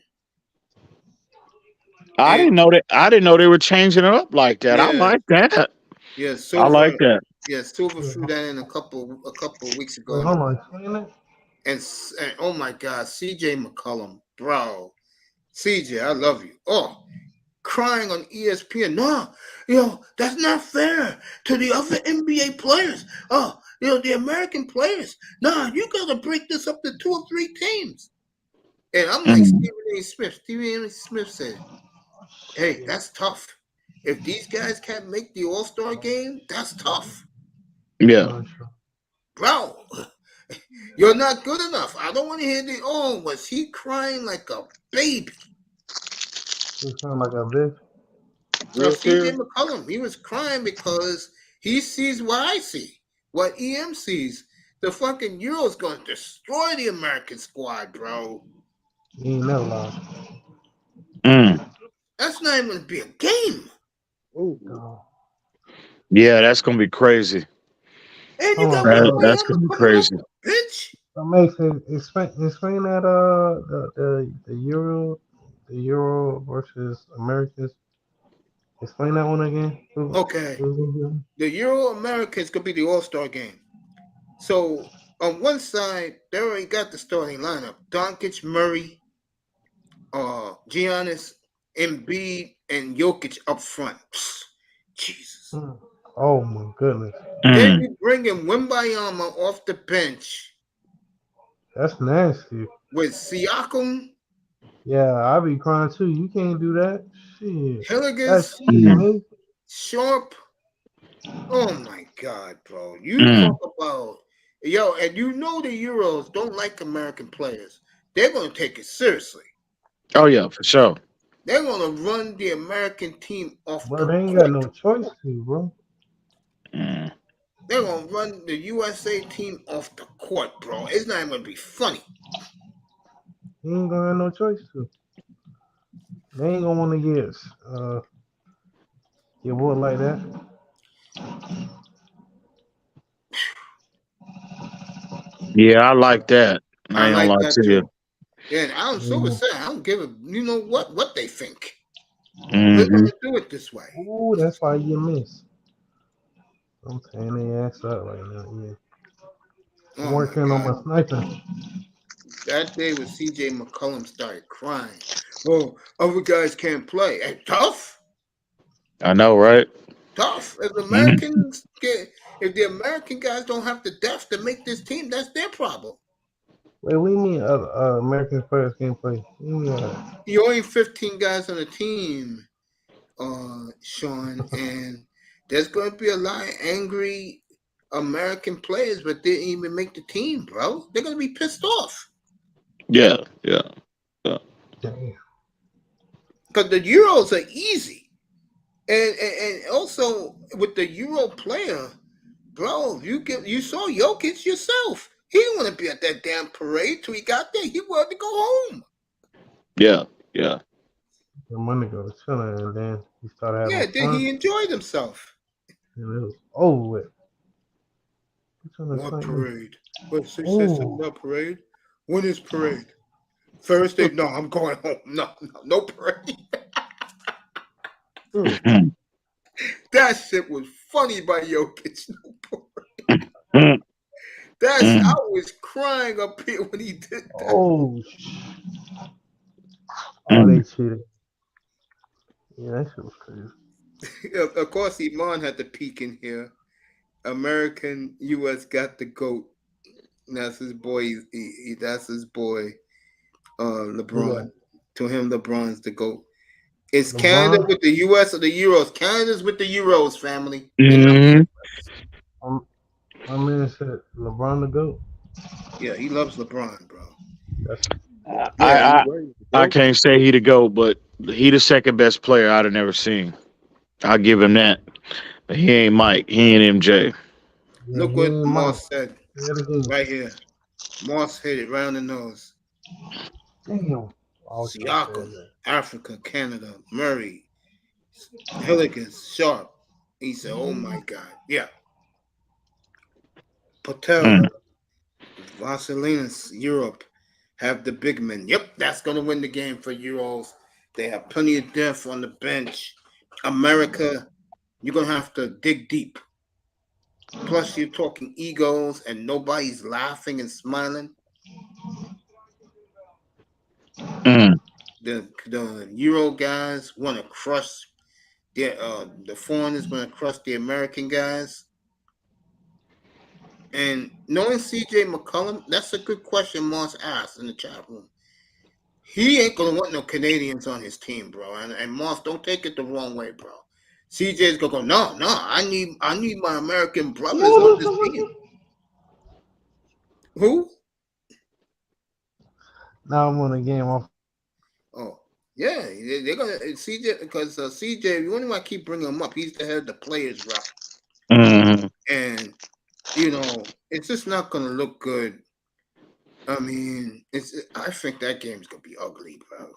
I didn't know they were changing it up like that. I like that. Yeah, I like that. Yeah, Silver threw that in a couple of weeks ago. Wait, hold on, explain it. And oh my God, CJ McCollum, bro. CJ, I love you. Oh, crying on ESPN. No, that's not fair to the other NBA players. Oh, the American players. No, you got to break this up to 2 or 3 teams. And I'm like Stephen A. Smith. Stephen A. Smith said, hey, that's tough. If these guys can't make the All-Star game, that's tough. Yeah. Bro, you're not good enough. I don't want to hear was he crying like a baby? He crying like a bitch? CJ McCollum, he was crying because he sees what I see, what EM sees. The fucking Euro's going to destroy the American squad, bro. He ain't never lost. That's not even going to be a game. Oh. Yeah, that's going to be crazy. And you got that's going to be crazy. Bitch. So Mace, explain that the Euro versus Americans. Explain that one again. Okay. The Euro Americans could be the All-Star game. So on one side, they already got the starting lineup: Doncic, Murray, Giannis, M.B, and Jokic up front. Jesus. Oh my goodness. Then you bring in Wembayama off the bench. That's nasty. With Siakam. Yeah, I'll be crying too. You can't do that. Shit. Hilligus. Sharp. Oh my God, bro. You talk about and you know the Euros don't like American players. They're gonna take it seriously. Oh yeah, for sure. They're gonna run the American team off. Bro, they ain't got no choice to, bro. They're gonna run the USA team off the court, bro. It's not even gonna be funny. He ain't gonna have no choice to. They ain't gonna want to get bored like that. Yeah, I like that. I ain't like gonna lie that to too. you. Yeah, and Alan Silver said, I don't give a what they think. Mm-hmm. They're gonna do it this way. Ooh, that's why you miss. I'm tearing their ass up right now. Yeah. I'm working on my sniping. That day when CJ McCollum started crying. Well, other guys can't play. Hey, tough. I know, right? Tough. If if the American guys don't have the depth to make this team, that's their problem. Wait, what do you mean American players can't play? You only 15 guys on the team, Sean, and there's going to be a lot of angry American players, but they didn't even make the team, bro. They're going to be pissed off. Yeah. Damn. Because the Euros are easy. And also with the Euro player, bro, you saw Jokic yourself. He didn't want to be at that damn parade till he got there. He wanted to go home. Yeah. The money go to China, and then he started having then he enjoyed himself. And it was over with. What parade? What, 6 parade? When is parade? Thursday? No, I'm going home. No parade. That shit was funny by Jokic. I was crying up here when he did that. Oh, they cheated. Yeah, that shit was crazy. Of course, Iman had the peek in here. American U.S. got the GOAT. That's his boy. That's his boy, LeBron. Yeah. To him, LeBron's the GOAT. Is Canada with the U.S. or the Euros? Canada's with the Euros, family. Mm-hmm. My man said LeBron the GOAT. Yeah, he loves LeBron, bro. I can't say he the GOAT, but he the second best player I'd have never seen. I'll give him that. But he ain't Mike. He ain't MJ. Yeah, Look what Moss said right here. Moss hit it right on the nose. Damn. Siakam, Africa, Canada, Murray, Hilligus, Sharp. He said, oh my God. Yeah. Patel, Barcelona's Europe have the big men. Yep, that's going to win the game for Euros. They have plenty of depth on the bench. America, you're going to have to dig deep. Plus, you're talking egos and nobody's laughing and smiling. The Euro guys want to crush the foreigners want to crush the American guys. And knowing CJ McCollum, that's a good question Moss asked in the chat room. He ain't gonna want no Canadians on his team, bro. And Moss, don't take it the wrong way, bro. CJ's gonna go, no, I need my American brothers on this team. Who? Now I'm on the game off. Oh, yeah, they're gonna CJ because CJ. You wonder why I keep bringing him up. He's the head of the players' rep, and it's just not gonna look good. I mean, I think that game's gonna be ugly, bro.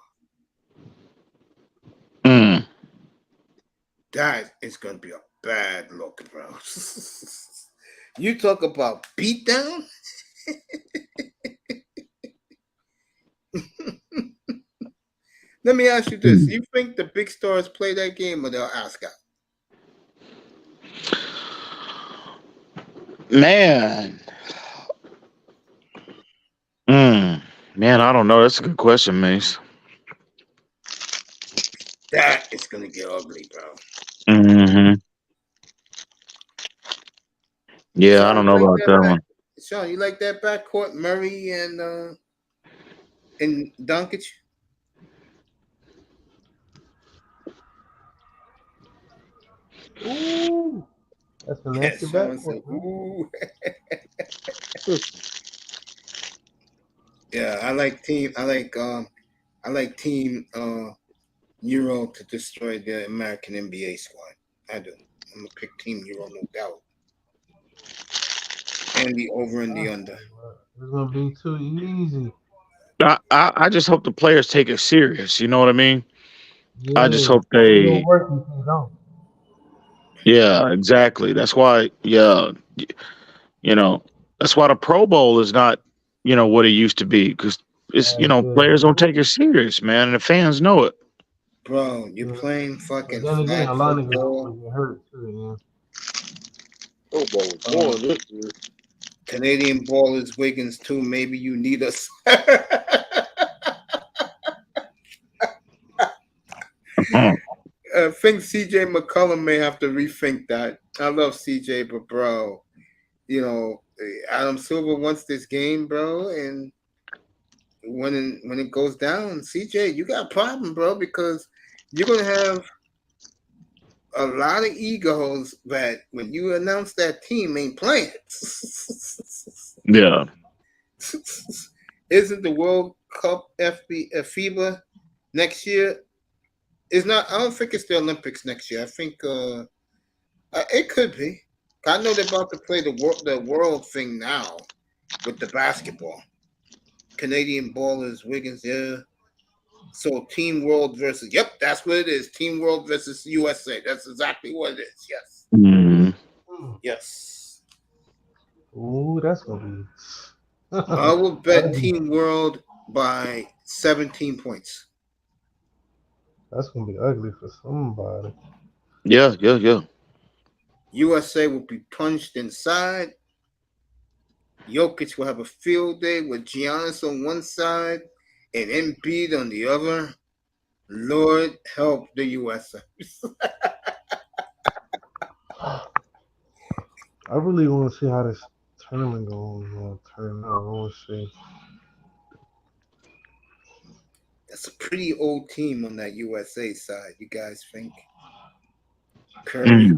That is gonna be a bad look, bro. You talk about beatdown. Let me ask you this. You think the big stars play that game or they'll ask out? Man. Man, I don't know. That's a good question, Mace. That is going to get ugly, bro. Yeah, Sean, I don't know about that one. Sean, you like that backcourt, Murray and Doncic? Ooh, that's a nasty backcourt. Ooh. Yeah, I like team Euro to destroy the American NBA squad. I do. I'm gonna pick Team Euro, no doubt. And the over and the under. It's gonna be too easy. I just hope the players take it serious. You know what I mean? Yeah, I just hope they. Don't. Yeah, exactly. That's why. Yeah, that's why the Pro Bowl is not, what it used to be, because it's players don't take it serious, man, and the fans know it. Bro, you're playing fucking then again, a lot of football. niggas get hurt too, man. Football was born this year. Canadian ballers, Wiggins too. Maybe you need us. I think CJ McCollum may have to rethink that. I love CJ, but bro, Adam Silver wants this game, bro, and when it goes down, CJ, you got a problem, bro, because you're gonna have a lot of egos that when you announce that team ain't playing. Yeah. Isn't the World Cup FIBA next year? It's not. I don't think it's the Olympics next year. I think it could be. I know they're about to play the world thing now with the basketball. Canadian ballers, Wiggins, yeah. So Team World versus, yep, that's what it is. Team World versus USA. That's exactly what it is. Yes. Yes. Ooh, that's gonna be. I will bet Team World by 17 points. That's gonna be ugly for somebody. Yeah. USA will be punched inside. Jokic will have a field day with Giannis on one side and Embiid on the other. Lord help the USA. I really want to see how this tournament going to turn out. I want to see. That's a pretty old team on that USA side. You guys think? Curry,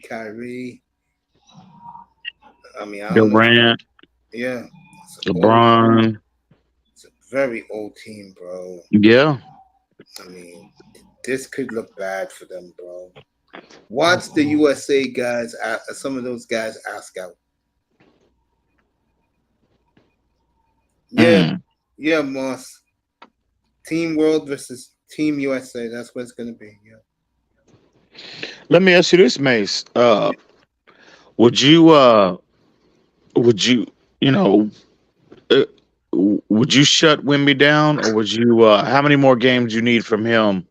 Kyrie. I mean, I don't Durant. Yeah. LeBron. It's a very old team, bro. Yeah. I mean, this could look bad for them, bro. Watch the USA guys, some of those guys ask out. Yeah, Moss. Team World versus Team USA. That's what it's going to be. Yeah. Let me ask you this, Mace. Would you you know, uh, would you shut Wimby down, or would you? How many more games you need from him?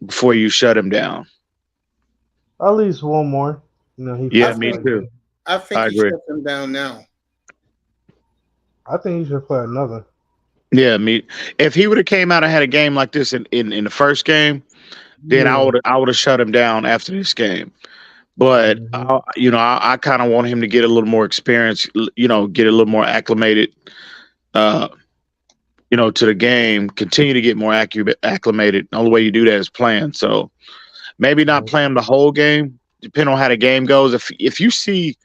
Before you shut him down. At least one more. He I Yeah, played me think like too. I think I he agree. shut them down now. I think he should play another. Yeah, me. If he would have came out and had a game like this in the first game, then Yeah. I would have shut him down after this game. But Hmm. I kind of want him to get a little more experience. Get a little more acclimated. Uh, to the game. Continue to get more acclimated. The only way you do that is playing. So maybe not play him the whole game. Depending on how the game goes. If you see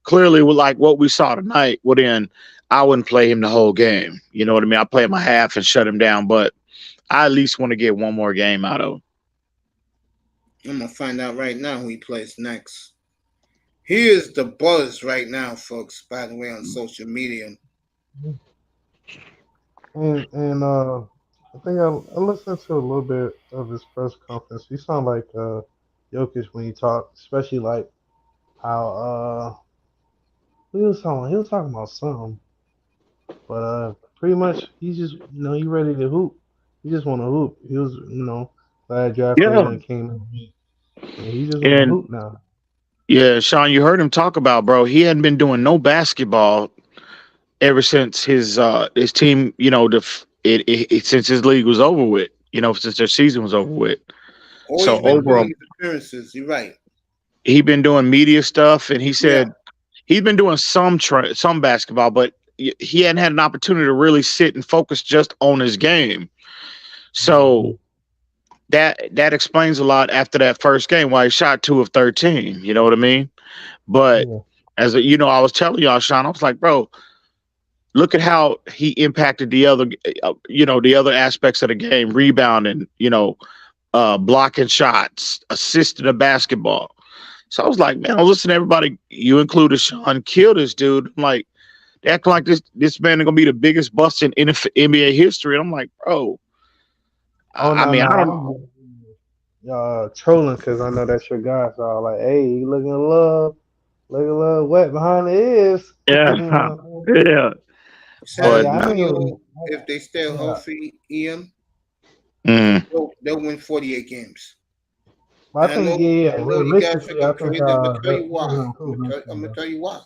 clearly with like what we saw tonight, well then I wouldn't play him the whole game. You know what I mean? I play him a half and shut him down. But I at least want to get one more game out of him. I'm gonna find out right now who he plays next. Here's the buzz right now, folks. By the way, on social media. And I think I listened to a little bit of his press conference. He sounded like Jokic when he talked, especially like how he was talking. He was talking about something, but pretty much he's just he ready to hoop. He just want to hoop. He was glad draft Yeah. Cleveland came in, and he just want to And hoop now. yeah, Sean, you heard him talk about, bro. He hadn't been doing no basketball ever since his team, since his league was over with, since their season was over with. All So he's been overall, doing is appearances. You're right. he been doing media stuff, and he Yeah. said he's been doing some basketball, but he hadn't had an opportunity to really sit and focus just on his game. So that explains a lot after that first game why he shot 2 of 13. You know what I mean? But Yeah. as I was telling y'all, Sean, I was like, bro, look at how he impacted the other aspects of the game, rebounding, blocking shots, assisting a basketball. So I was like, man, I was listening to everybody, you included, Sean, kill this dude. I'm like, they act like this man is gonna be the biggest bust in NBA history. And I'm like, bro. Oh I no, mean, no, I don't. I'm trolling because I know that's your guy. So I'm like, hey, you looking a little wet behind the ears. Yeah, yeah. San But Antonio, if they stay Yeah. healthy, Ian, mm, they'll win 48 games. I And think, I know you guys think realistically, I I'm think crazy. I'm gonna tell he'll you why. improve I'm gonna tell you why.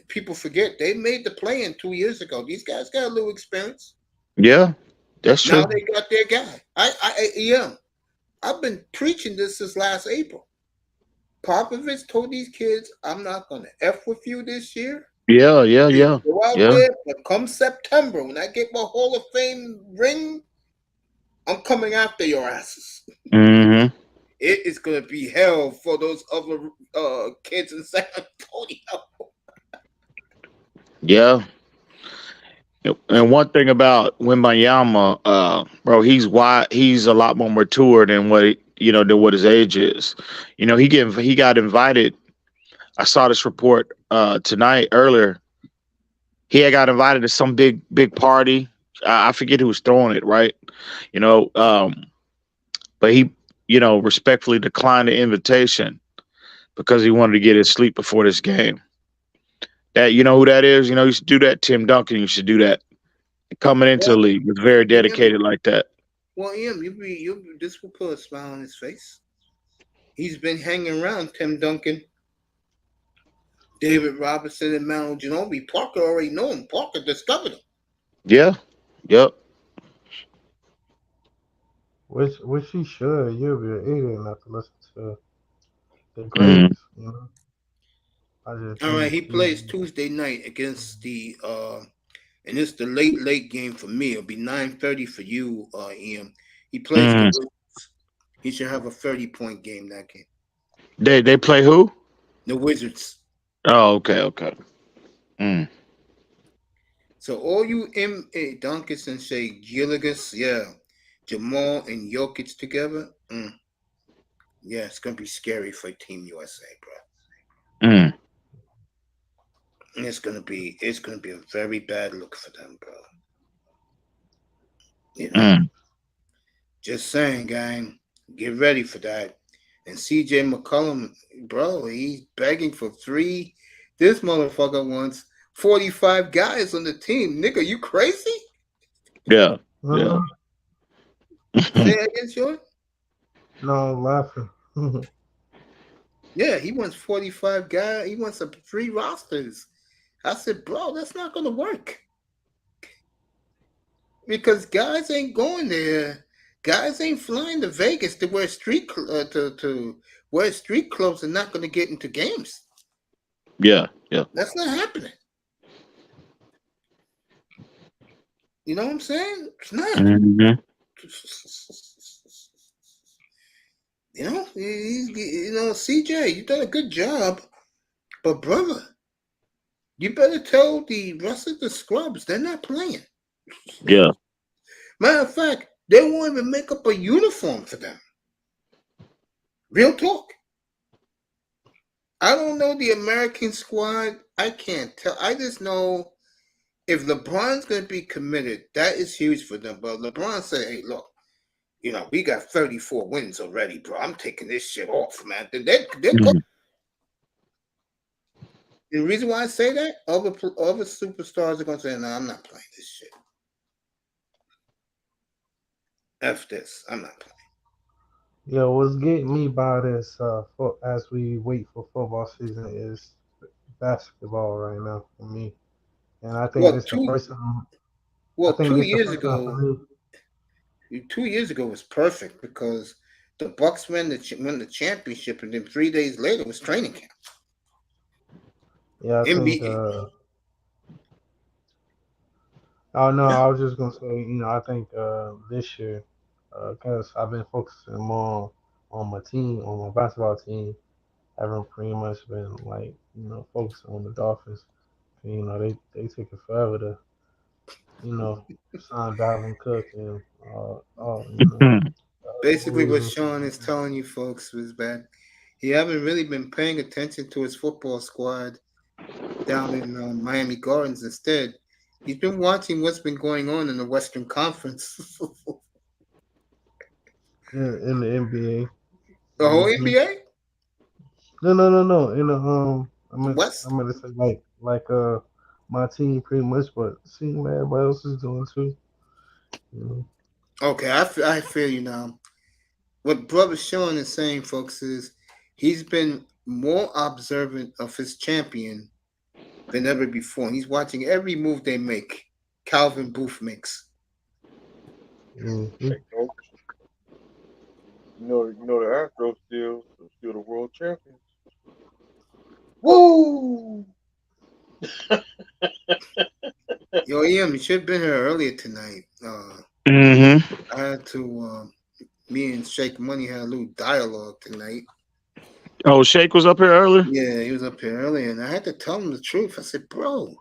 People forget they made the play-in 2 years ago. These guys got a little experience. yeah, that's true. Now they got their guy. I've been preaching this since last April. Popovich told these kids, "I'm not gonna f with you this year. Yeah. Go out there, but come September, when I get my Hall of Fame ring, I'm coming after your asses. Mm-hmm. It is gonna be hell for those other kids in San Antonio." Yeah. And one thing about Wembanyama, bro, he's wide. He's a lot more mature than than what his age is. He got invited. I saw this report tonight earlier. He had got invited to some big party. I forget who was throwing it, right? But he, respectfully declined the invitation because he wanted to get his sleep before this game. That who that is? You should do that. Tim Duncan, you should do that. Coming into the league, was very dedicated like that. Well, Ian, this will put a smile on his face. He's been hanging around Tim Duncan, David Robinson, and Manu Ginobili. Parker already know him. Parker discovered him. Yeah. Yep. Which he should. You'll be an idiot not to listen to the greats. All right, he plays Tuesday night against the and it's the late game for me. It'll be 9:30 for you, Ian. He plays the Wizards. He should have a 30-point game that game. They play who? The Wizards. Oh, okay. So all you M.A. Duncan and Shea Gilgeous, Jamal and Jokic together, yeah, it's gonna be scary for Team USA, bro. And it's gonna be a very bad look for them, bro. Just saying, gang, get ready for that. And CJ McCollum, bro, he's begging for 3. This motherfucker wants 45 guys on the team. Nigga, you crazy? Yeah. Yeah. Say that again, Sean? No, I'm laughing. Yeah, he wants 45 guys. He wants 3 rosters. I said, bro, that's not going to work. Because guys ain't going there. Guys ain't flying to Vegas to wear street to wear street clothes and not going to get into games. Yeah. Yeah. That's not happening. You know what I'm saying? It's not. Mm-hmm. You know, CJ, you done a good job, but brother, you better tell the rest of the scrubs they're not playing. Yeah. Matter of fact, they won't even make up a uniform for them. Real talk. I don't know the American squad. I can't tell. I just know if LeBron's going to be committed, that is huge for them. But LeBron said, hey, look, you know, we got 34 wins already, bro. I'm taking this shit off, man. They're Mhm. The reason why I say that, other superstars are going to say, no, I'm not playing this shit. F this. I'm not playing. Yo, what's getting me by this as we wait for football season is basketball right now for me. And I think Well, this is the first time. Well, I think 2 this is the years first time for ago, me. 2 years ago was perfect because the Bucks won the championship, and then 3 days later was training camp. Yeah, I think. Oh no, I was just gonna say, I think this year, because I've been focusing more on my team, on my basketball team. I haven't pretty much been like, focusing on the Dolphins. They took it forever to, sign Dalvin Cook and Basically, what losing. Sean is telling you folks was that he haven't really been paying attention to his football squad down in Miami Gardens. Instead, he's been watching what's been going on in the Western Conference. In the NBA. The whole Mm-hmm. NBA? No. In the West? I'm gonna say like my team pretty much, but seeing what everybody else is doing too. Okay, I feel you now. What Brother Sean is saying, folks, is he's been more observant of his champion than ever before. And he's watching every move they make. Calvin Booth makes. Mm-hmm. You know the Astros still the world champions. Woo! Yo, EM, you should have been here earlier tonight. I had to, me and Shake Money had a little dialogue tonight. Oh, Shake was up here earlier? Yeah, he was up here earlier, and I had to tell him the truth. I said, bro,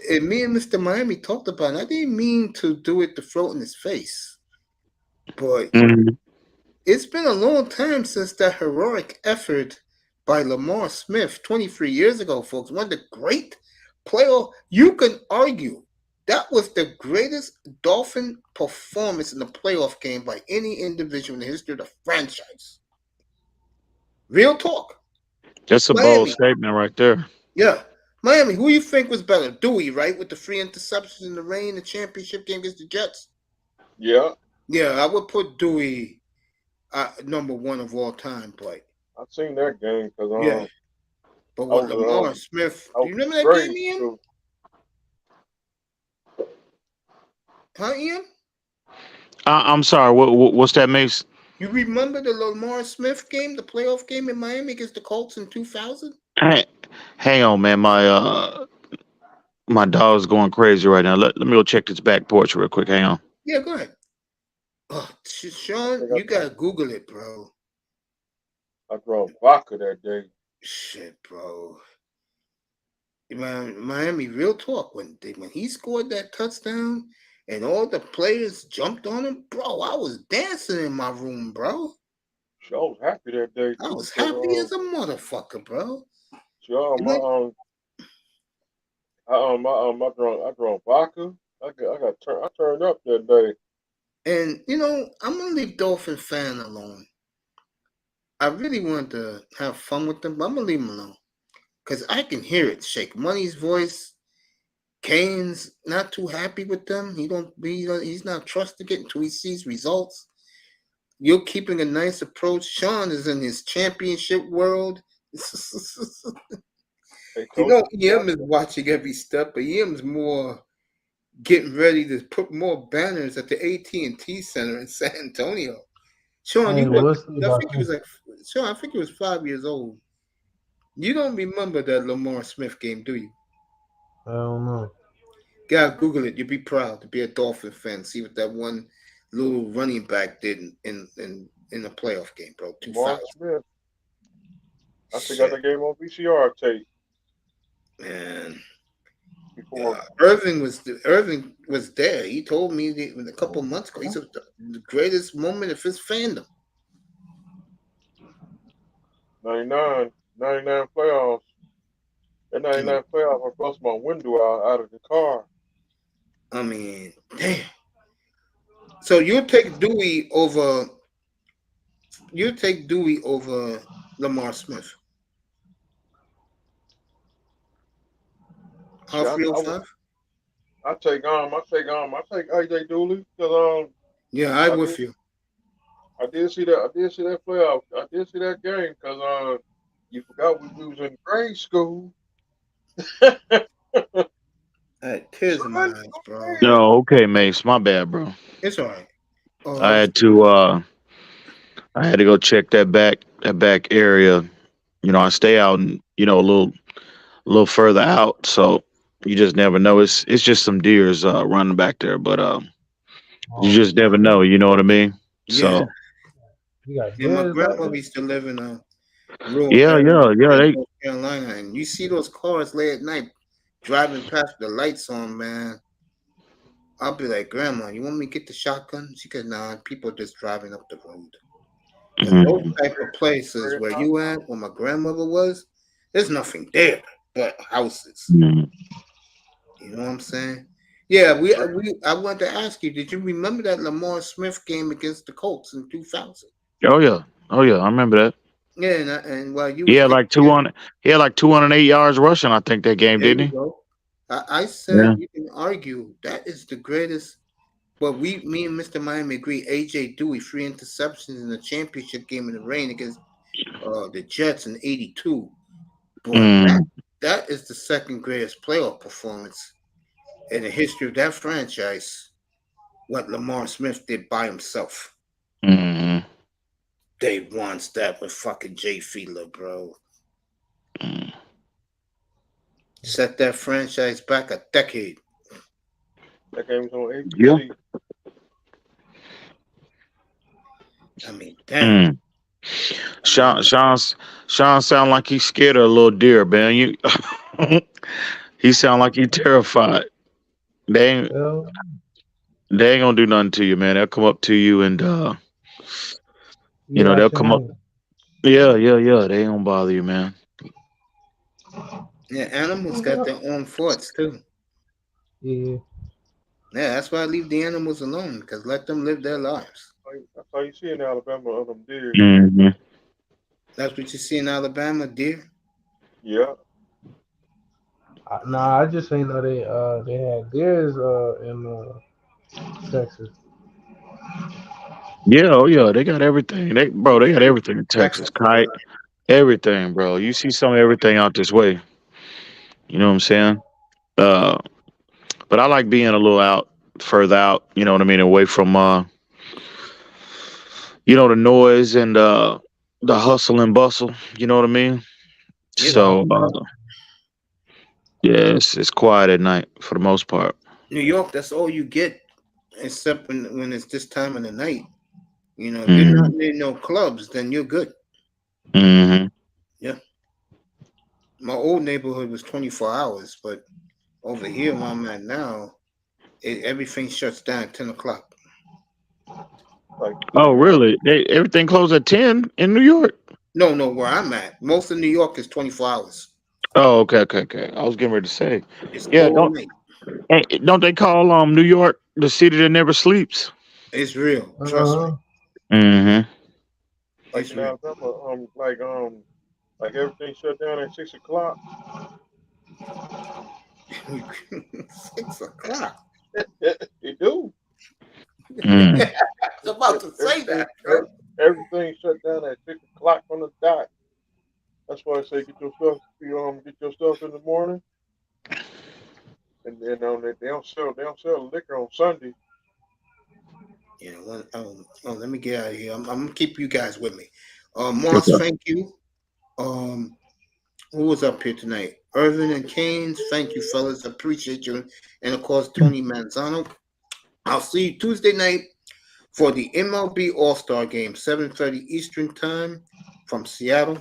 and me and Mr. Miami talked about it. I didn't mean to do it to float in his face, but it's been a long time since that heroic effort by Lamar Smith 23 years ago, folks. One of the great playoff. You can argue that was the greatest Dolphin performance in the playoff game by any individual in the history of the franchise. Real talk. That's a bold statement right there. Yeah. Miami, who you think was better? Dewey, right? With the 3 interceptions in the rain, the championship game against the Jets? Yeah. Yeah, I would put Dewey number 1 of all time, but I've seen that game because yeah. But what Lamar Smith, do you remember that game, Ian? Huh, Ian? I'm sorry. What's that, Mace? You remember the Lamar Smith game, the playoff game in Miami against the Colts in 2000? Hey, hang on, man. My dog's going crazy right now. Let me go check this back porch real quick. Hang on. Yeah, go ahead. Oh, Sean, you gotta Google it, bro. I drank vodka that day. Shit, bro. Man, Miami, real talk. When he scored that touchdown and all the players jumped on him, bro, I was dancing in my room, bro. I was happy that day. I was happy as a motherfucker, bro. Sure, I drank vodka. I turned up that day. And I'm gonna leave Dolphin fan alone. I really wanted to have fun with them, but I'm gonna leave him alone. because I can hear it. Shake Money's voice. Kane's not too happy with them. He's not trusting it until he sees results. You're keeping a nice approach. Sean is in his championship world. EM is watching every step, but EM's more getting ready to put more banners at the AT&T Center in San Antonio. Sean, Hey, I think he was 5 years old. You don't remember that Lamar Smith game, do you? I don't know. Gotta Google it. You'd be proud to be a Dolphin fan. See what that one little running back did in the playoff game, bro. Lamar Smith. I think I got the game on VCR tape. Man. Irving was there. He told me a couple months ago. He said the greatest moment of his fandom. 99 playoffs. That 99 playoffs, I bust my window out of the car. I mean, damn. So you take Dewey over Lamar Smith. I take AJ Dooley because yeah, I'm with you. I did see that playoff. I did see that game because you forgot we was in grade school. Tears in my eyes, bro. No, okay, Mace. My bad, bro. It's all right. I had to go check that back area. You know, I stay out and a little further out, so you just never know. It's just some deers running back there, but you just never know. You know what I mean? Yeah. So my grandmother used to live in a rural yeah. North Carolina, and you see those cars late at night driving past with the lights on, man. I'll be like, Grandma, you want me to get the shotgun? She goes, nah, people just driving up the road. And those type of places where you at, where my grandmother was, there's nothing there but houses. You know what I'm saying? Yeah, I wanted to ask you, did you remember that Lamar Smith game against the Colts in 2000? Oh yeah, I remember that. Yeah, and while you he had like 208 yards rushing, I think, that game, didn't he? Go. I said you can argue that is the greatest. Well, me and Mr. Miami agree. AJ Dewey 3 interceptions in the championship game in the rain against the Jets in '82. But that is the second greatest playoff performance in the history of that franchise. What Lamar Smith did by himself. They won that with fucking Jay Fiedler, bro. Set that franchise back a decade. That game was on ABC. Yeah. I mean, damn. Sean sound like he's scared of a little deer, man. He sound like he's terrified. They ain't gonna do nothing to you, man. They'll come up to you and they'll come up. Yeah. They ain't gonna bother you, man. Yeah, animals got their own thoughts too. Yeah. Yeah, that's why I leave the animals alone, because let them live their lives. That's how you see in Alabama of them deer. That's what you see in Alabama, deer? Yeah. Nah, I just ain't know they had deers in Texas. Yeah, they got everything. They got everything in Texas. Kite, everything, bro. You see some of everything out this way. You know what I'm saying? But I like being a little further out, you know what I mean, away from the noise and the hustle and bustle, you know what I mean? So it's quiet at night for the most part. New York, that's all you get, except when it's this time of the night. You know, if you're not near no clubs, then you're good. Yeah. My old neighborhood was 24 hours, but over here where I'm at now, everything shuts down at 10 o'clock. Oh, really? Everything closed at 10 in New York? No, where I'm at. Most of New York is 24 hours. Oh, okay. I was getting ready to say. It's don't they call New York the city that never sleeps? It's real. Trust me. Like in Alabama, Like everything shut down at 6 o'clock. 6 o'clock. They do. Mm. I was about to say that. Everything shut down at 6 o'clock on the dot. That's why I say get your stuff in the morning. And then they don't sell liquor on Sunday. Yeah, let me get out of here. I'm gonna keep you guys with me. Moss, thank you. Who was up here tonight? Irvin and Keynes, thank you, fellas. Appreciate you. And of course, Tony Manzano. I'll see you Tuesday night for the MLB All-Star Game, 7:30 Eastern Time from Seattle.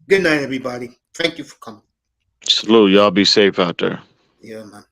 Good night, everybody. Thank you for coming. Salute. Y'all be safe out there. Yeah, man.